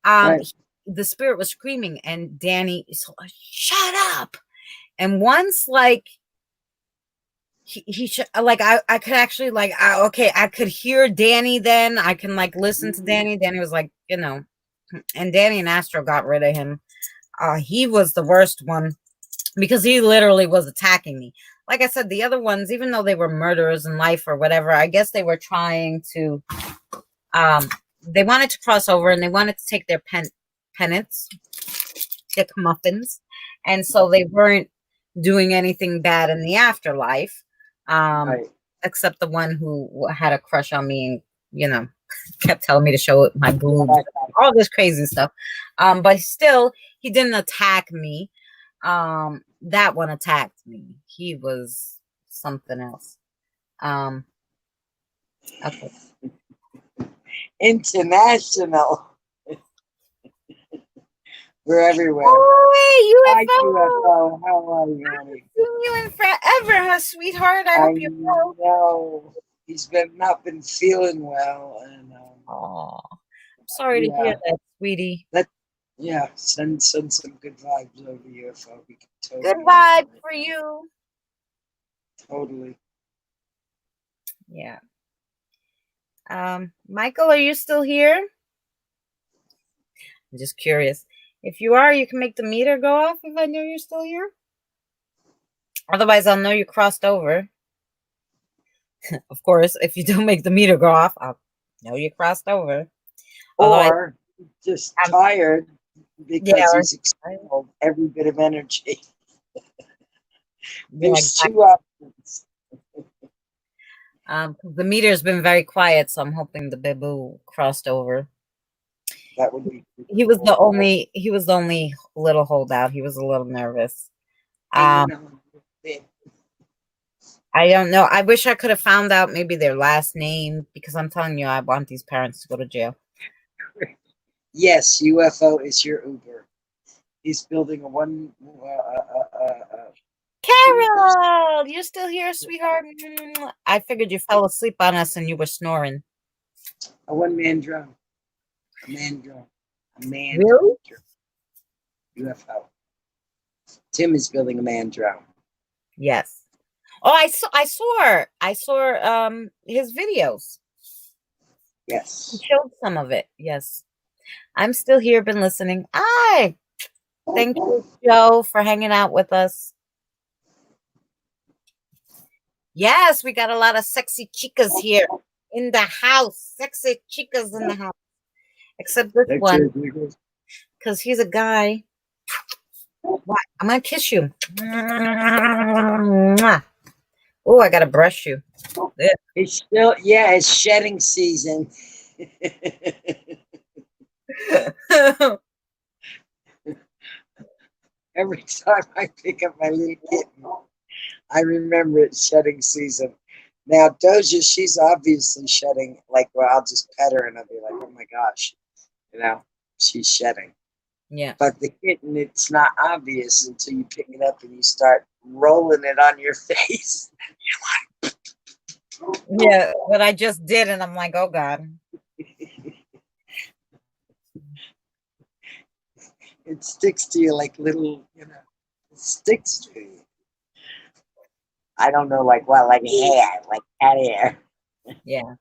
Um, Right. the spirit was screaming, and Danny is shut up. And once, like, like I could actually like okay, I could hear Danny. Then I can like listen to Danny. Danny was like, and Danny and Astro got rid of him. He was the worst one because he literally was attacking me. Like I said, the other ones, even though they were murderers in life or whatever, I guess they were trying to they wanted to cross over, and they wanted to take their penance, their comeuppance, and so they weren't doing anything bad in the afterlife, Right. except the one who had a crush on me and kept telling me to show my boobs, all this crazy stuff. But still, he didn't attack me. That one attacked me. He was something else. Okay. International. We're everywhere. Hi, Hi, UFO. UFO. How are you, I haven't honey? seen you in forever, huh, sweetheart? I hope you're well. know. He's been not been feeling well, and Oh, I'm sorry to hear that, sweetie. yeah, send some good vibes over UFO. We can totally Good vibe for you. Totally. Yeah. Michael, are you still here? I'm just curious. If you are, you can make the meter go off if I know you're still here. Otherwise, I'll know you crossed over. Of course, if you don't make the meter go off, I'll know you crossed over. Or just tired because he's expelled every bit of energy. There's two options. The meter's been very quiet, so I'm hoping the babu crossed over. That would be. He was the only little holdout. He was a little nervous. I don't know. I wish I could have found out maybe their last name, because I'm telling you, I want these parents to go to jail. Yes, UFO is your Uber. He's building a one. Carol, you're still here, sweetheart. I figured you fell asleep on us and you were snoring. A one-man drum. A man drum. A man really? Drum. UFO. Tim is building a man drum. Yes. Oh, I saw his videos. Yes. He showed some of it. Yes. I'm still here, been listening. Hi. Thank you, Joe, for hanging out with us. Yes, we got a lot of sexy chicas here in the house. Sexy chicas in the house. Except this one, because he's a guy. What? I'm going to kiss you. Oh, I got to brush you. It's still, it's shedding season. Every time I pick up my little kitten, I remember it's shedding season. Now, Doja, she's obviously shedding. Like, well, I'll just pet her and I'll be like, oh my gosh, she's shedding. Yeah. But the kitten, it's not obvious until you pick it up and you start rolling it on your face. You're like, yeah, what I just did, and I'm like, oh God. It sticks to you like little, it sticks to you. I don't know, like what, like hair, like cat hair. Yeah.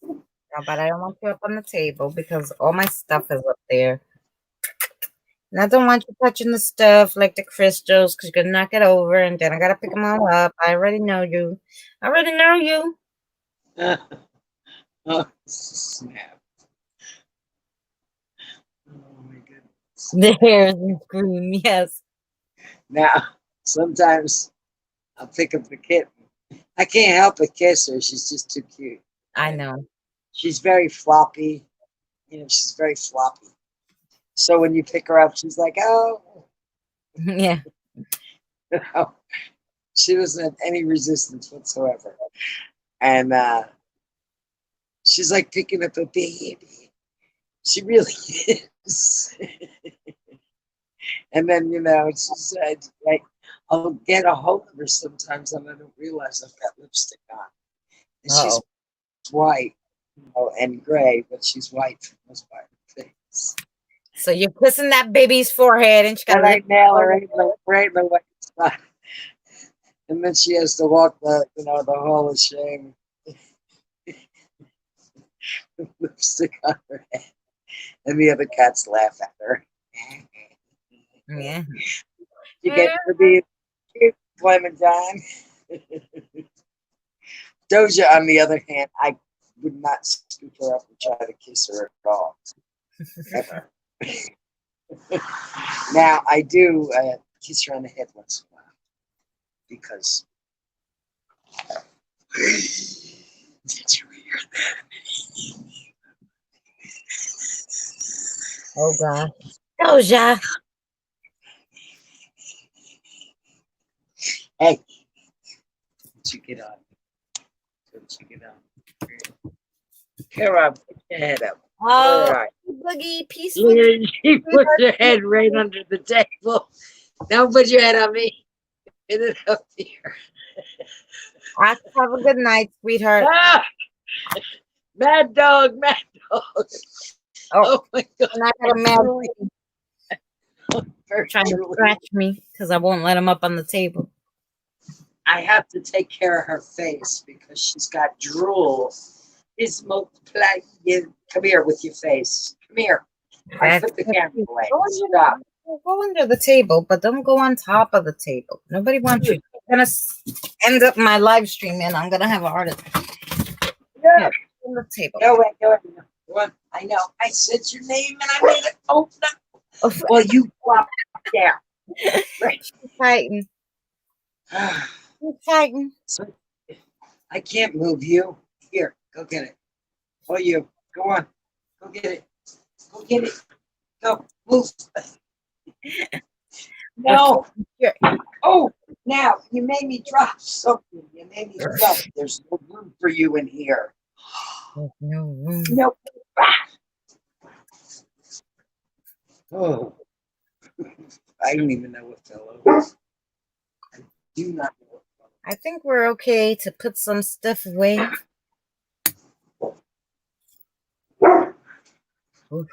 No, but I don't want you up on the table because all my stuff is up there. And I don't want you touching the stuff like the crystals because you're going to knock it over and then I got to pick them all up. I already know you. I already know you. Oh, snap. Oh, my goodness. The hairs and scream, yes. Now, sometimes I'll pick up the kitten. I can't help but kiss her. She's just too cute. I know. She's very floppy. She's very floppy. So when you pick her up, she's like, oh. Yeah. She doesn't have any resistance whatsoever. And she's like picking up a baby. She really is. And then, she said, like, I'll get a hold of her sometimes and I don't realize I've got lipstick on. And she's white, and gray, but she's white for the most part. So you're kissing that baby's forehead, and she got And I nail her right in the white spot. And then she has to walk the hall of shame. Lipstick on her head. And the other cats laugh at her. Yeah. You get to be cute, Clementine. Doja, on the other hand, I would not scoop her up and try to kiss her at all. Ever. Now, I do kiss her on the head once in a while. Because. Did you hear that? Oh God. Doja. Hey. Don't you get on. Don't you get on. Kara, put your head up. Oh, All right. Boogie, peace. She put your head right under the table. Don't put your head on me. Get it up here. Have a good night, sweetheart. Ah! Mad dog, mad dog. Oh, my God. and I got a mad trying to scratch me because I won't let him up on the table. I have to take care of her face because she's got drool. It's multiplying. Come here with your face. Come here. I put the camera away. Stop. Go under the table, but don't go on top of the table. Nobody wants you. I'm gonna end up my live stream, and I'm gonna have a heart attack. Yeah. On the table. No, wait, no, no. One. I know. I said your name, and I made it open up. Well, you flop down. Right. Fighting. You're fighting. So, I can't move you. Here, go get it. Oh, you. Go on. Go get it. Go get it. Go. Move. No. Oh, now you made me drop something. You made me drop. There's no room for you in here. There's no room. No. Oh. I don't even know what fell over. I do not know what fell over. I think we're okay to put some stuff away. Oof.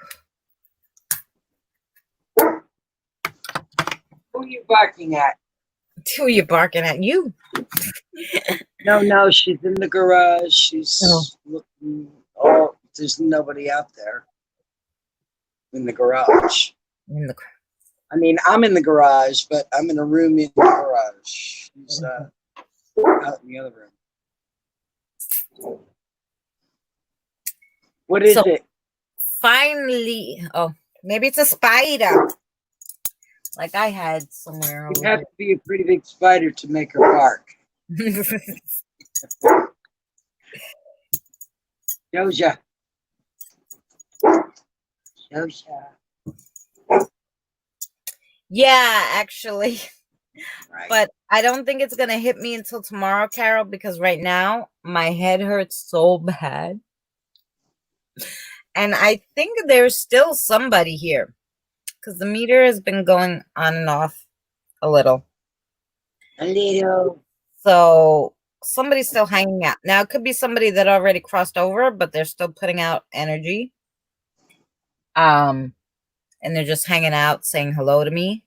Who are you barking at? Who are you barking at? You. No, she's in the garage. She's looking. Oh, there's nobody out there in the garage. I mean, I'm in the garage, but I'm in a room in the garage. She's out in the other room. What is it? Finally, maybe it's a spider. Like I had somewhere. You have to be a pretty big spider to make her bark. Doja. Yeah, actually. Right. But I don't think it's going to hit me until tomorrow, Carol, because right now my head hurts so bad. And I think there's still somebody here because the meter has been going on and off a little. A little. So somebody's still hanging out. Now, it could be somebody that already crossed over, but they're still putting out energy. And they're just hanging out, saying hello to me.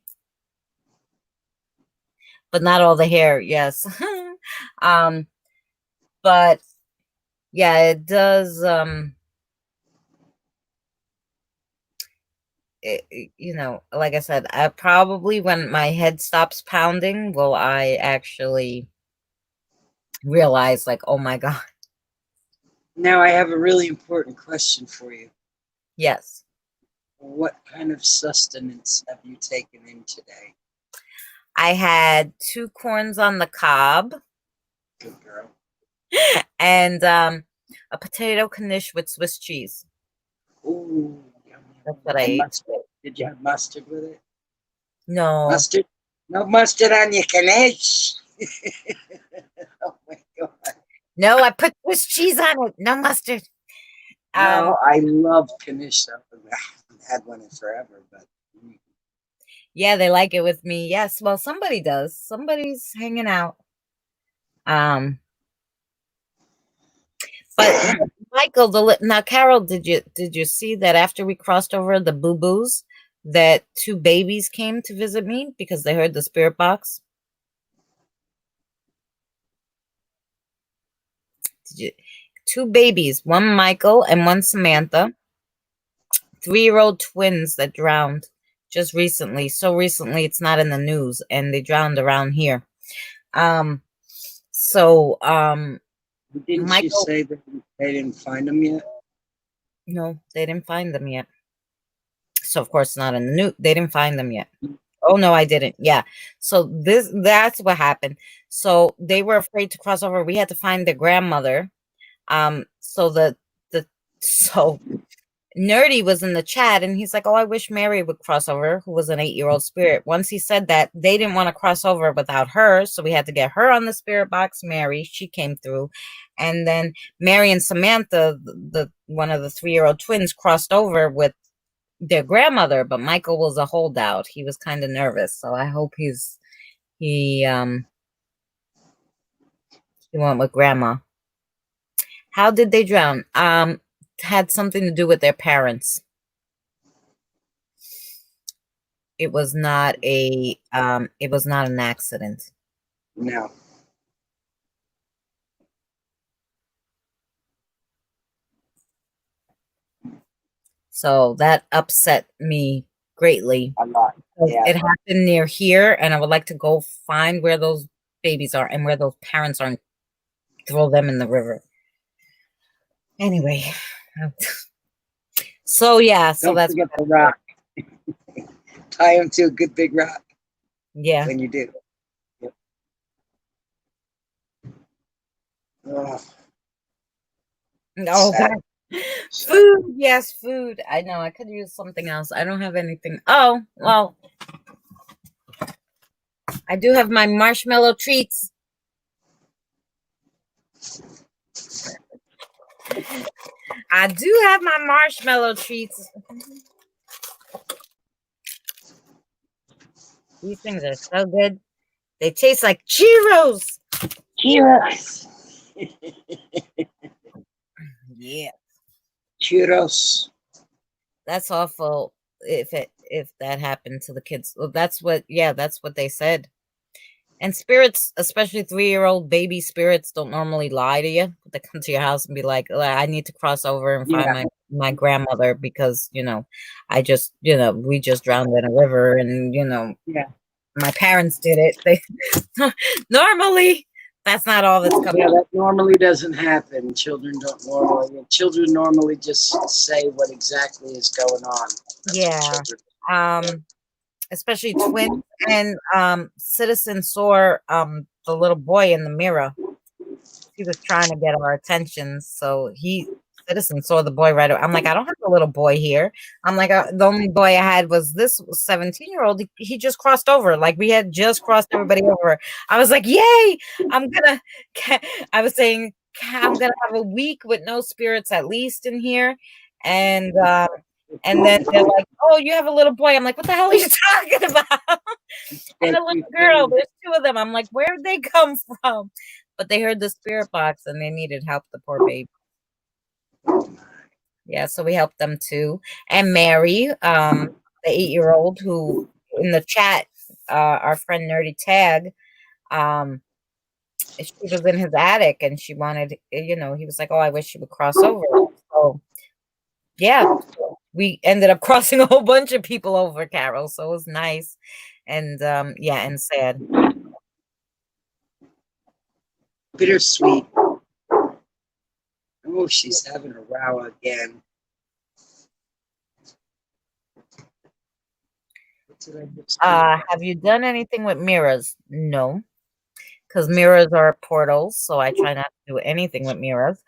But not all the hair, yes. But yeah, it does. Like I said, I probably when my head stops pounding, will I actually realize, like, oh my God. Now I have a really important question for you. Yes. What kind of sustenance have you taken in today? I had 2 corns on the cob. Good girl. And a potato knish with Swiss cheese. Ooh, yummy. That's what I ate. Mustard. Did you have mustard with it? No. Mustard? No mustard on your knish. Oh my God. No, I put Swiss cheese on it. No mustard. No, I love knish. I haven't had one in forever, but. Yeah, they like it with me. Yes, well, somebody does. Somebody's hanging out. But Michael, now Carol, did you see that after we crossed over the boo boos, that 2 babies came to visit me because they heard the spirit box? Did you? 2 babies, one Michael and one Samantha, 3-year-old twins that drowned just recently. So recently, it's not in the news, and they drowned around here. Didn't Michael, you say that they didn't find them yet? No, they didn't find them yet. So of course not in the news. They didn't find them yet. Oh no, I didn't. Yeah. So that's what happened. So they were afraid to cross over. We had to find their grandmother. So Nerdy was in the chat and he's like, oh, I wish Mary would cross over, who was an 8-year-old spirit. Once he said that, they didn't want to cross over without her. So we had to get her on the spirit box, Mary. She came through. And then Mary and Samantha, the one of the 3-year-old twins, crossed over with their grandmother, but Michael was a holdout. He was kind of nervous. So I hope he went with grandma. How did they drown? Had something to do with their parents. It was not an accident. No. So that upset me greatly. A lot. Yeah. It happened near here, and I would like to go find where those babies are and where those parents are and throw them in the river. Anyway. So yeah, so Don't that's forget the rock. Tie him to a good big rock. Yeah. When you do. Yep. Oh, God. Food, yes, food. I know I could use something else. I don't have anything. Oh, well, I do have my marshmallow treats. I do have my marshmallow treats. These things are so good. They taste like Cheetos. Cheetos. Yeah. Churros. That's awful if that happened to the kids. Well, that's what they said. And spirits, especially 3-year-old baby spirits, don't normally lie to you. They come to your house and be like, I need to cross over and find my grandmother because, we just drowned in a river and, my parents did it. They normally that's not all that's coming. Yeah, that normally doesn't happen. Children normally just say what exactly is going on. Yeah. Especially twins. And Citizen saw the little boy in the mirror. He was trying to get our attention, so Citizen saw the boy right away. I'm like, I don't have a little boy here. I'm like, the only boy I had was this 17-year-old. He just crossed over. Like we had just crossed everybody over. I was like, yay! I was saying I'm gonna have a week with no spirits at least in here, and then they're like, oh, you have a little boy. I'm like, what the hell are you talking about? And a little girl. There's 2 of them. I'm like, where'd they come from? But they heard the spirit box and they needed help, the poor baby. Yeah, so we helped them too. And Mary, the 8-year-old who in the chat, our friend Nerdy Tag, she was in his attic and she wanted, he was like, oh, I wish she would cross over. So yeah, we ended up crossing a whole bunch of people over, Carol. So it was nice. And and sad. Bittersweet. Oh, she's having a row again. Have you done anything with mirrors? No, because mirrors are portals, so I try not to do anything with mirrors.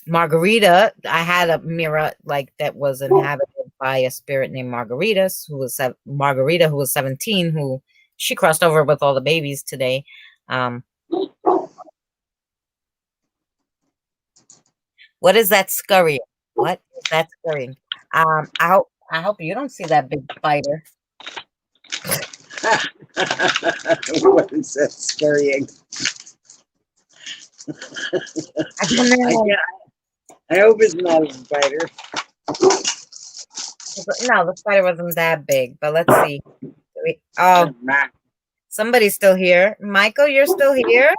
Margarita, I had a mirror like that was inhabited by a spirit named Margarita, who was 17, who she crossed over with all the babies today. What is that scurrying? What is that scurrying? I hope you don't see that big spider. What is that scurrying? I don't know. I hope it's not a spider. No, the spider wasn't that big, but let's see. Oh, somebody's still here. Michael, you're still here?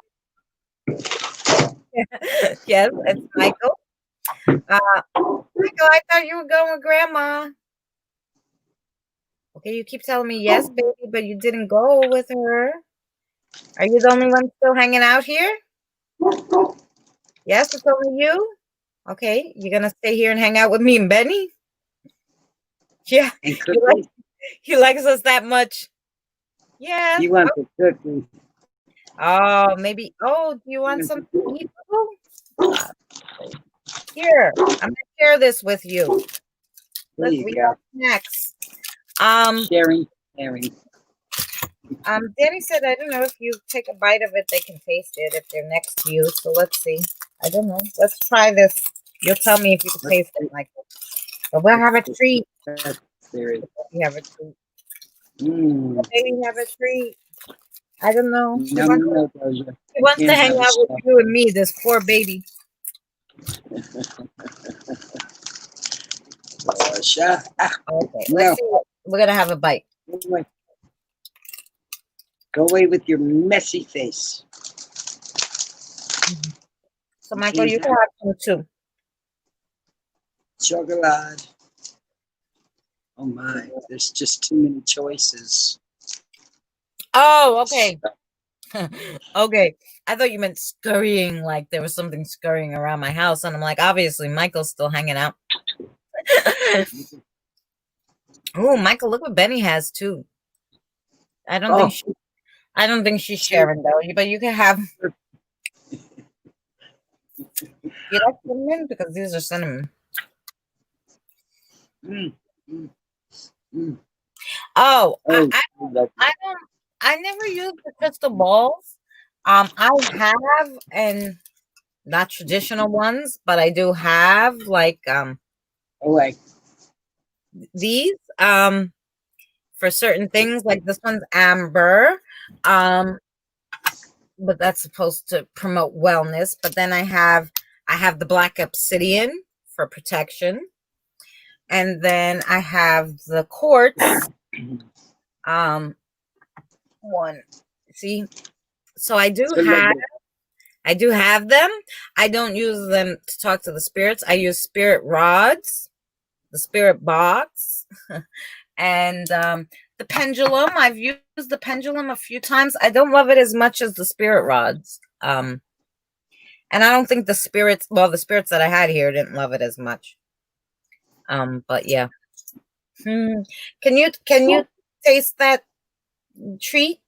Yes, it's Michael. Michael, I thought you were going with Grandma. Okay, you keep telling me yes, baby, but you didn't go with her. Are you the only one still hanging out here? Yes, it's only you? Okay, you're gonna stay here and hang out with me and Benny? Yeah, And cookies. he likes us that much. Yeah. You want the cookies. Oh, maybe. Oh, do you want some to eat? Here, I'm gonna share this with you. There Look, you we go. have snacks. Sharing. Danny said, I don't know if you take a bite of it, they can taste it if they're next to you. So let's see. I don't know. Let's try this. You'll tell me if you can taste it, Michael. But we'll have a treat. There is. We have a treat. Mm. Maybe have a treat. I don't know. He No, he wants to hang out with you and me, this poor baby. Okay, let's see. We're gonna have a bite. Go away with your messy face. So, Michael, you can have some too. Chocolate. Oh my, there's just too many choices. Oh, okay. Okay. I thought you meant scurrying, like there was something scurrying around my house. And I'm like, obviously, Michael's still hanging out. Oh, Michael, look what Benny has too. I don't think she's sharing though, but you can have. You like cinnamon? Because these are cinnamon. Oh, I never used the crystal balls. I have, and not traditional ones, but I do have like these for certain things. Like this one's amber, but that's supposed to promote wellness. But then I have the black obsidian for protection, and then I have the quartz one. See, so I do have them. I don't use them to talk to the spirits. I use spirit rods, the spirit box, and the pendulum. I've used the pendulum a few times. I don't love it as much as the spirit rods. And I don't think the spirits that I had here didn't love it as much. But yeah. Can you taste that treat?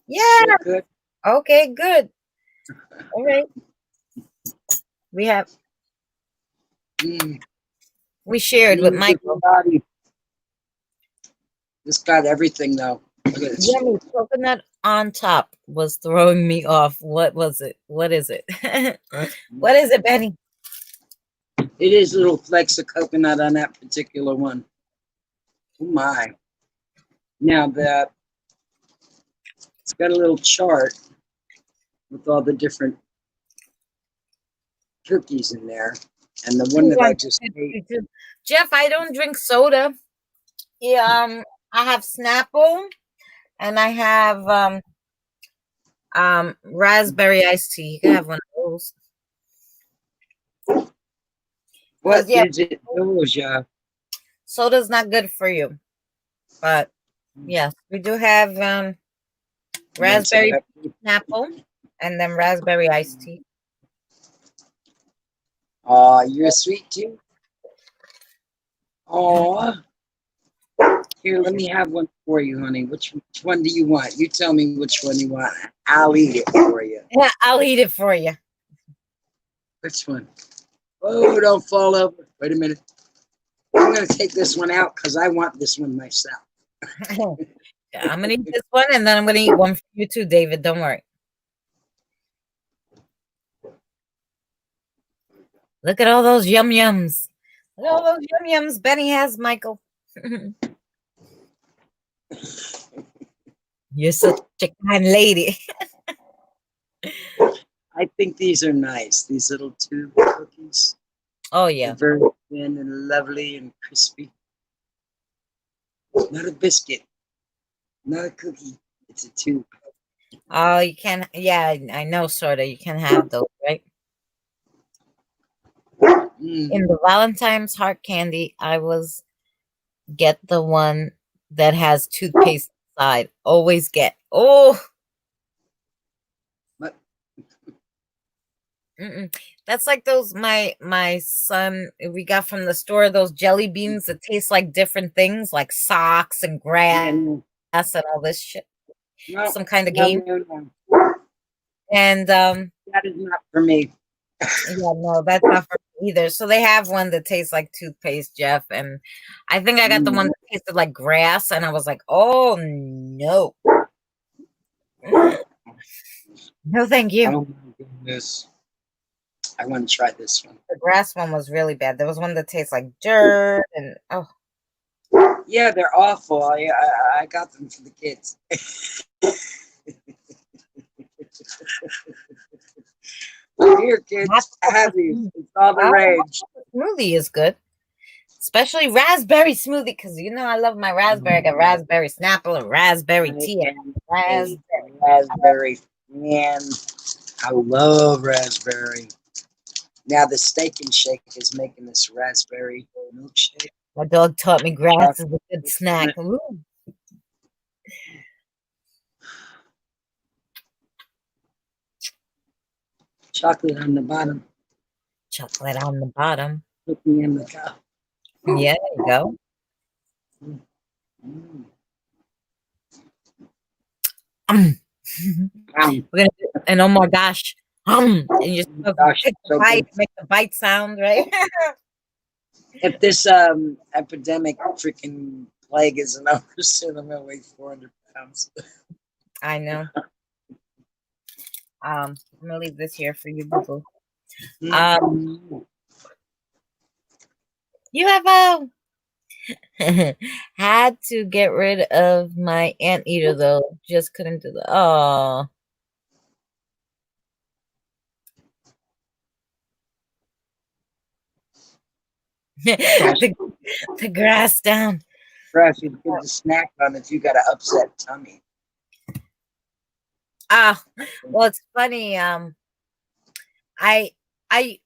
Yeah. Good. Okay, good. All right. We have we shared with Michael. This got everything though. Yummy coconut on top was throwing me off. What was it? What is it? What is it, Benny? It is little flecks of coconut on that particular one. Oh my. Now it's got a little chart with all the different cookies in there. And the one that I just ate. Jeff, I don't drink soda. Yeah, I have Snapple and I have raspberry iced tea. You can have one of those. What is it? Yeah. Soda's not good for you. But yes, we do have raspberry Snapple and then raspberry iced tea. Oh, you're a sweet too. Oh, here, let me have one for you, honey. Which one do you want? You tell me which one you want. I'll eat it for you. Yeah, I'll eat it for you. Which one? Oh, don't fall over. Wait a minute. I'm going to take this one out because I want this one myself. Yeah, I'm going to eat this one and then I'm going to eat one for you too, David. Don't worry. Look at all those yum yums. Look at all those yum yums Benny has, Michael. You're such a kind lady. I think these are nice. These little tube cookies. Oh They're yeah. very thin and lovely and crispy. Not a biscuit. Not a cookie. It's a tube. Oh, you can. Yeah, I know. Sorta. You can have those, right? Mm. In the Valentine's heart candy, I was get the one that has toothpaste inside. Always get. Oh. What? That's like those my son we got from the store, those jelly beans that taste like different things, like socks and grass And and all this shit. no, Some kind of no, game. no. And That is not for me. yeah, no, that's not for me either. So they have one that tastes like toothpaste, Jeff, and I think I got the one that tasted like grass, and I was like, oh no. No, thank you. Oh my goodness. I want to try this one. The grass one was really bad. There was one that tastes like dirt, and oh, Yeah, they're awful. I got them for the kids. Here, kids, have these. It's all the rage. Smoothie is good, especially raspberry smoothie, because you know I love my raspberry. I got raspberry Snapple and raspberry tea. Raspberry, man. I love raspberry. Now the Steak and Shake is making this raspberry milkshake. My dog taught me grass is a good snack. Ooh. Chocolate on the bottom, Chocolate on the bottom. cookie in the cup. Yeah, there you go. Mm. We're gonna do, and oh my gosh, and you just Gosh, take the so bite, good. make the bite sound, right? If this epidemic freaking plague isn't over soon, I'm gonna weigh 400 pounds. I know. I'm gonna leave this here for you, boo. You have had to get rid of my anteater though. Just couldn't do that. Oh. the grass down. Grass is good to snack on if you got an upset tummy. Ah, well, it's funny. I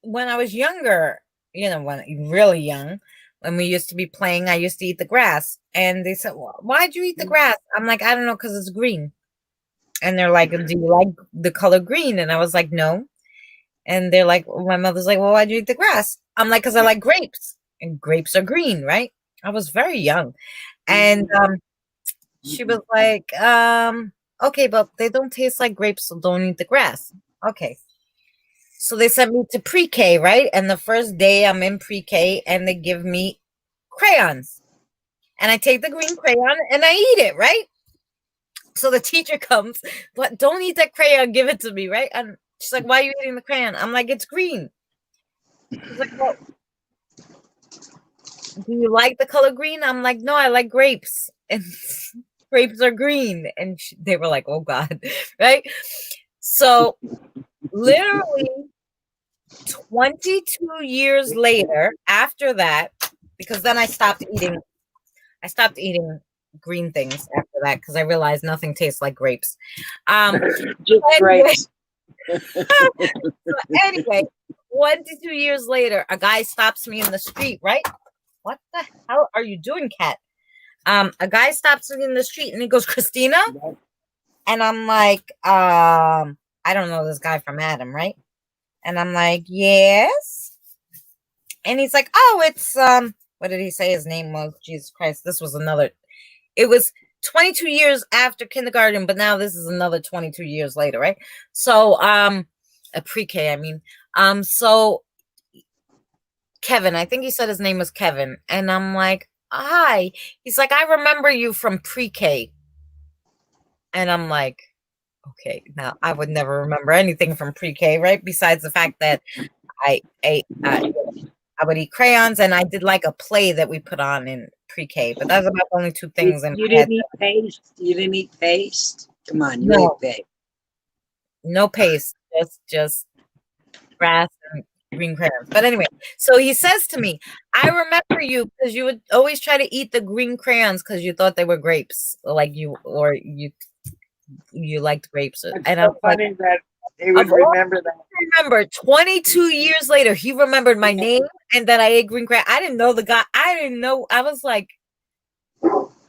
when I was younger, you know, when really young, when we used to be playing, I used to eat the grass, and they said, well, "Why'd you eat the grass?" I'm like, "I don't know, because it's green." And they're like, "Do you like the color green?" And I was like, "No." And they're like, my mother's like, "Well, why'd you eat the grass?" I'm like, "Because I like grapes, and grapes are green, right?" I was very young, and she was like, "Okay, but they don't taste like grapes, so don't eat the grass." Okay. So they sent me to pre-K, right? And the first day I'm in pre-K, and they give me crayons, and I take the green crayon and I eat it, right? So the teacher comes, "But don't eat that crayon, give it to me," right? And she's like, "Why are you eating the crayon?" I'm like, "It's green." She's like, "Well, do you like the color green?" I'm like, "No, I like grapes, and grapes are green." And they were like, "Oh God," right? So literally 22 years later, after that, because then I stopped eating green things after that, because I realized nothing tastes like grapes. Just grapes. So anyway, 22 years later, a guy stops me in the street, right? What the hell are you doing, cat? A guy stops me in the street and he goes, "Christina?" And I'm like, I don't know this guy from Adam, right? And I'm like, "Yes." And he's like, "Oh, it's what did he say his name was? Jesus Christ, this was another. It was 22 years after kindergarten, but now this is another 22 years later, right? So a pre-K, I mean. So Kevin, I think he said his name was Kevin, and I'm like, "Hi." He's like, "I remember you from pre-K." And I'm like, "Okay, now I would never remember anything from pre-K, right? Besides the fact that I would eat crayons, and I did like a play that we put on in pre-K, but that's about the only two things in You my head. didn't eat paste? You didn't eat paste? Come on, you No. ate paste. No paste, just grass and green crayons. But anyway, so he says to me, I remember you because you would always try to eat the green crayons because you thought they were grapes, like you liked grapes. It's And I so was like, funny that they would of all remember that. remember 22 years later, he remembered my name and that I ate green crayon. I didn't know the guy. I didn't know. I was like,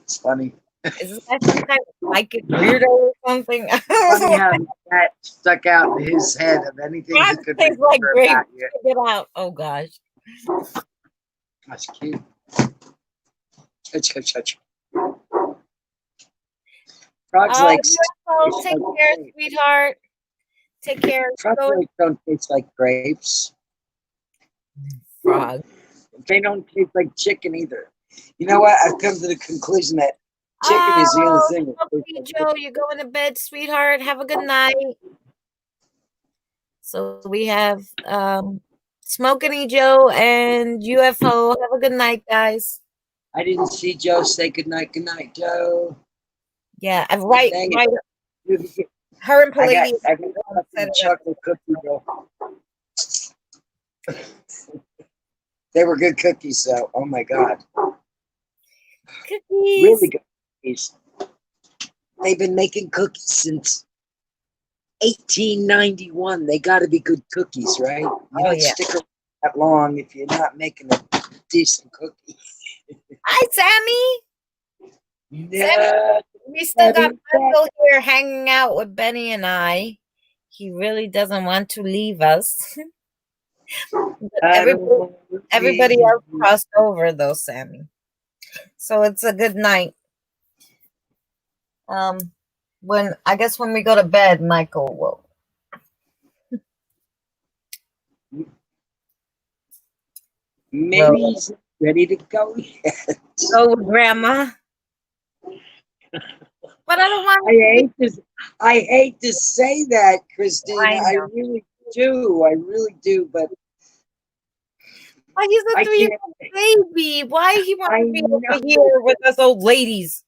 It's funny. is this guy some kind of psychic weirdo or something? Funny how that stuck out in his head of anything he could Tastes like remember grapes. about you. Get out. Oh gosh. That's cute. Touch. Frogs Oh, like UFO, take care, sweetheart. Take care. frogs Go like don't taste like grapes. frog. They don't taste like chicken either. You know what? I've come to the conclusion that chicken is the only thing that tastes Okay, like Joe, you're going to bed, sweetheart. Have a good night. So we have Smoking Joe and UFO. Have a good night, guys. I didn't see Joe say goodnight, Joe. Yeah, I've Dang right. it. Her and I Palladium. got a chocolate cookie, Joe. They were good cookies, though. Oh my God. Cookies. Really good cookies. They've been making cookies since 1891. They got to be good cookies, right? You don't stick around that long if you're not making a decent cookie. Hi, Sammy. Yeah. We still got Michael here hanging out with Benny and I. He really doesn't want to leave us. Everybody else crossed over though, Sammy. So it's a good night. When we go to bed, Michael will. Maybe he's ready to go yet. Go with Grandma. But I don't want. I hate to say that, Christina. I really do. But why he's a 3-year-old baby? Why he want to be over here with us old ladies?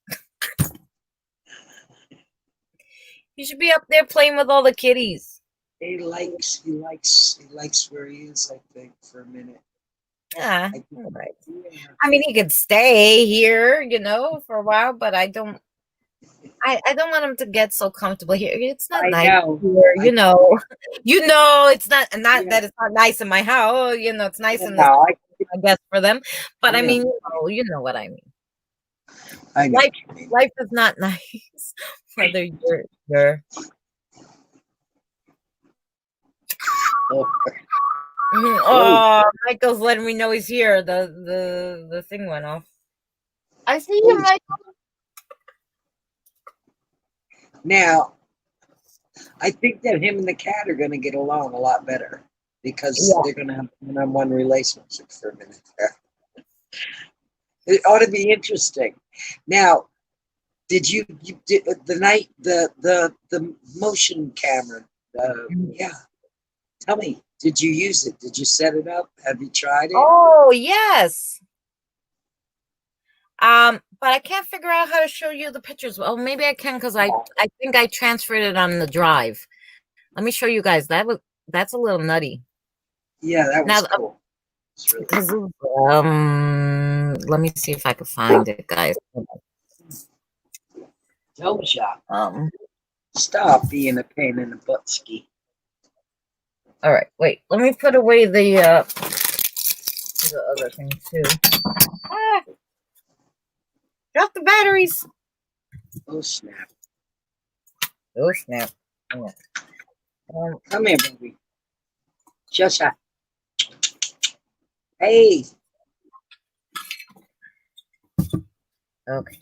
He should be up there playing with all the kitties. He likes where he is, I think, for a minute. Yeah, all right. I mean, he could stay here, for a while, but I don't want him to get so comfortable here. It's not nice here, it's not that it's not nice in my house. It's nice in this, I guess, for them. But I mean, you know what I mean. Life is not nice whether you're Oh, Michael's letting me know he's here. The thing went off. I see you, Michael. Now, I think that him and the cat are going to get along a lot better because they're going to have a one-on-one relationship for a minute. It ought to be interesting. Now, did you did the motion camera? Tell me, did you use it? Did you set it up? Have you tried it? Oh yes. But I can't figure out how to show you the pictures. Well, maybe I can because I think I transferred it on the drive. Let me show you guys. That's a little nutty. Yeah, that was cool. Really let me see if I can find it, guys. Stop being a pain in the butt, ski. All right, wait. Let me put away the other thing too. Drop the batteries. Oh snap! Oh snap! Yeah. Come here, baby. Just hey. Okay.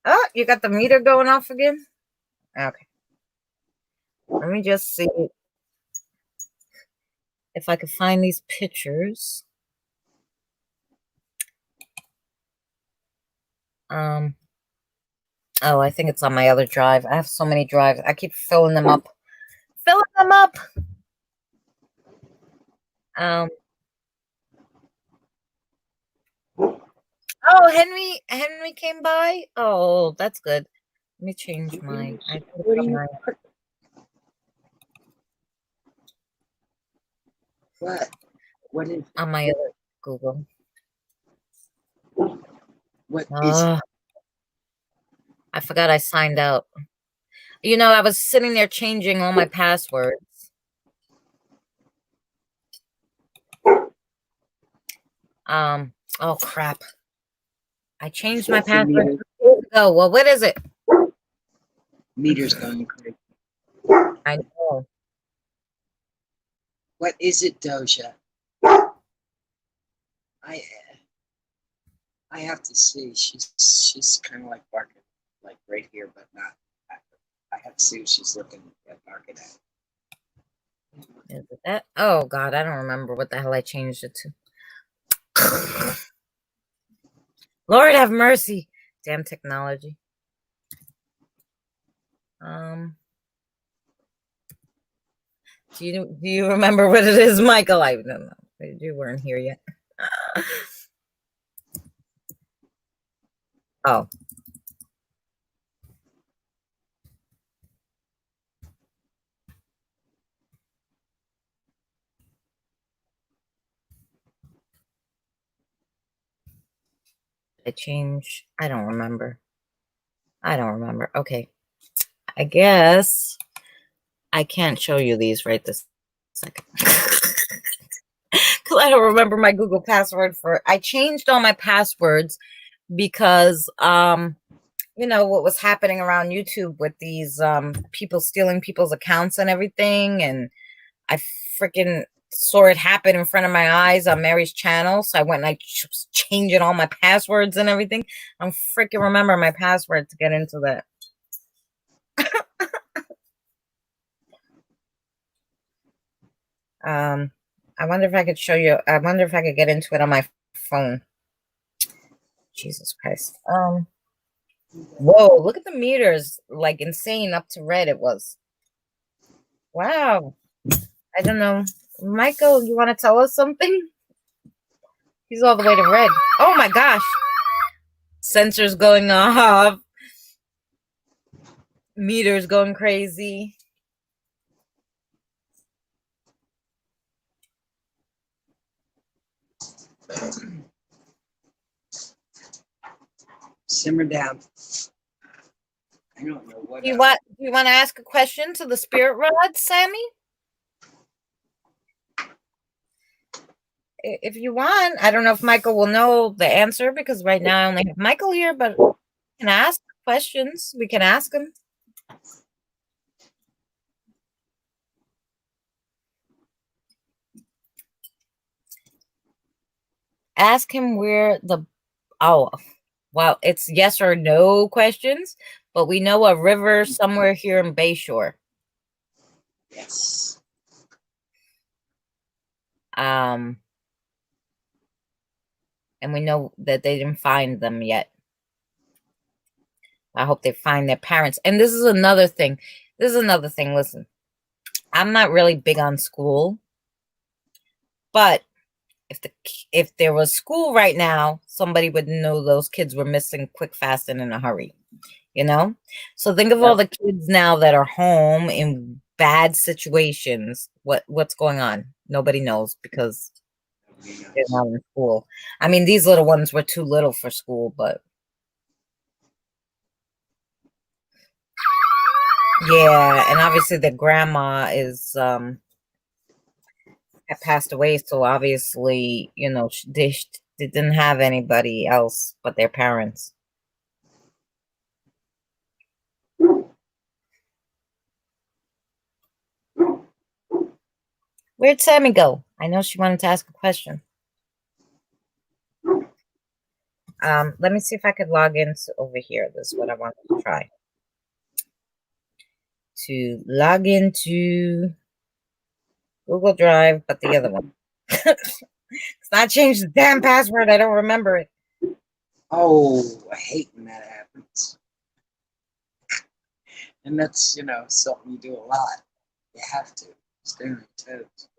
Oh, you got the meter going off again? Okay. Let me just see if I can find these pictures. Oh, I think it's on my other drive. I have so many drives. I keep filling them up. Oh, Henry came by. Oh, that's good. Let me change mine. What? What is on my other Google. what is it? I forgot I signed out. You know, I was sitting there changing all my passwords. Oh crap. I changed my password. Oh, well, what is it? Meter's going crazy. I know. What is it, Doja? I have to see. She's kind of like barking, like right here, but not. I have to see what she's looking at barking at. Is it that? Oh God, I don't remember what the hell I changed it to. Lord have mercy. Damn technology. Do you remember what it is, Michael? I don't know. You weren't here yet. Oh. I change. I don't remember. Okay. I guess I can't show you these right this second. Because I don't remember my Google password I changed all my passwords because you know what was happening around YouTube with these people stealing people's accounts and everything, and I freaking saw it happen in front of my eyes on Mary's channel, so I went and I was changing all my passwords and everything. I don't freaking remember my password to get into that. I wonder if I could show you. I wonder if I could get into it on my phone. Jesus Christ. Whoa, look at the meters. Like insane up to red it was. Wow. I don't know. Michael, you want to tell us something? He's all the way to red. Oh my gosh. Sensors going off. Meters going crazy. Simmer down. I don't know what. Do you want to ask a question to the spirit rod, Sammy? If you want. I don't know if Michael will know the answer because right now I only have Michael here, but we can ask questions. We can ask him. Ask him where the well, it's yes or no questions, but we know a river somewhere here in Bayshore. Yes. And we know that they didn't find them yet. I hope they find their parents. And this is another thing. Listen, I'm not really big on school, but if there was school right now, somebody would know those kids were missing quick, fast, and in a hurry. You know? So think of all the kids now that are home in bad situations. What's going on? Nobody knows because they're not in school. I mean, these little ones were too little for school, but yeah, and obviously the grandma is had passed away, so obviously, you know, they didn't have anybody else but their parents. Where'd Sammy go? I know she wanted to ask a question. Let me see if I could log into over here. This is what I wanted to try. To log into Google Drive, but the other one. It's not changed the damn password. I don't remember it. Oh, I hate when that happens. And that's, you know, something you do a lot. You have to stay on your toes.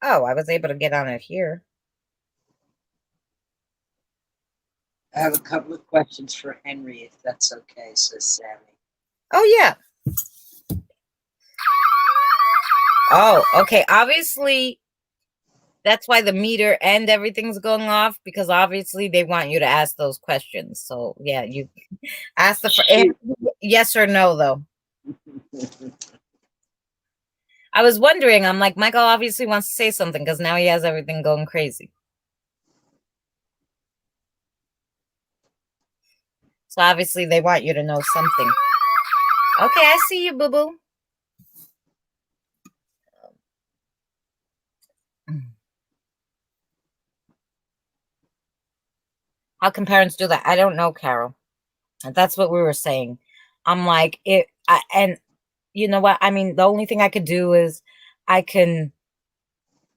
Oh, I was able to get on it here. I have a couple of questions for Henry, if that's okay, says Sammy. Oh, yeah. Oh, okay. Obviously, that's why the meter and everything's going off, because obviously they want you to ask those questions. So yeah, you ask yes or no though. I was wondering, I'm like, Michael obviously wants to say something because now he has everything going crazy. So obviously they want you to know something. Okay, I see you, boo-boo. How can parents do that? I don't know, Carol. That's what we were saying. I'm like, and you know what? I mean, the only thing I could do is I can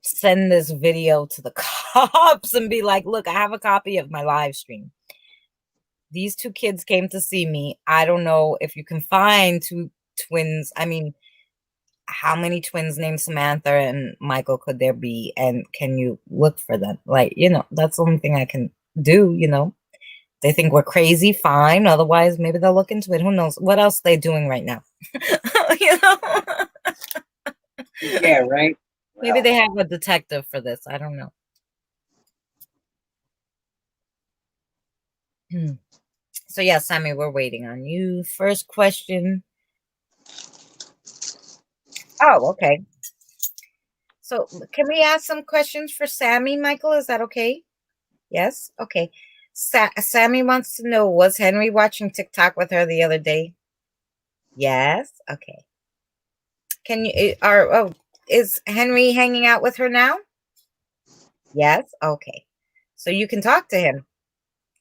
send this video to the cops and be like, look, I have a copy of my live stream. These two kids came to see me. I don't know if you can find two twins. I mean, how many twins named Samantha and Michael could there be? And can you look for them? Like, that's the only thing I can do, They think we're crazy, fine. Otherwise, maybe they'll look into it. Who knows? What else they're doing right now? Yeah, right. Maybe they have a detective for this. I don't know. So yeah, Sammy, we're waiting on you. First question. Oh, okay. So can we ask some questions for Sammy, Michael? Is that okay? Yes? Okay. Sammy wants to know, was Henry watching TikTok with her the other day? Yes? Okay. Can you, is Henry hanging out with her now? Yes? Okay. So you can talk to him?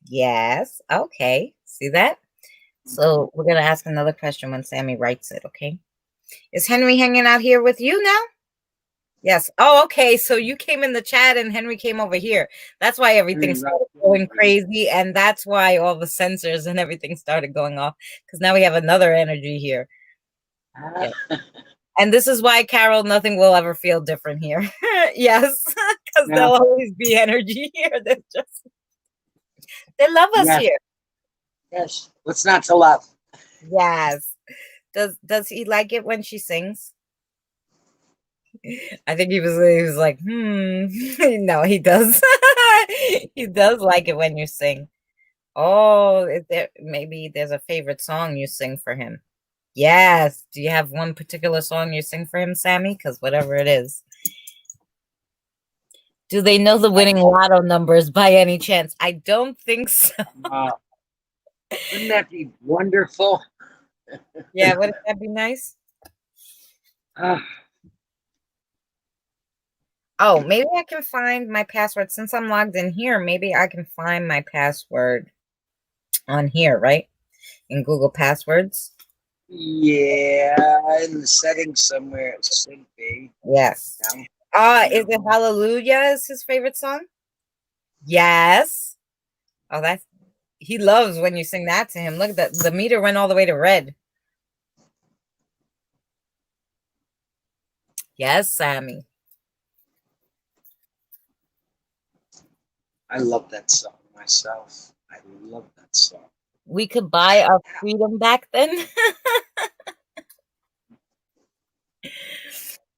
Yes? Okay. See that? So we're going to ask another question when Sammy writes it, okay? Is Henry hanging out here with you now? Yes. Oh, okay. So you came in the chat and Henry came over here. That's why everything started going crazy. And that's why all the sensors and everything started going off. Because now we have another energy here. Yeah. And this is why, Carol, nothing will ever feel different here. Yes. Because there'll always be energy here. They love us here. Yes. What's not to love? Yes. Does he like it when she sings? I think he was like, no, he does. He does like it when you sing. Oh, maybe there's a favorite song you sing for him? Yes. Do you have one particular song you sing for him, Sammy? Because whatever it is. Do they know the winning lotto numbers by any chance? I don't think so. Wouldn't that be wonderful? Yeah, wouldn't that be nice? Oh, maybe I can find my password. Since I'm logged in here, maybe I can find my password on here, right? In Google Passwords. Yeah, in the settings somewhere it should be. Yes. Is it Hallelujah is his favorite song? Yes. Oh, he loves when you sing that to him. Look at that. The meter went all the way to red. Yes, Sammy. I love that song myself. I love that song. We could buy our freedom back then.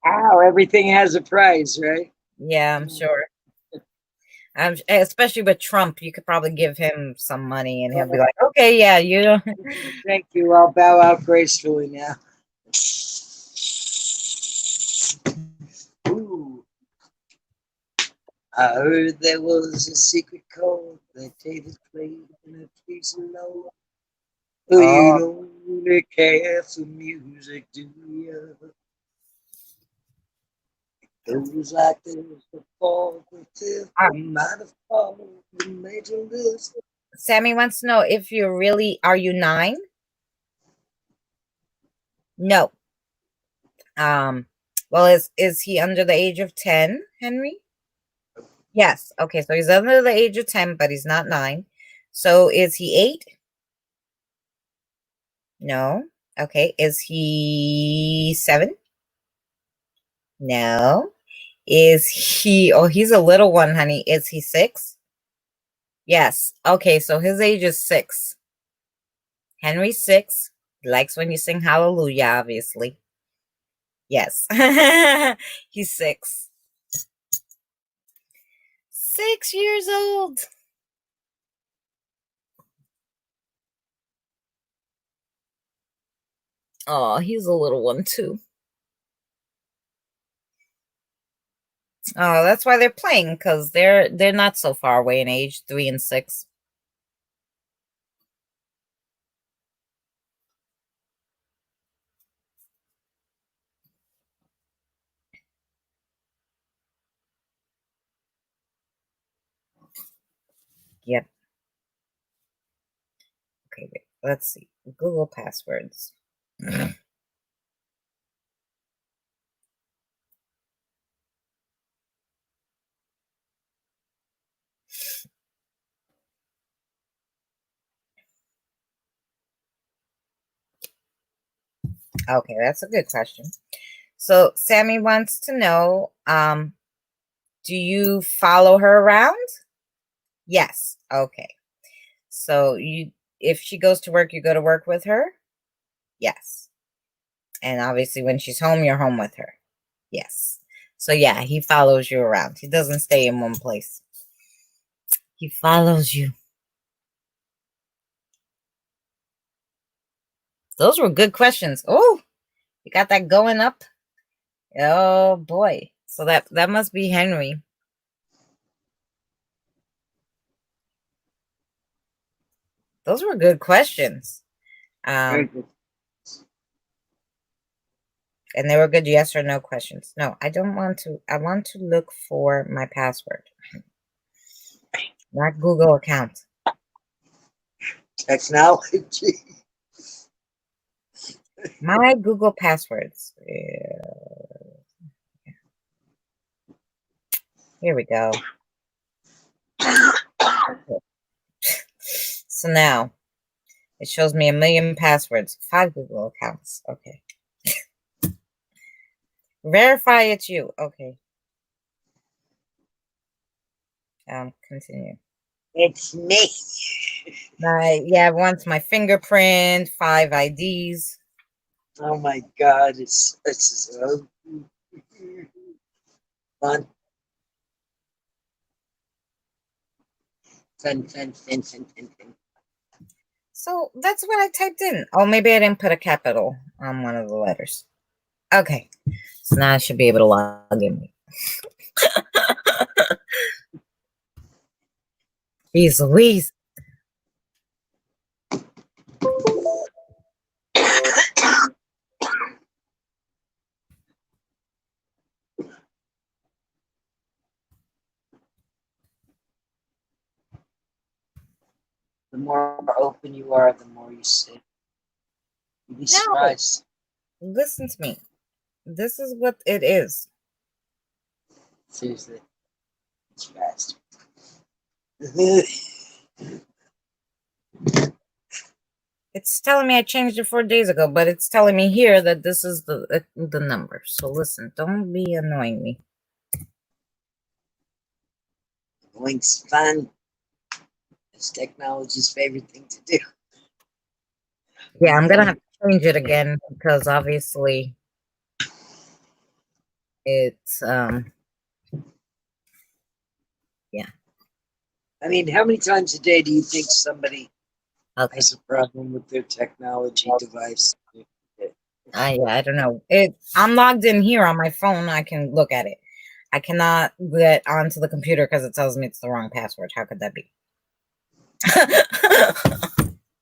Ow, everything has a price, right? Yeah, I'm sure. Especially with Trump, you could probably give him some money and he'll be like, okay, yeah, you know. Thank you. I'll bow out gracefully now. Ooh. I heard there was a secret chord that David played in a piece of love. But you don't really care for music, do you? It goes like this: the fourth, the fifth, the minor fall, the major lift. Sammy wants to know if are you 9? No. Well, is he under the age of 10, Henry? Yes. Okay, so he's under the age of 10, but he's not 9. So is he 8? No. Okay. Is he 7? No. Is he, he's a little one, honey. Is he 6? Yes. Okay, so his age is 6. Henry's 6. He likes when you sing hallelujah, obviously. Yes. He's 6. 6 years old. Oh, he's a little one too. Oh, that's why they're playing, because they're not so far away in age, 3 and 6. Yep. Okay, wait. Let's see. Google passwords. Okay, that's a good question. So Sammy wants to know, do you follow her around? Yes. Okay. So if she goes to work, you go to work with her? Yes. And obviously when she's home, you're home with her. Yes. So yeah, he follows you around. He doesn't stay in one place. He follows you. Those were good questions. Oh, you got that going up. Oh boy. So that must be Henry. Those were good questions. Very good. And they were good yes or no questions. No, I don't want to. I want to look for my password. Not Google account. Technology. My Google passwords. Here we go. So now it shows me 1,000,000 passwords, 5 Google accounts. Okay. Verify it's you. Okay. Continue. It's me. Yeah, once my fingerprint, 5 IDs. Oh my God, it's so fun. Fun. So that's what I typed in. Oh, maybe I didn't put a capital on one of the letters. Okay. So now I should be able to log in. Jeez Louise. The more open you are, the more you see. You'd be surprised. Listen to me. This is what it is. Seriously. It's fast. It's telling me I changed it 4 days ago, but it's telling me here that this is the number. So listen, don't be annoying me. Link's fun. It's technology's favorite thing to do. Yeah, I'm gonna have to change it again because obviously it's yeah. I mean, how many times a day do you think somebody has a problem with their technology device? I don't know. I'm logged in here on my phone. I can look at it. I cannot get onto the computer because it tells me it's the wrong password. How could that be?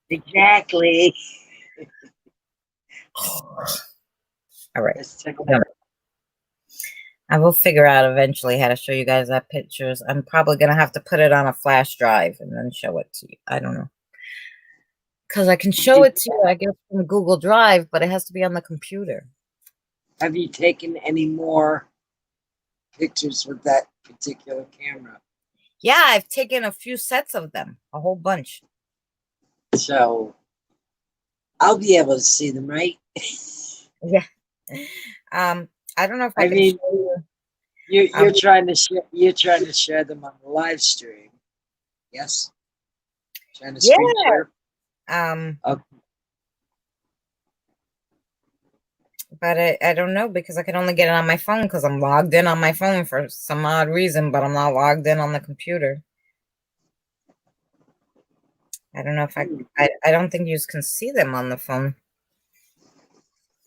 Exactly. All right. I will figure out eventually how to show you guys that pictures. I'm probably going to have to put it on a flash drive and then show it to you. I don't know. Because I can show it to you, I guess, from Google Drive, but it has to be on the computer. Have you taken any more pictures with that particular camera? Yeah, I've taken a few sets of them, a whole bunch. So I'll be able to see them, right? Yeah. I don't know if I can mean, show you. You're trying to share them on the live stream. Yes. Trying to screen share. Okay. But I don't know because I can only get it on my phone because I'm logged in on my phone for some odd reason, but I'm not logged in on the computer. I don't know if I don't think you can see them on the phone.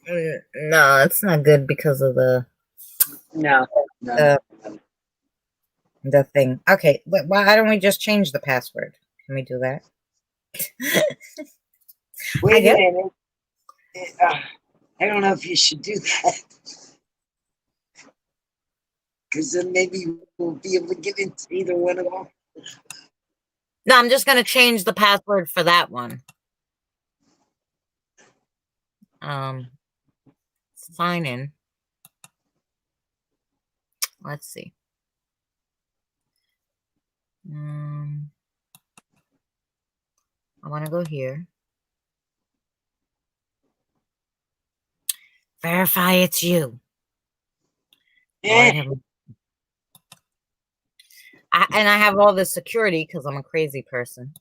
No, it's not good because of the No. the thing. Okay, but why don't we just change the password? Can we do that? Wait guess- a minute. I don't know if you should do that. Because then maybe we'll be able to get into either one of them. No, I'm just gonna change the password for that one. Sign in. Let's see. I want to go here. Verify it's you. Lord have mercy. And I have all this security because I'm a crazy person.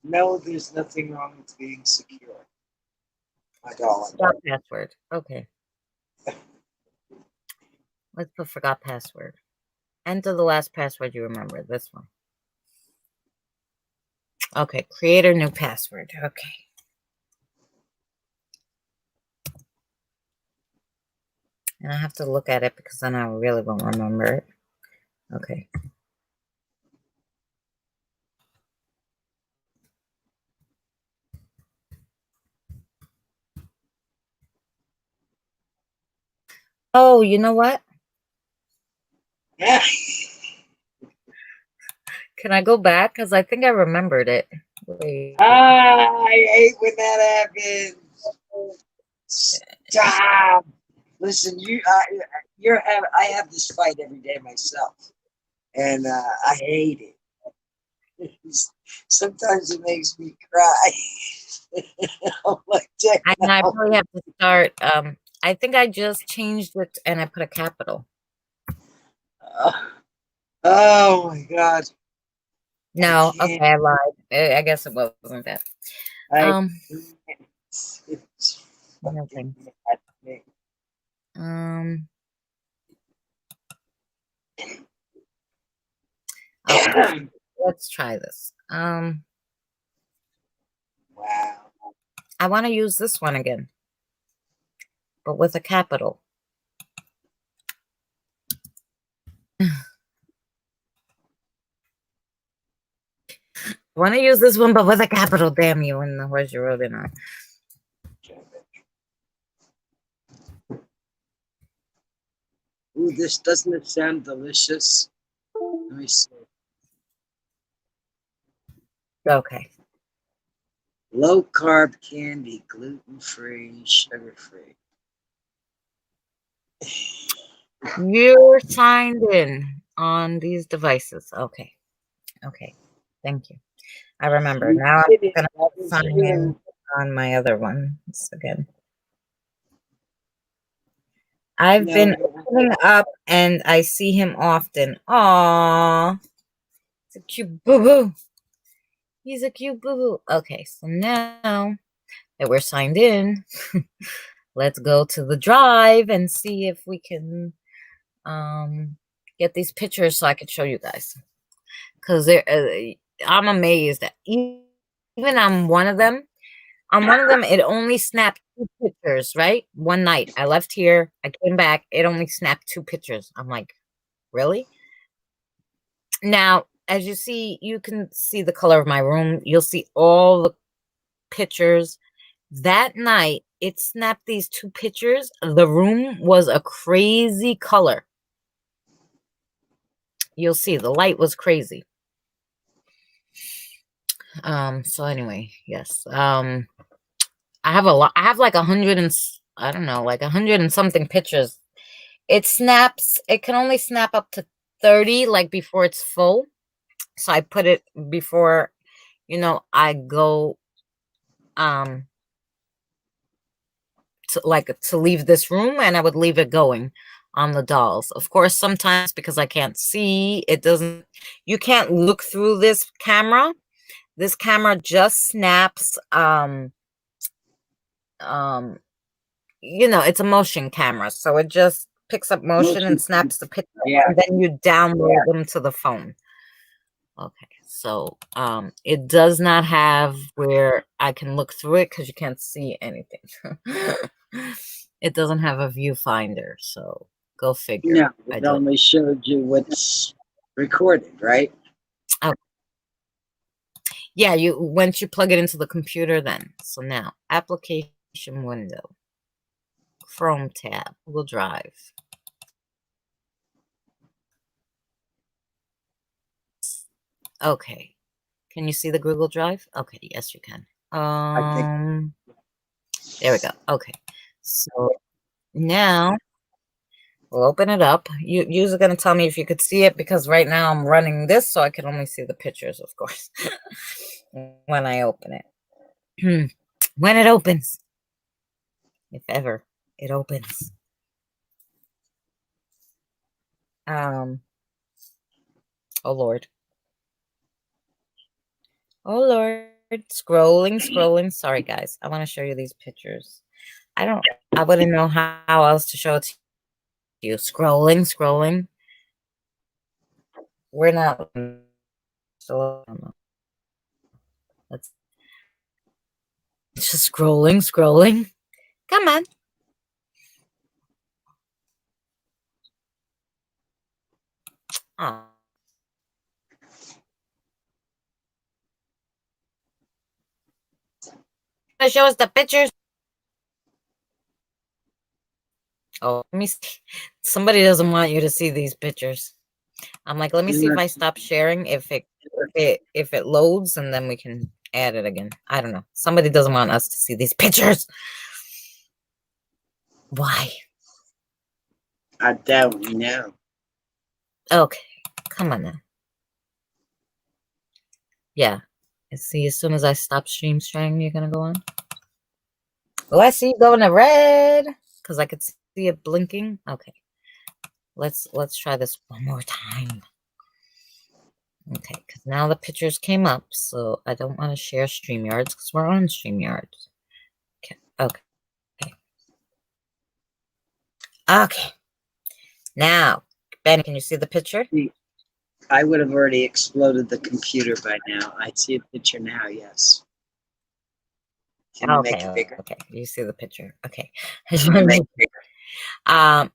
No, there's nothing wrong with being secure. My darling. Forgot password. Okay. Let's put forgot password. Enter the last password you remember. This one. Okay. Create a new password. Okay. And I have to look at it because then I really won't remember it. Okay. Oh, you know what? Can I go back? Because I think I remembered it. Wait. I hate when that happens. Stop. Listen, I have this fight every day myself, and I hate it. Sometimes it makes me cry. I'm like, I probably have to start. I think I just changed it and I put a capital. Oh my God. No, okay, I lied. I guess it wasn't that. It's Nothing. me. Okay, let's try this. Wow. I want to use this one again, but with a capital. I want to use this one, but with a capital. Damn you! And the horse you rode in on. Ooh, this doesn't it sound delicious? Let me see. Okay. Low carb candy, gluten free, sugar free. You're signed in on these devices. Okay. Okay. Thank you. I remember. Now I'm going to sign in on my other ones again. I've been opening up and I see him often. Aww. It's a cute boo-boo. He's a cute boo-boo. Okay, so now that we're signed in, let's go to the drive and see if we can get these pictures so I can show you guys. Because I'm amazed that even on one of them, it only snapped 2 pictures, right? One night. I left here. I came back. It only snapped 2 pictures. I'm like, really? Now, as you see, you can see the color of my room. You'll see all the pictures. That night, it snapped these 2 pictures. The room was a crazy color. You'll see the light was crazy. So anyway, yes. I have a lot. I have like 100 and I don't know, like 100 and something pictures. It snaps. It can only snap up to 30, like before it's full. So I put it before, I go, to leave this room, and I would leave it going on the dolls. Of course, sometimes because I can't see, you can't look through this camera. This camera just snaps, you know, it's a motion camera, so it just picks up motion and snaps the picture, Yeah. and then you download them to the phone. Okay, so it does not have where I can look through it because you can't see anything. It doesn't have a viewfinder, so go figure. No, I it don't. only showed you what's recorded, right? Yeah, you once you plug it into the computer, then. So now, application window, Chrome tab, Google Drive. Okay, can you see the Google Drive? Okay, yes, you can. I think There we go. Okay, so now we'll open it up. You're gonna tell me if you could see it because right now I'm running this, so I can only see the pictures, of course, when I open it. When it opens, if ever it opens. Oh Lord. Oh Lord. Scrolling. Sorry guys. I want to show you these pictures. I wouldn't know how else to show it to you. Scrolling. We're not so let's just scrolling. Come on. Oh. Show us the pictures. Oh, let me see. Somebody doesn't want you to see these pictures. I'm like, let me see if I stop sharing, if it loads, and then we can add it again. I don't know. Somebody doesn't want us to see these pictures. Why? I don't know. Okay, come on now. Yeah. See, as soon as I stop stream sharing, you're gonna go on. Oh, I see you going to red because I could see it blinking. Okay, let's try this one more time. Okay, because now the pictures came up, so I don't want to share StreamYards because we're on StreamYards. Okay. Now, Ben, can you see the picture? I would have already exploded the computer by now. I see a picture now, yes. Can you make it bigger? Okay, you see the picture. Okay. Can you make it bigger?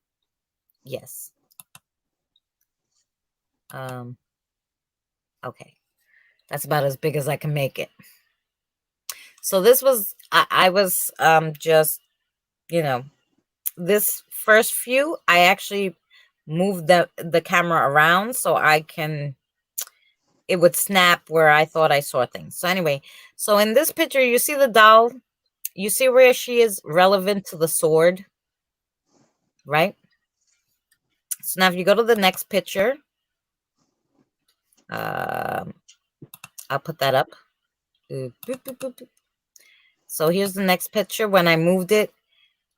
Yes. Okay. That's about as big as I can make it. So this was, I was just, you know, this first few, I actually moved the camera around so it would snap where I thought I saw things. So anyway, so in this picture, you see the doll, you see where she is relevant to the sword, right? So now if you go to the next picture, I'll put that up. Boop, boop, boop, boop. So here's the next picture. When I moved it,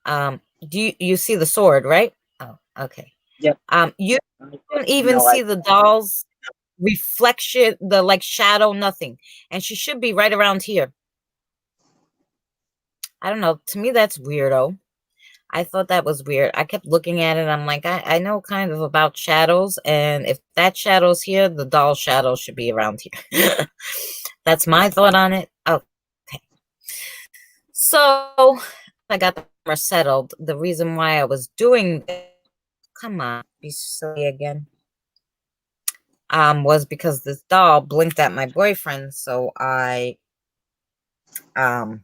do you see the sword, right? Oh, okay. Yep. You don't even see the doll's reflection, the like shadow, nothing. And she should be right around here. I don't know. To me, that's weirdo. I thought that was weird. I kept looking at it. I'm like, I know kind of about shadows. And if that shadow's here, the doll shadow should be around here. That's my thought on it. Okay. So I got the camera settled. The reason why I was doing this, come on, be silly again. Was because this doll blinked at my boyfriend. So I was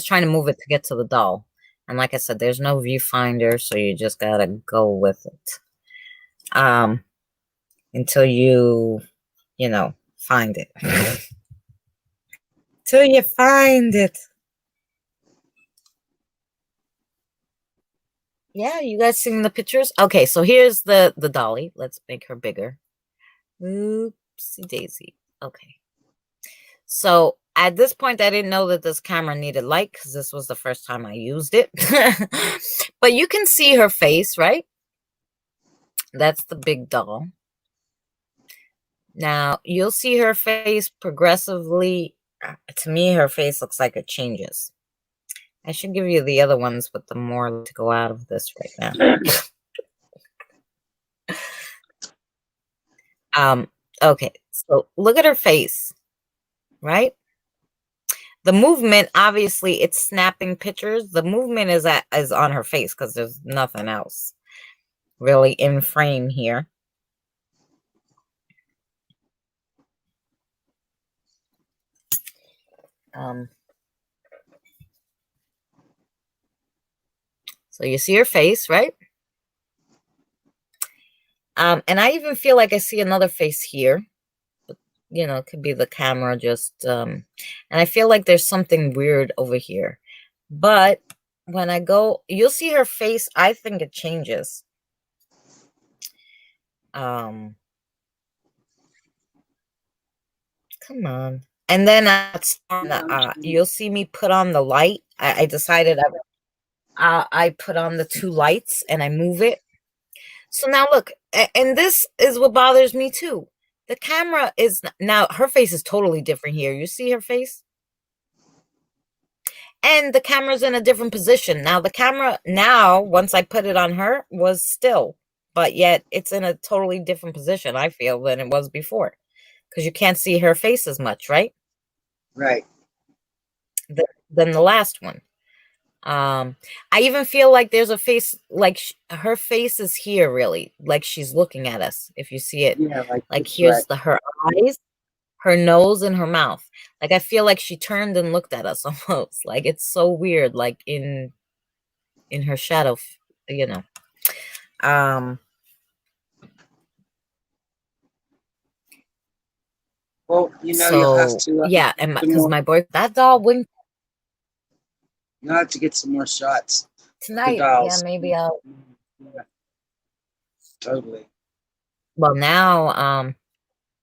trying to move it to get to the doll. And like I said, there's no viewfinder, so you just gotta go with it. Until you know, find it. Till you find it. Yeah, you guys seeing the pictures? Okay, so here's the dolly. Let's make her bigger. Oopsie daisy. Okay. So at this point, I didn't know that this camera needed light because this was the first time I used it. But you can see her face, right? That's the big doll. Now, you'll see her face progressively. To me, her face looks like it changes. I should give you the other ones, but the more to go out of this right now. Okay, so look at her face, right? The movement, obviously, it's snapping pictures. The movement is on her face because there's nothing else really in frame here. So you see her face, right? And I even feel like I see another face here. But, you know, it could be the camera just, and I feel like there's something weird over here. But when I go, you'll see her face. I think it changes. Come on. And then you'll see me put on the light. I decided I put on the two lights and I move it. So now look, and this is what bothers me too. The camera is now, her face is totally different here. You see her face? And the camera's in a different position. Now the camera now, once I put it on her, was still, but yet it's in a totally different position, I feel, than it was before. Because you can't see her face as much, right? Right. Than the last one. I even feel like there's a face, like her face is here, really, like she's looking at us. If you see it, Yeah, like here's her eyes, her nose, and her mouth. Like I feel like she turned and looked at us almost. Like it's so weird, like in her shadow, you know. Well, you know, so you'll have to. Yeah, and because my boy, that doll wouldn't. You'll have to get some more shots Tonight. Yeah, maybe I'll. Yeah, totally. Well, now,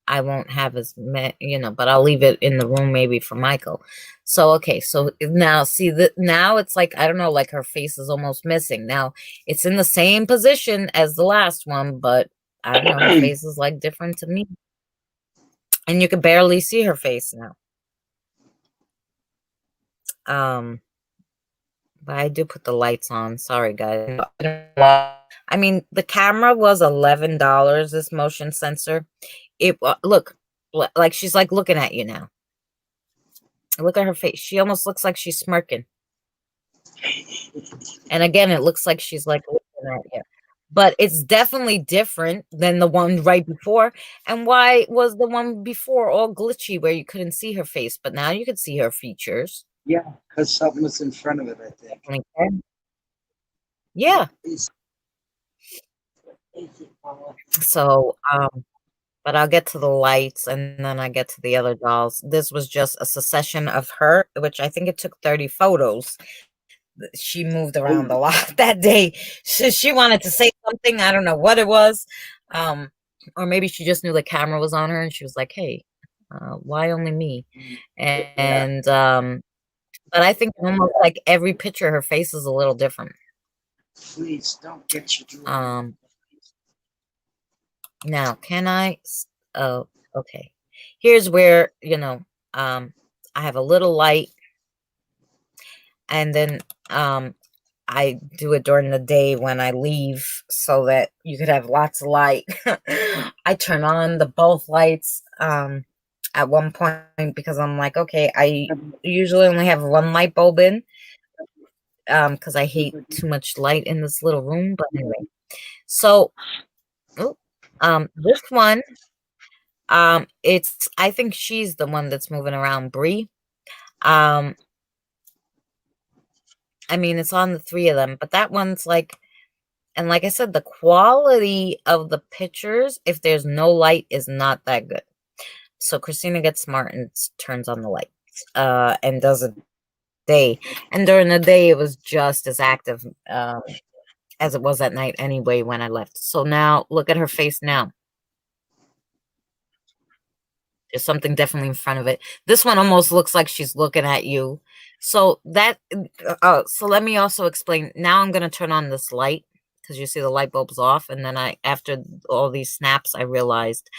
I won't have as many, you know, but I'll leave it in the room maybe for Michael. So, okay. So now see that now it's like, I don't know, like her face is almost missing. Now it's in the same position as the last one, but I don't know, her face is like different to me. And you can barely see her face now. But I do put the lights on. Sorry, guys. I mean, the camera was $11, this motion sensor. It look, like she's like looking at you now. Look at her face. She almost looks like she's smirking. And again, it looks like she's like looking at you. But it's definitely different than the one right before. And why was the one before all glitchy where you couldn't see her face, but now you could see her features? Yeah, because something was in front of it, I think. Okay. Yeah. So, but I'll get to the lights and then I get to the other dolls. This was just a succession of her, which I think it took 30 photos. She moved around a lot that day. She wanted to say something. I don't know what it was. Or maybe she just knew the camera was on her and she was like, hey, why only me? And but I think almost like every picture, her face is a little different. Please don't get your jewelry. Now, can I? Oh, okay. Here's where, you know, I have a little light, and then I do it during the day when I leave so that you could have lots of light. I turn on the both lights at one point because I'm like, okay, I usually only have one light bulb in because I hate too much light in this little room. But anyway, so this one, it's, I think she's the one that's moving around, Bree. I mean, it's on the three of them, but that one's like, and like I said, the quality of the pictures, if there's no light, is not that good. So Christina gets smart and turns on the lights and does a day. And during the day, it was just as active as it was at night anyway when I left. So now look at her face now. There's something definitely in front of it. This one almost looks like she's looking at you. So that, so let me also explain. Now I'm going to turn on this light because you see the light bulb's off. And then after all these snaps, I realized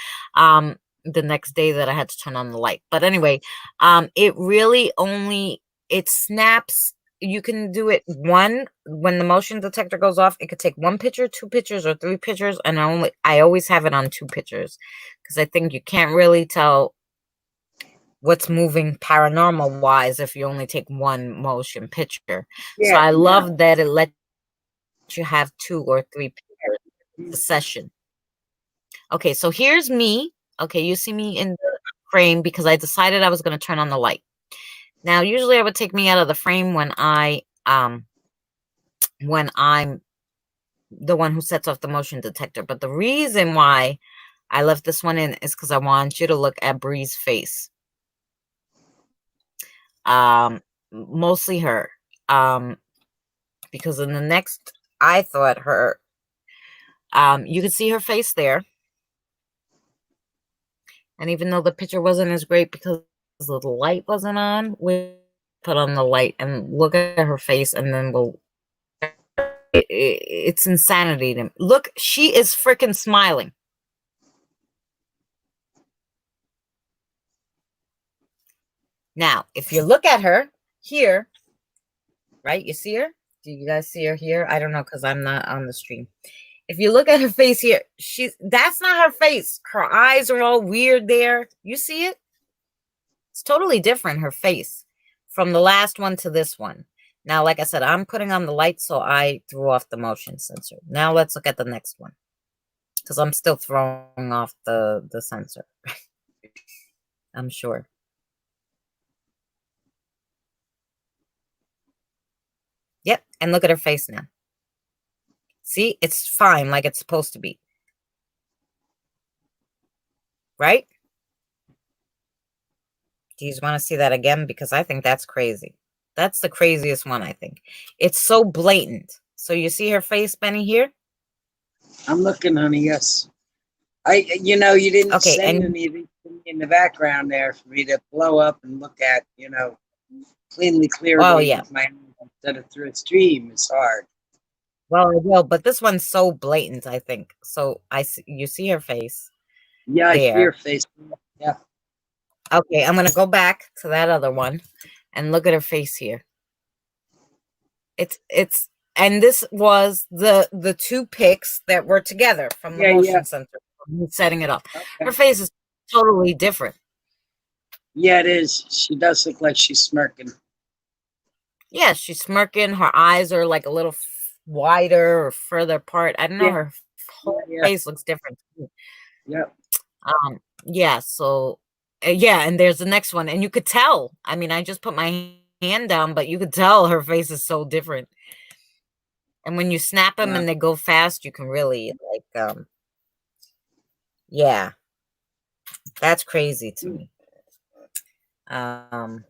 the next day that I had to turn on the light. But anyway, it really only, it snaps you can do it when the motion detector goes off. It could take 1 picture, 2 pictures, or 3 pictures, and I always have it on 2 pictures because I think you can't really tell what's moving paranormal wise if you only take 1 motion picture. So I love that it lets you have 2 or 3 pictures a session. Okay, so here's me. Okay, you see me in the frame because I decided I was going to turn on the light. Now, usually I would take me out of the frame when I'm the one who sets off the motion detector. But the reason why I left this one in is because I want you to look at Bree's face. Mostly her. Because in the next, I thought her, you could see her face there. And even though the picture wasn't as great because the light wasn't on, we put on the light and look at her face, and then it's insanity to me. Look, she is freaking smiling. Now, if you look at her here, right, you see her? Do you guys see her here? I don't know because I'm not on the stream. If you look at her face here, that's not her face. Her eyes are all weird there. You see it? It's totally different, her face, from the last one to this one. Now, like I said, I'm putting on the light, so I threw off the motion sensor. Now let's look at the next one, because I'm still throwing off the sensor. I'm sure. Yep, and look at her face now. See, it's fine, like it's supposed to be. Right? Do you want to see that again? Because I think that's crazy. That's the craziest one, I think. It's so blatant. So you see her face, Benny, here? I'm looking, honey, yes. You didn't send anything in the background there for me to blow up and look at, clearly, clearly with my hands instead of through a stream. It's hard. Well, I will, but this one's so blatant, I think. So you see her face. Yeah, I see her face. Yeah. Okay, I'm gonna go back to that other one and look at her face here. And this was the 2 pics that were together from the motion sensor. Setting it up. Okay. Her face is totally different. Yeah, it is. She does look like she's smirking. Yeah, she's smirking. Her eyes are like a little wider or further apart. I don't know. Her whole face looks different. Yep. Yeah. So, yeah. And there's the next one, and you could tell. I mean, I just put my hand down, but you could tell her face is so different. And when you snap them and they go fast, you can really yeah, that's crazy to me. I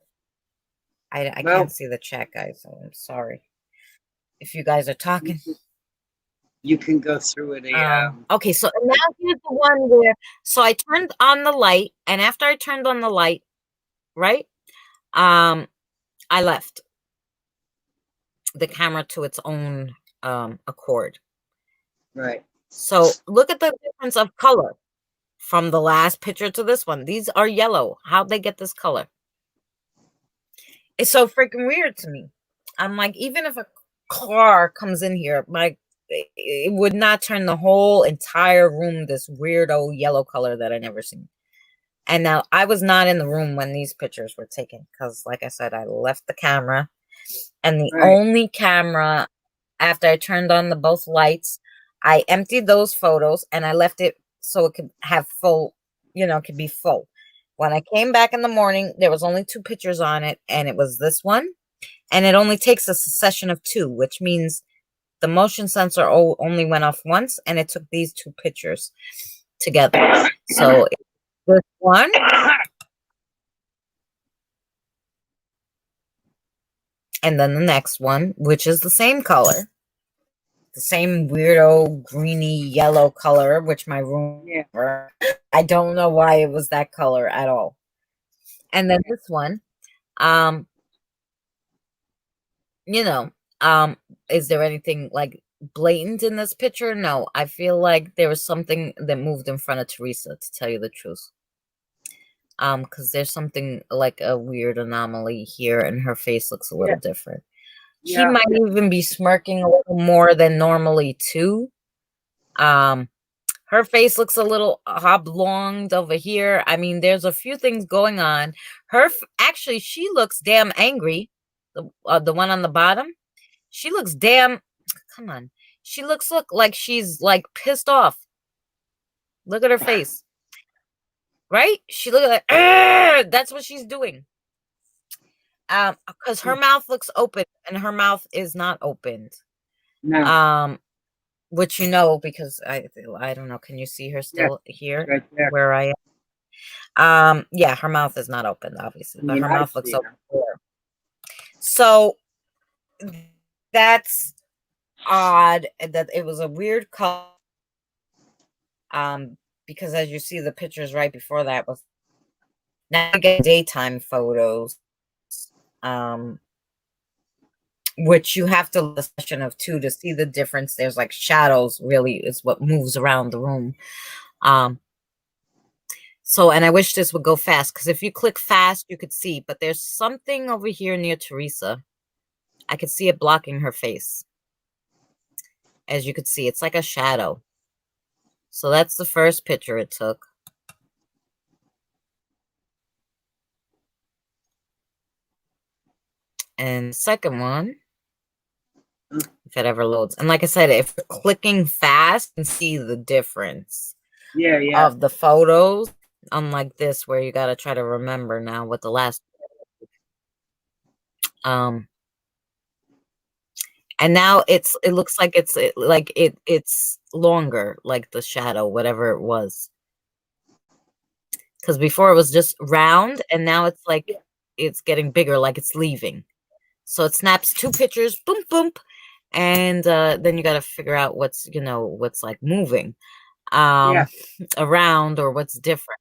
can't see the chat, guys, so I'm sorry if you guys are talking. You can go through it. Okay, so now here's the one where, so I turned on the light, and after I turned on the light, right, I left the camera to its own accord. Right. So look at the difference of color from the last picture to this one. These are yellow. How'd they get this color? It's so freaking weird to me. I'm like, even if a car comes in here, it would not turn the whole entire room this weirdo yellow color that I never seen. And now I was not in the room when these pictures were taken because, like I said, I left the camera, and the only camera after I turned on both lights, I emptied those photos and I left it so it could have full, it could be full. When I came back in the morning, there was only 2 pictures on it, and it was this one, and it only takes a succession of 2, which means the motion sensor only went off once, and it took these 2 pictures together. So this one, and then the next one, which is the same color, the same weirdo greeny yellow color, which my room, I don't know why it was that color at all. And then this one, is there anything like blatant in this picture? No, I feel like there was something that moved in front of Teresa, to tell you the truth. Because there's something like a weird anomaly here, and her face looks a little different. He might even be smirking a little more than normally too. Her face looks a little oblonged over here. I mean, there's a few things going on. Actually, she looks damn angry. The one on the bottom, she looks damn. Come on, she look like she's like pissed off. Look at her face, right? She look like that's what she's doing. Because her mouth looks open and her mouth is not opened. No. Which you know because I don't know. Can you see her still here Right there. where I am? Yeah, her mouth is not open, obviously, but her mouth looks open there. So that's odd. That it was a weird color. Because as you see, the pictures right before that was now I get daytime photos. Which you have to look at the session of two to see the difference. There's like shadows really is what moves around the room. So, and I wish this would go fast because if you click fast, you could see, but there's something over here near Teresa. I could see it blocking her face. As you could see, it's like a shadow. So that's the first picture it took. And the second one, if it ever loads. And like I said, if you're clicking fast, you can see the difference of the photos. Unlike this, where you got to try to remember now what the last. And now it looks like it's longer, like the shadow, whatever it was. Because before it was just round, and now it's like it's getting bigger, like it's leaving. So it snaps two pictures, boom, boom, and then you got to figure out what's like moving around or what's different.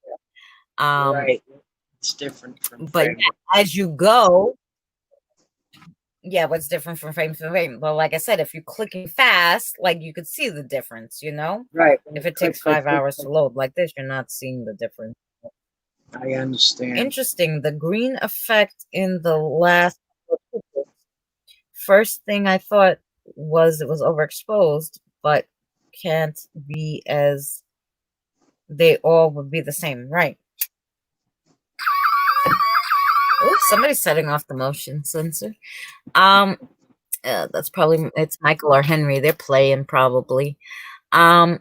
Right, it's different from but as you go, what's different from frame to frame. But like I said, if you're clicking fast, like you could see the difference, right. If it takes 5 hours to load like this, you're not seeing the difference. I understand. Interesting. The green effect in the last first thing I thought was it was overexposed, but can't be, as they all would be the same, right? Oh, somebody's setting off the motion sensor. That's probably it's Michael or Henry. They're playing probably. So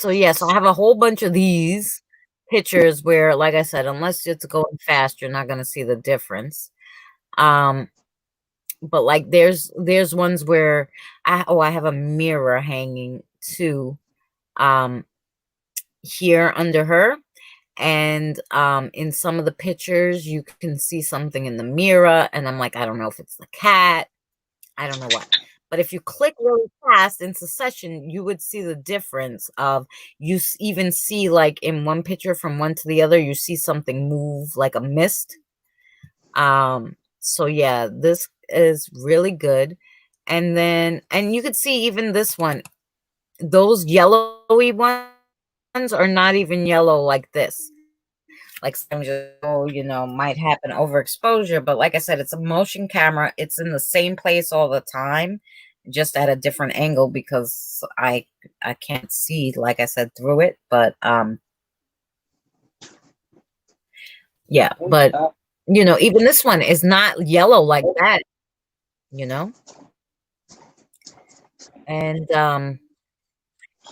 yes, I have a whole bunch of these pictures where, like I said, unless it's going fast, you're not going to see the difference. But like there's ones where I have a mirror hanging too, here under her. And in some of the pictures, you can see something in the mirror, and I'm like, I don't know if it's the cat. I don't know what. But if you click really fast in succession, you would see the difference of you even see like in one picture from one to the other, you see something move like a mist. So yeah, this is really good. And then, and you could see even this one, those yellowy ones are not even yellow like this. Like some might happen overexposure, but like I said, it's a motion camera. It's in the same place all the time, just at a different angle because I can't see, like I said, through it. But yeah, but even this one is not yellow like that, and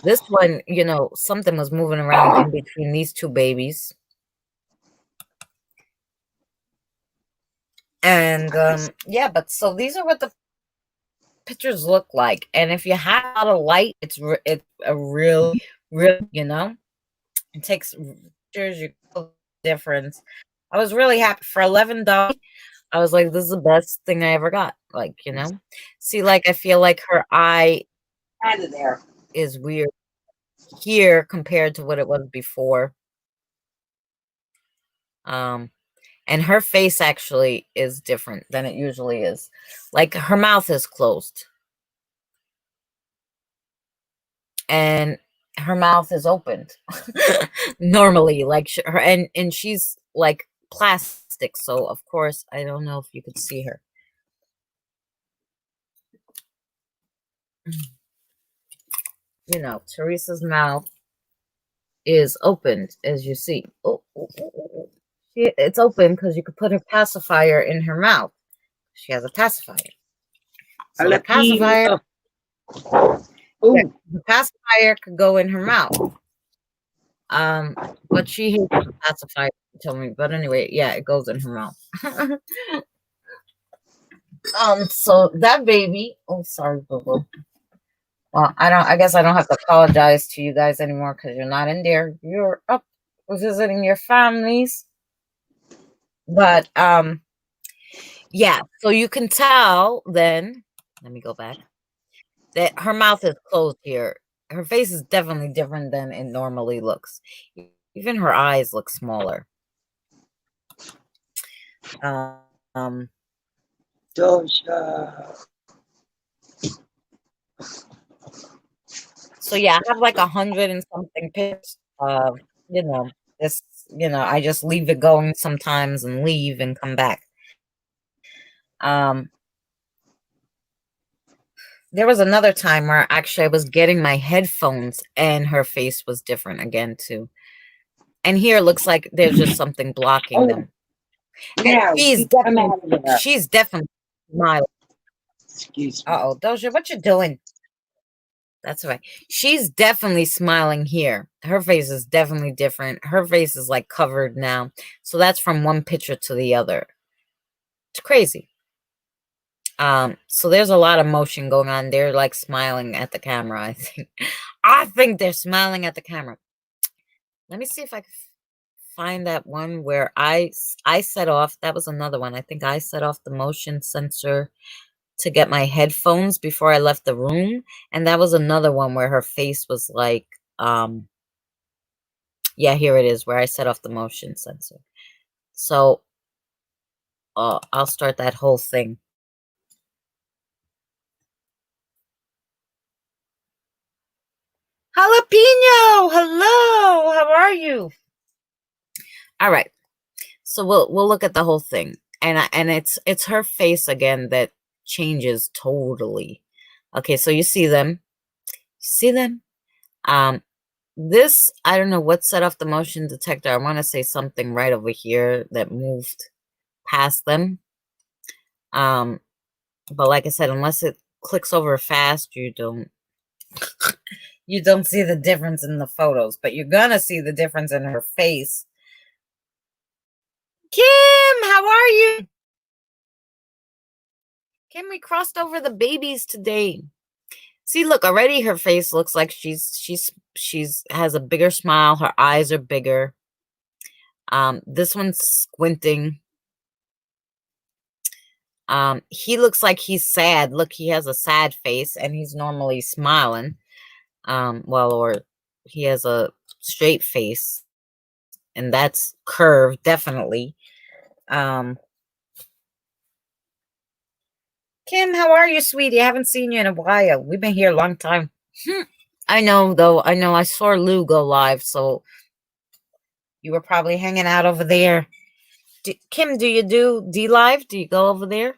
this one, something was moving around in between these two babies. And yeah, but so these are what the pictures look like. And if you have a lot of light, it's a real, it takes pictures, you know the difference. I was really happy for $11. I was like, this is the best thing I ever got. Like, see, like I feel like her eye Out of there. is weird here compared to what it was before. And her face actually is different than it usually is. Like her mouth is closed. And her mouth is opened. Normally, like and she's like plastic, so of course I don't know if you could see her. You know, Teresa's mouth is opened, as you see. Oh, oh, oh, oh. It's open because you could put a pacifier in her mouth. She has a pacifier. So the pacifier, the pacifier could go in her mouth. But she hates the pacifier, she told me. But anyway, yeah, it goes in her mouth. So that baby, oh, sorry, boo-boo. Well, I guess I don't have to apologize to you guys anymore because you're not in there. You're up visiting your families. But, yeah, so you can tell then, let me go back, that her mouth is closed here. Her face is definitely different than it normally looks. Even her eyes look smaller. Dosha. So yeah, I have like 100 and something pictures of, you know, this, you know, I just leave it going sometimes and leave and come back. There was another time where actually I was getting my headphones and her face was different again too. And here it looks like there's just something blocking them. Now, She's definitely smiling. Excuse me. Uh-oh, Doja, what you doing? That's right. She's definitely smiling here. Her face is definitely different. Her face is like covered now. So that's from one picture to the other. It's crazy. So there's a lot of motion going on. They're like smiling at the camera, I think. I think they're smiling at the camera. Let me see if I can find that one where I set off. That was another one. I think I set off the motion sensor to get my headphones before I left the room. And that was another one where her face was like, yeah, here it is where I set off the motion sensor. So I'll start that whole thing. Jalapeno, hello, how are you? All right, so we'll look at the whole thing, and it's her face again that changes totally. Okay, so you see them, this, I don't know what set off the motion detector. I want to say something right over here that moved past them. But like I said, unless it clicks over fast, you don't see the difference in the photos, but you're gonna see the difference in her face. Kim, how are you? Kim, we crossed over the babies today. See, look, already her face looks like she's has a bigger smile. Her eyes are bigger. This one's squinting. He looks like he's sad. Look, he has a sad face, and he's normally smiling. Well, or he has a straight face, and that's curved, definitely. Kim, how are you, sweetie? I haven't seen you in a while. We've been here a long time. I know, though. I know I saw Lou go live, so you were probably hanging out over there. Kim, do you do D-Live? Do you go over there?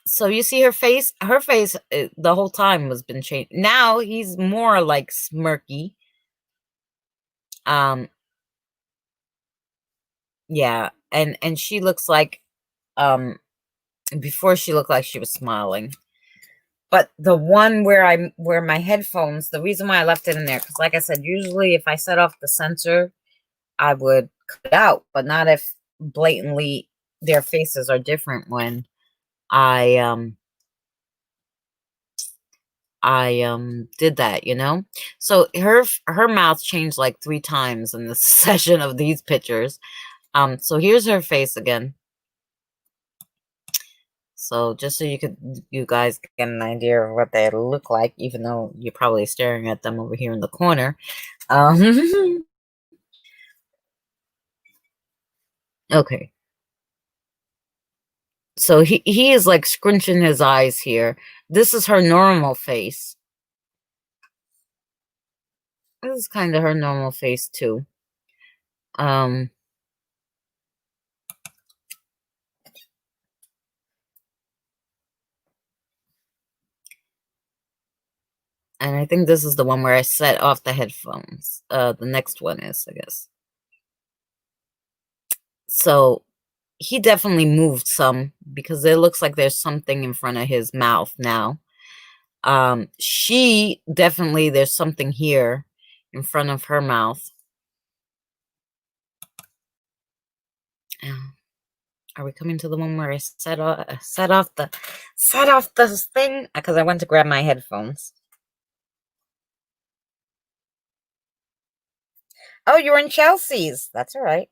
So you see her face? Her face the whole time has been changed. Now he's more like smirky. Yeah, and she looks like before she looked like she was smiling. But the one where my headphones, the reason why I left it in there, because like I said, usually if I set off the sensor, I would cut it out, but not if blatantly their faces are different when I did that, you know? So her mouth changed like 3 times in the session of these pictures. So here's her face again. So just so you guys get an idea of what they look like, even though you're probably staring at them over here in the corner. Okay. So he is like scrunching his eyes here. This is her normal face. This is kind of her normal face too. And I think this is the one where I set off the headphones. The next one is, I guess. So he definitely moved some because it looks like there's something in front of his mouth now. She definitely, there's something here in front of her mouth. Are we coming to the one where I set off the thing? Because I went to grab my headphones. Oh, you're in Chelsea's. That's all right.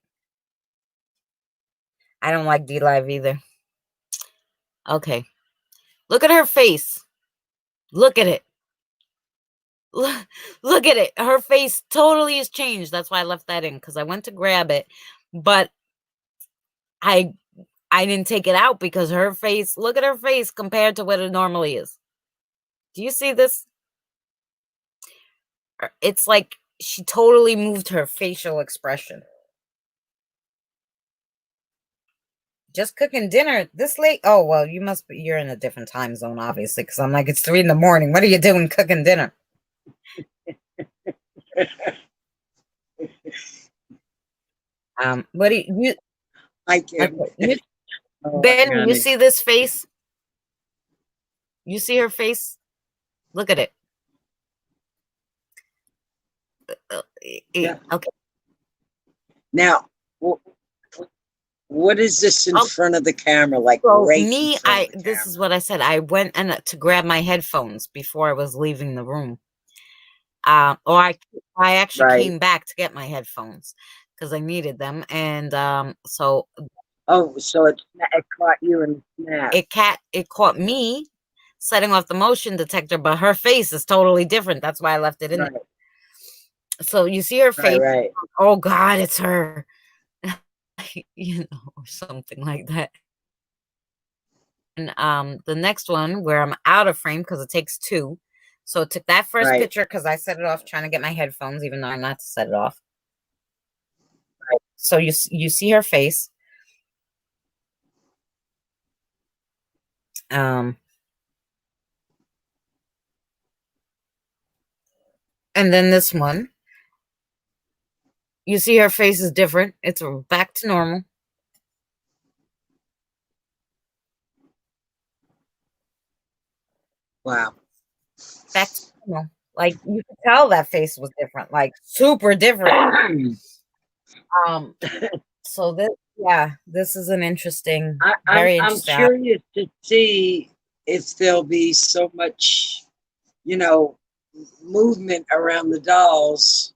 I don't like D-Live either. Okay. Look at her face. Look at it. Look at it. Her face totally has changed. That's why I left that in, because I went to grab it, but I didn't take it out because her face, look at her face compared to what it normally is. Do you see this? It's like she totally moved her facial expression. Just cooking dinner this late? Oh, well, you're in a different time zone, obviously, because I'm like, it's 3 in the morning. What are you doing cooking dinner? What do you I can't. Ben, you see this face? You see her face? Look at it. Yeah. Okay. Now, what is this in front of the camera? Like, so right me, this is what I said. I went to grab my headphones before I was leaving the room. Or I actually came back to get my headphones because I needed them, and so. Oh, so it caught you in the snap. It caught me setting off the motion detector, but her face is totally different. That's why I left it in there. So you see her face. Right. Oh God, it's her. Or something like that. And the next one where I'm out of frame because it takes 2. So I took that first picture because I set it off trying to get my headphones, even though I'm not to set it off. So you see her face. And then this one, you see her face is different. It's back to normal. Wow. Back to normal. Like you could tell that face was different, like super different. So this is an interesting, very interesting. I'm curious to see if there'll be so much, movement around the dolls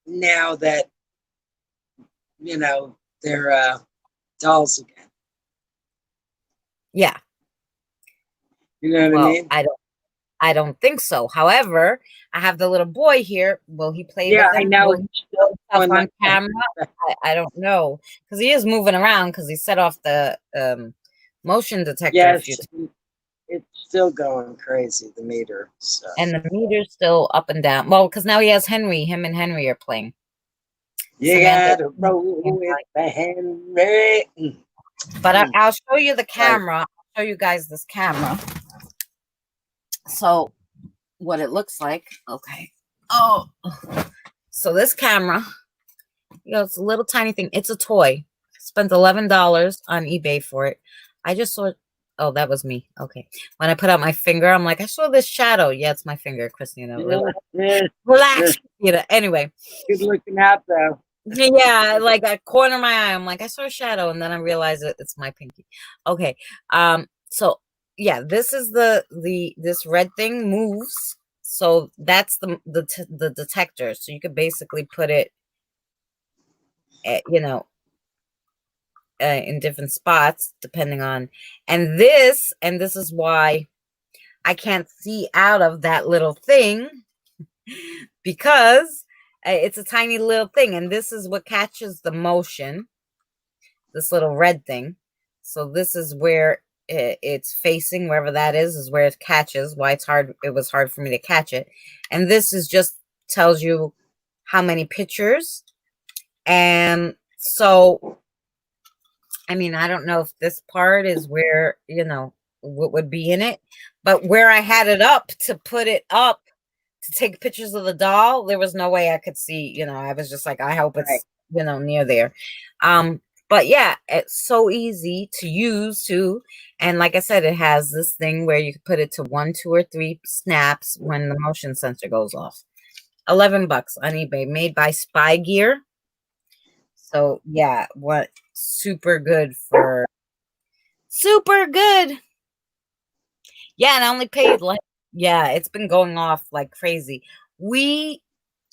now that, they're dolls again. Yeah. You know what I mean? I don't think so. However, I have the little boy here. Will he play with him? I know. On camera? I don't know. Because he is moving around because he set off the motion detector. Yes, it's still going crazy, the meter. So. And the meter's still up and down. Well, because now he has Henry. Him and Henry are playing. You gotta roll with the Henry. But I'll show you the camera. I'll show you guys this camera. So what it looks like. Okay. Oh, so this camera, it's a little tiny thing. It's a toy. Spent $11 on eBay for it. I just saw it. Oh, that was me. Okay. When I put out my finger, I'm like, I saw this shadow. Yeah, it's my finger, Christina. Relax. Anyway. Good looking out though. Yeah, like I corner my eye. I'm like, I saw a shadow, and then I realized it's my pinky. Okay. So yeah, this is this red thing moves. So that's the detector. So you could basically put it at, in different spots depending on, and this is why I can't see out of that little thing because it's a tiny little thing, and this is what catches the motion, this little red thing. So this is where it's facing, wherever that is where it catches, why it was hard for me to catch it. And this is just tells you how many pictures. And so I mean, I don't know if this part is where, what would be in it. But where I had it up to put it up to take pictures of the doll, there was no way I could see, you know, I was just like, I hope it's, Right. you know, near there. But yeah, it's so easy to use too. And like I said, it has this thing where you can put it to 1, 2, or 3 snaps when the motion sensor goes off. $11 on eBay, made by Spy Gear. So yeah, what super good. Yeah, and I only paid like, yeah, it's been going off like crazy. We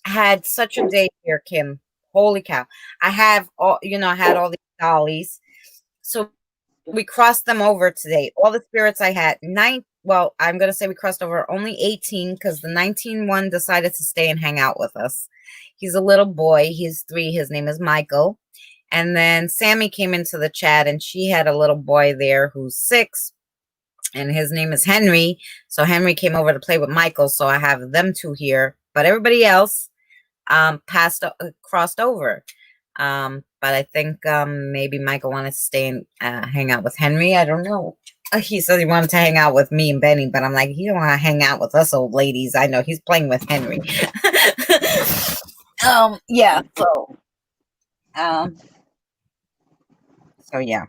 had such a day here, Kim. Holy cow. I have all, you know, I had all these dollies. So we crossed them over today. All the spirits I had, well, I'm going to say we crossed over only 18 because the 19 one decided to stay and hang out with us. He's a little boy. He's 3. His name is Michael. And then Sammy came into the chat and she had a little boy there who's 6 and his name is Henry. So Henry came over to play with Michael. So I have them 2 here, but everybody else crossed over. But I think maybe Michael wanted to stay and hang out with Henry. I don't know. He said he wanted to hang out with me and Benny, but I'm like, he don't want to hang out with us old ladies. I know he's playing with Henry. Yeah. So yeah.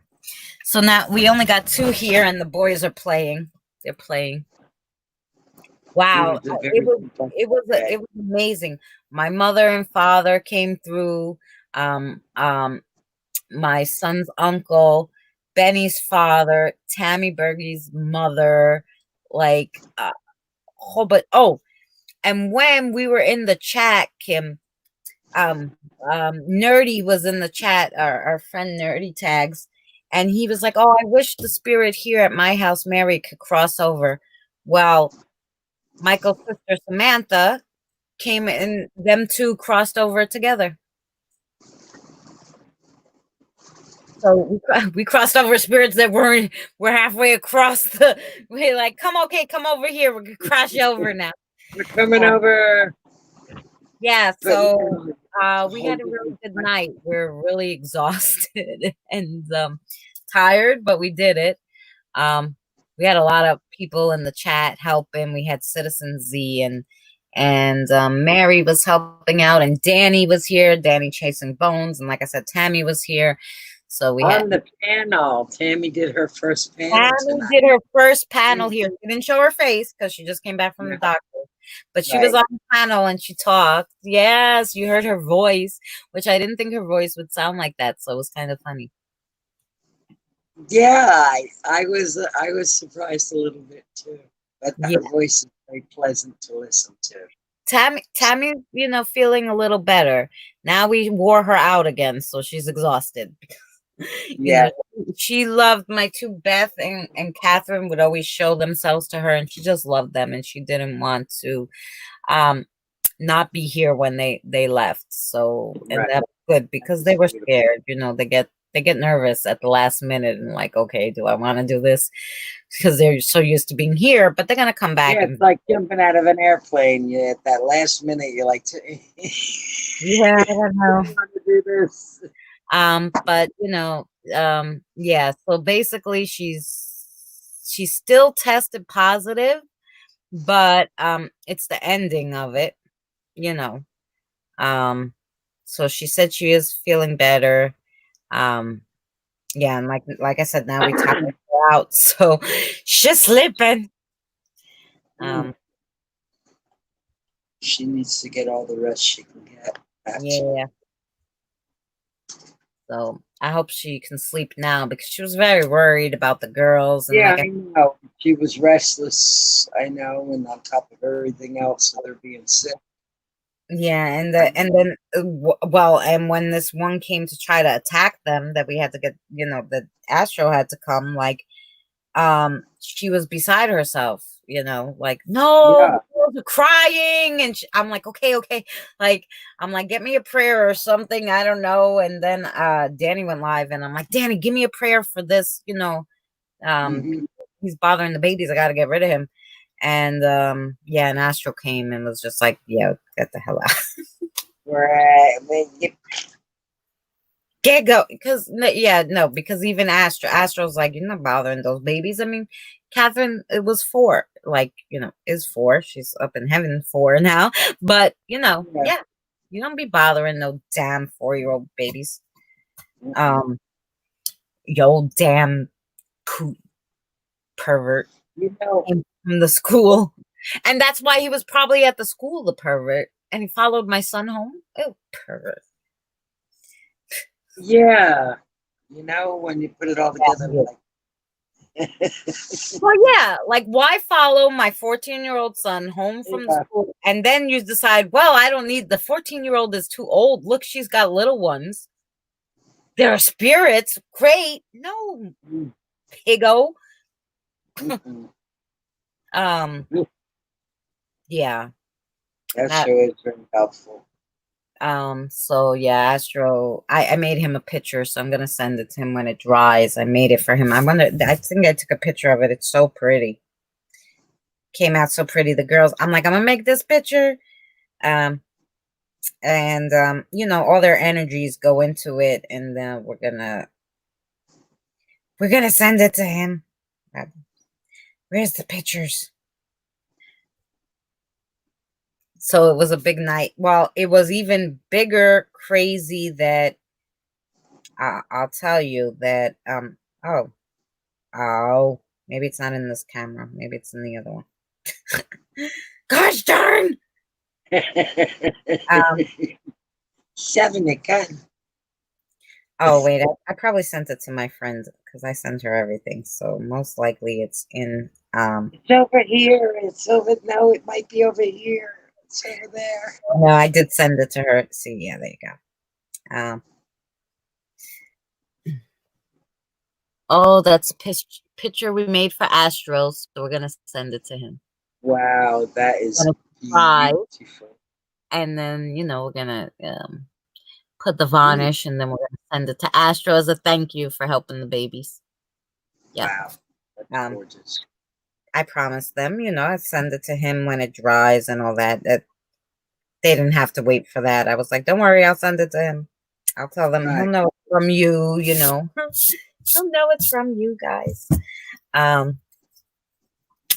So now we only got 2 here, and the boys are playing. They're playing. Wow, it was amazing. My mother and father came through. My son's uncle, Benny's father, Tammy Bergie's mother, like whole. But and when we were in the chat, Kim, Nerdy was in the chat. Our friend Nerdy Tags, and he was like, "Oh, I wish the spirit here at my house, Mary, could cross over." Well, Michael's sister Samantha came and them 2 crossed over together. So we crossed over spirits that were halfway across the way. Like, come over here. We're gonna cross you over now. We're coming over. Yeah. So we had a really good night. We're really exhausted and tired, but we did it. We had a lot of people in the chat helping. We had Citizen Z and Mary was helping out, and Danny was here. Danny chasing bones, and like I said, Tammy was here. So we on the panel. Tammy did her first panel. Tammy did her first panel here. She didn't show her face because she just came back from the doctor. But she was on the panel and she talked. Yes, you heard her voice, which I didn't think her voice would sound like that. So it was kind of funny. Yeah, I was surprised a little bit too. But her voice is very pleasant to listen to. Tammy, you know, feeling a little better. Now we wore her out again, so she's exhausted. Yeah, she loved my 2 Beth and Catherine would always show themselves to her, and she just loved them, and she didn't want to not be here when they left. So and that was good because they were scared. You know, they get nervous at the last minute and like, okay, do I want to do this? Because they're so used to being here, but they're gonna come back. Yeah, it's like jumping out of an airplane. You at that last minute, you're like, yeah, I don't know. I want to do this. But you know, yeah. So basically, she's still tested positive, but it's the ending of it, you know. So she said she is feeling better. Yeah, and like I said, now we talked her out, so she's sleeping. She needs to get all the rest she can get. Yeah. So I hope she can sleep now because she was very worried about the girls. And yeah, I know. She was restless, I know, and on top of everything else, so they're being sick. Yeah, and then well, and when this one came to try to attack them, that we had to get, you know, the Astro had to come, like, she was beside herself, you know, like, no, the girls are crying, and I'm like, okay, like, I'm like, get me a prayer or something, I don't know. And then Danny went live, and I'm like, Danny, give me a prayer for this, you know, he's bothering the babies, I got to get rid of him. And yeah, and Astro came and was just like, yeah, get the hell out. Right. Get go, because because even Astro's like, you're not bothering those babies. I mean, Catherine, it was 4, like, is 4. She's up in heaven 4 now, but Yeah. you don't be bothering no damn 4-year-old babies. Yo, damn coot pervert came from the school, and that's why he was probably at the school, the pervert, and he followed my son home. Oh, pervert. Yeah. When you put it all together, Yeah. Well, yeah, like, why follow my 14-year-old son home from the school, and then you decide, well, I don't need the 14-year-old is too old. Look, she's got little ones. They're spirits. Great. No, piggo. Yeah. That show is very helpful. So yeah, Astro, I made him a picture, so I'm gonna send it to him when it dries. I made it for him. I think I took a picture of it. It's so pretty. Came out so pretty. The girls, I'm like, I'm gonna make this picture. And all their energies go into it, and then we're gonna send it to him. Where's the pictures? So it was a big night. Well, it was even bigger, crazy that I'll tell you that maybe it's not in this camera. Maybe it's in the other one. Gosh darn. 7 again. Oh wait, I probably sent it to my friend because I sent her everything. So most likely it's in It's over here. No, it might be over here. It's over there. No, I did send it to her. See, yeah, there you go. Oh, that's a picture we made for Astros, so we're gonna send it to him. Wow, that is beautiful. And then we're gonna put the varnish, and then we're gonna send it to Astro as a thank you for helping the babies. Yeah. Wow, that's gorgeous. I promised them, I'd send it to him when it dries and all that. That they didn't have to wait for that. I was like, don't worry, I'll send it to him. I'll tell them he'll know it's from you, He'll know it's from you guys.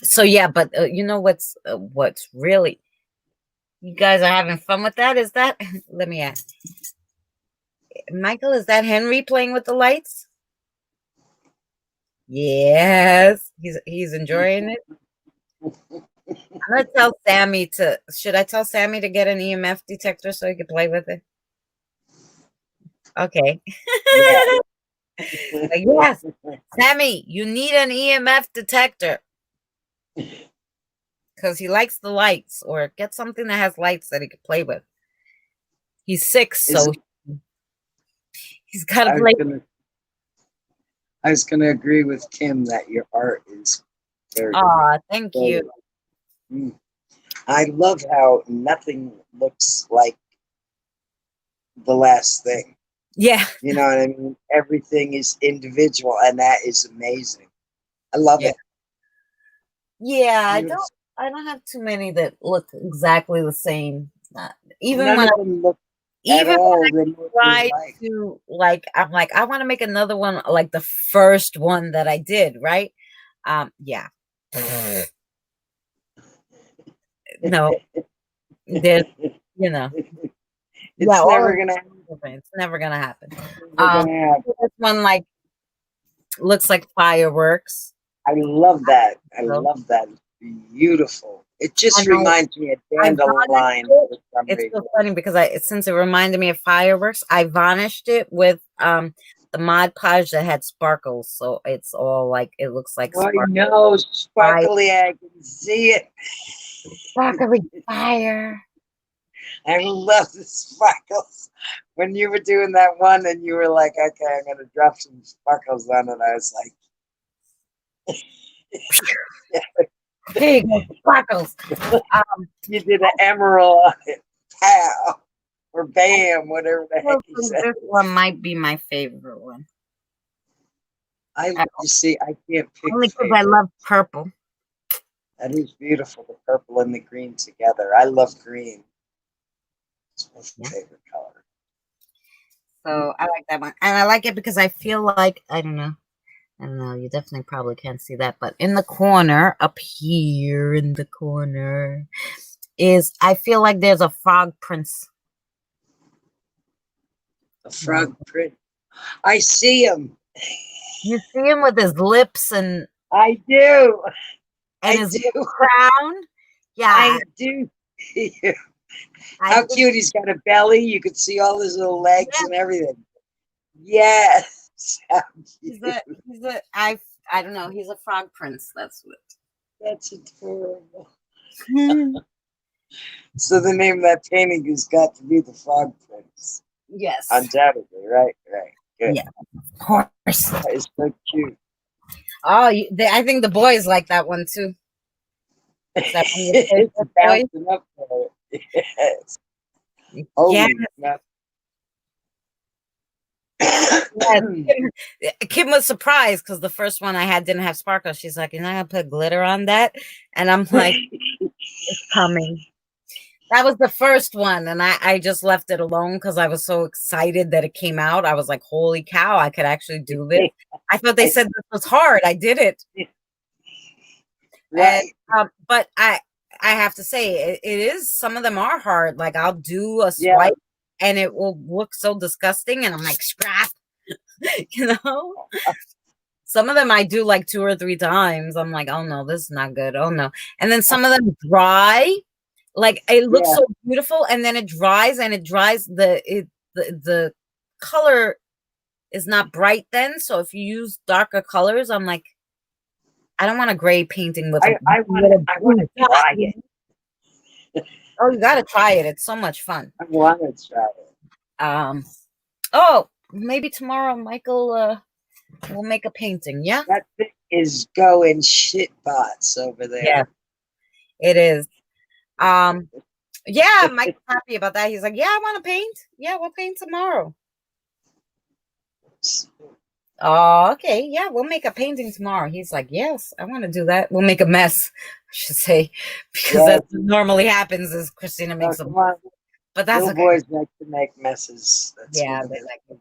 So yeah, but what's really, you guys are having fun with that? Is that let me ask. Michael, is that Henry playing with the lights? Yes, he's enjoying it. I'm gonna tell Sammy should I tell Sammy to get an EMF detector so he can play with it? Okay. Yes, Sammy, you need an EMF detector because he likes the lights, or get something that has lights that he could play with. He's 6, so he's got to play. I was gonna agree with Kim that your art is very. Thank you. I love how nothing looks like the last thing. Yeah. You know what I mean? Everything is individual, and that is amazing. I love it. Yeah, I don't have too many that look exactly the same. Even when I try to, like, I'm like, I want to make another one like the first one that I did, right? Yeah. No, there's, it's never gonna happen. It's never gonna happen. This one like looks like fireworks. I love that. I love that. It's beautiful. It just reminds me of dandelion. It's so funny because since it reminded me of fireworks, I varnished it with the Mod Podge that had sparkles, so it's all like, it looks like sparkles. I know, sparkly. I can see it. Sparkly fire. I love the sparkles. When you were doing that one and you were like, okay, I'm gonna drop some sparkles on it, I was like, here you go, sparkles. You did an emerald on it. Pow. Or bam, whatever the heck you said. This one might be my favorite one. You see, I can't pick. Only because I love purple. That is beautiful, the purple and the green together. I love green. It's my favorite color. So I like that one. And I like it because I feel like, I don't know. You definitely probably can't see that. But in the corner, up here in the corner, I feel like there's a frog prince. A frog print. I see him. You see him with his lips and I do. his crown. Yeah. I do. How cute. He's got a belly. You could see all his little legs and everything. Yes. I don't know. He's a frog prince. That's what. That's adorable. So the name of that painting has got to be the Frog Prince. Yes. Undoubtedly. Right. Good. Yeah. Of course. That is so cute. Oh, I think the boys like that one too. It's bouncing up there. Yes. Oh, yeah. Kim was surprised because the first one I had didn't have sparkles. She's like, "You're not gonna put glitter on that?" And I'm like, "It's coming." That was the first one, and I just left it alone because I was so excited that it came out. I was like, "Holy cow! I could actually do this." I thought they said this was hard. I did it. Right. And, but I have to say, it is. Some of them are hard. Like I'll do a swipe, and it will look so disgusting, and I'm like, scrap. You know. Some of them I do like 2 or 3 times. I'm like, oh no, this is not good. Oh no. And then some of them dry. Like it looks so beautiful, and then it dries, the color is not bright then. So if you use darker colors, I'm like, I don't want a gray painting with. I want to try it. Oh, you got to try it. It's so much fun. I want to try it. Oh, maybe tomorrow, Michael. We'll make a painting. Yeah. That thing is going shit bots over there. Yeah, it is. Yeah, Mike's happy about that. He's like, yeah, I want to paint. Yeah, we'll paint tomorrow. Oh, okay. Yeah, we'll make a painting tomorrow. He's like, yes, I want to do that. We'll make a mess, I should say, because that's what normally happens is Christina makes a mess. But that's little boys like to make messes. That's yeah, they like it.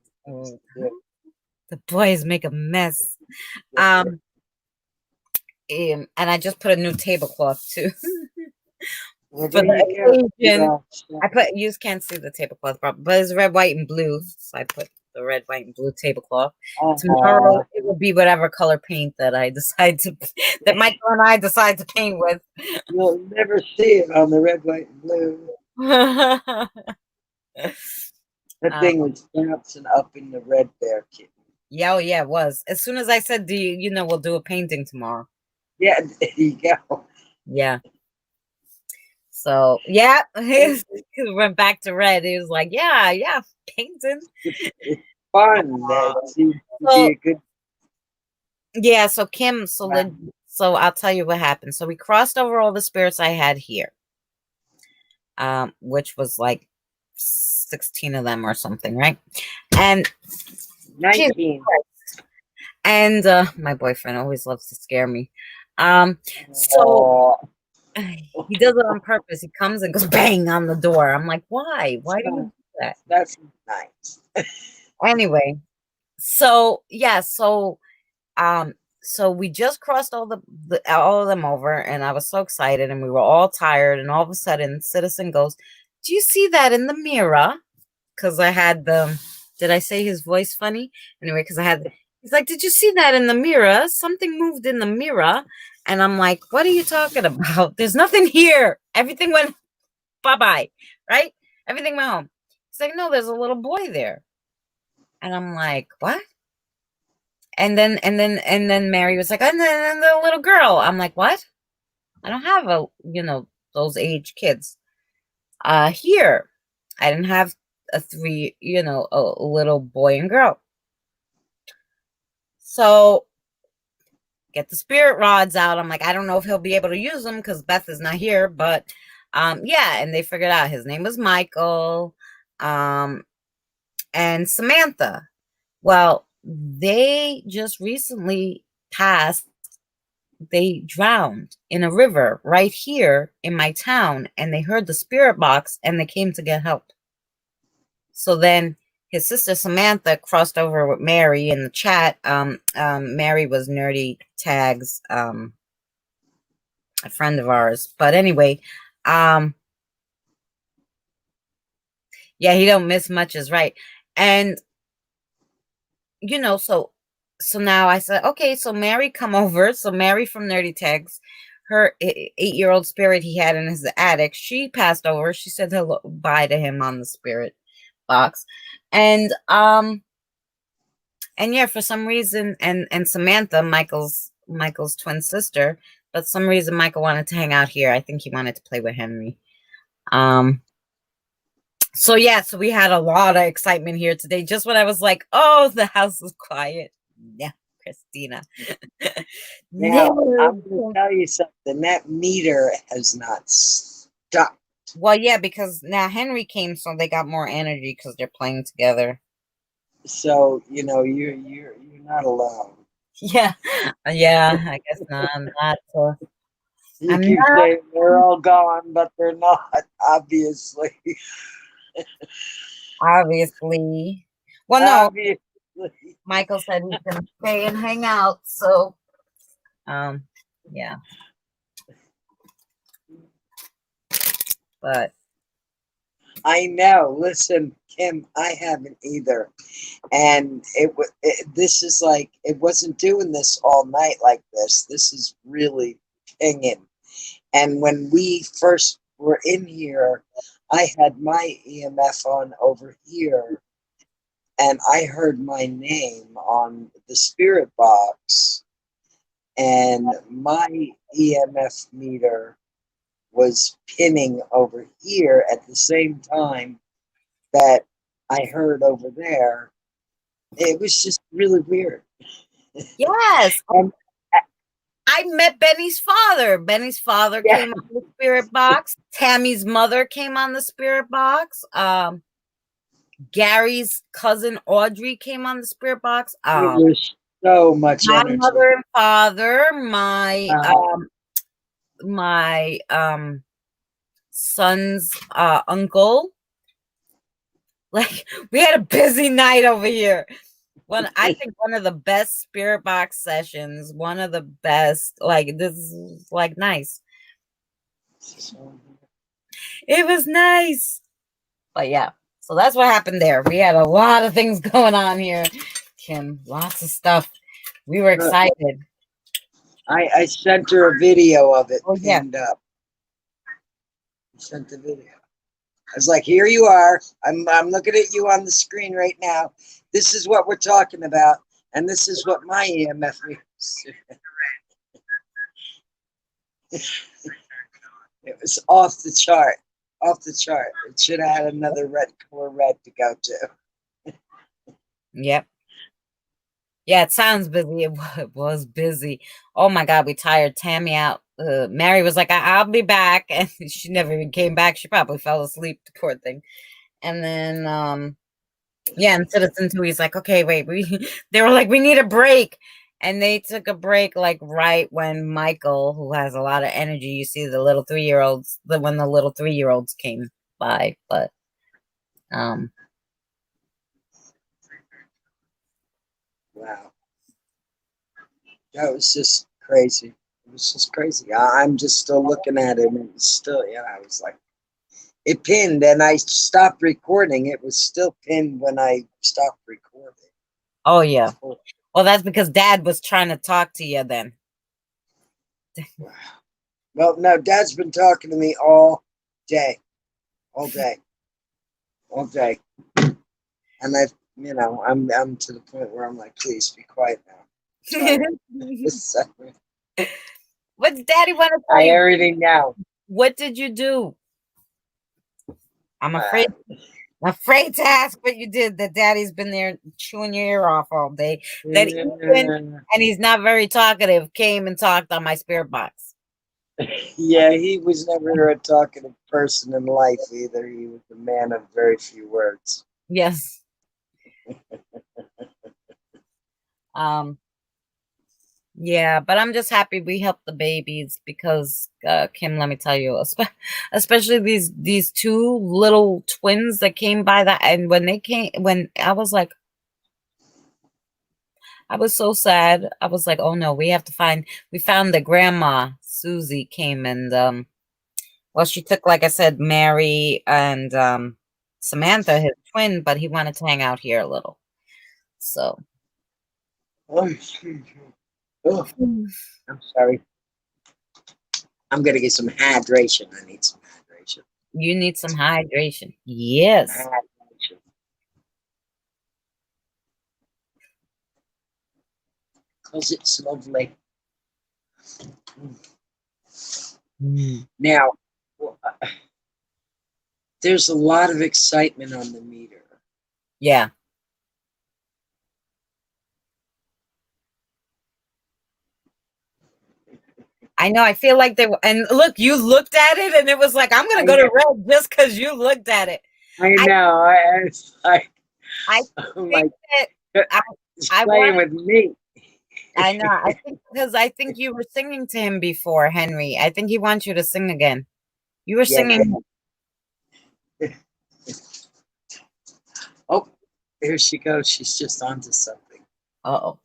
The boys make a mess. And I just put a new tablecloth too. Well, For the occasion, you can't see the tablecloth, but it's red, white, and blue. So I put the red, white, and blue tablecloth. Tomorrow it will be whatever color paint that I decide to that Michael and I decide to paint with. You'll never see it on the red, white, and blue. That thing was bouncing up in the Red Bear kitten. Yeah, it was. As soon as I said, "Do you know we'll do a painting tomorrow?" Yeah, there you go. Yeah. So yeah, he went back to red. He was like, "Yeah, painting." It's fun. That seems to be a good. Yeah. So Kim, so I'll tell you what happened. So we crossed over all the spirits I had here, which was like 16 of them or something, right? And 19. And my boyfriend always loves to scare me. So he does it on purpose. He comes and goes bang on the door. I'm like, why? Why do you do that? That's nice. Anyway, so yeah, so we just crossed all of them over, and I was so excited, and we were all tired, and all of a sudden, Citizen goes, "Do you see that in the mirror?" Because I had did I say his voice funny? Anyway, because he's like, "Did you see that in the mirror? Something moved in the mirror." And I'm like, "What are you talking about? There's nothing here. Everything went bye-bye, right? Everything went home." He's like, "No, there's a little boy there." And I'm like, "What?" And then Mary was like, "And then the little girl." I'm like, "What? I don't have those age kids here. I didn't have a little boy and girl." So get the spirit rods out. I'm like, I don't know if he'll be able to use them because Beth is not here, but yeah, and they figured out his name was Michael and Samantha. Well, they just recently passed. They drowned in a river right here in my town, and they heard the spirit box and they came to get help. So then his sister Samantha crossed over with Mary in the chat. Mary was Nerdy Tags, a friend of ours. But anyway, yeah, he don't miss much is right. And you know, so now I said, okay, so Mary come over. So Mary from Nerdy Tags, her 8-year-old spirit he had in his attic, she passed over. She said hello bye to him on the spirit box. And yeah, for some reason, and Samantha, Michael's twin sister, but some reason Michael wanted to hang out here. I think he wanted to play with Henry. So yeah, so we had a lot of excitement here today. Just when I was like, oh, the house is quiet. Yeah, Christina. Now, I'm going to tell you something. That meter has not stopped. Well, yeah, because now Henry came, so they got more energy because they're playing together. So, you know, you're not alone. Yeah, yeah, I guess not. I'm not. You I'm keep not. saying they're all gone, but they're not, obviously. Obviously. Well, no, Obviously. Michael said he's gonna stay and hang out, so yeah. But I know. Listen, Kim, I haven't either. And this is like, it wasn't doing this all night like this. This is really pinging. And when we first were in here, I had my EMF on over here, and I heard my name on the spirit box, and my EMF meter was pinning over here at the same time that I heard over there. It was just really weird. yes, And I met Benny's father. Benny's father Yeah. came on the spirit box. Tammy's mother came on the spirit box. Gary's cousin Audrey came on the spirit box. it was so much My energy. mother and father, my son's uncle. Like, we had a busy night over here. I think one of the best spirit box sessions, one of the best. Like, this is like nice. It was nice. But yeah, so that's what happened there. We had a lot of things going on here, Kim. Lots of stuff. We were excited. I sent her a video of it pinned Yeah. up. I sent the video. I was like, here you are. I'm looking at you on the screen right now. This is what we're talking about. And this is what my EMF means. It was off the chart. Off the chart. It should have had another color red to go to. Yep. Yeah, it sounds busy. It was busy. Oh my God, we tired Tammy out. Mary was like, I'll be back. And she never even came back. She probably fell asleep, the poor thing. And then, yeah, and Citizen 2, he's like, okay, wait. They were like, we need a break. And they took a break, like, right when Michael, who has a lot of energy, you see the little 3-year-olds, when the little 3-year-olds came by. But, wow. That was just crazy. It was just crazy. I'm just still looking at it, and it's still, yeah, I was like, it pinned, and I stopped recording. It was still pinned when I stopped recording. oh, yeah. Well, that's because Dad was trying to talk to you then. Wow. Well, no, Dad's been talking to me all day. All day. All day. And I'm to the point where I'm like, please be quiet now. What did Daddy want to tell I you? everything now. What did you do? I'm afraid to ask what you did. That Daddy's been there chewing your ear off all day. That Ethan, and he's not very talkative, came and talked on my spirit box. Yeah, he was never a talkative person in life either. He was a man of very few words. Yes. Yeah, but I'm just happy we helped the babies because Kim, let me tell you, especially these two little twins that came by that, and when they came, when I was like, I was so sad. I was like, oh no, we found the grandma Susie came and well, she took, like I said, Mary and Samantha, his twin, but he wanted to hang out here a little. So Oh, excuse me. Oh, I'm sorry. I'm gonna get some hydration. I need some hydration. you need some hydration. Yes. Hydration. Cause it's lovely. Now, there's a lot of excitement on the meter. Yeah. I know. I feel like and look, you looked at it and it was like, I'm going to go to red just because you looked at it. I know. It's like, I I'm think like, that I playing with me. I know. I think because I think you were singing to him before, Henry. I think he wants you to sing again. You were singing. Oh, here she goes. She's just onto something. Uh-oh.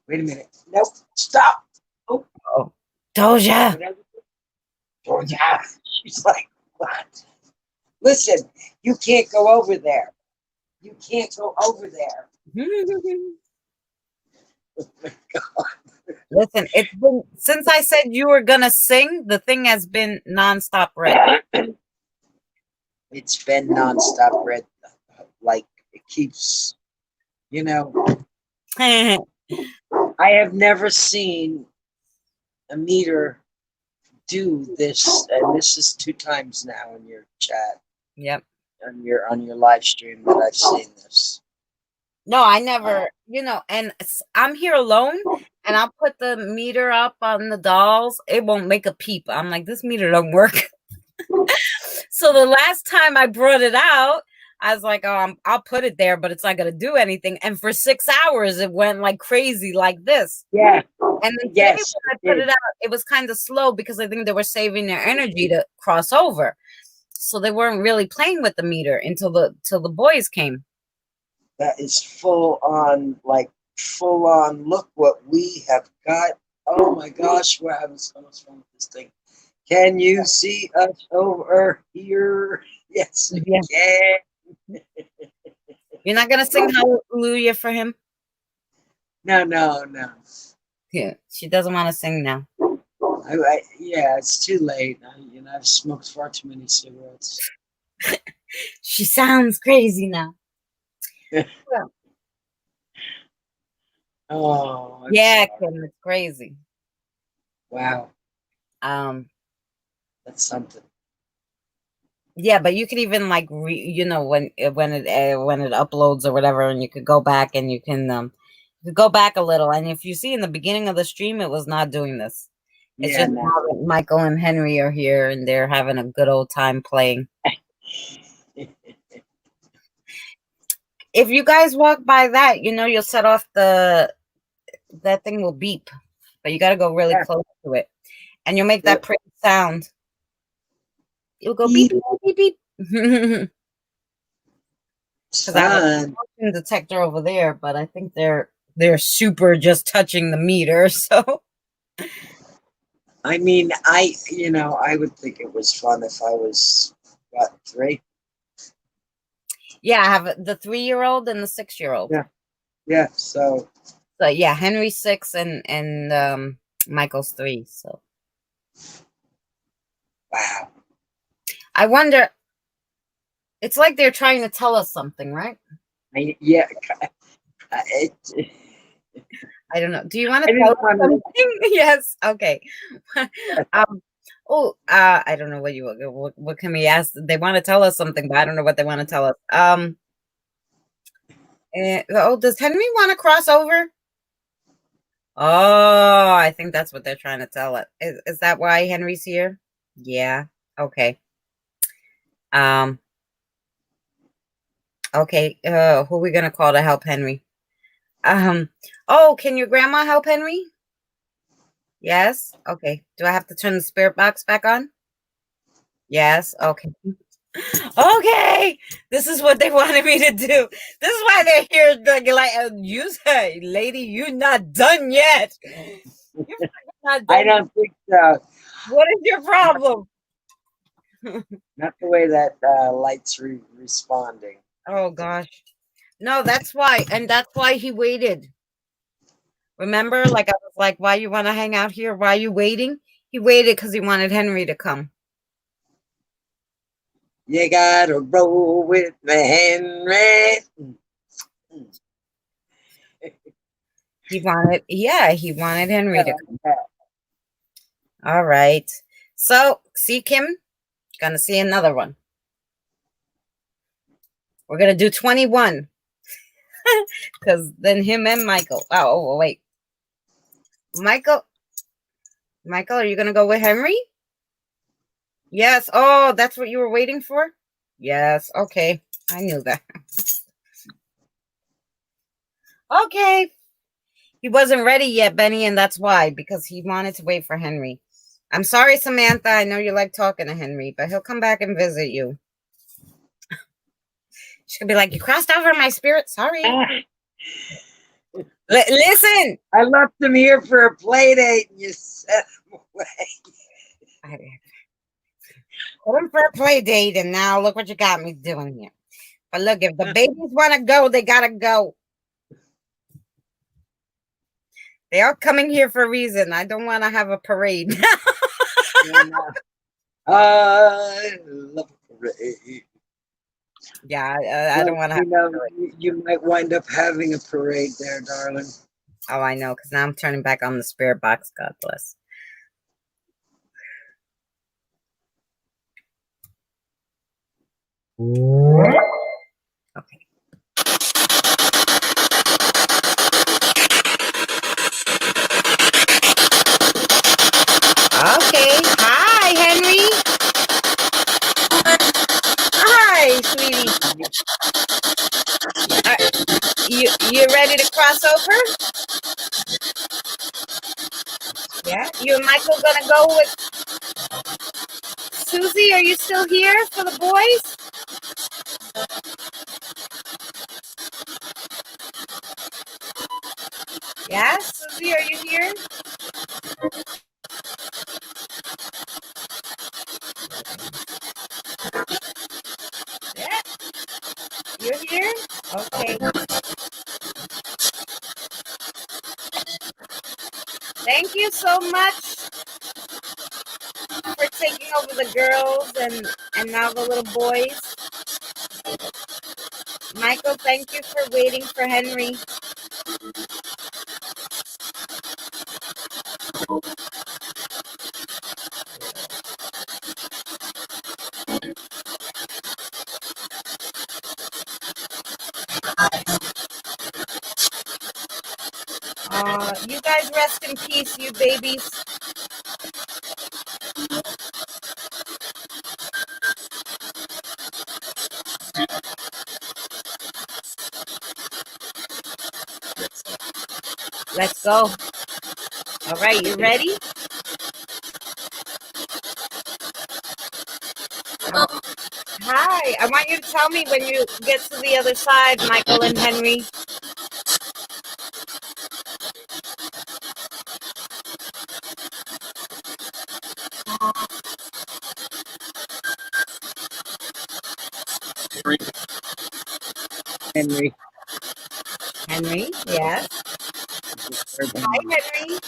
Wait a minute. Nope. Stop. Oh. Doja. Doja. She's like, what? Listen, you can't go over there. You can't go over there. Oh my God. Listen, it's been since I said you were gonna sing, the thing has been nonstop red. It's been nonstop red. Like it keeps, you know. I have never seen a meter do this, and this is 2 times now in your chat. Yep. On your live stream that I've seen this. No, I never, and I'm here alone and I'll put the meter up on the dolls. It won't make a peep. I'm like, this meter don't work. So the last time I brought it out, I was like, oh, I'll put it there, but it's not going to do anything. And for 6 hours, it went like crazy like this. Yeah. And then today when I put it out, it was kind of slow because I think they were saving their energy to cross over. So they weren't really playing with the meter until the boys came. That is full on. Look what we have got. Oh my gosh, we're having so much fun with this thing. Can you see us over here? Yes, we can. You're not gonna sing Hallelujah for him? No. Yeah, she doesn't want to sing now. Yeah, it's too late. I've smoked far too many cigarettes. She sounds crazy now. Well, oh, yeah, Kim, it's crazy. Wow. That's something. Yeah, but you could even like when it uploads or whatever, and you could go back and you can go back a little, and if you see in the beginning of the stream, it was not doing this. It's just now that Michael and Henry are here and they're having a good old time playing. If you guys walk by that, you'll set off that thing will beep, but you got to go really close to it, and you'll make that pretty sound. You'll go beep beep beep. Because I have a motion detector over there, but I think they're super just touching the meter. So, I mean, I would think it was fun if I was 3. Yeah, I have the 3-year-old and the 6-year-old. Yeah. So yeah, Henry's 6 and Michael's 3. So, wow. I wonder. It's like they're trying to tell us something, right? Yeah. I don't know. Do you want to tell us something? Yes. Okay. I don't know what can we ask? They want to tell us something, but I don't know what they want to tell us. Does Henry want to cross over? Oh, I think that's what they're trying to tell us. Is that why Henry's here? Yeah. Okay. Okay. Who are we gonna call to help Henry? Oh, can your grandma help Henry? Yes. Okay. Do I have to turn the spirit box back on? Yes. Okay. Okay. This is what they wanted me to do. This is why they're here. You say, lady, you're not done yet. You're not I done. don't think so. What is your problem? Not the way that light's responding. Oh gosh. No, that's why. And that's why he waited. Remember, like I was like, why you want to hang out here? Why are you waiting? He waited because he wanted Henry to come. You gotta roll with me, Henry. He wanted Henry to come. All right. So, see, Kim, gonna see another one. We're gonna do 21. Because then him and Michael. Oh, wait. Michael, are you gonna go with Henry? Yes. Oh, that's what you were waiting for? Yes. Okay. I knew that. Okay. He wasn't ready yet, Benny, and that's why, because he wanted to wait for Henry. I'm sorry, Samantha. I know you like talking to Henry, but he'll come back and visit you. She's gonna be like, you crossed over my spirit. Sorry. Listen. I left him here for a play date and you sent him away. Put him for a play date, and now look what you got me doing here. But look, if the babies want to go, they gotta go. They are coming here for a reason. I don't want to have a parade. I love a parade. Yeah, I don't want to have. You might wind up having a parade there, darling. Oh, I know, because now I'm turning back on the spirit box. God bless. Okay. Okay. Hi, Henry. Hi, sweetie. You ready to cross over? Yeah. You and Michael gonna go with Susie? Are you still here for the boys? Yeah, Susie, are you here? Yeah. You're here? Okay. Thank you so much for taking over the girls and now the little boys. Michael, thank you for waiting for Henry. You guys rest in peace, you babies. Let's go. All right, you ready? Hi, I want you to tell me when you get to the other side, Michael and Henry. Henry. Henry, yes. Hi, Henry.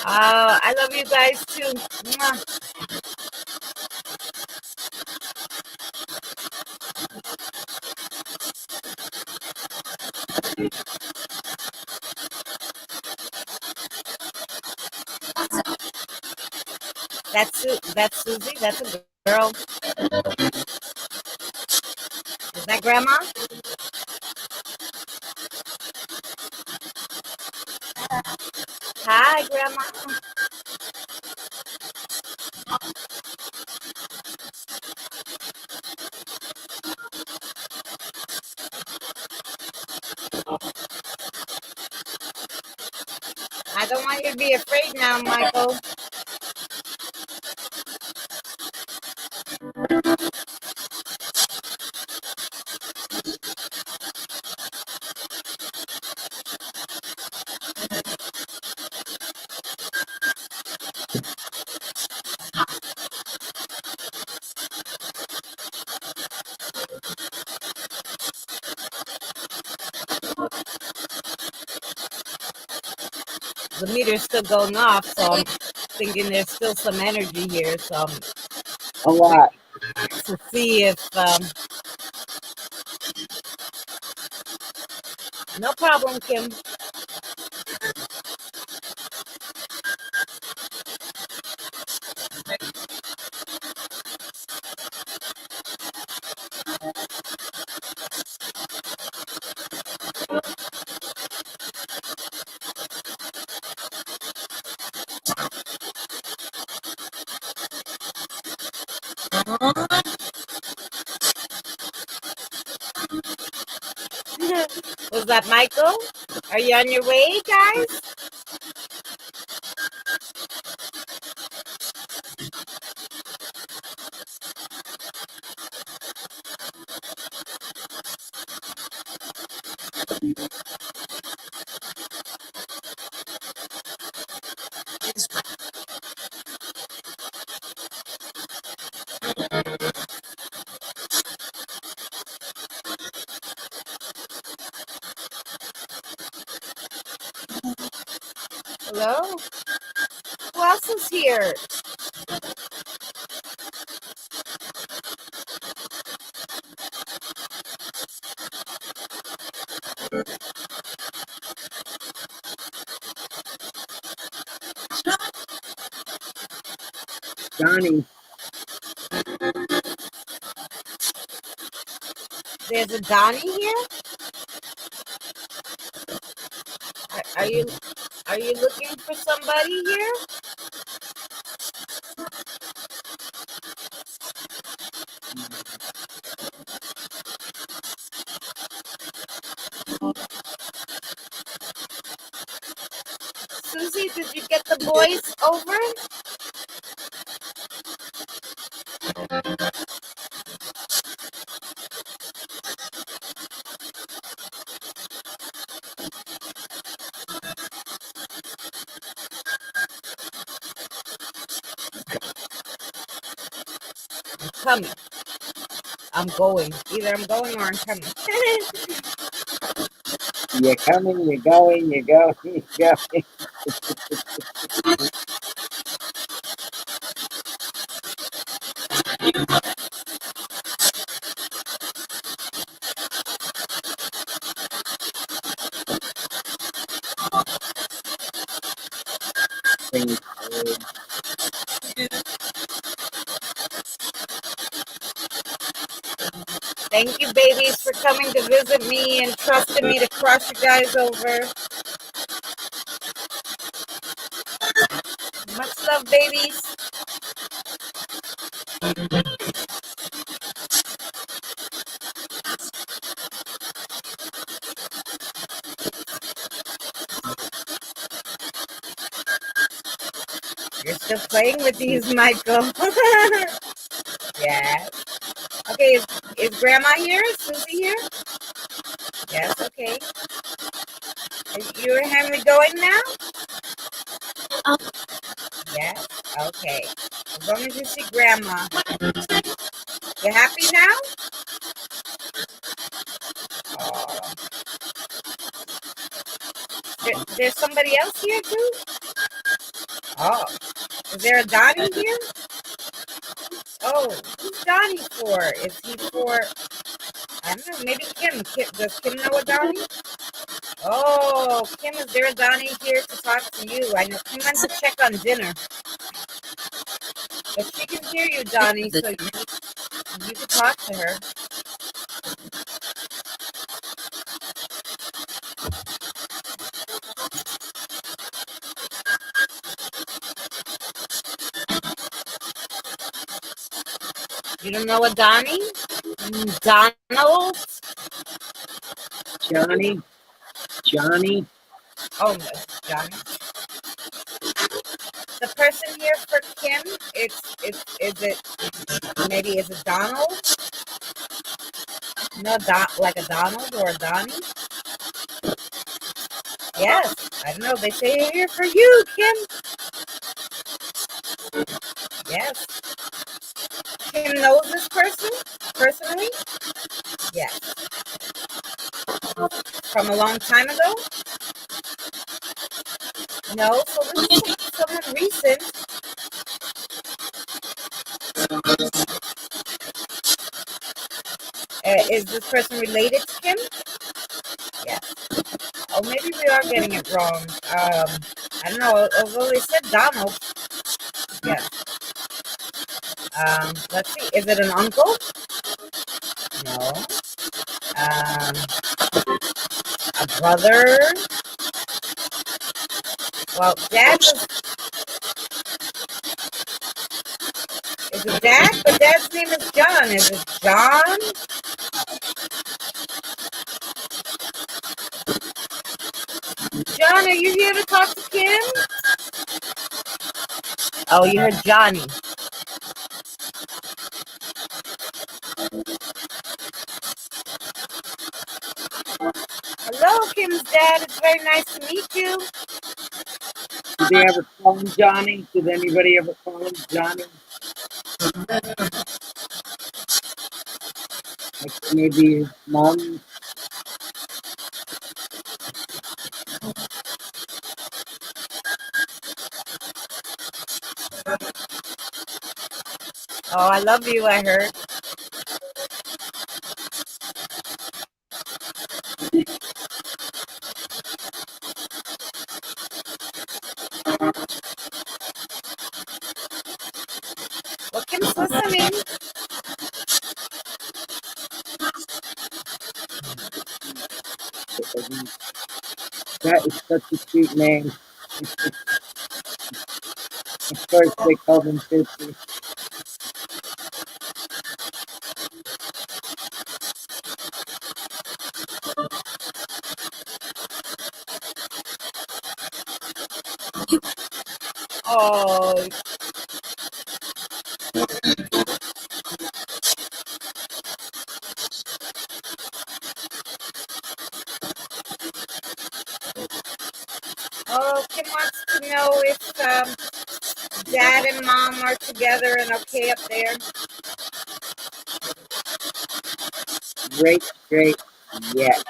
I love you guys too. Mwah. That's Susie. That's a girl. Is that Grandma? Hi, Grandma. I don't want you to be afraid now, Michael. The meter's still going off, so I'm thinking there's still some energy here. So A lot. to see if no problem, Kim. Was that Michael? Are you on your way, guys? Hello? Who else is here? Johnny, There's a Donnie here? Are you looking for somebody here? Susie, did you get the boys over? I'm coming. I'm going. Either I'm going or I'm coming. you're coming, you're going, you're going, you're going. Things forward. Thank you, babies, for coming to visit me and trusting me to cross you guys over. Much love, babies. You're still playing with these, Michael. Yeah. Okay, is Grandma here? Is Susie here? Yes, okay. Are you and Henry going now? Yes, okay. As long as you see Grandma. You happy now? Oh. There's somebody else here too? Oh. Is there a Donnie here? Oh, who's Donnie for? Is he for, I don't know, maybe Kim. Does Kim know a Donnie? Oh, Kim, is there a Donnie here to talk to you? I know Kim went to check on dinner. But she can hear you, Donnie, so you can talk to her. You don't know a Donnie? Donald? Johnny. Oh, no, Johnny. The person here for Kim, maybe is it Donald? No, like a Donald or a Donnie? Yes, I don't know. They say here for you, Kim. Yes. Kim knows this person personally? Yes. From a long time ago? No, so this is someone recent. Is this person related to Kim? Yes. Oh, maybe we are getting it wrong. I don't know. Although they said Donald. Yes. Let's see. Is it an uncle? No. A brother? Well, dad was... Is it dad? But dad's name is John. Is it John? John, are you here to talk to Kim? Oh, you heard Johnny. Hello, Kim's dad. It's very nice to meet you. Did they ever call him Johnny? Did anybody ever call him Johnny? Like maybe his mom? Oh, I love you, I heard. Well, Kim's listening. That is such a cute name. Of course, they called him 50. Oh, Kim wants to know if dad and mom are together and okay up there. Great, yes.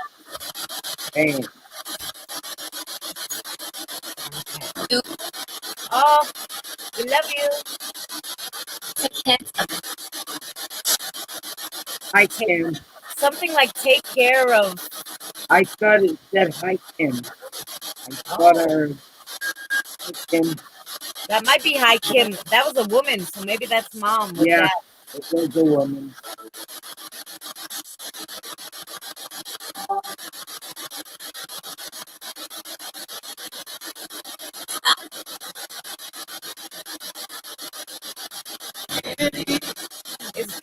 Bam. Oh, we love you. Hi, Kim. Something like take care of. I thought it said hi, Kim. I thought I heard hi, Kim. That might be hi, Kim. That was a woman, so maybe that's mom with Yeah, that. it was a woman.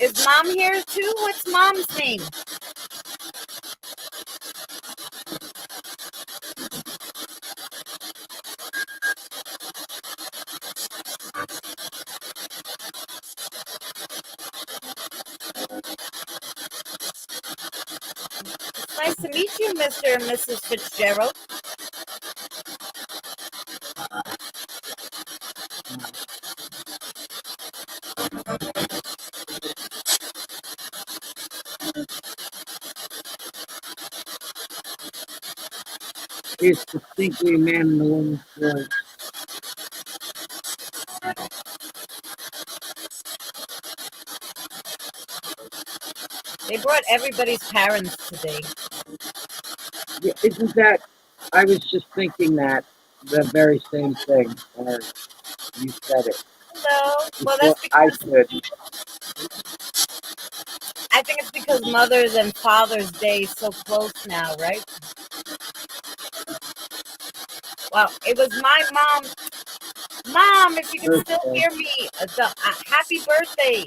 Is mom here too? What's mom's name? It's nice to meet you, Mr. and Mrs. Fitzgerald. It's distinctly a man and a woman's voice. They brought everybody's parents today. Yeah, isn't that? I was just thinking that the very same thing. Or you said it. So, well, Before that's I because could. I think it's because Mother's and Father's Day is so close now, right? Well, it was my mom. Mom, if you can still hear me, happy birthday.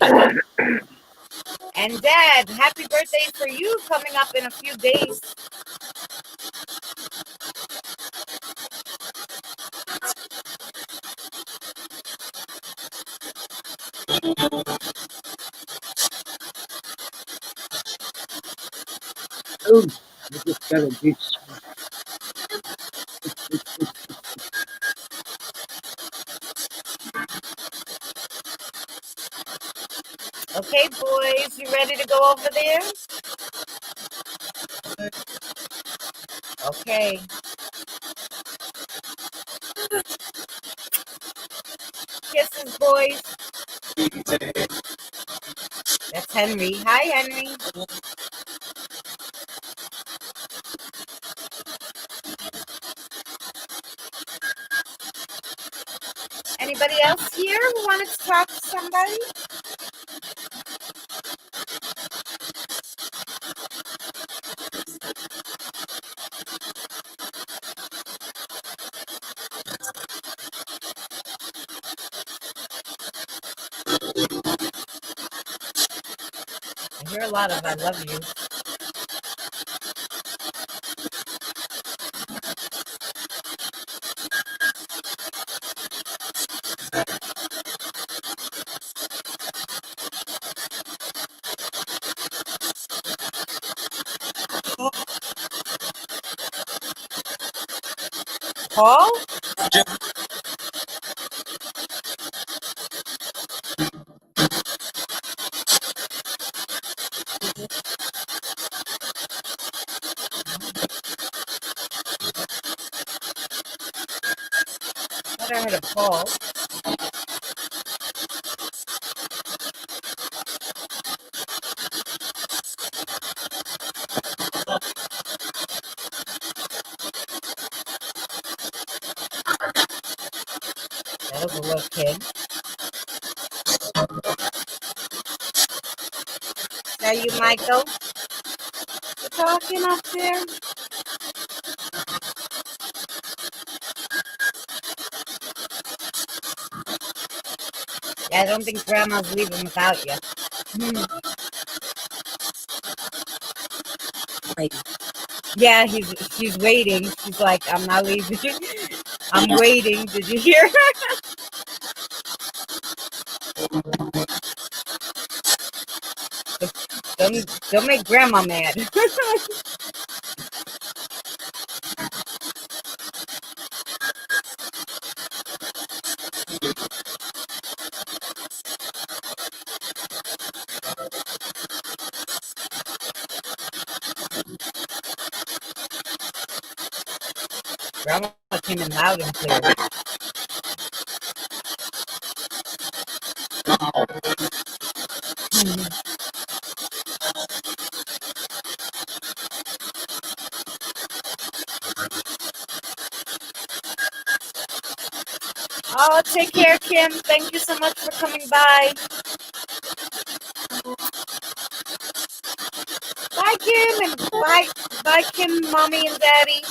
And Dad, happy birthday for you coming up in a few days. Oh, I just gotta do. Okay, boys, you ready to go over there? Okay. Kisses, boys. That's Henry. Hi, Henry. Anybody else here who wanted to talk to somebody? I hear a lot of I love you. Paul? I heard a Paul. That was a little kid. Is that you, Michael? You talking up there? Yeah, I don't think Grandma's leaving without you. Yeah, she's waiting. She's like, I'm not leaving. I'm waiting. Did you hear her? Don't make Grandma mad. Grandma came in loud and clear. Oh, take care, Kim. Thank you so much for coming by. Bye, Kim, and bye, Kim, Mommy and Daddy.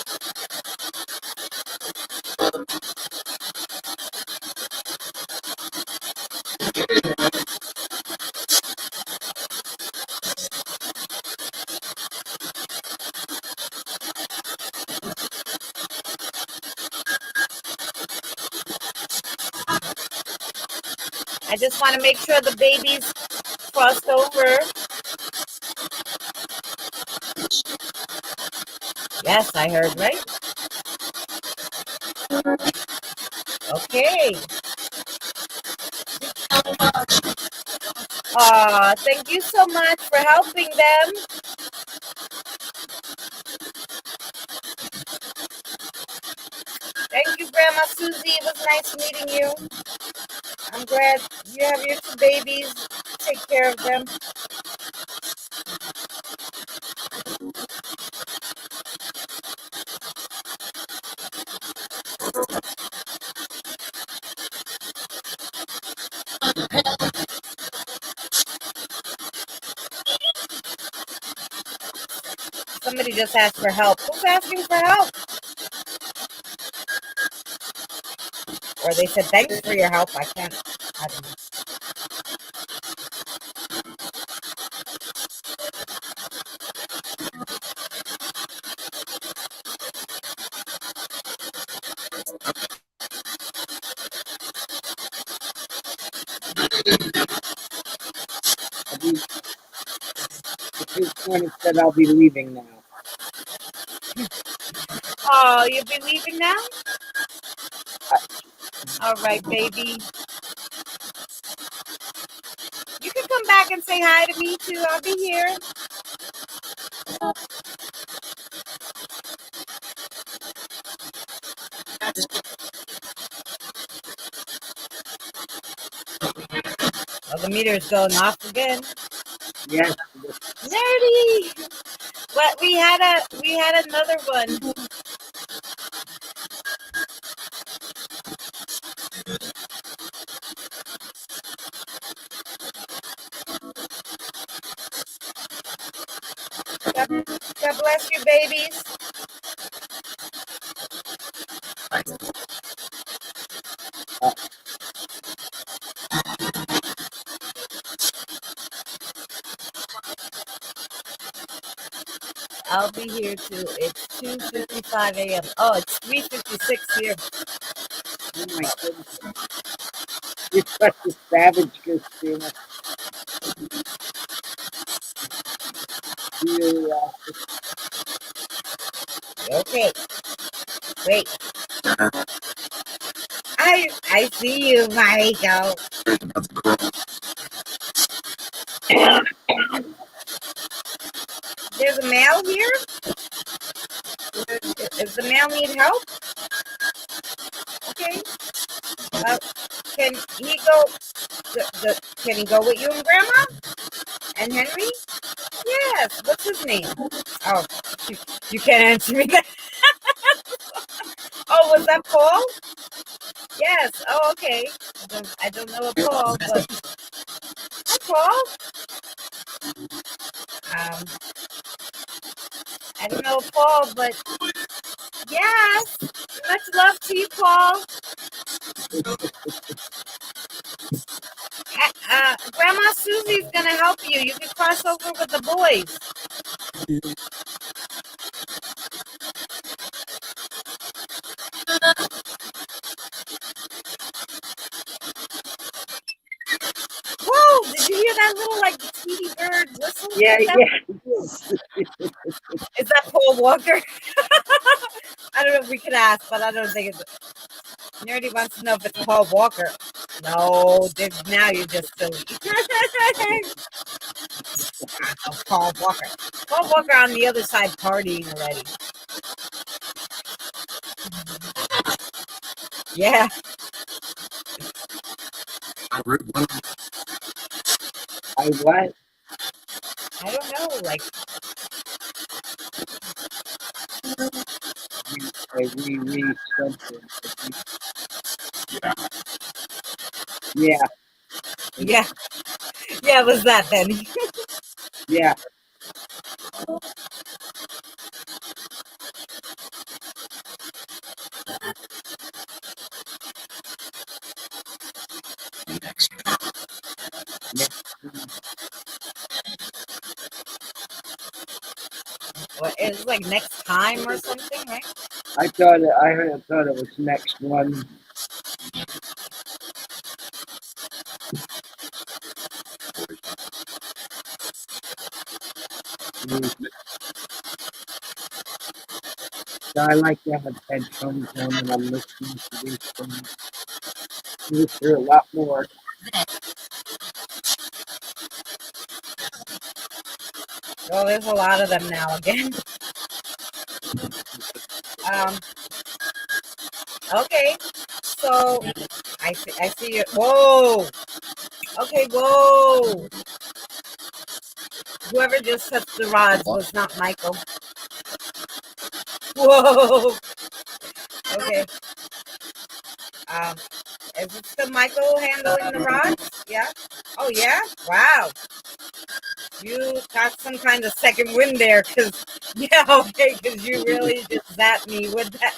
I just want to make sure the baby's crossed over. Yes, I heard, right? Okay. Thank you so much for helping them. Thank you, Grandma Susie. It was nice meeting you. I'm glad you have your two babies. Take care of them. Somebody just asked for help. Who's asking for help? Or they said, thanks for your help. I don't know. one and said I'll be leaving now. Oh, you'll be leaving now? All right, baby. You can come back and say hi to me too. I'll be here. Oh, the meter's going off again. Yes. Nerdy. But we had another one. God bless you, babies. I'll be here too. It's 2:55 a.m. Oh, it's 3:56 here. Oh my goodness. You're such a savage, Christina. You, Okay. Wait. I see you, Mariko. There's a male here? Does the male need help? Okay. Can he go? Can he go with you and Grandma? And Henry? Yes. What's his name? Oh, you can't answer me that. Oh, was that Paul? Yes. Oh, okay. I don't know a Paul, but hi, Paul. I don't know Paul, but yes. Much love to you, Paul. Grandma Susie's gonna help you. You can cross over with the boys. Whoa! Did you hear that little like Tweety bird whistle? yeah, Is that Paul Walker? I don't know if we could ask, but I don't think it's. Nerdy wants to know if it's Paul Walker. No, now you're just silly. Oh, Paul Walker. Paul Walker on the other side partying already. Yeah. I what? I don't know. Like, We something. Yeah, yeah. Yeah, it was that then. yeah. What, it's like next time or something, right? I thought it was next one. So I like to have headphones on when I'm listening to these things. You hear a lot more. Oh, there's a lot of them now again. Okay. So I see you. Whoa. Okay, whoa. Whoever just touched the rods was not Michael. Whoa. Okay. Is it still Michael handling the rods? Yeah. Oh yeah. Wow. You got some kind of second wind there, because you really just zapped me with that.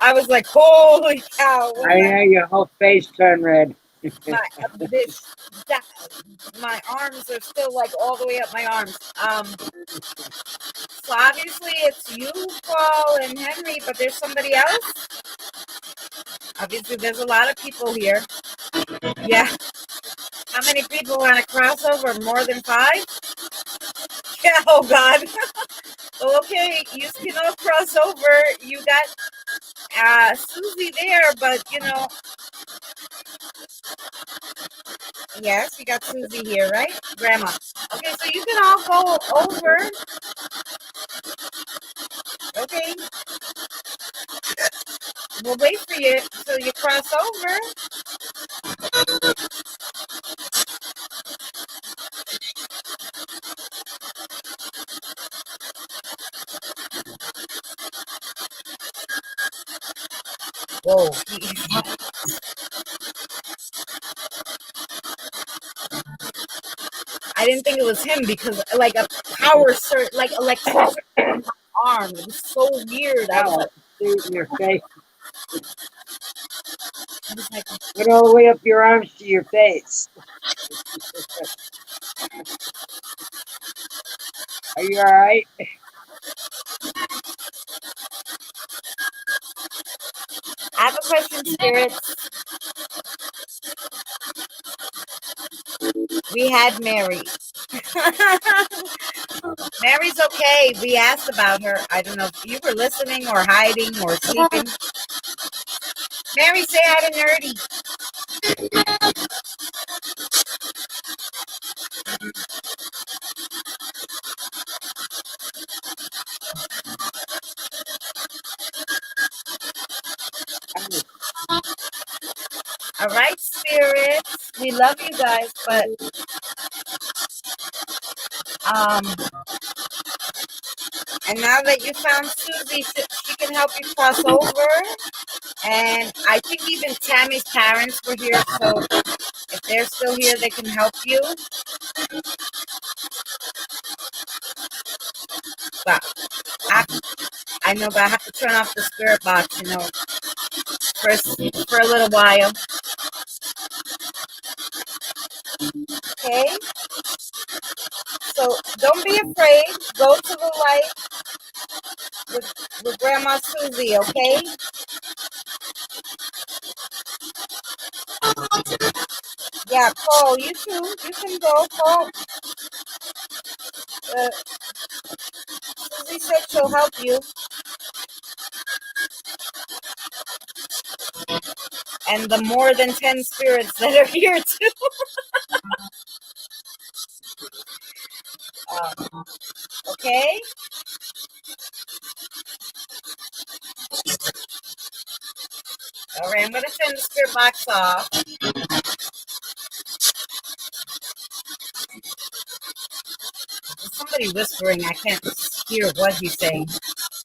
I was like, holy cow! I know your whole face turned red. My arms are still like all the way up my arms. So obviously it's you, Paul, and Henry, but there's somebody else. Obviously, there's a lot of people here. Yeah. How many people want to cross over? More than 5? Yeah, oh God. Okay, you can all cross over. You got Susie there, but you know, yes, you got Susie here, right? Grandma. Okay, so you can all go over. Okay. We'll wait for you till you cross over. Whoa. I didn't think it was him because like a power surge, like electricity in my arm. It was so weird. I was Ow, shoot in your face. like, Went all the way up your arms to your face. Are you all right? I have a question, spirits. We had Mary. Mary's okay. We asked about her. I don't know if you were listening or hiding or sleeping. Mary, say hi to Nerdy. All right, spirits. We love you guys, but and now that you found Susie, she can help you cross over. And I think even Tammy's parents were here, so if they're still here, they can help you. But I know, but I have to turn off the spirit box, you know, for a little while. Okay? So don't be afraid. Go to the light with Grandma Susie, okay? Yeah, Paul, you too. You can go, Paul. Susie said she'll help you. And the more than 10 spirits that are here too. Okay? All right, I'm going to turn the spirit box off. There's somebody whispering. I can't hear what he's saying.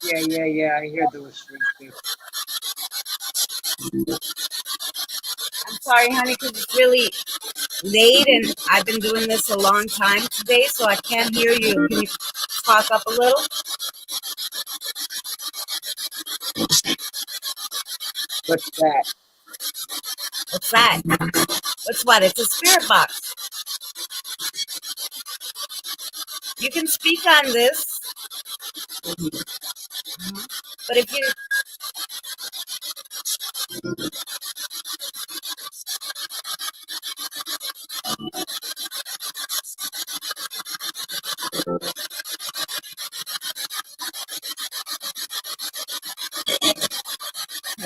Yeah. I hear the whispering too. I'm sorry, honey, because it's really late and I've been doing this a long time today, so I can't hear you. Can you talk up a little? What's that? What's that? What's what? It's a spirit box. You can speak on this, but if you...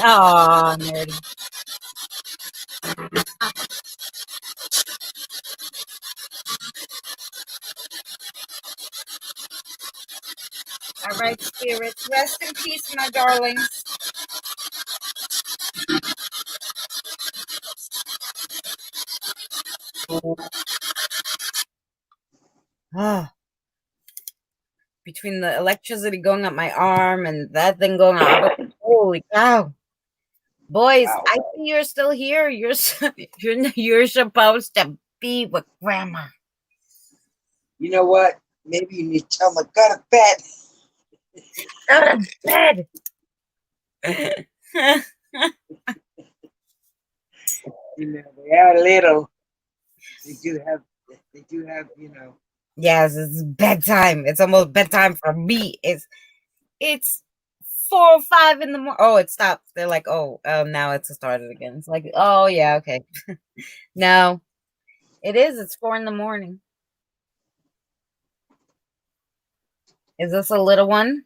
Oh, nerdy. All right, spirits, rest in peace, my darlings. Ah, between the electricity going up my arm and that thing going up, holy cow! Boys, Wow. I see you're still here. You're supposed to be with Grandma. You know what? Maybe you need to tell them, go to bed. Go to bed. You know, they are little. They do have, you know. Yes, it's bedtime. It's almost bedtime for me. It's 4 or 5 in the morning. Oh, it stopped. They're like, oh, now it's started again. It's like, oh yeah, okay. No, it is. It's 4 in the morning. Is this a little one?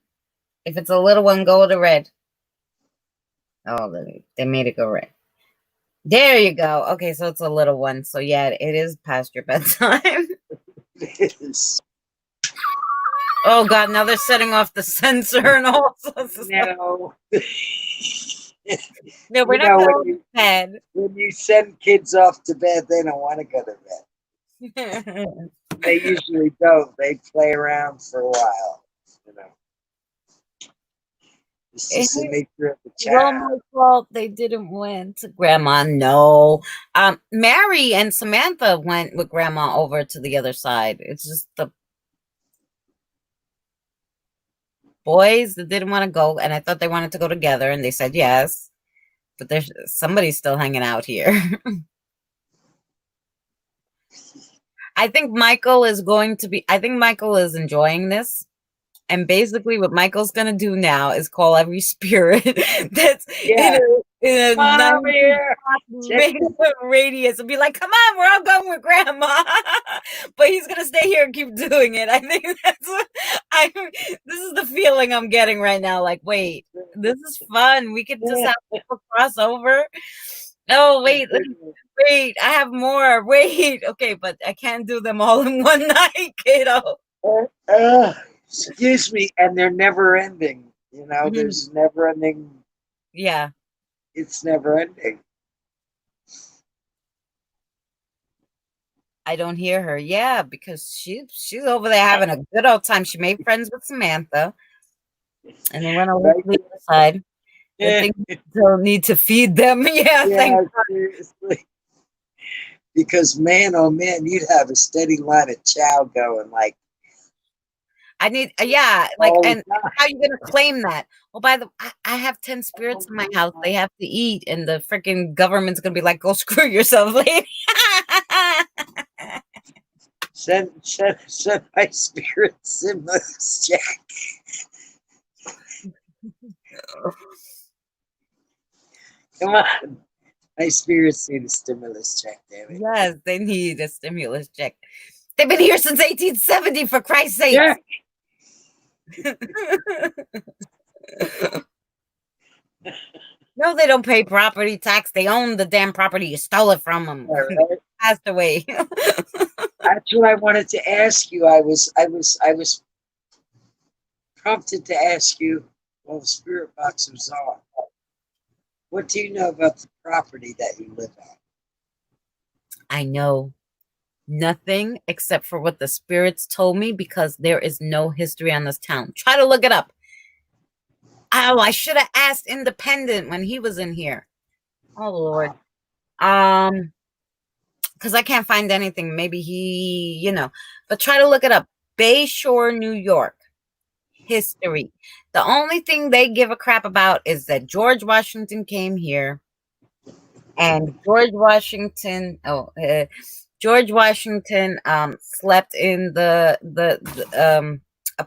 If it's a little one, go to red. Oh, they made it go red. There you go. Okay, so it's a little one. So yeah, it is past your bedtime. It is. Oh God, now they're setting off the sensor and all sorts of stuff. No. No, we're You not know, going to bed. when you send kids off to bed, they don't want to go to bed. They usually don't. They play around for a while. You know, it's just the nature of the It's all child. my fault they didn't went to grandma. No. Mary and Samantha went with grandma over to the other side. It's just the boys that didn't want to go, and I thought they wanted to go together, and they said yes. But there's somebody's still hanging out here. I think Michael is enjoying this. And basically what Michael's gonna do now is call every spirit that's Yeah. in a Come on over here. radius and be like, come on, we're all going with grandma. But he's gonna stay here and keep doing it. I think that's what this is the feeling I'm getting right now. Like, wait, this is fun. We could just have people cross over. Oh, wait, I have more. Wait, okay, but I can't do them all in one night, kiddo. Excuse me, and they're never ending. You know, there's never ending. Yeah. It's never ending. I don't hear her. Yeah, because she's over there having a good old time. She made friends with Samantha. And then went over to the other side. I think they'll need to feed them. Yeah, Yeah, seriously. Because man, oh man, you'd have a steady line of chow going. Like, I need, yeah, like, and how are you gonna claim that? Well, I have 10 spirits in my house. They have to eat, and the freaking government's gonna be like, "Go screw yourself, lady." Send my spirit stimulus check. Come on, my spirits need a stimulus check, damn it. Yes, they need a stimulus check. They've been here since 1870, for Christ's sake. Yeah. No, they don't pay property tax. They own the damn property. You stole it from them. Right. Passed away. That's what I wanted to ask you. I was prompted to ask you while the spirit box was on. What do you know about the property that you live on? I know nothing except for what the spirits told me, because there is no history on this town. Try to look it up. Oh, I should have asked Independent when he was in here. Oh Lord. Because I can't find anything. Maybe he, but try to look it up. Bayshore, New York. History. The only thing they give a crap about is that George Washington came here, and George Washington slept in a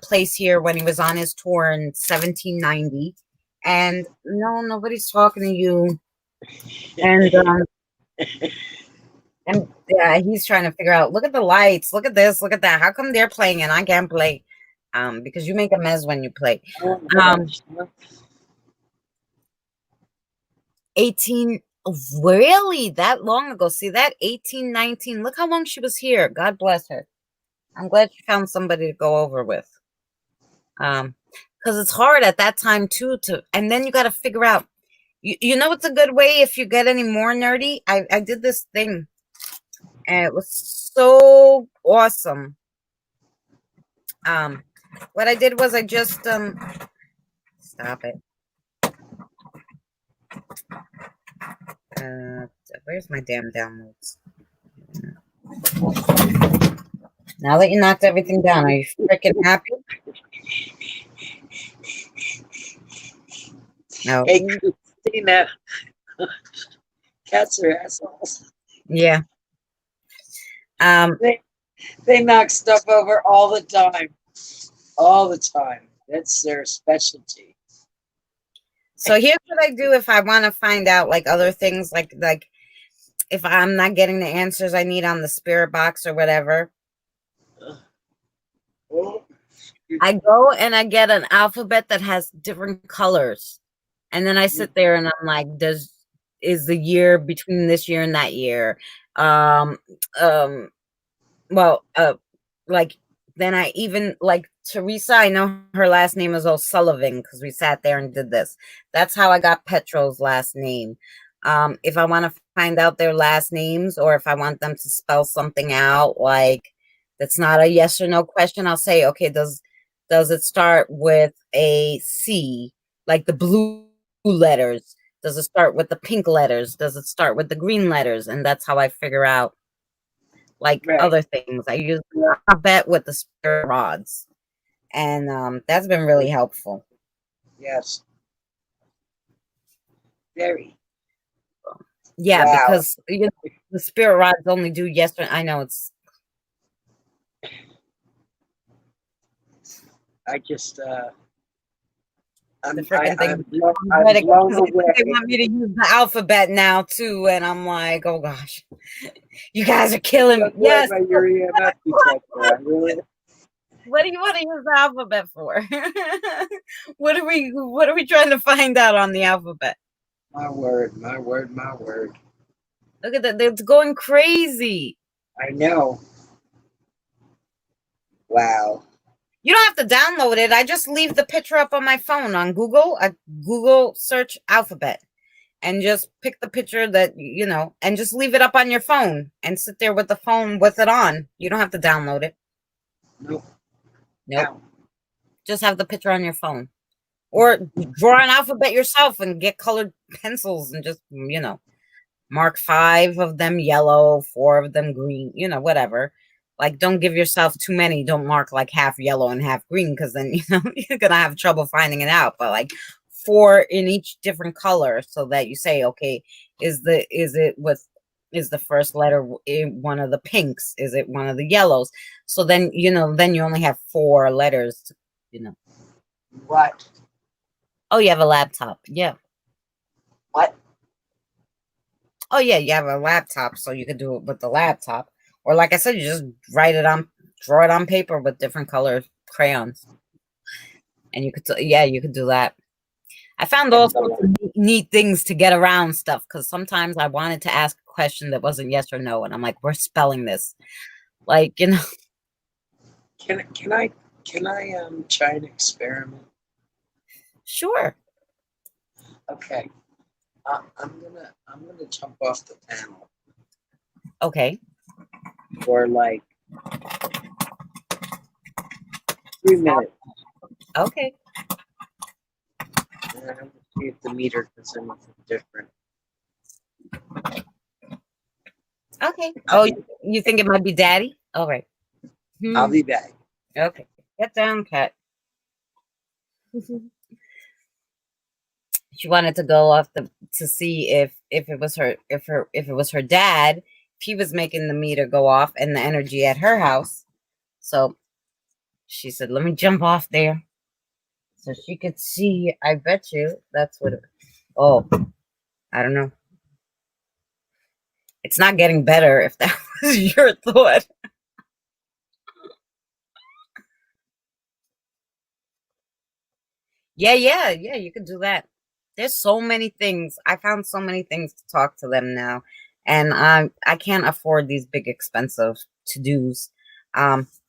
place here when he was on his tour in 1790. And no, nobody's talking to you. And and yeah, he's trying to figure out, look at the lights, look at this, look at that. How come they're playing and I can't play? Because you make a mess when you play. 18, really? That long ago? See that? 1819. Look how long she was here. God bless her. I'm glad she found somebody to go over with. Because it's hard at that time too and then you got to figure out. You know what's a good way if you get any more nerdy? I did this thing, and it was so awesome. What I did was I just stop it. Where's my damn downloads? Now that you knocked everything down, are you freaking happy? No. Hey, Christina. Cats are assholes. Yeah. They knock stuff over all the time. All the time. That's their specialty. So here's what I do if I want to find out like other things, like if I'm not getting the answers I need on the spirit box or whatever. I go and I get an alphabet that has different colors. And then I sit there and I'm like, is the year between this year and that year? Um, um, well, like then I even like Teresa, I know her last name is O'Sullivan because we sat there and did this. That's how I got Petro's last name. If I want to find out their last names or if I want them to spell something out, like that's not a yes or no question, I'll say, okay, does it start with a C, like the blue letters? Does it start with the pink letters? Does it start with the green letters? And that's how I figure out like other things. I use the alphabet with the spirit rods. And that's been really helpful. Yes. Very. Yeah, Wow. because you know, the spirit rods only do yes or I know it's I just I'm the freaking thing. I'm blown away. They want me to use the alphabet now too, and I'm like, oh gosh, you guys are killing me. Yes. By your EMF detector. Really? What do you want to use the alphabet for? What are we trying to find out on the alphabet? My word, my word, my word. Look at that. It's going crazy. I know. Wow. You don't have to download it. I just leave the picture up on my phone on Google. I Google search alphabet and just pick the picture that, you know, and just leave it up on your phone and sit there with the phone with it on. You don't have to download it. Nope. Nope. Just have the picture on your phone. Or draw an alphabet yourself and get colored pencils and just, you know, mark 5 of them yellow, 4 of them green, you know, whatever. Like, don't give yourself too many. Don't mark like half yellow and half green because then, you know, you're going to have trouble finding it out. But like 4 in each different color so that you say, okay, is the first letter in one of the pinks? Is it one of the yellows? So then, you know, then you only have 4 letters, you know. What? Oh, you have a laptop. Yeah. What? Oh, yeah, you have a laptop, so you could do it with the laptop. Or like I said, you just draw it on paper with different color crayons. And you could, you could do that. I found all sorts of neat things to get around stuff because sometimes I wanted to ask a question that wasn't yes or no. And I'm like, we're spelling this. Like, you know. Can I try an experiment? Sure. Okay. I'm gonna jump off the panel. Okay. For like 3 minutes. Okay. And I'm gonna see if the meter does anything different. Okay. Oh, you think it might be Daddy? All right. I'll be back. Okay. Get down, cat. She wanted to go off to see if it was her dad, if he was making the meter go off and the energy at her house. So she said, let me jump off there so she could see. I bet you that's what I don't know. It's not getting better if that was your thought. Yeah, you could do that. There's so many things. I found so many things to talk to them now. And I can't afford these big expensive to-dos.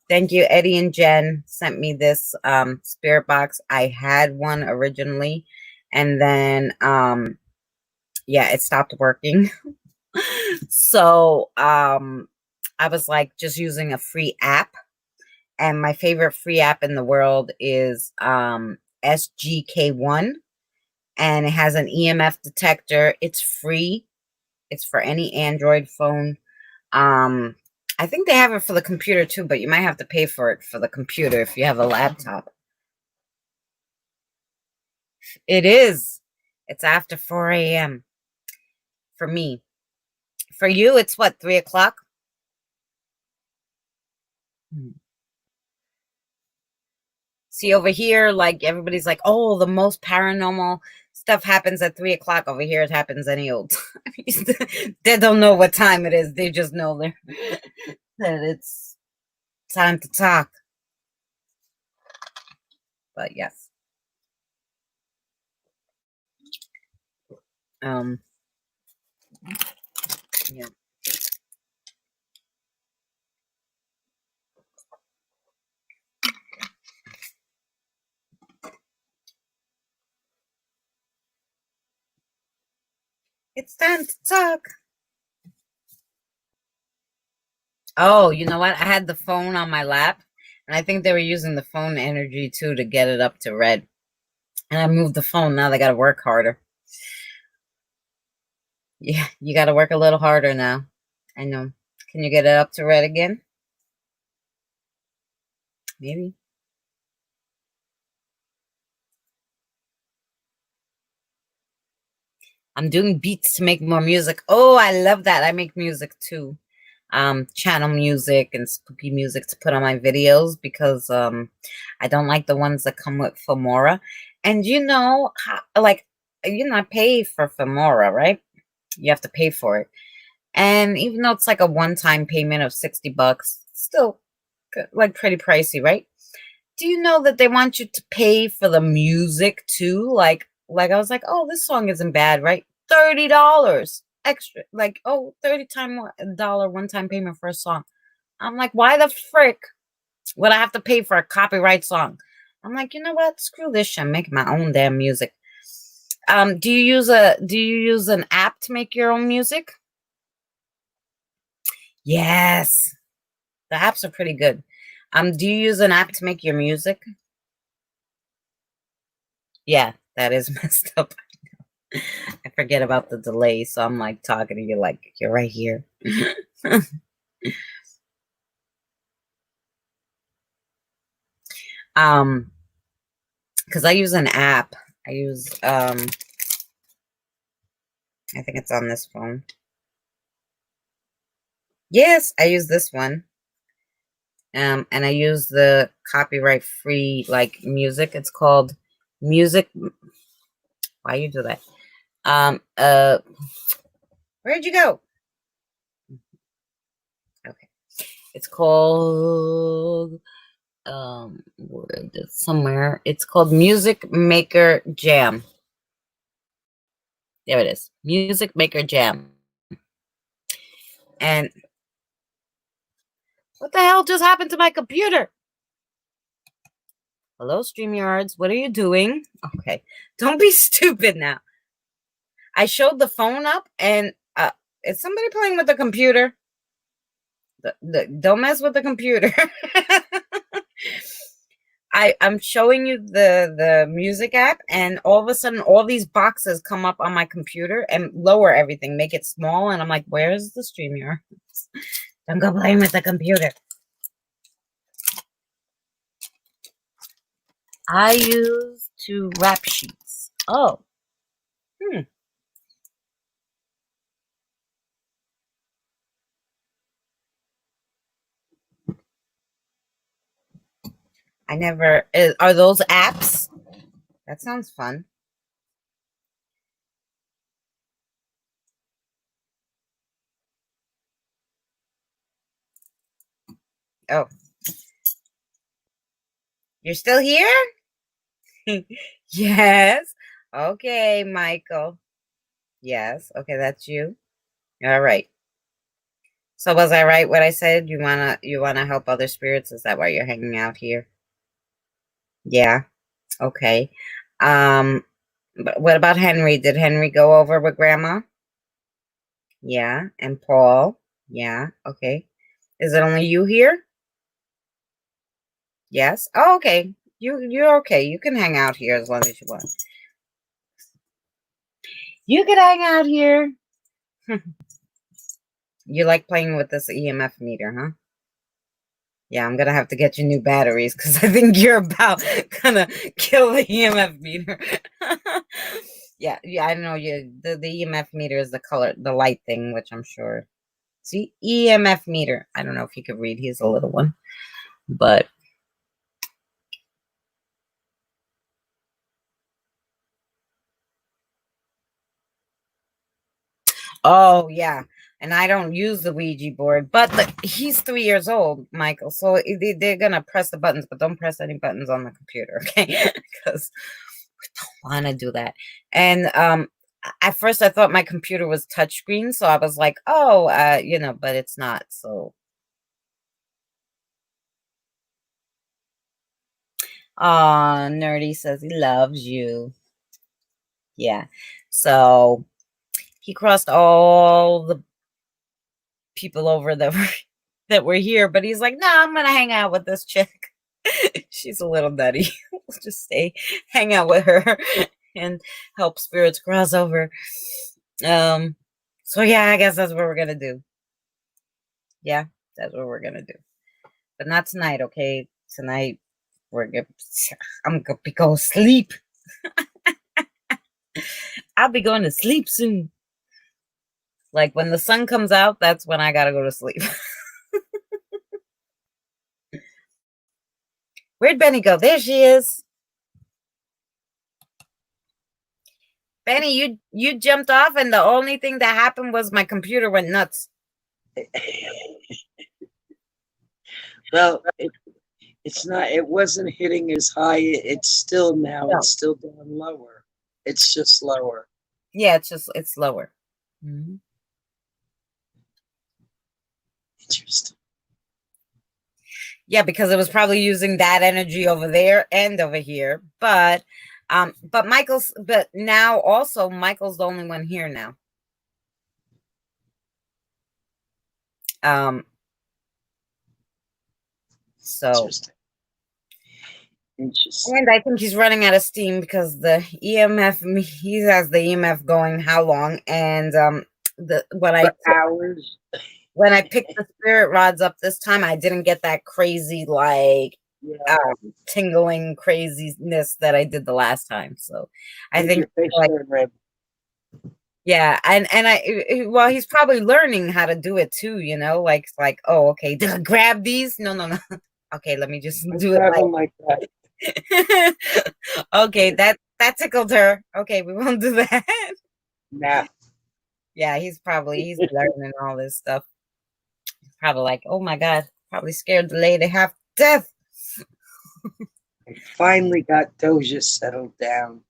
Thank you. Eddie and Jen sent me this spirit box. I had one originally, and then it stopped working. So I was like just using a free app. And my favorite free app in the world is SGK1. And it has an EMF detector. It's free. It's for any Android phone. I think they have it for the computer too, but you might have to pay for it for the computer if you have a laptop. It is. It's after 4 a.m. for me. For you, it's what, 3 o'clock? See, over here, like everybody's like, oh, the most paranormal stuff happens at 3 o'clock. Over here, it happens any old time. They don't know what time it is. They just know that it's time to talk. But yes. Yeah. It's time to talk. Oh, you know what? I had the phone on my lap, and I think they were using the phone energy too to get it up to red. And I moved the phone. Now they got to work harder. Yeah, you got to work a little harder now. I know. Can you get it up to red again? Maybe. I'm doing beats to make more music. Oh, I love that. I make music too. Channel music and spooky music to put on my videos because I don't like the ones that come with Filmora. And you know, like, I pay for Filmora, right? You have to pay for it. And even though it's like a one-time payment of $60, still like pretty pricey, right? Do you know that they want you to pay for the music too? Like I was like, oh, this song isn't bad, right? $30 extra. Like, oh, $30 one-time payment for a song. I'm like, why the frick would I have to pay for a copyright song? I'm like, you know what? Screw this shit. I'm making my own damn music. Do you use an app to make your own music? Yes. The apps are pretty good. Do you use an app to make your music? Yeah, that is messed up. I forget about the delay, so I'm like talking to you like you're right here. Because I use an app. I use I think it's on this phone. Yes, I use this one. And I use the copyright free like music. It's called Music. Why you do that? Where'd you go? Okay. It's called somewhere. It's called Music Maker Jam. There it is. Music Maker Jam. And what the hell just happened to my computer? Hello, StreamYards. What are you doing? Okay. Don't be stupid now. I showed the phone up and is somebody playing with the computer? Don't mess with the computer. I'm showing you the music app, and all of a sudden all these boxes come up on my computer and lower everything, make it small, and I'm like, where's the StreamYard? Don't go playing with the computer. I use 2 rap sheets. Oh. I never are those apps? That sounds fun. Oh. You're still here? Yes. Okay, Michael. Yes. Okay, that's you. All right. So was I right what I said? You wanna help other spirits? Is that why you're hanging out here? Yeah. Okay. But what about Henry? Did Henry go over with Grandma? Yeah. And Paul? Yeah. Okay. Is it only you here? Yes. Oh, okay. You're okay. You can hang out here as long as you want. You can hang out here. You like playing with this EMF meter, huh? Yeah, I'm gonna have to get you new batteries because I think you're about gonna kill the EMF meter. Yeah, I know you. The EMF meter is the light thing, which I'm sure. See, EMF meter. I don't know if he could read. He's a little one, but oh yeah, and I don't use the Ouija board. But he's 3 years old, Michael, so they're gonna press the buttons, but don't press any buttons on the computer, okay? Because we don't want to do that. And at first I thought my computer was touchscreen, so I was like, oh, but it's not. So, Nerdy says he loves you. Yeah. So he crossed all the people over that were here, but he's like, no, I'm gonna hang out with this chick. She's a little nutty. We'll just hang out with her and help spirits cross over. So yeah, I guess that's what we're gonna do. Yeah, that's what we're gonna do. But not tonight, okay? Tonight I'm gonna go sleep. I'll be going to sleep soon. Like when the sun comes out, that's when I gotta go to sleep. Where'd Benny go? There she is. Benny, you jumped off, and the only thing that happened was my computer went nuts. Well, it's not. It wasn't hitting as high. It's still now. No. It's still down lower. It's just lower. Yeah, it's lower. Mm-hmm. Interesting. Yeah, because it was probably using that energy over there and over here. But now also Michael's the only one here now. So Interesting. And I think he's running out of steam because the EMF, he has the EMF going how long? And hours. When I picked the spirit rods up this time, I didn't get that crazy tingling craziness that I did the last time. So I think red. Yeah, and he's probably learning how to do it too, like oh, okay, grab these. No. Okay, let me just do it like that. Okay, that tickled her. Okay, we won't do that. Nah. Yeah, he's learning all this stuff. He's probably like, oh my God, probably scared the lady half to death. I finally got Doja settled down.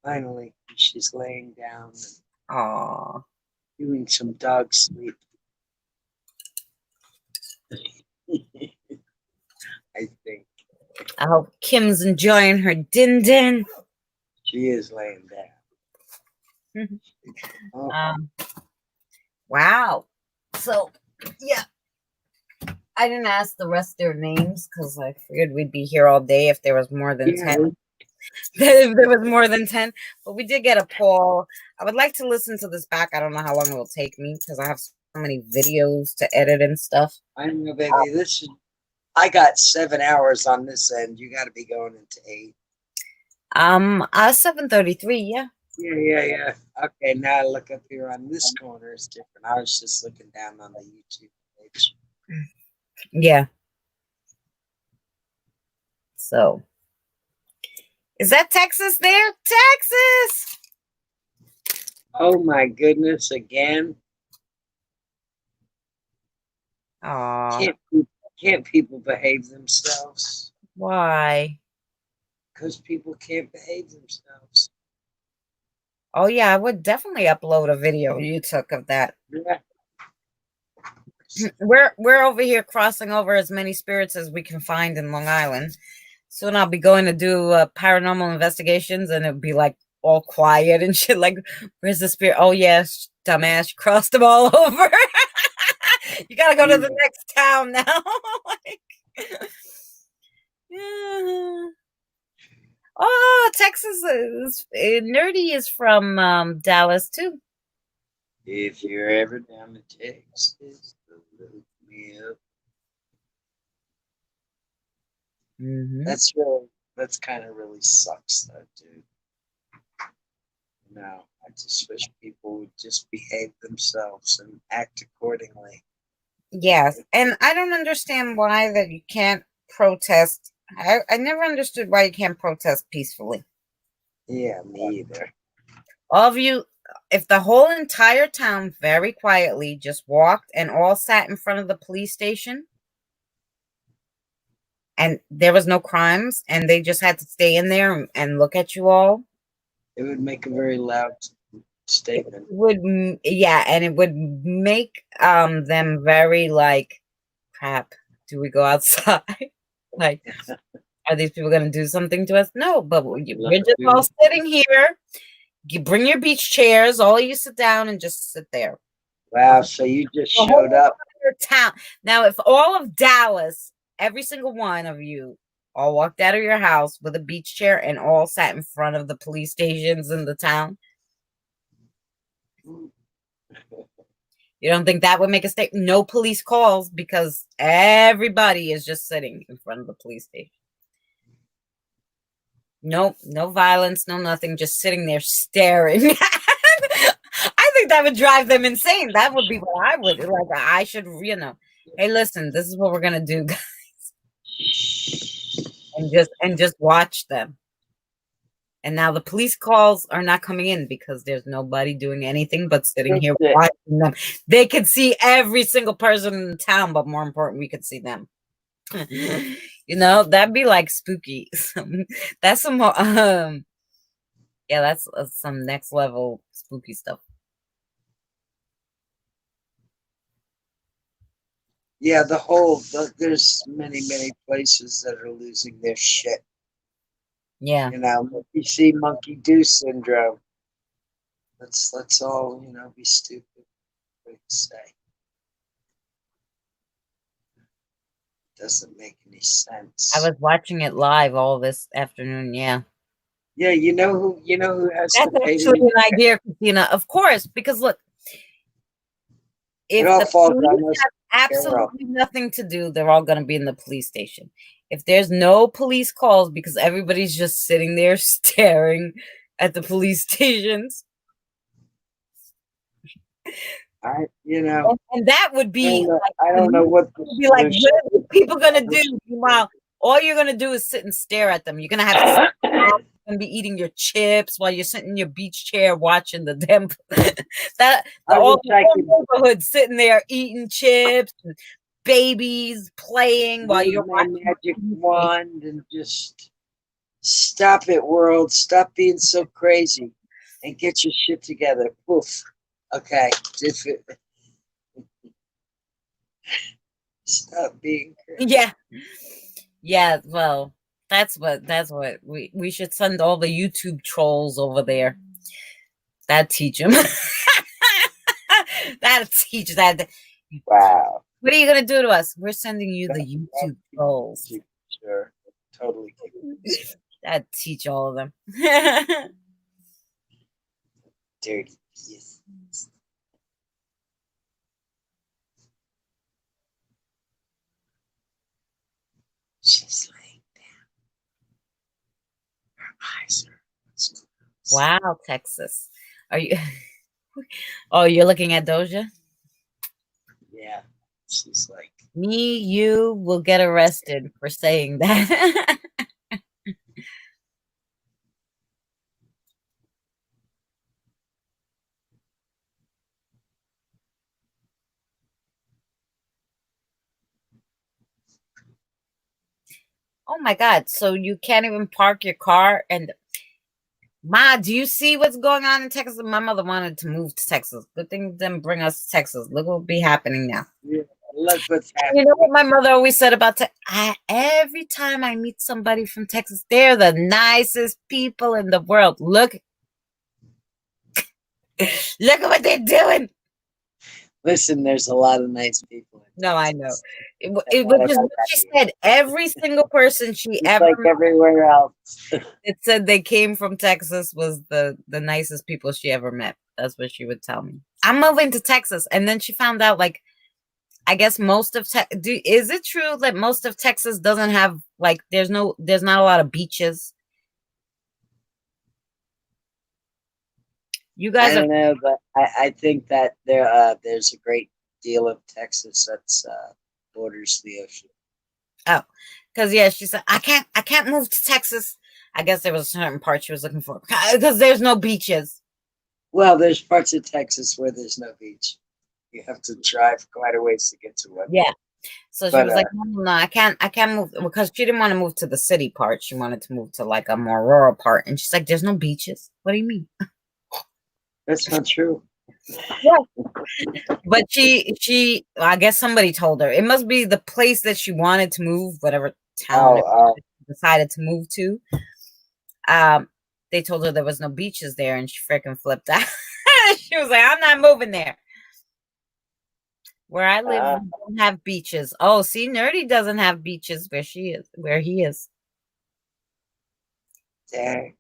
Finally, she's laying down and doing some dog sleep. I think. I hope Kim's enjoying her din. She is laying down. Wow. So, yeah. I didn't ask the rest of their names because I figured we'd be here all day if there was more than 10. If there was more than 10. But we did get a poll. I would like to listen to this back. I don't know how long it will take me because I have so many videos to edit and stuff. I know, baby. I got 7 hours on this end. You got to be going into 8. 7:33. Yeah. Yeah. Okay, now I look up here on this corner. It's different. I was just looking down on the YouTube page. Yeah. So, is that Texas there? Texas! Oh my goodness! Again. Can't people behave themselves? Why? Because people can't behave themselves. Oh yeah, I would definitely upload a video you took of that. Yeah. We're over here crossing over as many spirits as we can find in Long Island. Soon I'll be going to do paranormal investigations, and it'll be like all quiet and shit. Like, where's the spirit? Oh yes, dumbass, you crossed them all over. You gotta go to the next town now. Yeah. Oh, Texas is Nerdy is from Dallas too. If you're ever down to Texas, look me up. Mm-hmm. That's kind of really sucks though, dude. No, I just wish people would just behave themselves and act accordingly. Yes, and I don't understand why that you can't protest. I never understood why you can't protest peacefully. Yeah, me either. All of you, if the whole entire town very quietly just walked and all sat in front of the police station and there was no crimes and they just had to stay in there and look at you all, It would make a very loud statement. yeah, and it would make them very like, crap, do we go outside? Like, are these people going to do something to us? No, but we're just all sitting here. You bring your beach chairs, all of you sit down and just sit there. Wow, so you just showed up. Town. Now, if all of Dallas, every single one of you, all walked out of your house with a beach chair and all sat in front of the police stations in the town, you don't think that would make a statement? No police calls because everybody is just sitting in front of the police station. Nope, no violence, no nothing, just sitting there staring. I think that would drive them insane. That would be what I would like. I should, hey, listen, this is what we're gonna do, guys, and just watch them. And now the police calls are not coming in because there's nobody doing anything but sitting here watching them. They could see every single person in the town, but more important, we could see them. That'd be like spooky. That's some yeah, that's some next level spooky stuff. Yeah, there's many places that are losing their shit. Yeah, You see monkey do syndrome. Let's all be stupid. What to say? Doesn't make any sense. I was watching it live all this afternoon. Yeah. Yeah, you know who has That's to pay actually me? an idea, Christina. Of course, because look, if It all the falls police on us. have absolutely nothing to do, they're all going to be in the police station. If there's no police calls because everybody's just sitting there staring at the police stations, and that would be I don't know what be like. What are people going to do? Meanwhile, all you're going to do is sit and stare at them. You're going to have to be eating your chips while you're sitting in your beach chair watching the damn all the neighborhood sitting there eating chips, and babies playing while you're watching magic wand and just stop it, world. Stop being so crazy and get your shit together. Poof. Okay. Stop being crazy. Yeah. Well, that's what we should send all the YouTube trolls over there. That'd teach them. That'll teach that. Wow. What are you gonna do to us? We're sending you the YouTube trolls. Sure. Totally. That'd teach all of them. Dirty piece. She's laying down. Her eyes are closed. Wow, Texas. Are you Oh, you're looking at Doja? Yeah. She's like, You will get arrested for saying that. Oh my God. So you can't even park your car. And Ma, do you see what's going on in Texas? My mother wanted to move to Texas. Good thing didn't bring us to Texas. Look what will be happening now. yeah, look what's happening. You know what my mother always said about every time I meet somebody from Texas, they're the nicest people in the world. Look at what they're doing. Listen, there's a lot of nice people. No, I know. It was just what she said. Every single person she It's ever like everywhere else. it said they came from Texas was the nicest people she ever met. That's what she would tell me. I'm moving to Texas, and then she found out, like, I guess most of is it true that most of Texas doesn't have, like, there's not a lot of beaches? You guys I don't know, but I think that there's a great deal of Texas that's borders the ocean. Oh, because yeah, she said I can't move to Texas. I guess there was a certain part she was looking for because there's no beaches. Well, there's parts of Texas where there's no beach. You have to drive quite a ways to get to one. Yeah. So she But, was like, no, I can't move, because she didn't want to move to the city part. She wanted to move to like a more rural part. And she's like, there's no beaches. What do you mean? That's not true. Yeah. But I guess somebody told her. It must be the place that she wanted to move, whatever town decided to move to. They told her there was no beaches there, and she freaking flipped out. She was like, I'm not moving there. Where I live, we don't have beaches. Oh, see, Nerdy doesn't have beaches where he is. Dang.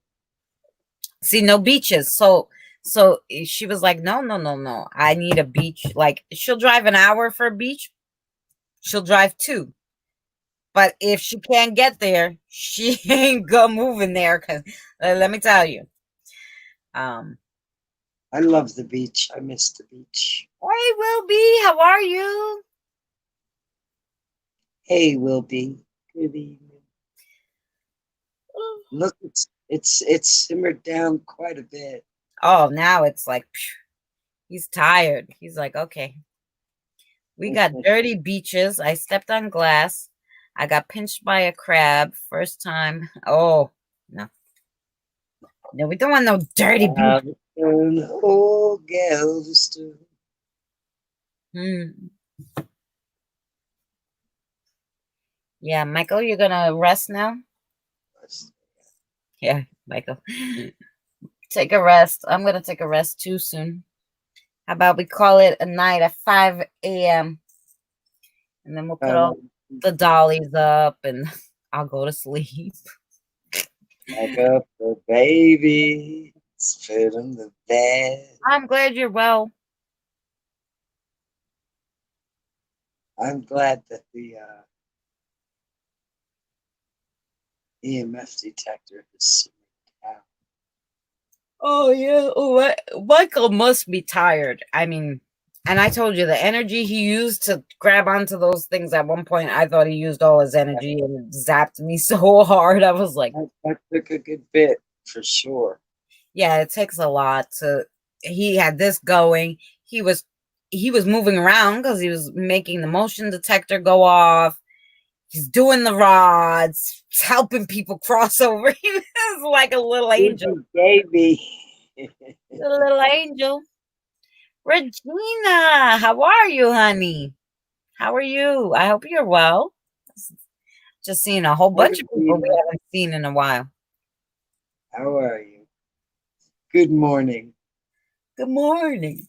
See, no beaches. So she was like, no. I need a beach. Like, she'll drive an hour for a beach. She'll drive 2. But if she can't get there, she ain't gonna move in there. Cause let me tell you. I love the beach. I miss the beach. Hey, Will B, how are you? Hey, Will B. Good evening. Look, it's simmered down quite a bit. Oh, now it's like, phew, he's tired. He's like, okay. We got dirty beaches. I stepped on glass. I got pinched by a crab. First time. Oh, no. No, we don't want no dirty beach. Oh, Galveston. Yeah, Michael, you're gonna rest now? Yeah, Michael. Take a rest. I'm gonna take a rest too soon. How about we call it a night at 5 a.m. and then we'll put all the dollies up and I'll go to sleep. Back up the baby. Fit in the bed. I'm glad you're well. I'm glad that the EMF detector is simmered down. Oh yeah. Oh, Michael must be tired. I mean, and I told you the energy he used to grab onto those things at one point. I thought he used all his energy and zapped me so hard. I was like, that took a good bit for sure. Yeah, it takes a lot to. He had this going. He was moving around because he was making the motion detector go off. He's doing the rods, helping people cross over. He was like a little angel. Baby. A little angel. Regina, how are you, honey? How are you? I hope you're well. Just seeing a whole bunch of people we haven't seen in a while. How are you? Good morning. Good morning.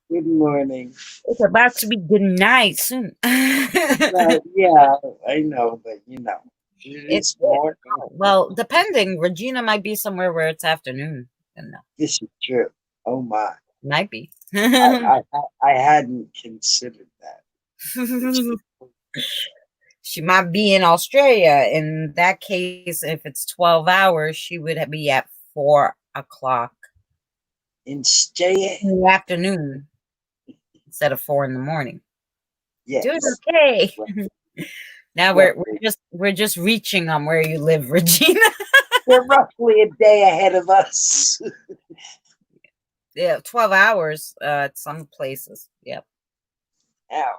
Good morning. It's about to be good night soon. Yeah, I know, but you know, it's morning. Well, depending, Regina might be somewhere where it's afternoon. This is true. Oh my, might be. I hadn't considered that. She might be in Australia. In that case, if it's 12 hours, she would be at 4 o'clock in the afternoon instead of 4 in the morning. Yes. Doing okay. Now we're just reaching on where you live, Regina. They're roughly a day ahead of us. Yeah, 12 hours at some places. Yep. Ow.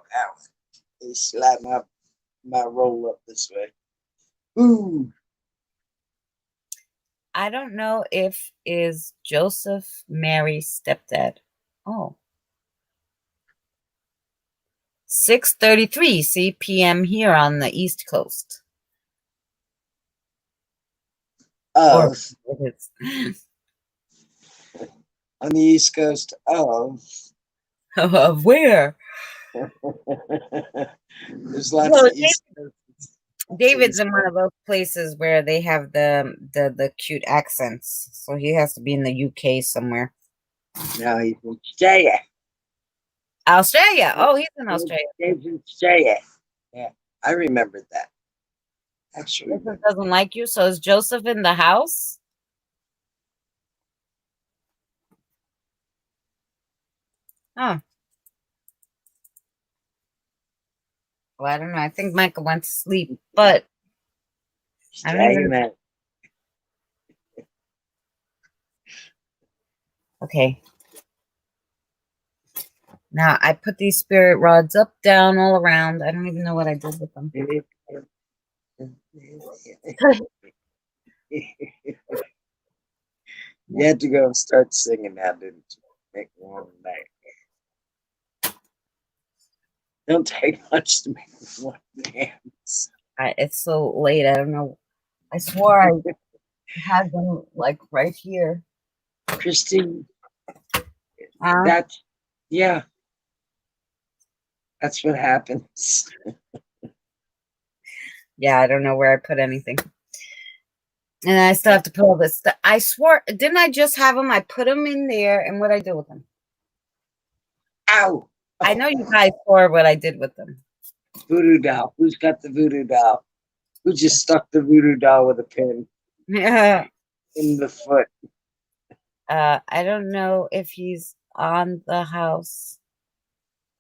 They slap my roll up this way. Ooh. I don't know if is Joseph Mary's stepdad. Oh. 6:33 p.m. here on the East Coast. On the East Coast of where? There's lots of East Coast. David's in one of those places where they have the cute accents, so he has to be in the UK somewhere. No, he's in Australia. Australia. Oh, he's in Australia. He's in Australia. Yeah, I remembered that. Actually, Joseph doesn't like you, so is Joseph in the house? Oh. Well, I don't know. I think Michael went to sleep, but I don't even. Okay. Now I put these spirit rods up, down, all around. I don't even know what I did with them. You had to go and start singing that, didn't you? Make one night. Don't take much to make one dance. It's so late. I don't know. I swore I had them like right here. Christine, Uh, that's, yeah, that's what happens. yeah, I don't know where I put anything. And I still have to put all this stuff. I swore, didn't I just have them? I put them in there, and what I do with them? Ow! I know you guys saw what I did with them. Voodoo doll. Who's got the voodoo doll? Who just stuck the voodoo doll with a pin Yeah. in the foot? I don't know if he's on the house,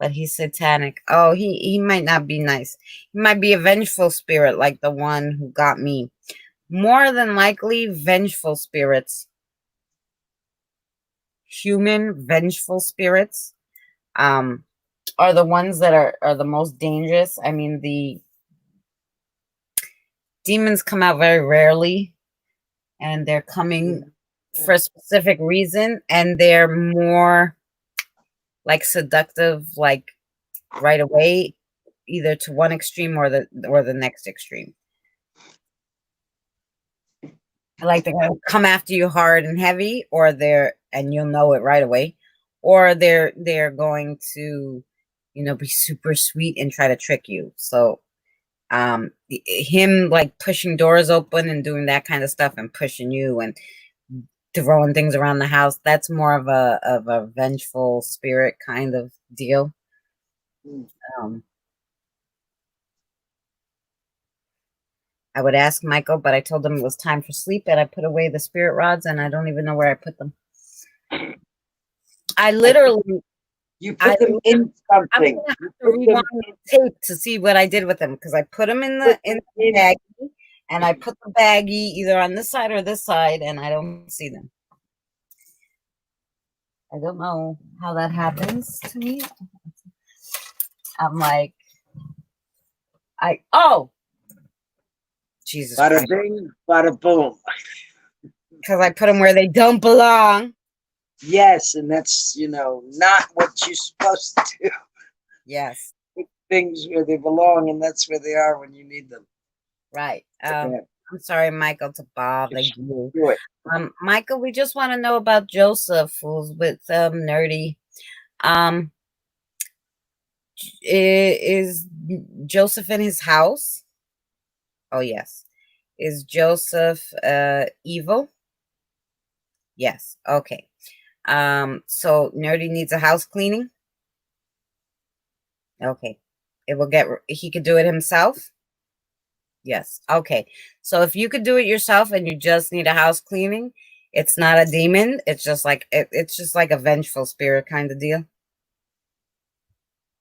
but he's satanic. Oh, he might not be nice. He might be a vengeful spirit like the one who got me. More than likely, vengeful spirits. Human vengeful spirits are the ones that are the most dangerous. I mean, the demons come out very rarely, and they're coming for a specific reason, and they're more like seductive, like right away, either to one extreme or the next extreme. Like they're gonna come after you hard and heavy, or and you'll know it right away, or they're going to, be super sweet and try to trick you. So him like pushing doors open and doing that kind of stuff and pushing you and throwing things around the house, that's more of a vengeful spirit kind of deal. I would ask Michael, but I told him it was time for sleep, and I put away the spirit rods, and I don't even know where I put them. I literally You put them in something. I'm gonna have to rewind the tape to see what I did with them, because I put them in the baggie, and I put the baggie either on this side or this side, and I don't see them. I don't know how that happens to me. I'm like, Jesus Bada Christ. bing, bada boom. Because I put them where they don't belong. Yes, and that's, not what you're supposed to do. Yes. Put things where they belong, and that's where they are when you need them. Right. Yeah. I'm sorry, Michael, to bother you. Do it. Michael, we just want to know about Joseph, who's with Nerdy. Is Joseph in his house? Oh, yes. Is Joseph evil? Yes. Okay. So Nerdy needs a house cleaning. Okay. He could do it himself. Yes. Okay. So if you could do it yourself and you just need a house cleaning, it's not a demon. It's just like it's just like a vengeful spirit kind of deal.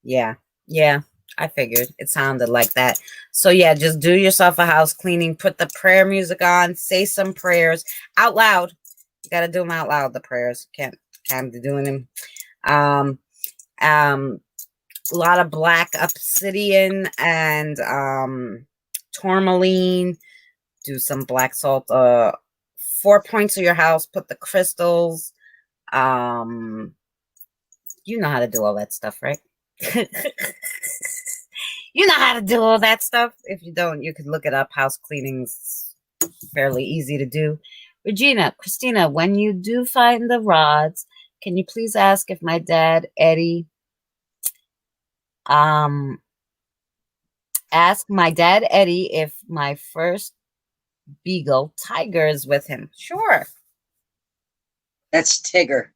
Yeah. Yeah. I figured it sounded like that. So yeah, just do yourself a house cleaning, put the prayer music on, say some prayers out loud. You got to do them out loud, the prayers. Can't be doing them. A lot of black obsidian and tourmaline. Do some black salt. 4 points of your house. Put the crystals. You know how to do all that stuff, right? You know how to do all that stuff. If you don't, you could look it up. House cleaning's fairly easy to do. Christina, when you do find the rods, can you please ask if my dad, Eddie, ask my dad, Eddie, if my first beagle, Tiger, is with him? Sure. That's Tigger.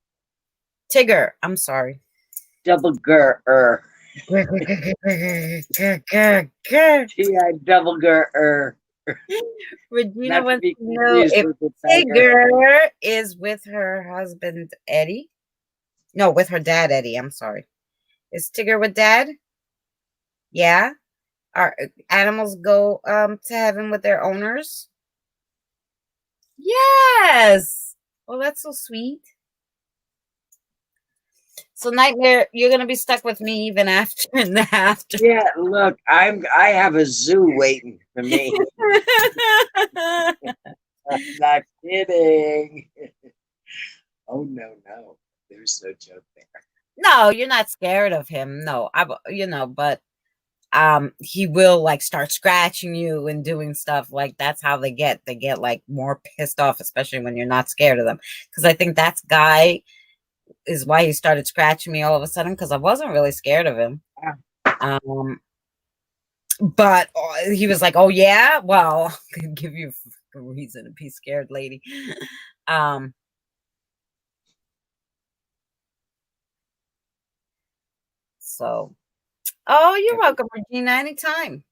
Tigger, I'm sorry. Double gur. T-I double gur. Regina Not to wants be to know confused if with the tiger. Tigger is with her husband, Eddie. No, with her dad, Eddie. I'm sorry. Is Tigger with dad? Yeah. Are animals go to heaven with their owners? Yes. Oh, that's so sweet. So Nightmare, you're gonna be stuck with me even after in the after. Yeah, look, I have a zoo waiting for me. I'm not kidding. Oh no, there's no joke there. No, you're not scared of him. No, but he will like start scratching you and doing stuff like that's how they get like more pissed off, especially when you're not scared of them. Because I think that's Guy is why he started scratching me all of a sudden, because I wasn't really scared of him. But he was like, oh yeah, well, I can give you a reason to be scared, lady. So oh, you're welcome, Regina, anytime.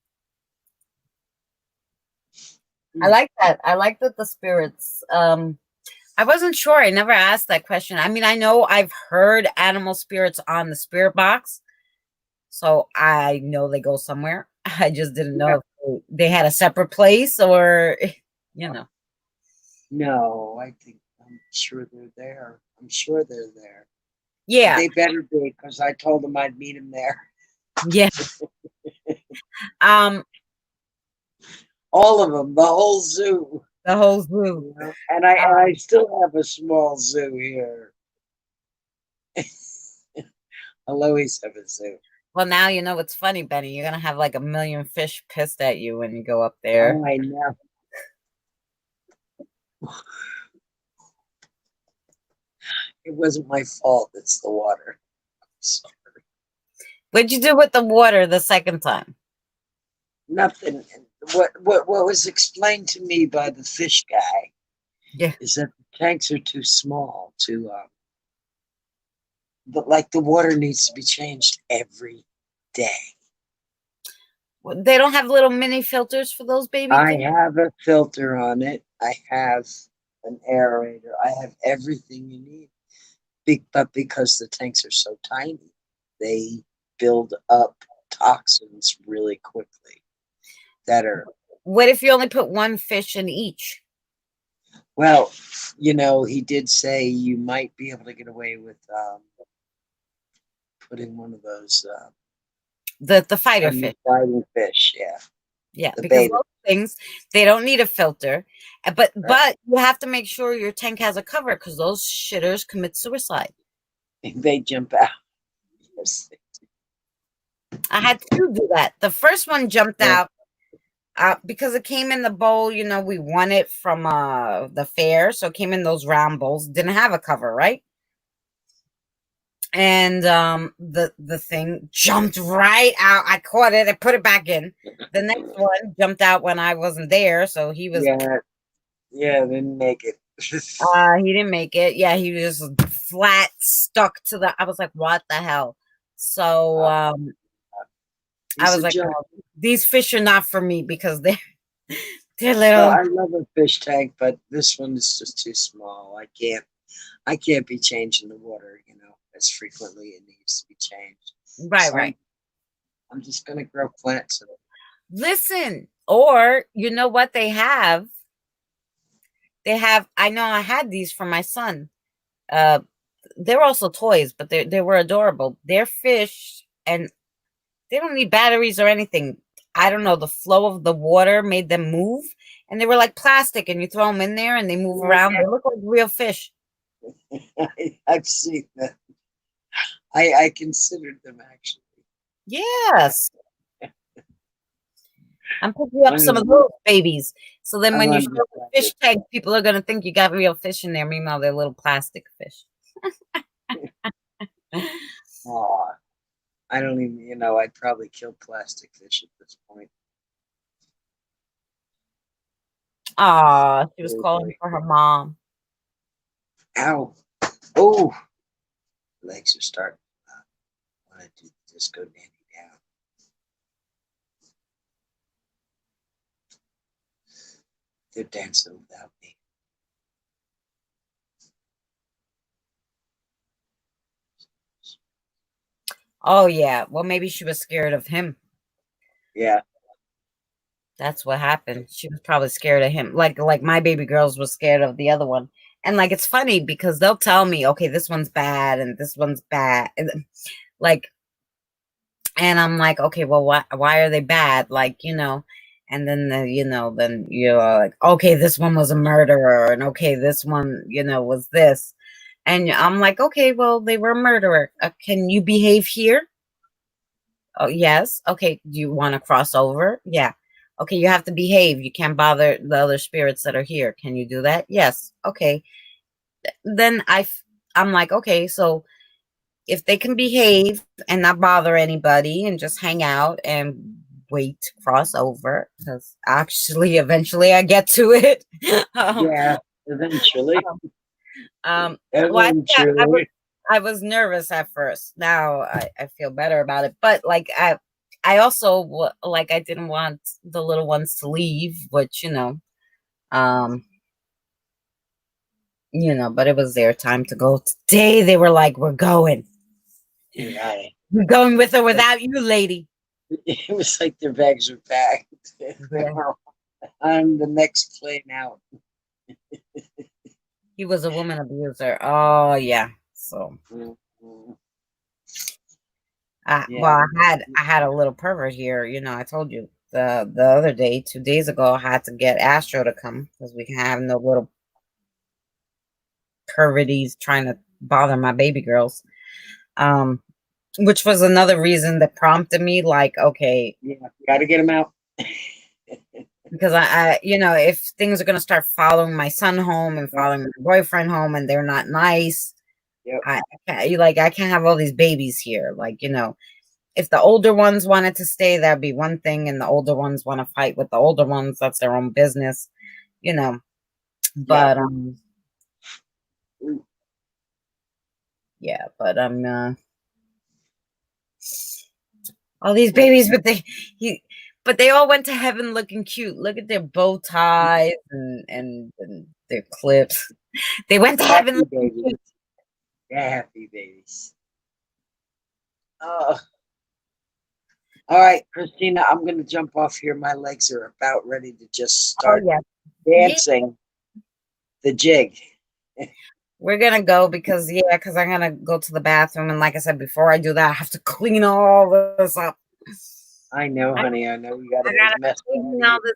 I like that. I like that the spirits. I wasn't sure. I never asked that question. I mean, I know I've heard animal spirits on the spirit box, so I know they go somewhere. I just didn't know if they had a separate place or, you know. No, I'm sure they're there. I'm sure they're there. Yeah. They better be, because I told them I'd meet them there. Yeah. All of them, the whole zoo. The whole zoo. You know? And I still have a small zoo here. I'll always have a zoo. Well, now you know what's funny, Benny. You're gonna have like a million fish pissed at you when you go up there. Oh, I know. It wasn't my fault. It's the water. I'm sorry. What'd you do with the water the second time? Nothing. What was explained to me by the fish guy is that the tanks are too small to but like the water needs to be changed every day. They don't have little mini filters for those baby I things? have a filter on it. I have an aerator. I have everything you need. But because the tanks are so tiny, they build up toxins really quickly. What if you only put one fish in each? Well, you know, he did say you might be able to get away with putting one of those the fighter fish. Fighting fish, yeah. Yeah, because those things, they don't need a filter. But you have to make sure your tank has a cover, because those shitters commit suicide. They jump out. Yes. I had to do that. The first one jumped out because it came in the bowl. You know, we won it from the fair, so it came in those round bowls. Didn't have a cover, right? And the thing jumped right out. I caught it. I put it back in. The next one jumped out when I wasn't there, so he was didn't make it. He didn't make it. Yeah, he was flat stuck to the. I was like, what the hell? So I was like, oh, these fish are not for me because they're little. Well, I love a fish tank, but this one is just too small. I can't be changing the water, you know, as frequently it needs to be changed. Right, so right. I'm just gonna grow plants. Listen, or you know what they have? They have. I know I had these for my son. They're also toys, but they were adorable. They're fish, and they don't need batteries or anything. I don't know. The flow of the water made them move, and they were like plastic. And you throw them in there, and they move around. They look like real fish. I've seen them. I considered them actually. Yes. I'm picking up some of those babies. So then when you show the fish tank, people are going to think you got real fish in there. Meanwhile, they're little plastic fish. Oh, I don't even, you know, I'd probably kill plastic fish at this point. Aw, she was calling for her mom. Ow. Oh, legs are starting. I want to do the disco dandy down. They're dancing without me. Oh, yeah. Well, maybe she was scared of him. Yeah. That's what happened. She was probably scared of him. Like my baby girls was scared of the other one. And like, it's funny because they'll tell me, okay, this one's bad and this one's bad. And, like, and I'm like, okay, well, why are they bad? Like, and then, then you're like, okay, this one was a murderer. And okay, this one, was this. And I'm like, okay, well, they were a murderer. Can you behave here? Oh, yes. Okay. Do you want to cross over? Yeah. Okay. You have to behave. You can't bother the other spirits that are here. Can you do that? Yes. Okay. Then I'm like, okay, so if they can behave and not bother anybody and just hang out and wait to cross over, because actually eventually I get to it. Yeah, eventually. Well, Eventually. I was nervous at first. Now I feel better about it. But like I also like I didn't want the little ones to leave, which but it was their time to go. Today they were like, "We're going. Yeah. We're going with or without you, lady." It was like their bags were packed. Yeah. I'm the next plane out. He was a woman abuser. Oh yeah. So Mhm. well, Yeah. I had a little pervert here. I told you the other day, 2 days ago, I had to get Astro to come because we can have no little perverties trying to bother my baby girls. Which was another reason that prompted me, like, okay, Yeah, gotta get them out. because I if things are gonna start following my son home and following my boyfriend home and they're not nice, Yep. I can't have all these babies here. Like, if the older ones wanted to stay, that'd be one thing, and the older ones want to fight with the older ones, that's their own business, But yeah, but all these babies, but they all went to heaven looking cute. Look at their bow ties and their clips. They went to heaven Happy looking babies. cute. Yeah, happy babies. Oh. All right, Christina, I'm going to jump off here. My legs are about ready to just start dancing the jig. We're gonna go because I'm gonna go to the bathroom, and like I said before, I do that, I have to clean all this up. I know, honey. I know you got I a gotta big mess. clean all this,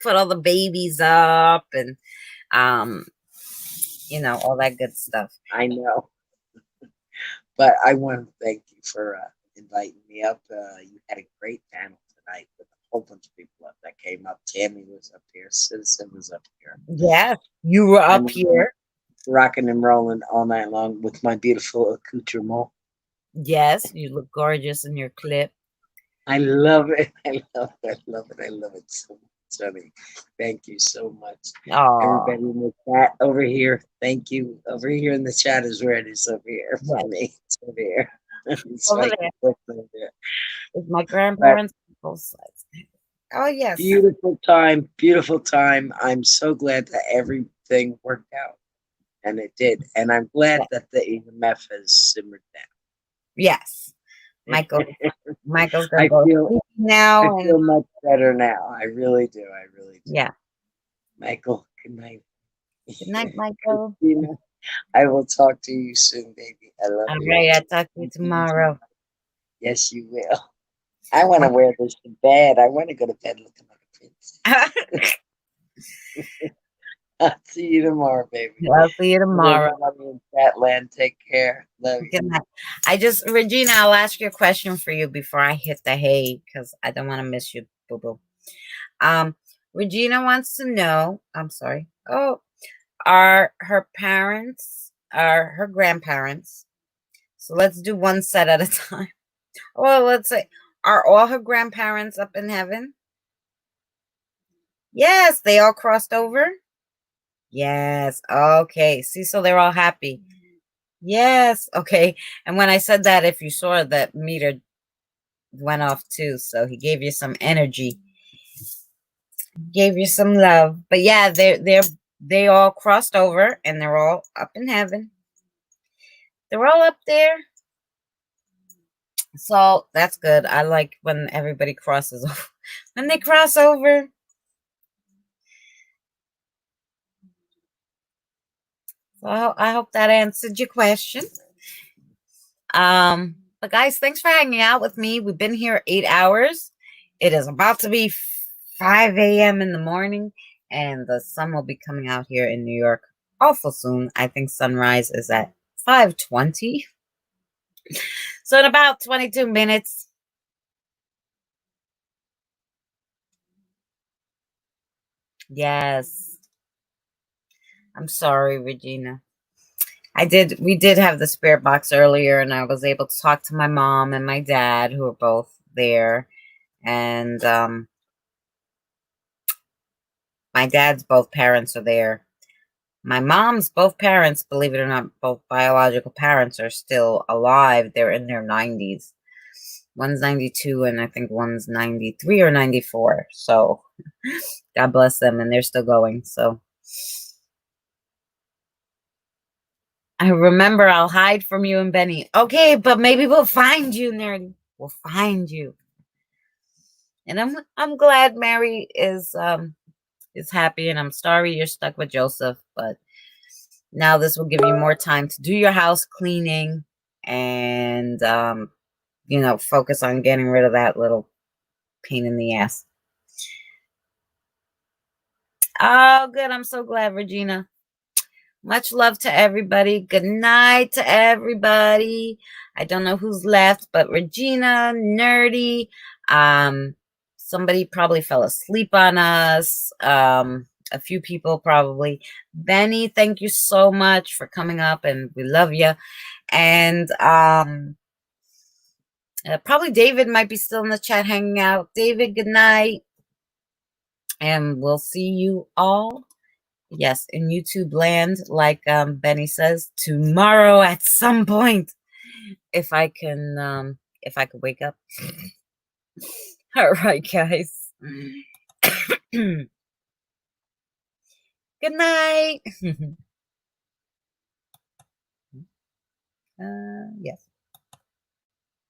put all the babies up, and all that good stuff. I know. But I want to thank you for inviting me up. You had a great panel tonight with a whole bunch of people up that came up. Tammy was up here. Citizen was up here. Yeah, you were up here. Rocking and rolling all night long with my beautiful accoutrement. Yes, you look gorgeous in your clip. I love it. I love it. I love it. I love it so much, honey. Thank you so much. Aww. Everybody in the chat over here, thank you. Over here in the chat is where it is over here for me. It's over here. It's over right there. there. It's my grandparents' both sides. Oh yes. Beautiful time. Beautiful time. I'm so glad that everything worked out. And it did. And I'm glad that the EMF has simmered down. Yes. Michael's gonna go now. I feel much better now. I really do. I really do. Yeah. Michael, good night. Good night, Michael. I will talk to you soon, baby. I love you. All right, I'll talk to you tomorrow. Yes, you will. I want to wear this to bed. I want to go to bed looking like a prince. I'll see you tomorrow, baby. I'll see you tomorrow. In Fatland. Take care. Love you. Good night. Regina, I'll ask you a question for you before I hit the hay because I don't want to miss you, boo-boo. Regina wants to know, I'm sorry. Oh, are her grandparents, so let's do one set at a time. Well, let's say, are all her grandparents up in heaven? Yes, they all crossed over. Yes. Okay. See, so they're all happy. Yes. Okay. And when I said that, if you saw that meter went off too, so he gave you some energy, gave you some love. But yeah, they all crossed over and they're all up in heaven. They're all up there. So that's good. I like when everybody crosses over. When they cross over. So I hope that answered your question. But guys, thanks for hanging out with me. We've been here 8 hours. It is about to be 5 a.m. in the morning, and the sun will be coming out here in New York awful soon. I think sunrise is at 5:20. So in about 22 minutes. Yes. I'm sorry, Regina. We did have the spirit box earlier, and I was able to talk to my mom and my dad, who are both there. And my dad's both parents are there. My mom's both parents, believe it or not, both biological parents are still alive. They're in their 90s. One's 92 and I think one's 93 or 94. So God bless them, and they're still going. So I remember I'll hide from you and Benny. Okay, but maybe we'll find you, Nerdy. We'll find you. And I'm glad Mary is happy, and I'm sorry you're stuck with Joseph, but now this will give you more time to do your house cleaning and focus on getting rid of that little pain in the ass. Oh, good. I'm so glad, Regina. Much love to everybody. Good night to everybody. I don't know who's left, but Regina, Nerdy, somebody probably fell asleep on us. A few people probably. Benny, thank you so much for coming up, and we love you. And probably David might be still in the chat hanging out. David, good night. And we'll see you all, yes, in YouTube land, like Benny says, tomorrow at some point, if I can wake up. All right, guys. Good night. Yes.